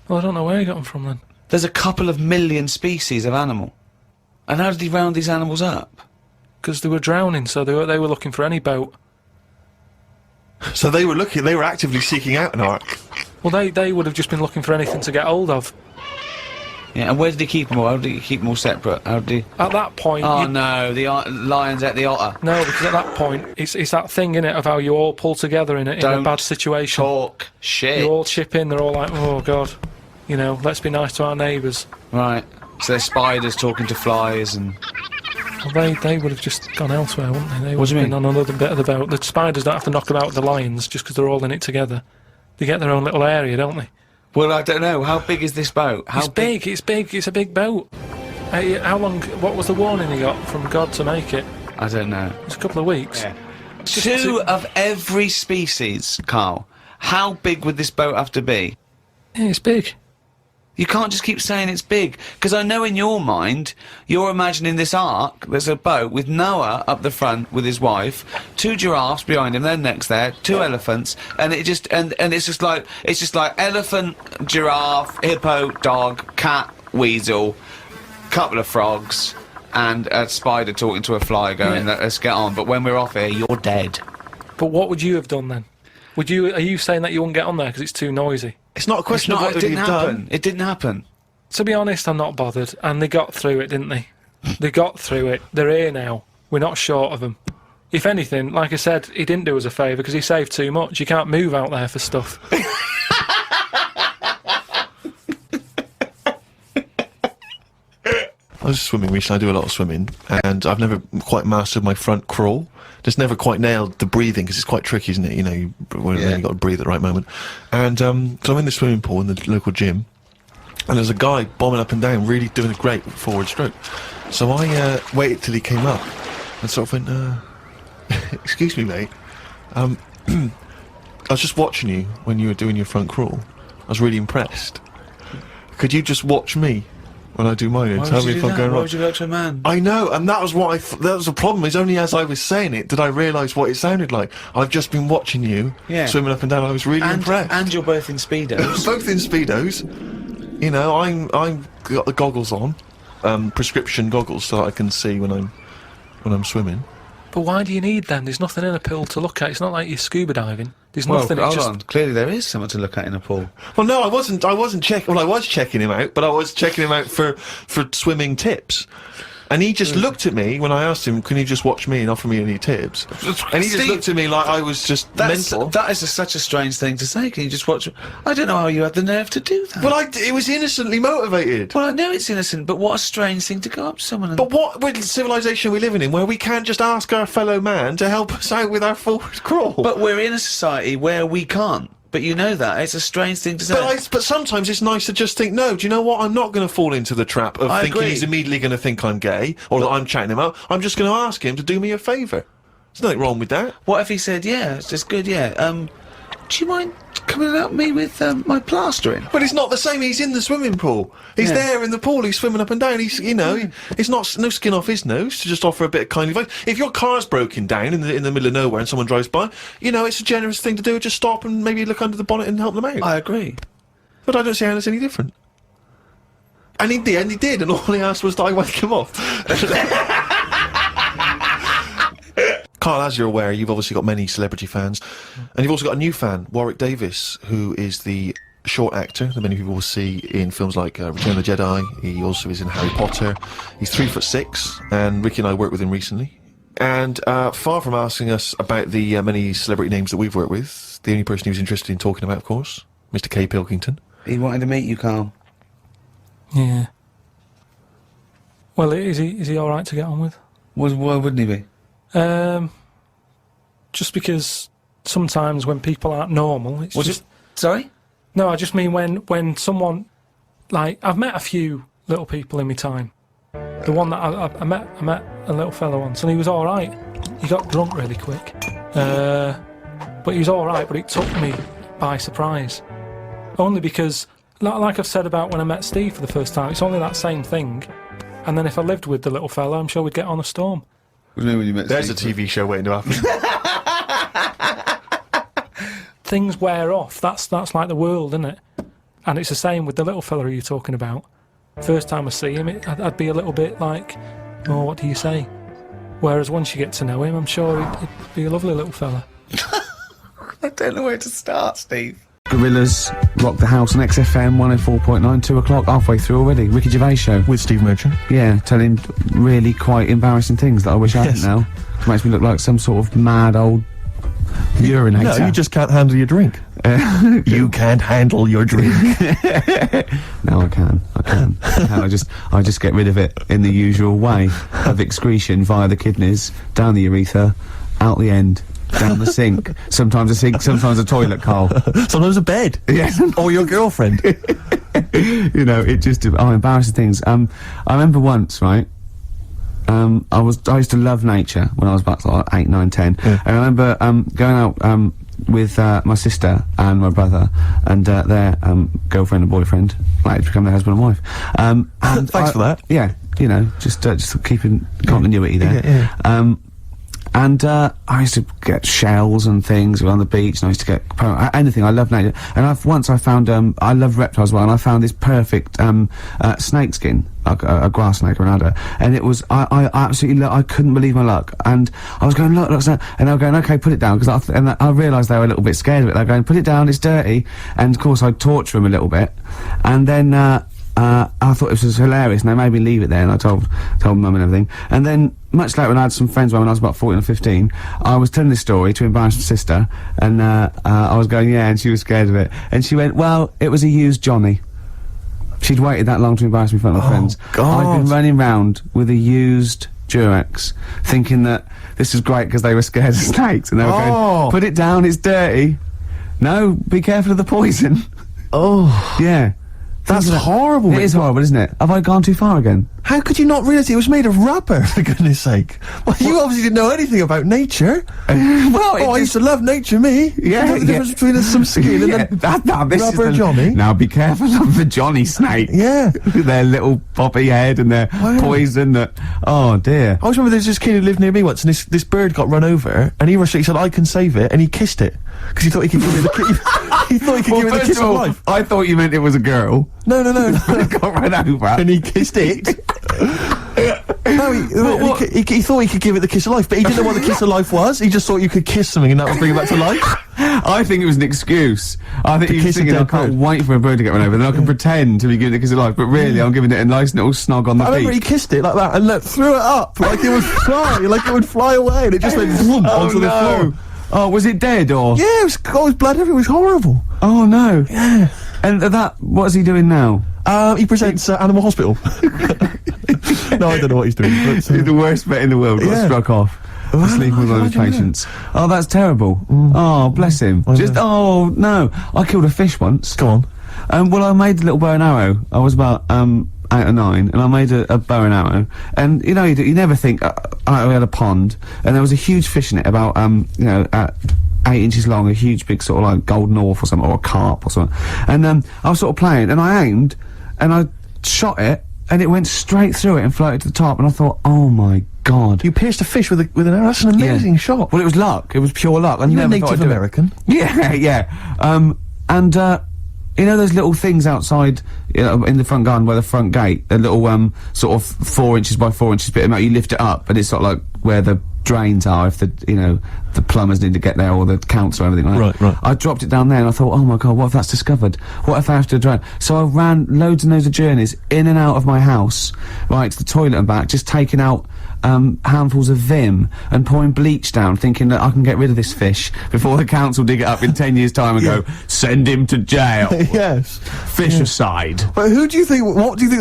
Well, I don't know where he got them from then. There's a couple of million species of animal. And how did he round these animals up? Because they were drowning, so they were looking for any boat. they? So they were actively seeking out an ark. Well, they would have just been looking for anything to get hold of. Yeah, and where did he keep them all? How did he keep them all separate? How did he... At that point... Oh you- no, the lions ate the otter. No, because at that point, it's that thing, innit, of how you all pull together in a Don't bad situation. Talk shit. You all chip in, they're all like, oh, God, you know, let's be nice to our neighbours. Right. So there's spiders talking to flies and... Well, they would have just gone elsewhere, wouldn't they? They would What do you have been mean? on another bit of the boat. The spiders don't have to knock about the lions just because they're all in it together. They get their own little area, don't they? Well, I don't know. How big is this boat? How It's big, it's a big boat. How long, what was the warning he got from God to make it? I don't know. It's a couple of weeks. Yeah. Two of every species, Carl. How big would this boat have to be? Yeah, it's big. You can't just keep saying it's big, because I know in your mind, you're imagining this ark, there's a boat with Noah up the front with his wife, 2 giraffes behind him, then next there, 2 elephants, and it just, and it's just like elephant, giraffe, hippo, dog, cat, weasel, couple of frogs, and a spider talking to a fly going, let's get on, but when we're off here, you're dead. But what would you have done then? Are you saying that you wouldn't get on there because it's too noisy? It's not a question of what it didn't you've happen. done. It didn't happen. To be honest, I'm not bothered. And they got through it, didn't they? They got through it. They're here now. We're not short of them. If anything, like I said, he didn't do us a favour because he saved too much. You can't move out there for stuff. I was swimming recently. I do a lot of swimming, and I've never quite mastered my front crawl. Just never quite nailed the breathing, because it's quite tricky, isn't it? You know, you've got to breathe at the right moment. And so I'm in the swimming pool in the local gym, and there's a guy bombing up and down, really doing a great forward stroke. So I waited till he came up, and sort of went, excuse me, mate. I was just watching you when you were doing your front crawl. I was really impressed. Could you just watch me when I do mine and tell me if I'm going Why wrong? would you go to a man? I know, and that was what that was the problem, is only as I was saying it did I realise what it sounded like. I've just been watching you swimming up and down. I was really impressed. And you're both in Speedos. Both in Speedos. You know, I'm got the goggles on, prescription goggles, so that I can see when I'm swimming. But why do you need them? There's nothing in a pool to look at. It's not like you're scuba diving. There's nothing. Hold on. Clearly there is something to look at in a pool. Well, no, I wasn't checking. Well, I was checking him out, but I was checking him out for swimming tips. And he just looked at me when I asked him, can you just watch me and offer me any tips? And he just looked at me like I was just mental. That is such a strange thing to say. Can you just watch? I don't know how you had the nerve to do that. Well, it was innocently motivated. Well, I know it's innocent, but what a strange thing to go up to someone and... But what civilization are we living in where we can't just ask our fellow man to help us out with our forward crawl? But we're in a society where we can't. But you know that. It's a strange thing to say. But sometimes it's nice to just think, no, do you know what? I'm not going to fall into the trap of thinking he's immediately going to think I'm gay, or that I'm chatting him up. I'm just going to ask him to do me a favour. There's nothing wrong with that. What if he said, yeah, it's just good, yeah, do you mind coming and help me with, my plastering? But it's not the same. He's in the swimming pool. He's there in the pool. He's swimming up and down. He's, you know, it's not no skin off his nose to just offer a bit of kind advice. If your car's broken down in the middle of nowhere and someone drives by, you know, it's a generous thing to do. Just stop and maybe look under the bonnet and help them out. I agree. But I don't see how it's any different. And in the end, he did, and all he asked was that I wake him off. Carl, as you're aware, you've obviously got many celebrity fans, and you've also got a new fan, Warwick Davis, who is the short actor that many people will see in films like Return of the Jedi. He also is in Harry Potter. He's 3'6", and Ricky and I worked with him recently. And far from asking us about the many celebrity names that we've worked with, the only person he was interested in talking about, of course, Mr. K. Pilkington. He wanted to meet you, Carl. Yeah. Well, is he all right to get on with? Why wouldn't he be? Just because sometimes when people aren't normal, it's just... Sorry? No, I just mean when someone... Like, I've met a few little people in my time. The one that I met a little fellow once, and he was all right. He got drunk really quick. But he was all right, but it took me by surprise. Only because, like I've said about when I met Steve for the first time, it's only that same thing. And then if I lived with the little fella, I'm sure we'd get on a storm. What do you mean when you met There's Steve? a TV show waiting to happen. Things wear off. That's like the world, isn't it? And it's the same with the little fella who you're talking about. First time I see him, I'd be a little bit like, oh, what do you say? Whereas once you get to know him, I'm sure he'd be a lovely little fella. I don't know where to start, Steve. Gorillas rock the house on XFM 104.9, 2 o'clock, halfway through already. Ricky Gervais show. With Steve Merchant. Yeah, telling really quite embarrassing things that I wish I hadn't now. It makes me look like some sort of mad old urinator. No, you just can't handle your drink. You can't handle your drink. No, I can. I just get rid of it in the usual way of excretion via the kidneys, down the urethra, out the end, down the sink. Sometimes a sink, sometimes a toilet, Carl. Sometimes a bed. Yes. Or your girlfriend. You know, it just... Oh, embarrassing things. I remember once, right? I used to love nature when I was about like 8, 9, 10. Yeah. And I remember going out with my sister and my brother and their girlfriend and boyfriend, like to become their husband and wife. And Thanks for that. Yeah, you know, just keeping continuity there. Yeah. And I used to get shells and things on the beach, and I used to get anything. I love nature. And once I found I love reptiles as well, and I found this perfect snake skin, like a grass snake or an adder, and it was I absolutely I couldn't believe my luck. And I was going look, and they were going, okay, put it down, because I realised they were a little bit scared of it. They were going, put it down, it's dirty. And of course I'd torture them a little bit, and then I thought this was hilarious, and they made me leave it there, and I told mum and everything. And then, much later, when I had some friends when I was about 14 or 15, I was telling this story to embarrass my sister, and I was going, yeah, and she was scared of it. And she went, well, it was a used Johnny. She'd waited that long to embarrass me in front of my friends. God. I'd been running round with a used Durex, thinking that this was great because they were scared of snakes, and they were going, put it down, it's dirty. No, be careful of the poison. Yeah. That's horrible. It is horrible, isn't it? Have I gone too far again? How could you not realise it was made of rubber, for goodness sake? Well, you obviously didn't know anything about nature. Well, I used to love nature, me. Yeah, You know the difference between some skin and then this rubber is Johnny. Now be careful of the Johnny snake. Yeah. Their little poppy head and their poison that... Oh, dear. I always remember there was this kid who lived near me once, and this bird got run over, and he rushed it, he said, I can save it, and he kissed it. Because he thought he could give it the he thought he could give it the kiss of life. I thought you meant it was a girl. No. It got run over. And he kissed it. No, he thought he could give it the kiss of life, but he didn't know what the kiss of life was. He just thought you could kiss something and that would bring it back to life. I think it was an excuse. I think To he was kiss a thinking, I dead can't bird. wait for a bird to get run over, then I can pretend to be giving it a kiss of life, but really I'm giving it a nice little snog on the I remember he beak. kissed it like that and threw it up like it would fly away, and it just went vroom onto the floor. Oh, was it dead or? Yeah, it was blood everywhere. It was horrible. Oh no. Yeah. And what's he doing now? He presents Animal Hospital. No, I don't know what he's doing. But, He's the worst vet in the world. Got Yeah. struck off. For sleeping with one of his imagine patients. Oh, that's terrible. Oh, bless him. Oh no, I killed a fish once. Go on. Well, I made a little bow and arrow. I was about 8 or 9, and I made a bow and arrow. And you know, you never think. We had a pond, and there was a huge fish in it, about 8 inches long, a huge big sort of like golden orf or something, or a carp or something. And I was sort of playing, and I aimed, and I shot it, and it went straight through it and floated to the top. And I thought, oh my god. You pierced a fish with an arrow. That's an amazing shot. Well, it was luck. It was pure luck. I You're never a thought I'd Native do it. American. Yeah, yeah. You know those little things outside in the front garden by the front gate? A little sort of 4 inches by 4 inches bit of metal. You lift it up, and it's sort of like where the drains are if the plumbers need to get there, or the council or everything like that. Right. I dropped it down there, and I thought, oh my god, what if that's discovered? What if I have to drain? So I ran loads and loads of journeys in and out of my house, right to the toilet and back, just taking out handfuls of Vim and pouring bleach down, thinking that I can get rid of this fish before the council dig it up in 10 years' time and go, send him to jail. Yes. Fish aside. But what do you think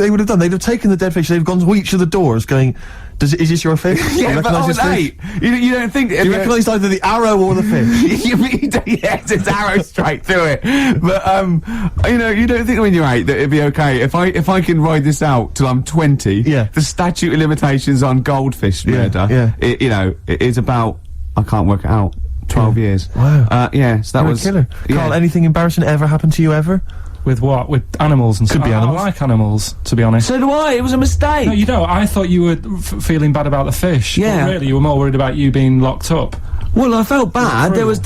they would have done? They'd have taken the dead fish, they'd have gone to each of the doors going, is this your fish? Do you Yeah, but recognise this fish? you don't think... Do you recognise either the arrow or the fish? Yes, it's arrow straight through it. But you don't think when you're 8 that it'd be okay if I can ride this out till I'm 20. Yeah. The statute of limitations on goldfish murder. yeah. It is about, I can't work it out, 12 years. Wow. Yeah. So that You're was a killer. Yeah. Carl, anything embarrassing ever happened to you ever? With what? With animals and stuff? Could be animals. I like animals, to be honest. So do I. It was a mistake. No, you don't. I thought you were feeling bad about the fish. Yeah. But really, you were more worried about you being locked up. Well, I felt bad. There was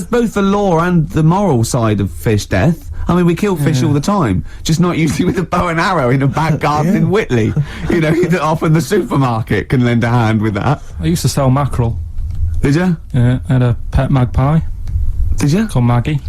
both the law and the moral side of fish death. I mean, we kill fish all the time, just not usually with a bow and arrow in a back garden in Whitley. Often the supermarket can lend a hand with that. I used to sell mackerel. Did you? Yeah, I had a pet magpie Did you? called Maggie.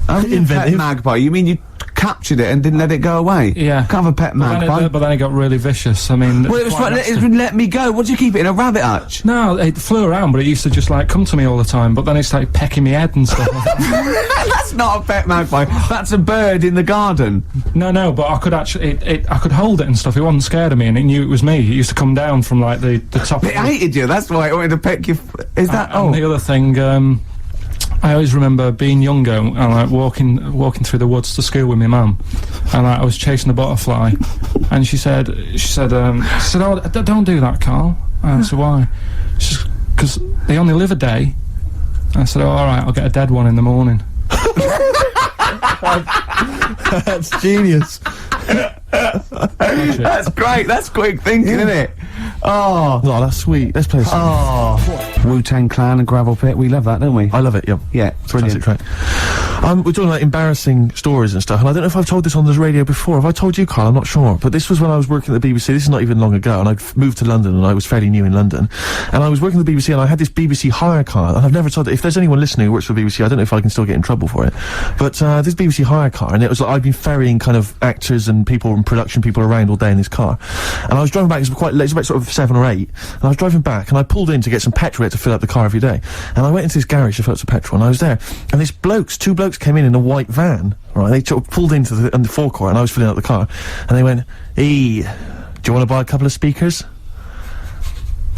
Oh, Inventive. pet magpie. You mean you captured it and didn't let it go away? Yeah. Can't have a pet magpie. But then it got really vicious. I mean, Well, it was quite right, it nasty. wouldn't let me go. What do you keep it in, a rabbit hutch? No, it flew around, but it used to just like come to me all the time. But then it started pecking me head and stuff. That's not a pet magpie. That's a bird in the garden. No, but I could actually, I could hold it and stuff. It wasn't scared of me, and it knew it was me. It used to come down from like the top. It hated you. That's why it wanted to peck you. Is that? And the other thing, I always remember being younger and like walking through the woods to school with my mum, and like, I was chasing a butterfly, and she said, "Oh, don't do that, Carl." And I said, "Why?" She said, "'Cause they only live a day." I said, "Oh, all right, I'll get a dead one in the morning." That's genius. That's great. That's quick thinking, isn't it? Oh, Oh, that's sweet. Let's play a song. Wu-Tang Clan and Gravel Pit. We love that, don't we? I love it, yeah. Yeah, brilliant. Fantastic track. We're talking about embarrassing stories and stuff, and I don't know if I've told this on the radio before. Have I told you, Carl? I'm not sure. But this was when I was working at the BBC. This is not even long ago, and I'd moved to London, and I was fairly new in London. And I was working at the BBC, and I had this BBC hire car, and I've never told it. If there's anyone listening who works for the BBC, I don't know if I can still get in trouble for it. But this BBC hire car, and it was like I'd been ferrying kind of actors and people and production people around all day in this car. And I was driving back, it was quite late, it was about sort of 7 or 8, and I was driving back, and I pulled in to get some petrol to fill up the car every day. And I went into this garage to fill up some petrol, and I was there, and this two blokes came in a white van, right? They sort of pulled into the forecourt, and I was filling up the car, and they went, "Hey, do you want to buy a couple of speakers?"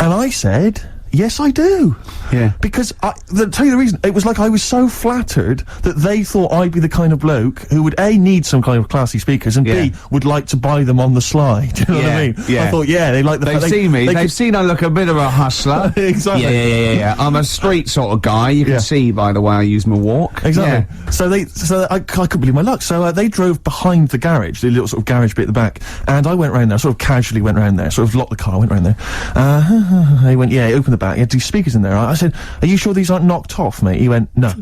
And I said, "Yes, I do." Yeah. Because, tell you the reason, it was like I was so flattered that they thought I'd be the kind of bloke who would, A, need some kind of classy speakers, and Yeah. B, would like to buy them on the slide. Do you know what I mean? Yeah. I thought, yeah, they like the They've fact seen me. they They've could- seen I look a bit of a hustler. Exactly. Yeah. I'm a street sort of guy. You can Yeah. see by the way I use my walk. Exactly. Yeah. So I couldn't believe my luck. So they drove behind the garage, the little sort of garage bit at the back, and I went round there, sort of casually went round there, sort of locked the car, went round there. He went, yeah, open the back. He had these speakers in there. I said, "Are you sure these aren't knocked off, mate?" He went, No.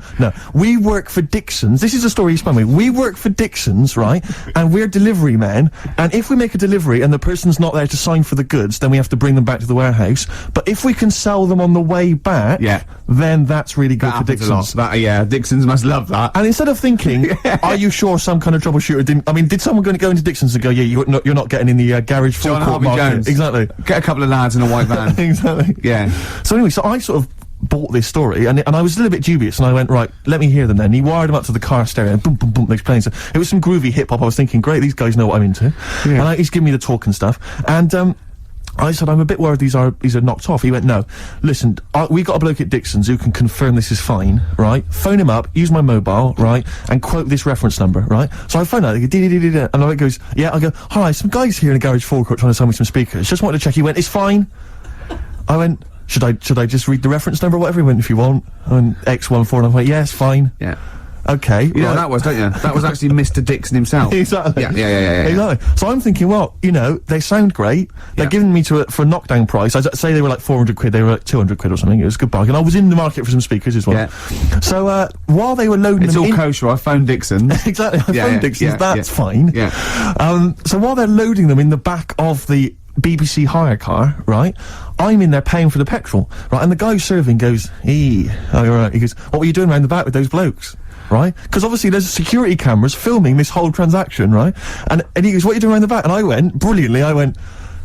We work for Dixon's. This is a story he spun me. We work for Dixon's, right? And we're delivery men. And if we make a delivery and the person's not there to sign for the goods, then we have to bring them back to the warehouse. But if we can sell them on the way back, Yeah. then that's really good That for happens a lot. Dixon's. Yeah, Dixon's must love that. And instead of thinking, are you sure some kind of troubleshooter didn't... I mean, did someone go into Dixon's and go, yeah, you're not getting in the garage John forecourt Harvey market? Jones. Exactly. Get a couple of lads in a white van. Exactly. Yeah. So anyway, so I sort of bought this story, and I was a little bit dubious, and I went, right, let me hear them then. He wired them up to the car stereo, and boom, boom, boom, they're playing. So it was some groovy hip-hop. I was thinking, great, these guys know what I'm into. Yeah. And he's giving me the talk and stuff. And, I said, I'm a bit worried these are knocked off. He went, no, listen, we got a bloke at Dixon's who can confirm this is fine, right? Phone him up, use my mobile, right? And quote this reference number, right? So I phone out, they go, dee-dee-dee-dee-dee, and I goes, yeah, I go, hi, some guys here in the garage forecourt trying to sell me some speakers. Just wanted to check. He went, it's fine. I went, should I just read the reference number or whatever? He went, if you want. I went, X14, and I went, yeah, it's fine. Yeah. Okay. You know right. what that was, don't you? That was actually Mr. Dixon himself. Exactly. Yeah. Exactly. So I'm thinking, well, you know, they sound great. They're Yeah. giving me for a knockdown price. I'd say they were like 400 quid. They were like 200 quid or something. It was a good bargain. I was in the market for some speakers as well. Yeah. So while they were loading It's them all in, kosher. I phoned Dixon. exactly. I Yeah, phoned yeah, Dixon's. yeah, That's yeah. fine. Yeah. So while they're loading them in the back of the BBC hire car, right, I'm in there paying for the petrol, right, and the guy serving goes, oh, right. He goes, what were you doing round the back with those blokes? Right? Because obviously there's security cameras filming this whole transaction, right? And he goes, what are you doing around the back? And I went, brilliantly,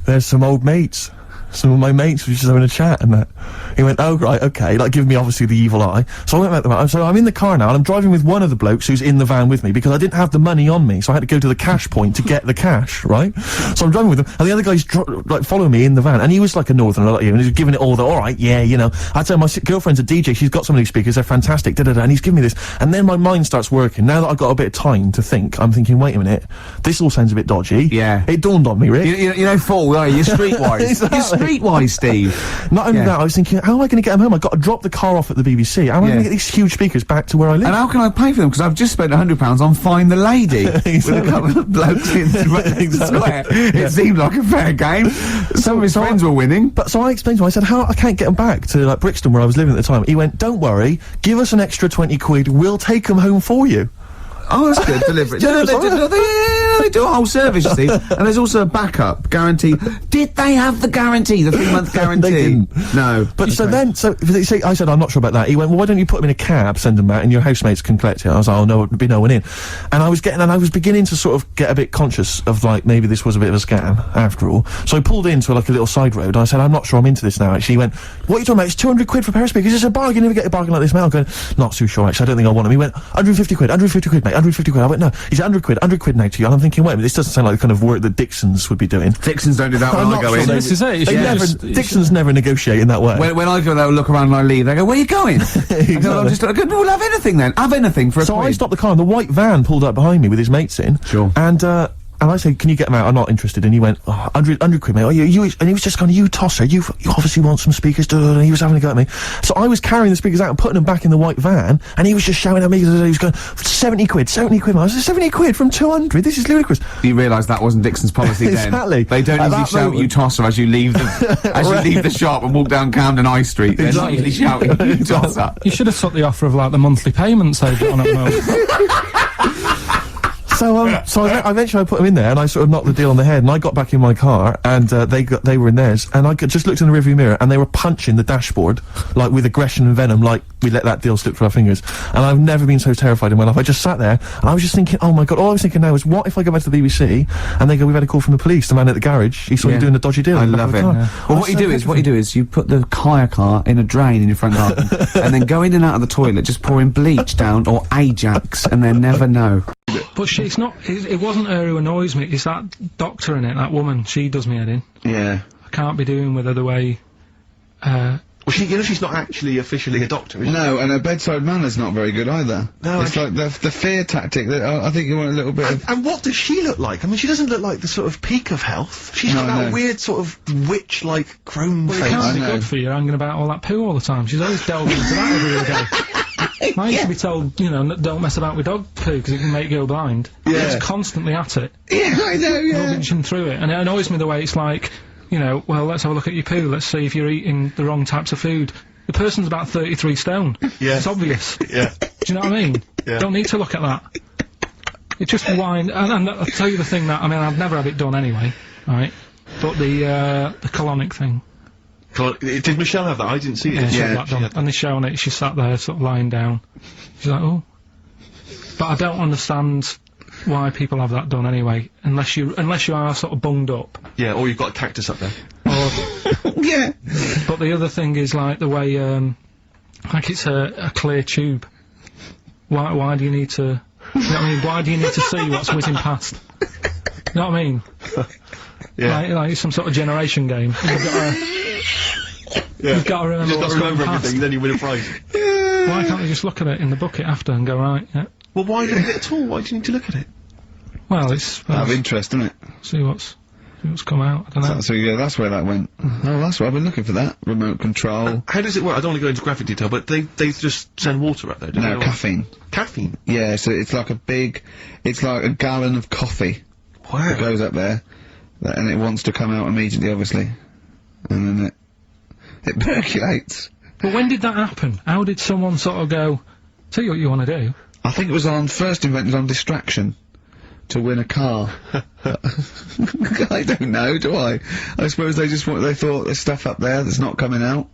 there's some old mates. Some of my mates were just having a chat and that. He went, oh, right, okay, like giving me obviously the evil eye. So I went back there, so I'm in the car now, and I'm driving with one of the blokes who's in the van with me, because I didn't have the money on me, so I had to go to the cash point to get the cash, right? So I'm driving with him, and the other guy's like following me in the van, and he was like a northerner like you, and he was giving it all the, alright, yeah, you know. I tell my girlfriend's a DJ, she's got some of these speakers, they're fantastic, da-da-da, and he's giving me this, and then my mind starts working. Now that I've got a bit of time to think, I'm thinking, wait a minute, this all sounds a bit dodgy. Yeah. It dawned on me, Rick. You know, fool, are you? You're streetwise. Exactly. You're streetwise, Steve. Not only Yeah. that, I was thinking, how am I going to get them home? I've got to drop the car off at the BBC. How am I Yeah. going to get these huge speakers back to where I live? And how can I pay for them? Because I've just spent £100 on Find the Lady with a couple of blokes in the square. It seemed like a fair game. Some of his friends were winning. But so I explained to him, I said, I can't get them back to like Brixton where I was living at the time. He went, don't worry, give us an extra 20 quid, we'll take them home for you. Oh, that's good. Delivery. Yeah, They do a whole service, you see. And there's also a backup guarantee. Did they have the guarantee, the 3-month guarantee? They didn't. No. But so Okay. then, I said, I'm not sure about that. He went, well, why don't you put them in a cab, send them back, and your housemates can collect it. I was like, oh, no, there'd be no one in. And I was beginning to sort of get a bit conscious of, like, maybe this was a bit of a scam, after all. So I pulled into, like, a little side road, and I said, I'm not sure I'm into this now, actually. He went, what are you talking about? It's 200 quid for a pair of speakers. It's a bargain. You never get a bargain like this, mate. I'm going, not too sure, actually. I don't think I want them. He went, 150 quid, 150 quid, mate, 150 quid. I went, no. He said, 100 quid now to you. And I'm thinking, wait a minute, this doesn't sound like the kind of work that Dixon's would be doing. Dixon's don't do that. I not go sure in. they- This is it. They Yeah. never, Just- Dixon's never negotiate in that way. When I go there, look around and I leave, they go, "Where are you going?" I go, I go, "We'll have anything then. Have anything for a So I quid." stopped the car, and the white van pulled up behind me with his mates in. Sure. And I said, "Can you get him out? I'm not interested." And he went, "Oh, 100 quid, mate. Oh, you," and he was just going, "You tosser, you obviously want some speakers." And he was having a go at me. So I was carrying the speakers out and putting them back in the white van, and he was just shouting at me. He was going, 70 quid, 70 quid. I said, 70 quid from 200? This is ludicrous. You realise that wasn't Dixon's policy then. Exactly. They don't At usually that shout moment- "you tosser" as you leave the as you leave the shop and walk down Camden High Street. They're not usually shouting "you tosser." You should have took the offer of like the monthly payments they've got on at the moment. So eventually I put them in there, and I sort of knocked the deal on the head, and I got back in my car, and they were in theirs, and I just looked in the rearview mirror, and they were punching the dashboard, like with aggression and venom, like we let that deal slip through our fingers. And I've never been so terrified in my life. I just sat there, and I was just thinking, oh my god, all I was thinking now is, what if I go back to the BBC, and they go, "We've had a call from the police, the man at the garage, he saw you doing a dodgy deal." I in the back love of it. the car." Well, I what was you so do is you put the hire car in a drain in your front garden, and then go in and out of the toilet, just pouring bleach down or Ajax, and then never know. But it's not. It wasn't her who annoys me. It's that doctor in it. That woman. She does me head in. Yeah. I can't be doing with her the way. Well, she's not actually officially a doctor, is she? No, and her bedside manner's not very good either. No, it's like the fear tactic that I think you want a little bit of. And what does she look like? I mean, she doesn't look like the sort of peak of health. She's got that no. weird sort of witch-like crone Well, it face. can't be know. good for you hanging about all that poo all the time. She's always delving into that every other day. I used to be told, you know, don't mess about with dog poo because it can make you go blind. Yeah. It's constantly at it, Yeah, I know. Yeah. rummaging through it, and it annoys me the way it's like, you know, well, let's have a look at your poo. Let's see if you're eating the wrong types of food. The person's about 33 stone. Yeah. It's obvious. Yeah. Do you know what I mean? Yeah. Don't need to look at that. It's just wine, and I'll tell you the thing that, I mean, I've never had it done anyway, right? But the colonic thing. Did Michelle have that? I didn't see it. Yeah, she Yeah, had that she done. had that. And they show on it, she sat there sort of lying down. She's like, oh. But I don't understand why people have that done anyway, unless you are sort of bunged up. Yeah, or you've got a cactus up there. Or, Yeah. but the other thing is like the way, like it's a clear tube. Why do you need to, you know what I mean? Why do you need to see what's whizzing past? You know what I mean? Yeah. Like it's some sort of generation game. You've got to remember You've got what's to going remember past. everything, then you win a prize. Why can't they just look at it in the bucket after and go, right, yeah. Well, why look at it at all? Why do you need to look at it? Well, it's, Out of interest, isn't it? see what's come out, I don't know. So yeah, that's where that went. Oh, that's where I've been looking for that remote control. How does it work? I don't want to go into graphic detail, but they just send water up there, don't No, they? caffeine. Caffeine? Yeah, so it's like it's like a gallon of coffee Wow. that goes up there, and it wants to come out immediately, obviously, and then it percolates. But when did that happen? How did someone sort of go, tell you what you want to do? I think it was first invented on distraction. To win a car. I don't know, do I? I suppose they thought there's stuff up there that's not coming out.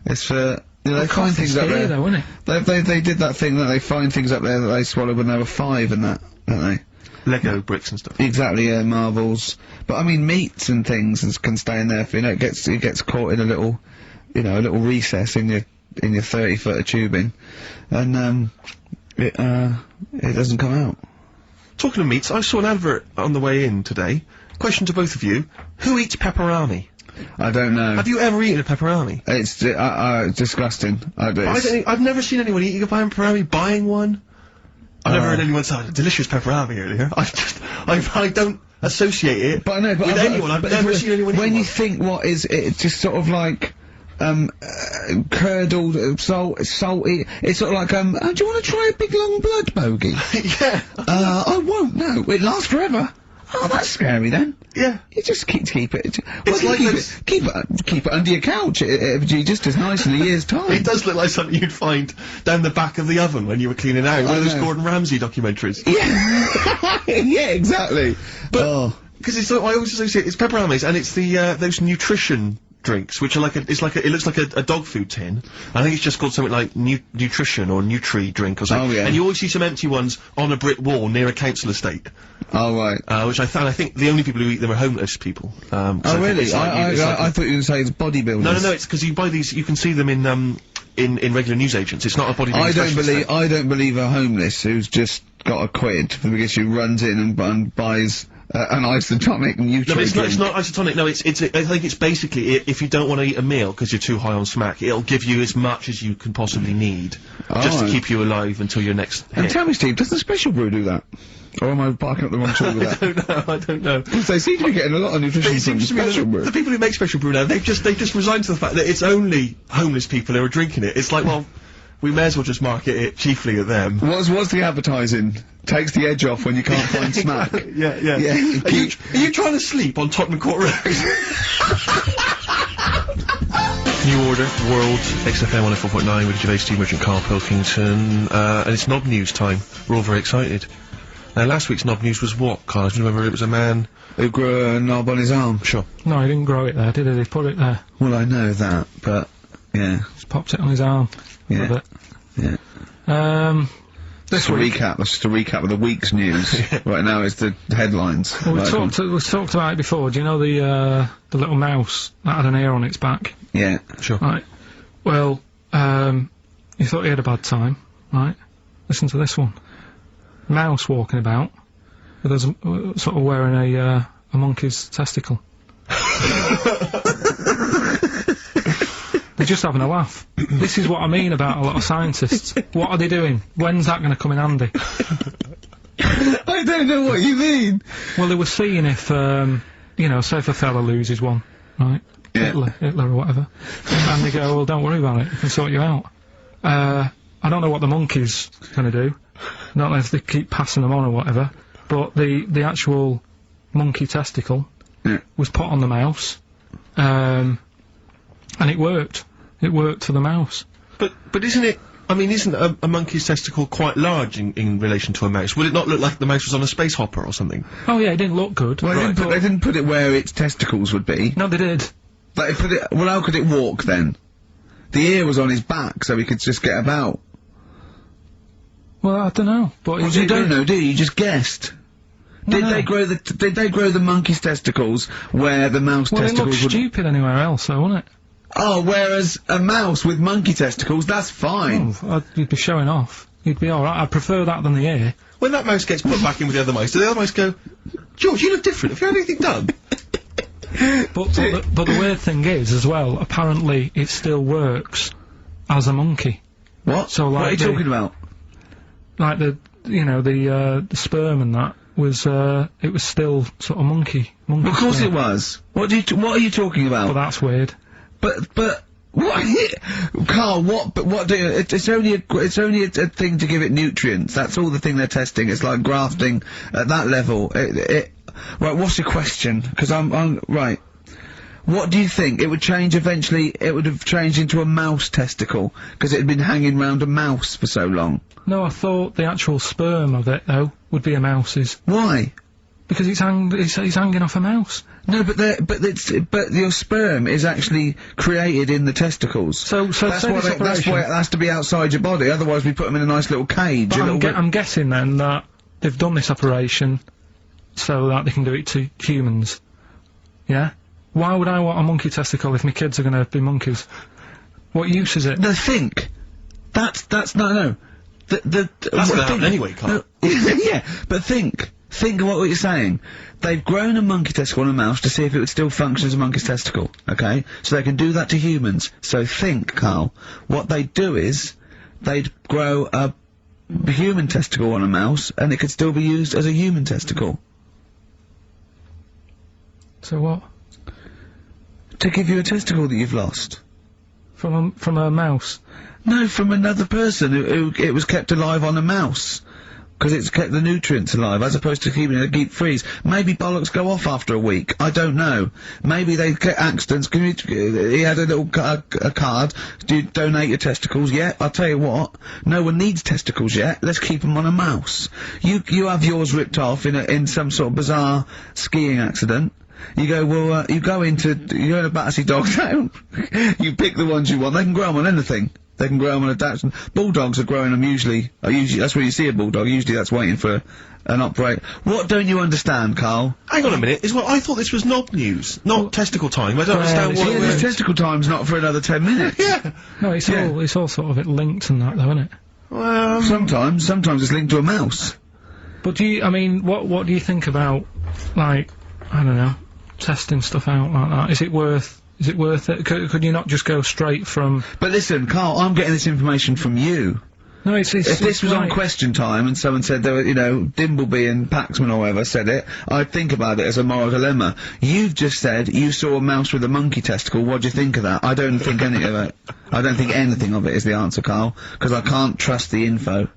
It's for, you know, they find things up there. though, isn't it? They did that thing that they find things up there that they swallowed when they were 5 and that, don't they? Lego bricks and stuff. Exactly, yeah, marbles. But I mean, meats and things can stay in there. For, you know, it gets caught in a little, you know, a little recess in your 30-foot of tubing, and it doesn't come out. Talking of meats, I saw an advert on the way in today. Question to both of you: who eats pepperoni? I don't know. Have you ever eaten a pepperoni? It's disgusting. I've never seen anyone eating a pepperoni, buying one. I've never heard anyone say delicious pepperoni earlier. I don't associate it But I know, but with anyone. I've never seen anyone When eat you one. think what is it, just sort of like curdled, salty. It's sort of like oh, do you want to try a big long blood bogey? Yeah. I won't. No, it lasts forever. Oh, that's scary then. Yeah. You just keep it. It's like keep it under your couch. It'll be just as nice in a year's time. It does look like something you'd find down the back of the oven when you were cleaning out. One of those know. Gordon Ramsay documentaries. Yeah, yeah, exactly. But because it's I always associate it's pepperonis and it's the those nutrition drinks which are like it looks like a dog food tin. I think it's just called something like nutrition or Nutri drink or something. Oh, yeah. And you always see some empty ones on a brick wall near a council estate. Oh right. Which I think the only people who eat them are homeless people. Oh really? I thought you were going to say it's bodybuilders. No, it's because you buy these. You can see them in regular newsagents. It's not a bodybuilding. I don't believe a homeless who's just got a quid because she runs in and buys an isotonic nutrient No, it's drink. not isotonic. No, I think it's basically if you don't want to eat a meal because you're too high on smack, it'll give you as much as you can possibly need, just to Oh. keep you alive until your next And hit. tell me, Steve, doesn't Special Brew do that? Or am I barking up the wrong tree with that? I don't know. Because they seem to be getting a lot of nutrition It from seems to me Special that Brew. the people who make Special Brew now, they've just resigned to the fact that it's only homeless people who are drinking it. It's like, well, we may as well just market it chiefly at them. What's the advertising? Takes the edge off when you can't find smack. Yeah. Yeah, Are you trying to sleep on Tottenham Court Road? New Order, World, XFM 104.9 with Gervais, Steve Merchant, Carl Pilkington, and it's Knob News time. We're all very excited. Now, last week's Knob News was what, Carl? Do you remember it was a man? Who grew a knob on his arm. Sure. No, he didn't grow it there, did he? He put it there. Well, I know that, but yeah, Just popped it on his arm. Yeah. With it. yeah. This Just a week, recap. That's just a recap of the week's news. Right now, it's the headlines. well, we Right, talked about it before. Do you know the little mouse that had an ear on its back? Yeah. Sure. Right. Well, he thought he had a bad time. Right. Listen to this one. Mouse walking about with us sort of wearing a monkey's testicle. They're just having a laugh. This is what I mean about a lot of scientists. What are they doing? When's that going to come in handy? I don't know what you mean. Well, they were seeing if, you know, say if a fella loses one, right? Yeah. Hitler or whatever. And they go, well, don't worry about it, we can sort you out. I don't know what the monkey's gonna do. Not know if they keep passing them on or whatever, but the actual monkey testicle Yeah. was put on the mouse, and it worked. It worked for the mouse. But isn't it? I mean, isn't a monkey's testicle quite large in relation to a mouse? Would it not look like the mouse was on a space hopper or something? Oh yeah, it didn't look good. Well, Right, they didn't put it where its testicles would be. no, they did. But they put it. Well, how could it walk then? The ear was on his back, so he could just get about. Well, I don't know, but Well, you don't know, do you? You just guessed. Did they grow the monkey's testicles where the mouse Well, it testicles looked would? stupid anywhere else, though, wouldn't it? Oh, whereas a mouse with monkey testicles, that's fine. Oh, you'd be showing off. You'd be alright. I prefer that than the ear. When that mouse gets put back in with the other mice, do the other mice go, George, you look different. Have you had anything done? But the weird thing is, as well, apparently it still works as a monkey. What? So, what are you like talking about? Like the sperm and that was, it was still sort of monkey Of course sperm. it was. What are you talking about? But that's weird. But what, Carl? What do you? It's only a thing to give it nutrients. That's all the thing they're testing. It's like grafting at that level. Right. What's your question? Because I'm right. What do you think? It would change eventually. It would have changed into a mouse testicle because it had been hanging round a mouse for so long. No, I thought the actual sperm of it though would be a mouse's Why? because it's hanging off a mouse. No, but your sperm is actually created in the testicles. So That's say why this that's why it has to be outside your body. Otherwise, we put them in a nice little cage. But a little bit- I'm guessing then that they've done this operation so that they can do it to humans. Yeah? Why would I want a monkey testicle if my kids are gonna be monkeys? What use is it? No, think. That's no. That's gonna happen anyway, Carl. No, yeah, but think. Think of what you're saying. They've grown a monkey testicle on a mouse to see if it would still function as a monkey's testicle, okay? So they can do that to humans. So think, Carl. What they'd do is, they'd grow a human testicle on a mouse, and it could still be used as a human testicle. So what? To give you a testicle that you've lost. From a mouse? No, from another person who it was kept alive on a mouse. Because it's kept the nutrients alive, as opposed to keeping it deep freeze. Maybe bollocks go off after a week. I don't know. Maybe they get accidents. He had a little a card. Do you donate your testicles? Yeah, I'll tell you what. No one needs testicles yet. Let's keep them on a mouse. You have yours ripped off in some sort of bizarre skiing accident. You go, well, you go in a Battersea Dog Town. You pick the ones you want. They can grow them on anything. They can grow them on a Dachshund. Bulldogs are growing them usually that's where you see a bulldog. Usually that's waiting for an operate. What don't you understand, Carl? Hang on a minute. I thought this was knob news, not testicle time. I don't understand Yeah, what. this testicle time's not for another 10 minutes. Yeah. No, it's all sort of linked and that though, isn't it? Well, Sometimes it's linked to a mouse. But what do you think about like, I don't know, testing stuff out like that? Is it worth it? Could you not just go straight from... But listen, Carl, I'm getting this information from you. No, it's If this was on right. Question Time and someone said there were, you know, Dimbleby and Paxman or whoever said it, I'd think about it as a moral dilemma. You've just said you saw a mouse with a monkey testicle. What do you think of that? I don't think any of it. I don't think anything of it is the answer, Carl, because I can't trust the info.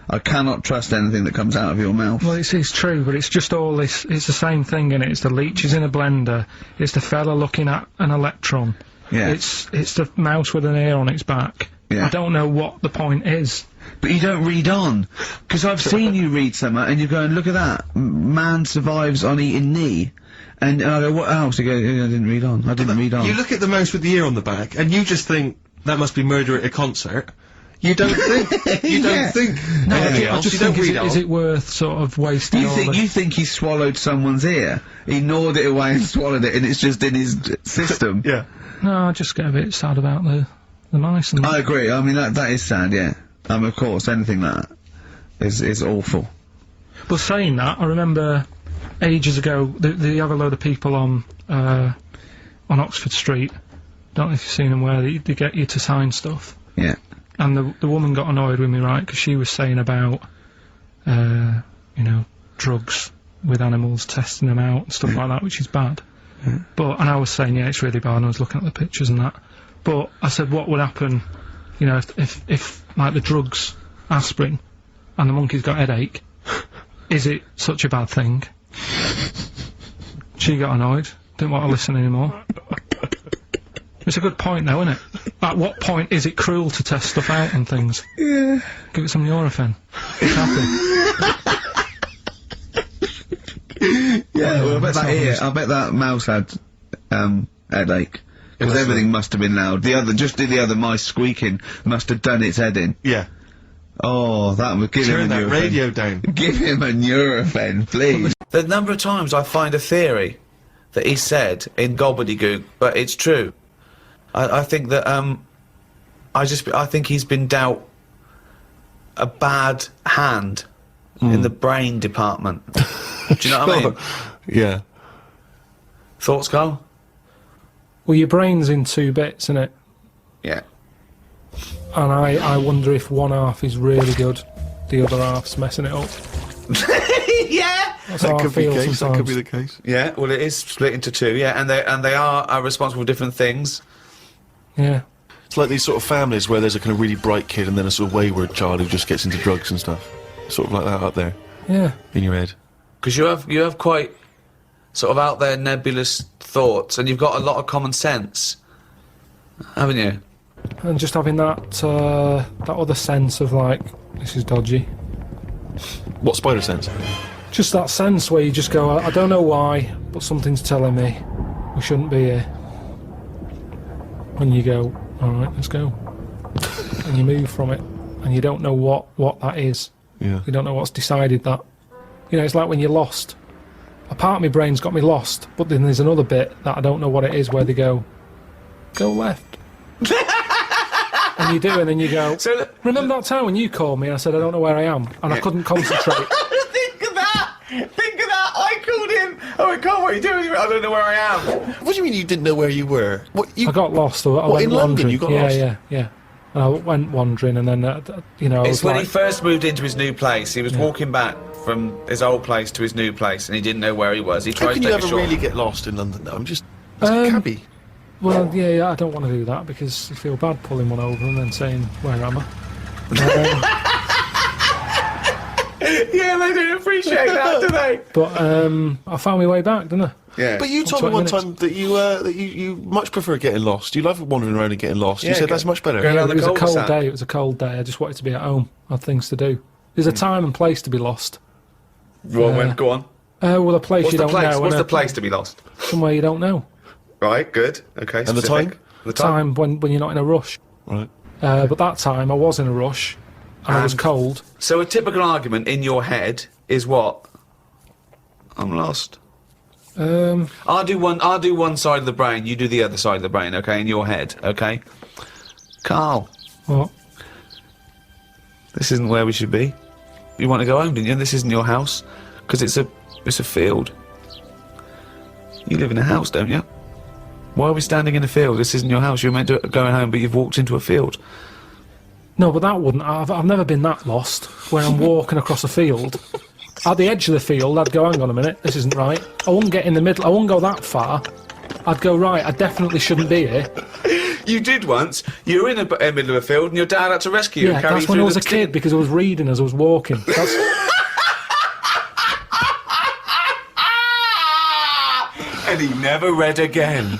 I cannot trust anything that comes out of your mouth. Well, it's true, but it's just all this. It's the same thing, innit? It's the leeches in a blender. It's the fella looking at an electron. Yeah. It's the mouse with an ear on its back. Yeah. I don't know what the point is. But you don't read on. Because I've seen you read somewhere and you're going, look at that. Man survives on eating knee. And I go, what else? You go, I didn't read on. I didn't read on. You look at the mouse with the ear on the back, and you just think, that must be murder at a concert. You don't think. You don't think. No, anything I else. just You don't think, read is on. it worth sort of wasting all the... You think he swallowed someone's ear? He gnawed it away and swallowed it and it's just in his system? Yeah. No, I just get a bit sad about the mice and... I agree. I mean, that is sad, yeah. Of course, anything like that is awful. But saying that, I remember ages ago, they have a load of people on Oxford Street. Don't know if you've seen them, where they get you to sign stuff. Yeah. And the woman got annoyed with me, right, because she was saying about, you know, drugs with animals, testing them out and stuff like that, which is bad. But, and I was saying, yeah, it's really bad, and I was looking at the pictures and that. But I said, what would happen, you know, if like, the drugs, aspirin, and the monkey's got headache, is it such a bad thing? She got annoyed, didn't want to listen anymore. It's a good point, though, isn't it? At what point is it cruel to test stuff out and things? Yeah. Give it some Nurofen. It's happy. Yeah, well, I bet That's that not ear, honest. I bet that mouse had, headache. Because everything must have been loud. The other mice squeaking must have done its head in. Yeah. Oh, that would give him Turn a that Nurofen. radio down. Give him a Nurofen, please. The number of times I find a theory that he said in gobbledygook, but it's true. I think that, I think he's been dealt a bad hand in the brain department. Do you know what I mean? Yeah. Thoughts, Carl? Well, your brain's in two bits, isn't it? Yeah. And I wonder if one half is really good, the other half's messing it up. Yeah! That's how I feel sometimes. That could be the case. Yeah, well, it is split into two, yeah, and they are responsible for different things. Yeah. It's like these sort of families where there's a kind of really bright kid and then a sort of wayward child who just gets into drugs and stuff. Sort of like that up there Yeah. in your head. Because you have quite sort of out there nebulous thoughts, and you've got a lot of common sense, haven't you? And just having that other sense of, like, this is dodgy. What spider sense? Just that sense where you just go, I don't know why, but something's telling me we shouldn't be here. And you go, alright, let's go. And you move from it, and you don't know what that is. Yeah. You don't know what's decided that. You know, it's like when you're lost. A part of my brain's got me lost, but then there's another bit that I don't know what it is, where they go left. And you do, and then you go, So remember that time when you called me and I said I don't know where I am, and I couldn't concentrate? think of that! Think of that! I called him! Oh, Carl, what are you doing? I don't know where I am. What do you mean you didn't know where you were? What, you... I got lost. I went in London wandering. you got yeah, lost? Yeah. And I went wandering, and then, you know, I It's was when like, he first moved into his new place. He was walking back from his old place to his new place, and he didn't know where he was. He How tried can to you take a ever short. really get lost in London now? I'm just... It's a cabbie. well, yeah, I don't want to do that because I feel bad pulling one over and then saying, where am I? Yeah, they don't appreciate that, do they? But I found my way back, didn't I? Yeah. But you told me 20 one minutes. time that you much prefer getting lost. You love wandering around and getting lost. Yeah, you said go- that's much better. go down It was a cold cul-de-sac. day. It was a cold day. I just wanted to be at home. I had things to do. There's a time and place to be lost. Well, go on. Well, a place What's you the don't place? know. What's and the place to be lost? Somewhere you don't know. Right, good. Okay, And the specific. time? The time. Time when you're not in a rush. Right. But that time I was in a rush, and I was And- cold. So a typical argument in your head is what? I'm lost. I'll do one side of the brain, you do the other side of the brain, okay, in your head, okay? Carl, What? this isn't where we should be. You want to go home, didn't you? This isn't your house, because it's a field. You live in a house, don't you? Why are we standing in a field? This isn't your house. You're meant to going home, but you've walked into a field. No, but that wouldn't. I've never been that lost. When I'm walking across a field, at the edge of the field, I'd go, hang on a minute, this isn't right. I wouldn't get in the middle. I wouldn't go that far. I'd go, right, I definitely shouldn't be here. You did once. You were in the middle of a field, and your dad had to rescue you. Yeah, and carry that's you when I through was the a kid, because I was reading as I was walking. That's, And he never read again.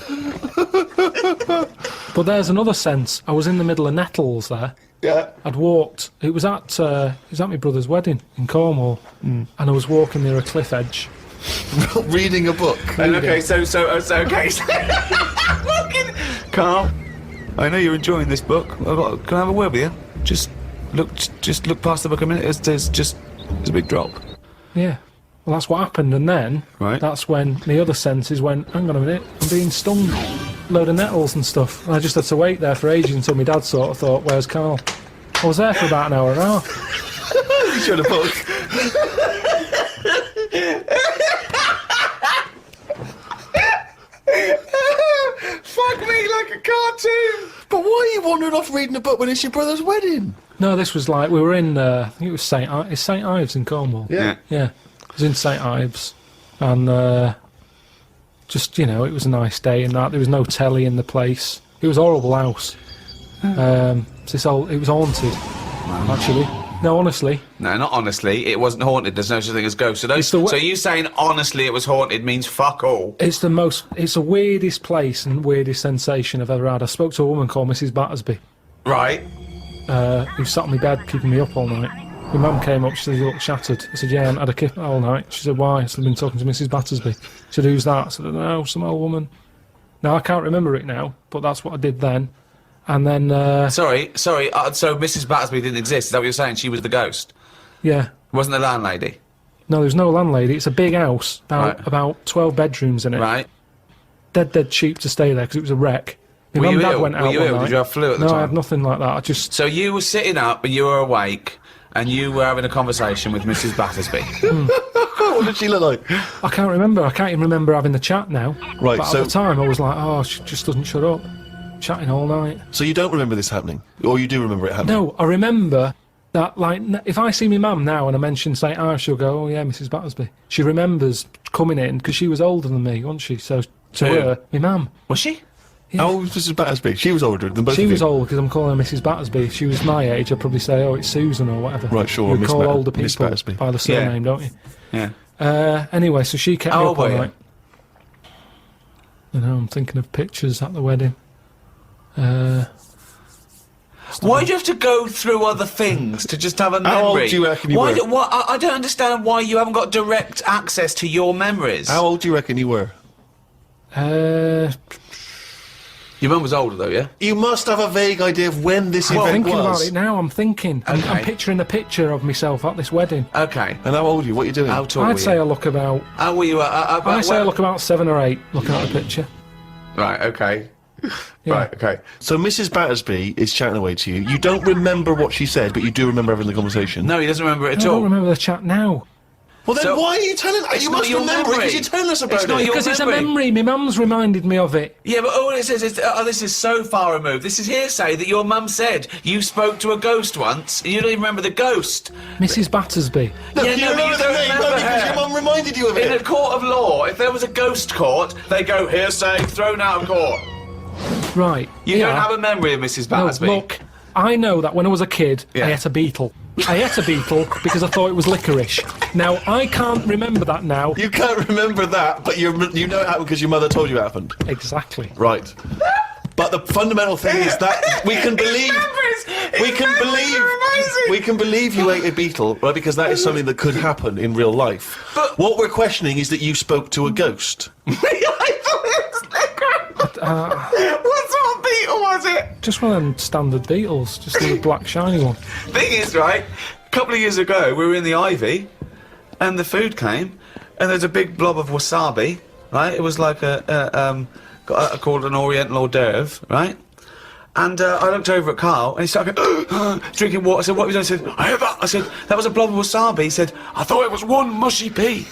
but there's another sense. I was in the middle of nettles there. Yeah. I'd walked. It was at my brother's wedding in Cornwall, and I was walking near a cliff edge. Reading a book. And okay, so okay. Carl, I know you're enjoying this book. Can I have a word with you? Just look past the book a minute. There's a big drop. Yeah. Well, that's what happened, and then Right. that's when the other senses went, hang on a minute, I'm being stung. Load of nettles and stuff. And I just had to wait there for ages until my dad sort of thought, where's Carl? I was there for about an hour and a half. You showed a book. Fuck me like a cartoon. But why are you wandering off reading a book when it's your brother's wedding? No, this was like, we were in, I think it was St Ives in Cornwall. Yeah. Yeah. I was in St Ives, and just, you know, it was a nice day and that. There was no telly in the place. It was a horrible house. It was haunted, actually. No, honestly. No, not honestly. It wasn't haunted. There's no such thing as ghosts. So you saying honestly it was haunted means fuck all. It's the weirdest place and weirdest sensation I've ever had. I spoke to a woman called Mrs. Battersby, Right. who sat on my bed keeping me up all night. My mum came up, she said, you look shattered. I said, yeah, I haven't had a kip all night. She said, why? I said, I've been talking to Mrs. Battersby. She said, who's that? I said, I don't know, some old woman. Now, I can't remember it now, but that's what I did then. And then, Sorry. So Mrs. Battersby didn't exist. Is that what you're saying? She was the ghost. yeah. Wasn't the landlady. No, there's no landlady. It's a big house, Right. about 12 bedrooms in it. Right. Dead cheap to stay there because it was a wreck. My Were mum you and dad ill? went out Were you one ill? night. Did you have flu at the No, time? I had nothing like that. I just... So you were sitting up and you were awake and you were having a conversation with Mrs. Battersby. What did she look like? I can't remember. I can't even remember having the chat now. Right, But so- at the time, I was like, oh, she just doesn't shut up. Chatting all night. So you don't remember this happening? Or you do remember it happening? No, I remember that, like, if I see my mum now and I mention St. Ives, she'll go, oh, yeah, Mrs. Battersby. She remembers coming in, because she was older than me, wasn't she? So, to Who? her, my mum. Was she? How old was Mrs. Battersby? She was older than both She of you. was old, because I'm calling her Mrs. Battersby. If she was my age, I'd probably say, oh, it's Susan or whatever. Right, sure, You Miss call Bat- older Miss people Battersby. by the surname, don't you? Yeah. Anyway, so she kept me How up all old were you? night. You know, I'm thinking of pictures at the wedding. Why do you have to go through other things to just have a memory? How old do you reckon you were? I don't understand why you haven't got direct access to your memories. How old do you reckon you were? Your mum was older though, yeah? You must have a vague idea of when this event Thinking about was. it now, I'm thinking. I'm Okay. picturing a picture of myself at this wedding. Okay. And how old are you? What are you doing? How tall were I'd say I you? look about. How were you? I say I look about 7 or 8, looking at the picture. Right, okay. Yeah. Right, okay. So Mrs. Battersby is chatting away to you. You don't remember what she said, but you do remember having the conversation. No, he doesn't remember it I at don't all. remember the chat now. Well, then So- why are you telling? It's You not must your remember it memory. because you're telling us about It's not it. your Because it's a memory. memory. My mum's reminded me of it. Yeah, but all it says is, this is so far removed. This is hearsay that your mum said you spoke to a ghost once, and you don't even remember the ghost. Mrs. Battersby. No, Yeah, you no, but you remember the don't name remember only because her. your mum reminded you of In a it. court of law, if there was a ghost court, they go hearsay, thrown out of court. Right. You yeah. don't have a memory of Mrs. No, Battersby. look, I know that when I was a kid, Yeah. I ate a beetle. I ate a beetle because I thought it was licorice. Now, I can't remember that now. You can't remember that, but you know it happened because your mother told you it happened. Exactly. Right. But the fundamental thing is that we can believe we can believe you ate a beetle, right? Because that is something that could happen in real life. But- what we're questioning is that you spoke to a ghost. What sort of beetle was it? Just one of them standard beetles, just the black shiny one. Thing is, right, a couple of years ago, we were in the Ivy, and the food came, and there's a big blob of wasabi, right? It was like called an Oriental hors d'oeuvre, right? And I looked over at Carl, and he started going, drinking water. I said, what have you done? He said, I heard that. I said, that was a blob of wasabi. He said, I thought it was one mushy pea.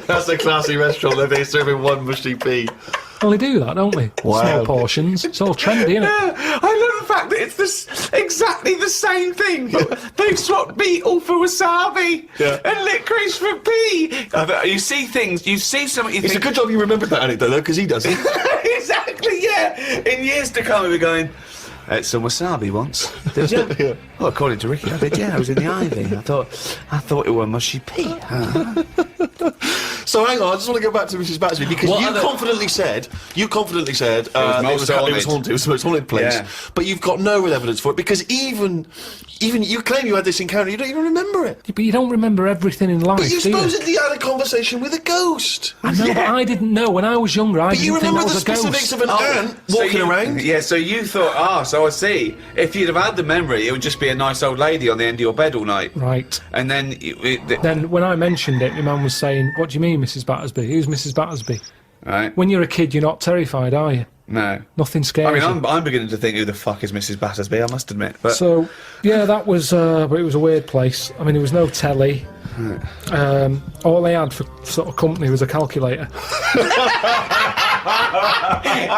That's a classy restaurant. They're serving one mushy pea. Well, they do that, don't they? Wow. Small portions. It's all trendy, isn't it? I love the fact that it's exactly the same thing. They've swapped beetle for wasabi and licorice for pea. You see things, you see something, you It's a think... good job you remembered that anecdote, though, because he doesn't. Exactly, yeah. In years to come, we'll be going, ate some wasabi once. Did you? Yeah. Well, according to Ricky, I did, yeah. I was in the ivy. I thought it were mushy pea. So hang on, I just want to go back to Mrs. Battersby because you confidently said it was haunted. It was the most haunted place. Yeah. But you've got no real evidence for it because even you claim you had this encounter, you don't even remember it. But you don't remember everything in life, But you do you? supposedly had a conversation with a ghost. I know, but I didn't know. When I was younger, I But you didn't think remember that the was a specifics ghost. of an ant walking around. Yeah, so you thought, so I see. If you'd have had the memory, it would just be a nice old lady on the end of your bed all night. Right. And then... Then when I mentioned it, my mum was saying, what do you mean, Mrs. Battersby? Who's Mrs. Battersby? Right. When you're a kid, you're not terrified, are you? No. Nothing scares I mean, you. I'm beginning to think, who the fuck is Mrs. Battersby, I must admit. But So, yeah, that was, but it was a weird place. I mean, there was no telly. All they had for sort of company was a calculator.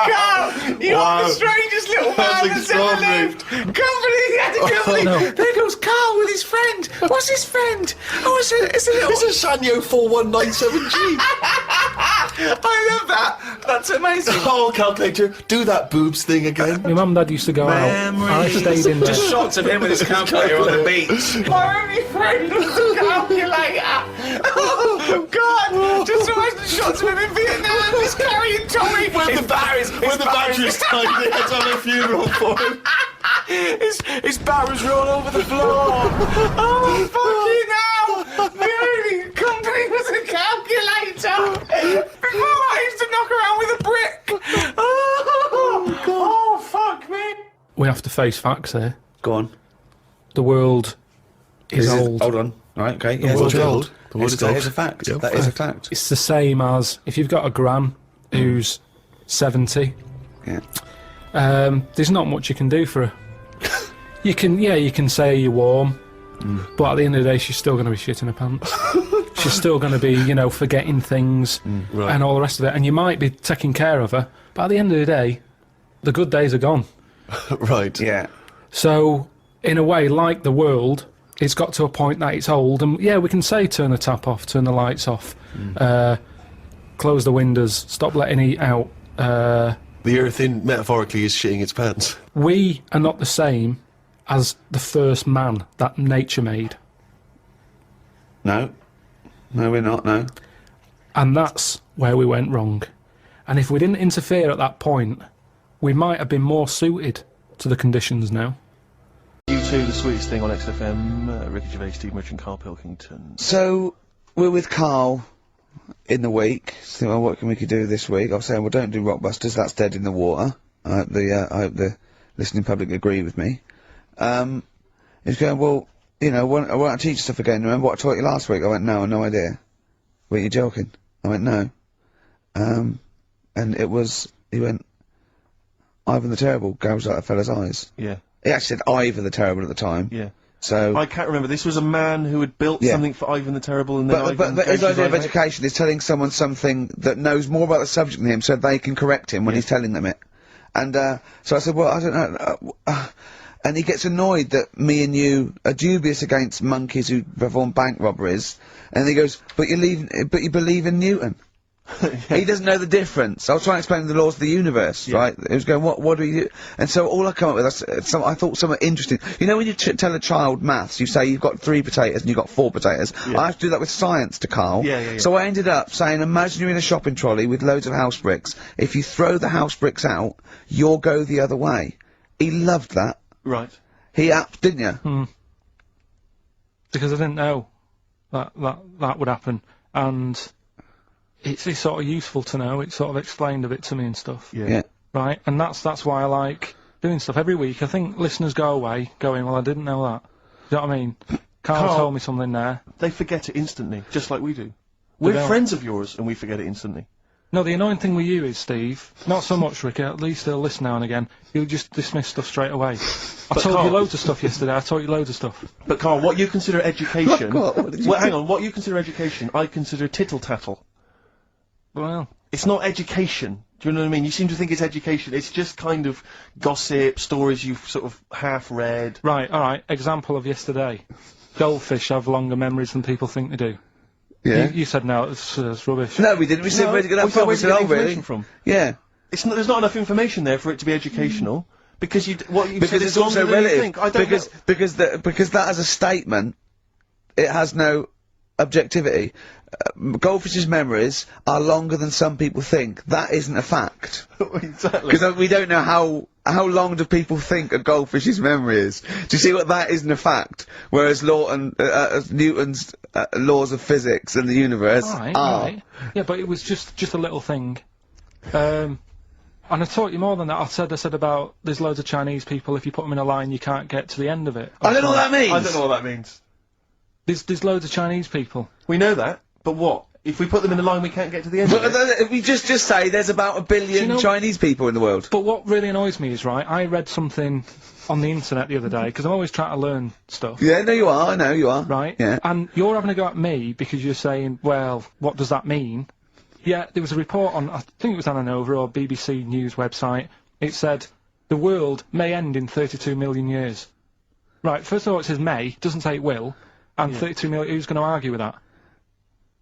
Carl, you're the strangest little man that's ever lived. Company, he had a company. No. There goes Carl with his friend. What's his friend? Oh, it's a little... It's a Sanyo 4197G. I love that. That's amazing. Oh, calculator, do that boobs thing again. My mum and dad used to go out. I stayed in there. Just shots of him with his calculator on the beach. My only friend was the calculator. Oh, God. Just imagine shots of him in Vietnam. He's carrying Tommy. When the battery's died, they had to have a funeral for him. His barrels are all over the floor. Oh, fucking hell. The only company was a calculator. Before I used to knock around with a brick. Oh, fuck me. We have to face facts here. Go on. The world is old. Hold on. Right, okay. Yeah, world's it's old. The world is old. That is a fact. Yep. That is a fact. It's the same as if you've got a gran who's 70. Yeah. There's not much you can do for her. You can say you're warm, but at the end of the day, she's still going to be shitting her pants. She's still going to be, forgetting things and all the rest of it. And you might be taking care of her, but at the end of the day, the good days are gone. Right. Yeah. So, in a way, like the world, it's got to a point that it's old, and yeah, we can say turn the tap off, turn the lights off, close the windows, stop letting heat out. The earth, metaphorically, is shitting its pants. We are not the same as the first man that nature made. No. No, we're not, no. And that's where we went wrong. And if we didn't interfere at that point, we might have been more suited to the conditions now. U2, the sweetest thing on XFM. Ricky Gervais, Steve Merchant, Carl Pilkington. So, we're with Carl in the week. So, well, what can we do this week? I was saying, well, don't do Rockbusters, that's dead in the water. I hope the listening public agree with me. He's going, well, won't I teach stuff again? Remember what I taught you last week? I went, no, no idea. Were you joking? I went, no. And it was, he went, Ivan the Terrible gouged out a fella's eyes. Yeah. He actually said Ivan the Terrible at the time. Yeah. So I can't remember. This was a man who had built something for Ivan the Terrible, and then but his idea of education is telling someone something that knows more about the subject than him, so they can correct him when he's telling them it. And so I said, well, I don't know. And he gets annoyed that me and you are dubious against monkeys who perform bank robberies. And he goes, but you believe in Newton. He doesn't know the difference. I was trying to explain the laws of the universe, right? He was going, what do you do? And so all I come up with, I thought something interesting. You know when you tell a child maths, you say you've got 3 potatoes and you've got 4 potatoes. I have to do that with science to Carl. So I ended up saying, imagine you're in a shopping trolley with loads of house bricks. If you throw the house bricks out, you'll go the other way. He loved that. Right. He didn't you? Because I didn't know that would happen, and it's sort of useful to know. It sort of explained a bit to me and stuff. Yeah. Right, and that's why I like doing stuff every week. I think listeners go away going, well, I didn't know that. Do you know what I mean? Carl told me something there. They forget it instantly, just like we do. We're friends of yours, and we forget it instantly. No, the annoying thing with you is, Steve, not so much, Ricky, at least he'll listen now and again, you'll just dismiss stuff straight away. I told Carl- you loads of stuff yesterday, I taught you loads of stuff. But Carl, what you consider education... What did you hang on, what you consider education, I consider tittle-tattle. Well, It's not education. Do you know what I mean? You seem to think it's education. It's just kind of gossip, stories you've sort of half read. right, alright, example of yesterday. Goldfish have longer memories than people think they do. Yeah. You said no, it's rubbish. No, we didn't. We said where'd you get that from? We said, oh, really? From? Yeah. It's not, there's not enough information there for it to be educational. Because what you Because said it's is longer also than you relative. think. I don't know. Because that as a statement, it has no objectivity. Goldfish's memories are longer than some people think. That isn't a fact. Exactly. Because we don't know how long do people think a goldfish's memory is. Do you see what that isn't a fact? Whereas Newton's laws of physics and the universe Alright, are. right. Yeah, but it was just a little thing. And I taught you more than that. I said about there's loads of Chinese people, if you put them in a line, you can't get to the end of it. I don't know what that means. I don't know what that means. There's loads of Chinese people. We know that, but what? If we put them in a line, we can't get to the end of it. But we just say there's about 1 billion know- Chinese people in the world. But what really annoys me is, right, I read something on the internet the other day, because I'm always trying to learn stuff. Yeah, no, you are. I know you are. Right? Yeah. And you're having a go at me because you're saying, well, what does that mean? Yeah, there was a report on, I think it was on Anova or BBC News website. It said, the world may end in 32 million years. Right, first of all it says may, it doesn't say it will, and 32 million, who's going to argue with that?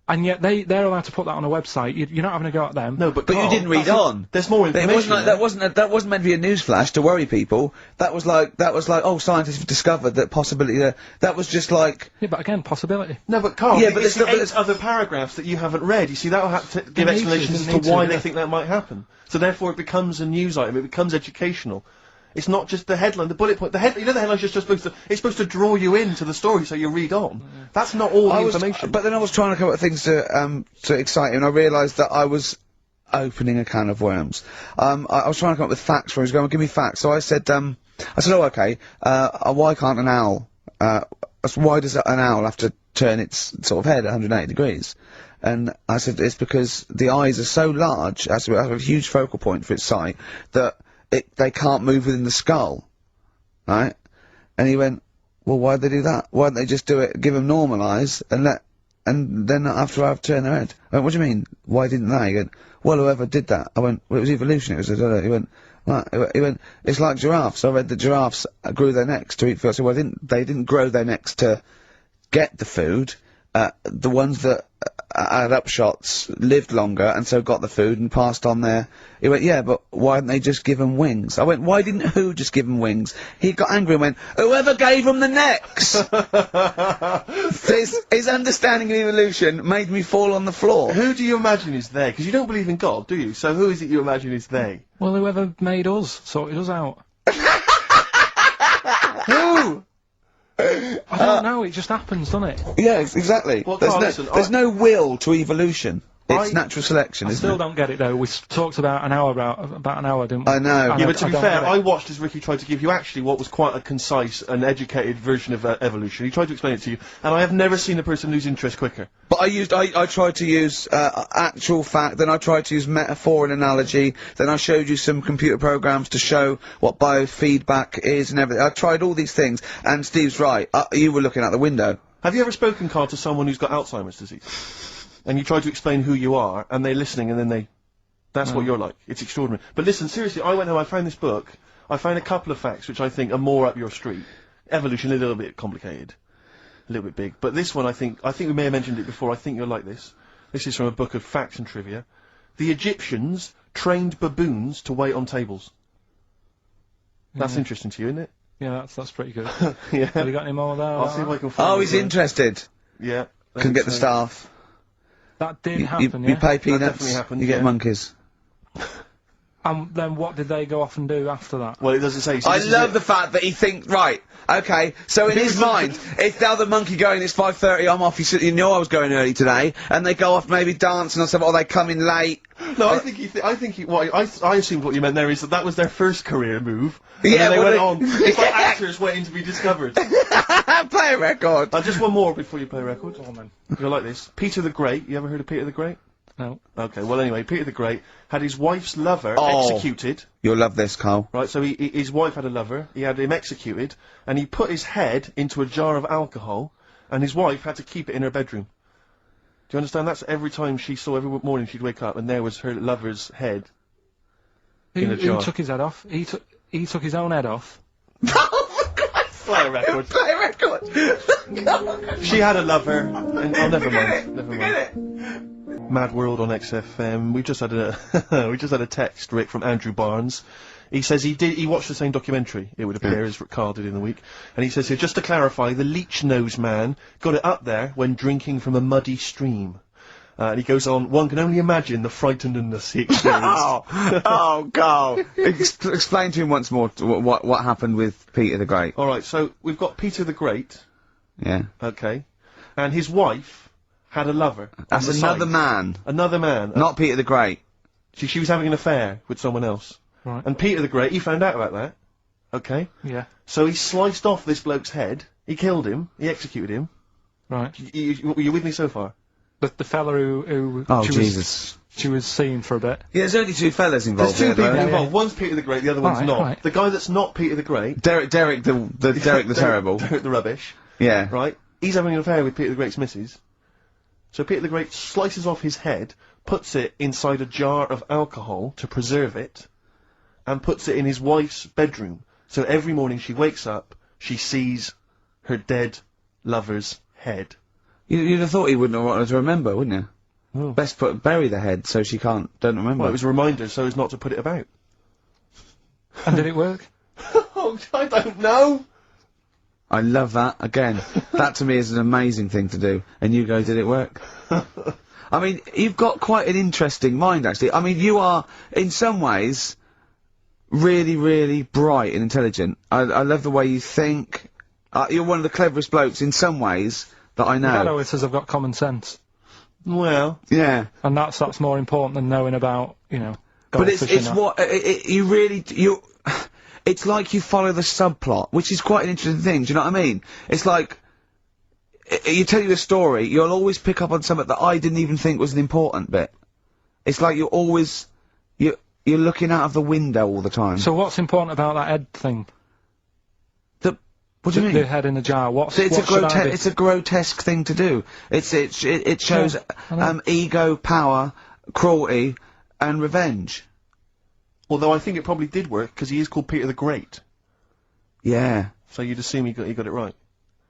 And yet they're allowed to put that on a website, you're not having a go at them. No, but But you Carl, didn't read on. There's more It information. wasn't like, there. that wasn't meant to be a newsflash to worry people. That was like, oh, scientists have discovered that possibility. That was just like. Yeah, but again, possibility. No, but Carl, Yeah, yeah, but it's there's the no- 8 other paragraphs that you haven't read. You see, that'll have to give need to, explanations doesn't as to need why to, they yeah. think that might happen. So therefore, it becomes a news item. It becomes educational. It's not just the headline, the bullet point. You know, the headline's just supposed to. It's supposed to draw you into the story so you read on. That's not all the information. But then I was trying to come up with things to excite him, and I realised that I was opening a can of worms. I was trying to come up with facts for him. He was going, give me facts. So I said, oh, okay. Why can't an owl? Why does an owl have to turn its sort of head 180 degrees? And I said, it's because the eyes are so large, has a huge focal point for its sight, that they can't move within the skull, right? And he went, well, why'd they do that? Why don't they just do it, give them normal eyes, and then after I've turned their head? I went, what do you mean? Why didn't they? He went, well, whoever did that. I went, well, it was evolution. It was, he went, right. He went, it's like giraffes. I read that giraffes grew their necks to eat food. I said, well, they didn't grow their necks to get the food. The ones that had upshots lived longer and so got the food and passed on their. He went, yeah, but why didn't they just give them wings? I went, why didn't who just give them wings? He got angry and went, whoever gave them the necks! his understanding of evolution made me fall on the floor. Who do you imagine is they? Because you don't believe in God, do you? So who is it you imagine is they? Well, whoever made us sorted us out. Who? I don't know, it just happens, doesn't it? Yeah, exactly. Well, there's Carl, no, listen, there's no will to evolution. It's natural selection, I isn't still it? don't get it though. We talked about an hour, didn't we? I know. And Yeah, but to be don't fair, get it. I watched as Ricky tried to give you actually what was quite a concise and educated version of evolution. He tried to explain it to you, and I have never seen a person lose interest quicker. But I tried to use actual fact, then I tried to use metaphor and analogy, then I showed you some computer programs to show what biofeedback is and everything. I tried all these things, and Steve's right, you were looking out the window. Have you ever spoken, Carl, to someone who's got Alzheimer's disease? And you try to explain who you are, and they're listening, and then that's what you're like. It's extraordinary. But listen, seriously, I went home, I found this book, I found a couple of facts which I think are more up your street. Evolution, a little bit complicated. A little bit big. But this one, I think we may have mentioned it before, I think you'll like this. This is from a book of facts and trivia. The Egyptians trained baboons to wait on tables. That's interesting to you, isn't it? Yeah, that's pretty good. Yeah. Have you got any more there? I'll see if I can find Oh, it he's there. interested. Yeah. Can get the staff. That did You happen, yeah? pay peanuts, definitely happened, you get yeah. monkeys. And then what did they go off and do after that? Well, it doesn't say. So I this is love it. the fact that he thinks, right, okay, so in his mind, if now the monkey going, it's 5:30, I'm off, you know I was going early today, and they go off maybe dancing or something, or they come in late. No, I think I assumed what you meant there is that was their first career move. And Yeah, then they well, went on. It's like actors waiting to be discovered. Play a record. Just one more before you play a record. Oh, man. You'll like this. Peter the Great. You ever heard of Peter the Great? No. Okay, well anyway, Peter the Great had his wife's lover Oh. executed. You'll love this, Carl. Right, so his wife had a lover, he had him executed, and he put his head into a jar of alcohol, and his wife had to keep it in her bedroom. Do you understand? That's every time she saw, every morning she'd wake up, and there was her lover's head in a Who jar. took his head off? He took his own head off. Play a record. Play a record! She had a lover, and oh, never mind, never mind. Mad World on XFM. We just had a text, Rick, from Andrew Barnes. He says he watched the same documentary, it would appear, as Carl did in the week. And he says here, just to clarify, the leech nose man got it up there when drinking from a muddy stream. And he goes on, one can only imagine the frightenedness he experienced. Oh, Carl. Explain to him once more what happened with Peter the Great. Alright, so we've got Peter the Great, Yeah. okay, and his wife had a lover. That's on the another side. man. Another man. Not Peter the Great. She was having an affair with someone else. Right. And Peter the Great, he found out about that. Okay? Yeah. So he sliced off this bloke's head, he killed him, he executed him. Right. You with me so far? The fella who Oh, she Jesus. she was seeing for a bit. Yeah, there's only two fellas involved There's two people here, though. involved. One's Peter the Great, the other one's Alright, not. alright. The guy that's not Peter the Great, Derek the Terrible. Derek the Rubbish, Yeah. right? He's having an affair with Peter the Great's missus. So Peter the Great slices off his head, puts it inside a jar of alcohol to preserve it, and puts it in his wife's bedroom. So every morning she wakes up, she sees her dead lover's head. You'd have thought he wouldn't have wanted her to remember, wouldn't you? Oh. Best bury the head so she don't remember. Well, it was a reminder so as not to put it about. And did it work? Oh, I don't know! I love that. Again, that to me is an amazing thing to do. And you go, did it work? I mean, you've got quite an interesting mind, actually. I mean, you are, in some ways, really, really bright and intelligent. I love the way you think. You're one of the cleverest blokes in some ways that I know. Hello, it says I've got common sense. Well, Yeah. And that's more important than knowing about, you know, But it's goldfish and that. what you it's like you follow the subplot, which is quite an interesting thing. Do you know what I mean? It's like you tell you a story, you'll always pick up on something that I didn't even think was an important bit. It's like you're always you're looking out of the window all the time. So what's important about that head thing? What do you mean? The head in the jar. What It's should I be? it's a grotesque thing to do. It shows Yeah, I know. ego, power, cruelty, and revenge. although I think it probably did work, because he is called Peter the Great. Yeah, So you'd assume he got it right.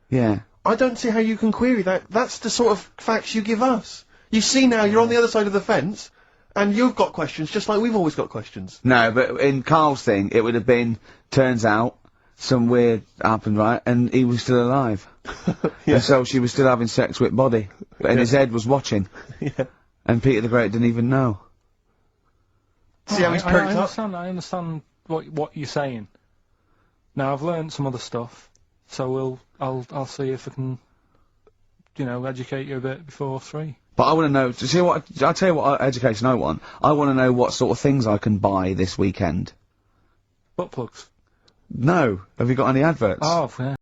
yeah. I don't see how you can query that. That's the sort of facts you give us. You see now, you're on the other side of the fence, and you've got questions, just like we've always got questions. No, but in Carl's thing, it would have been, turns out, some weird happened, right, and he was still alive. Yeah. And so she was still having sex with body, and his head was watching, Yeah. and Peter the Great didn't even know. See how he's I perked up? understand what you're saying. Now I've learned some other stuff, so I'll see if I can, you know, educate you a bit before 3. But I want to know, see what, I'll tell you what education I want. I want to know what sort of things I can buy this weekend. Butt plugs. No, have you got any adverts? Oh, yeah.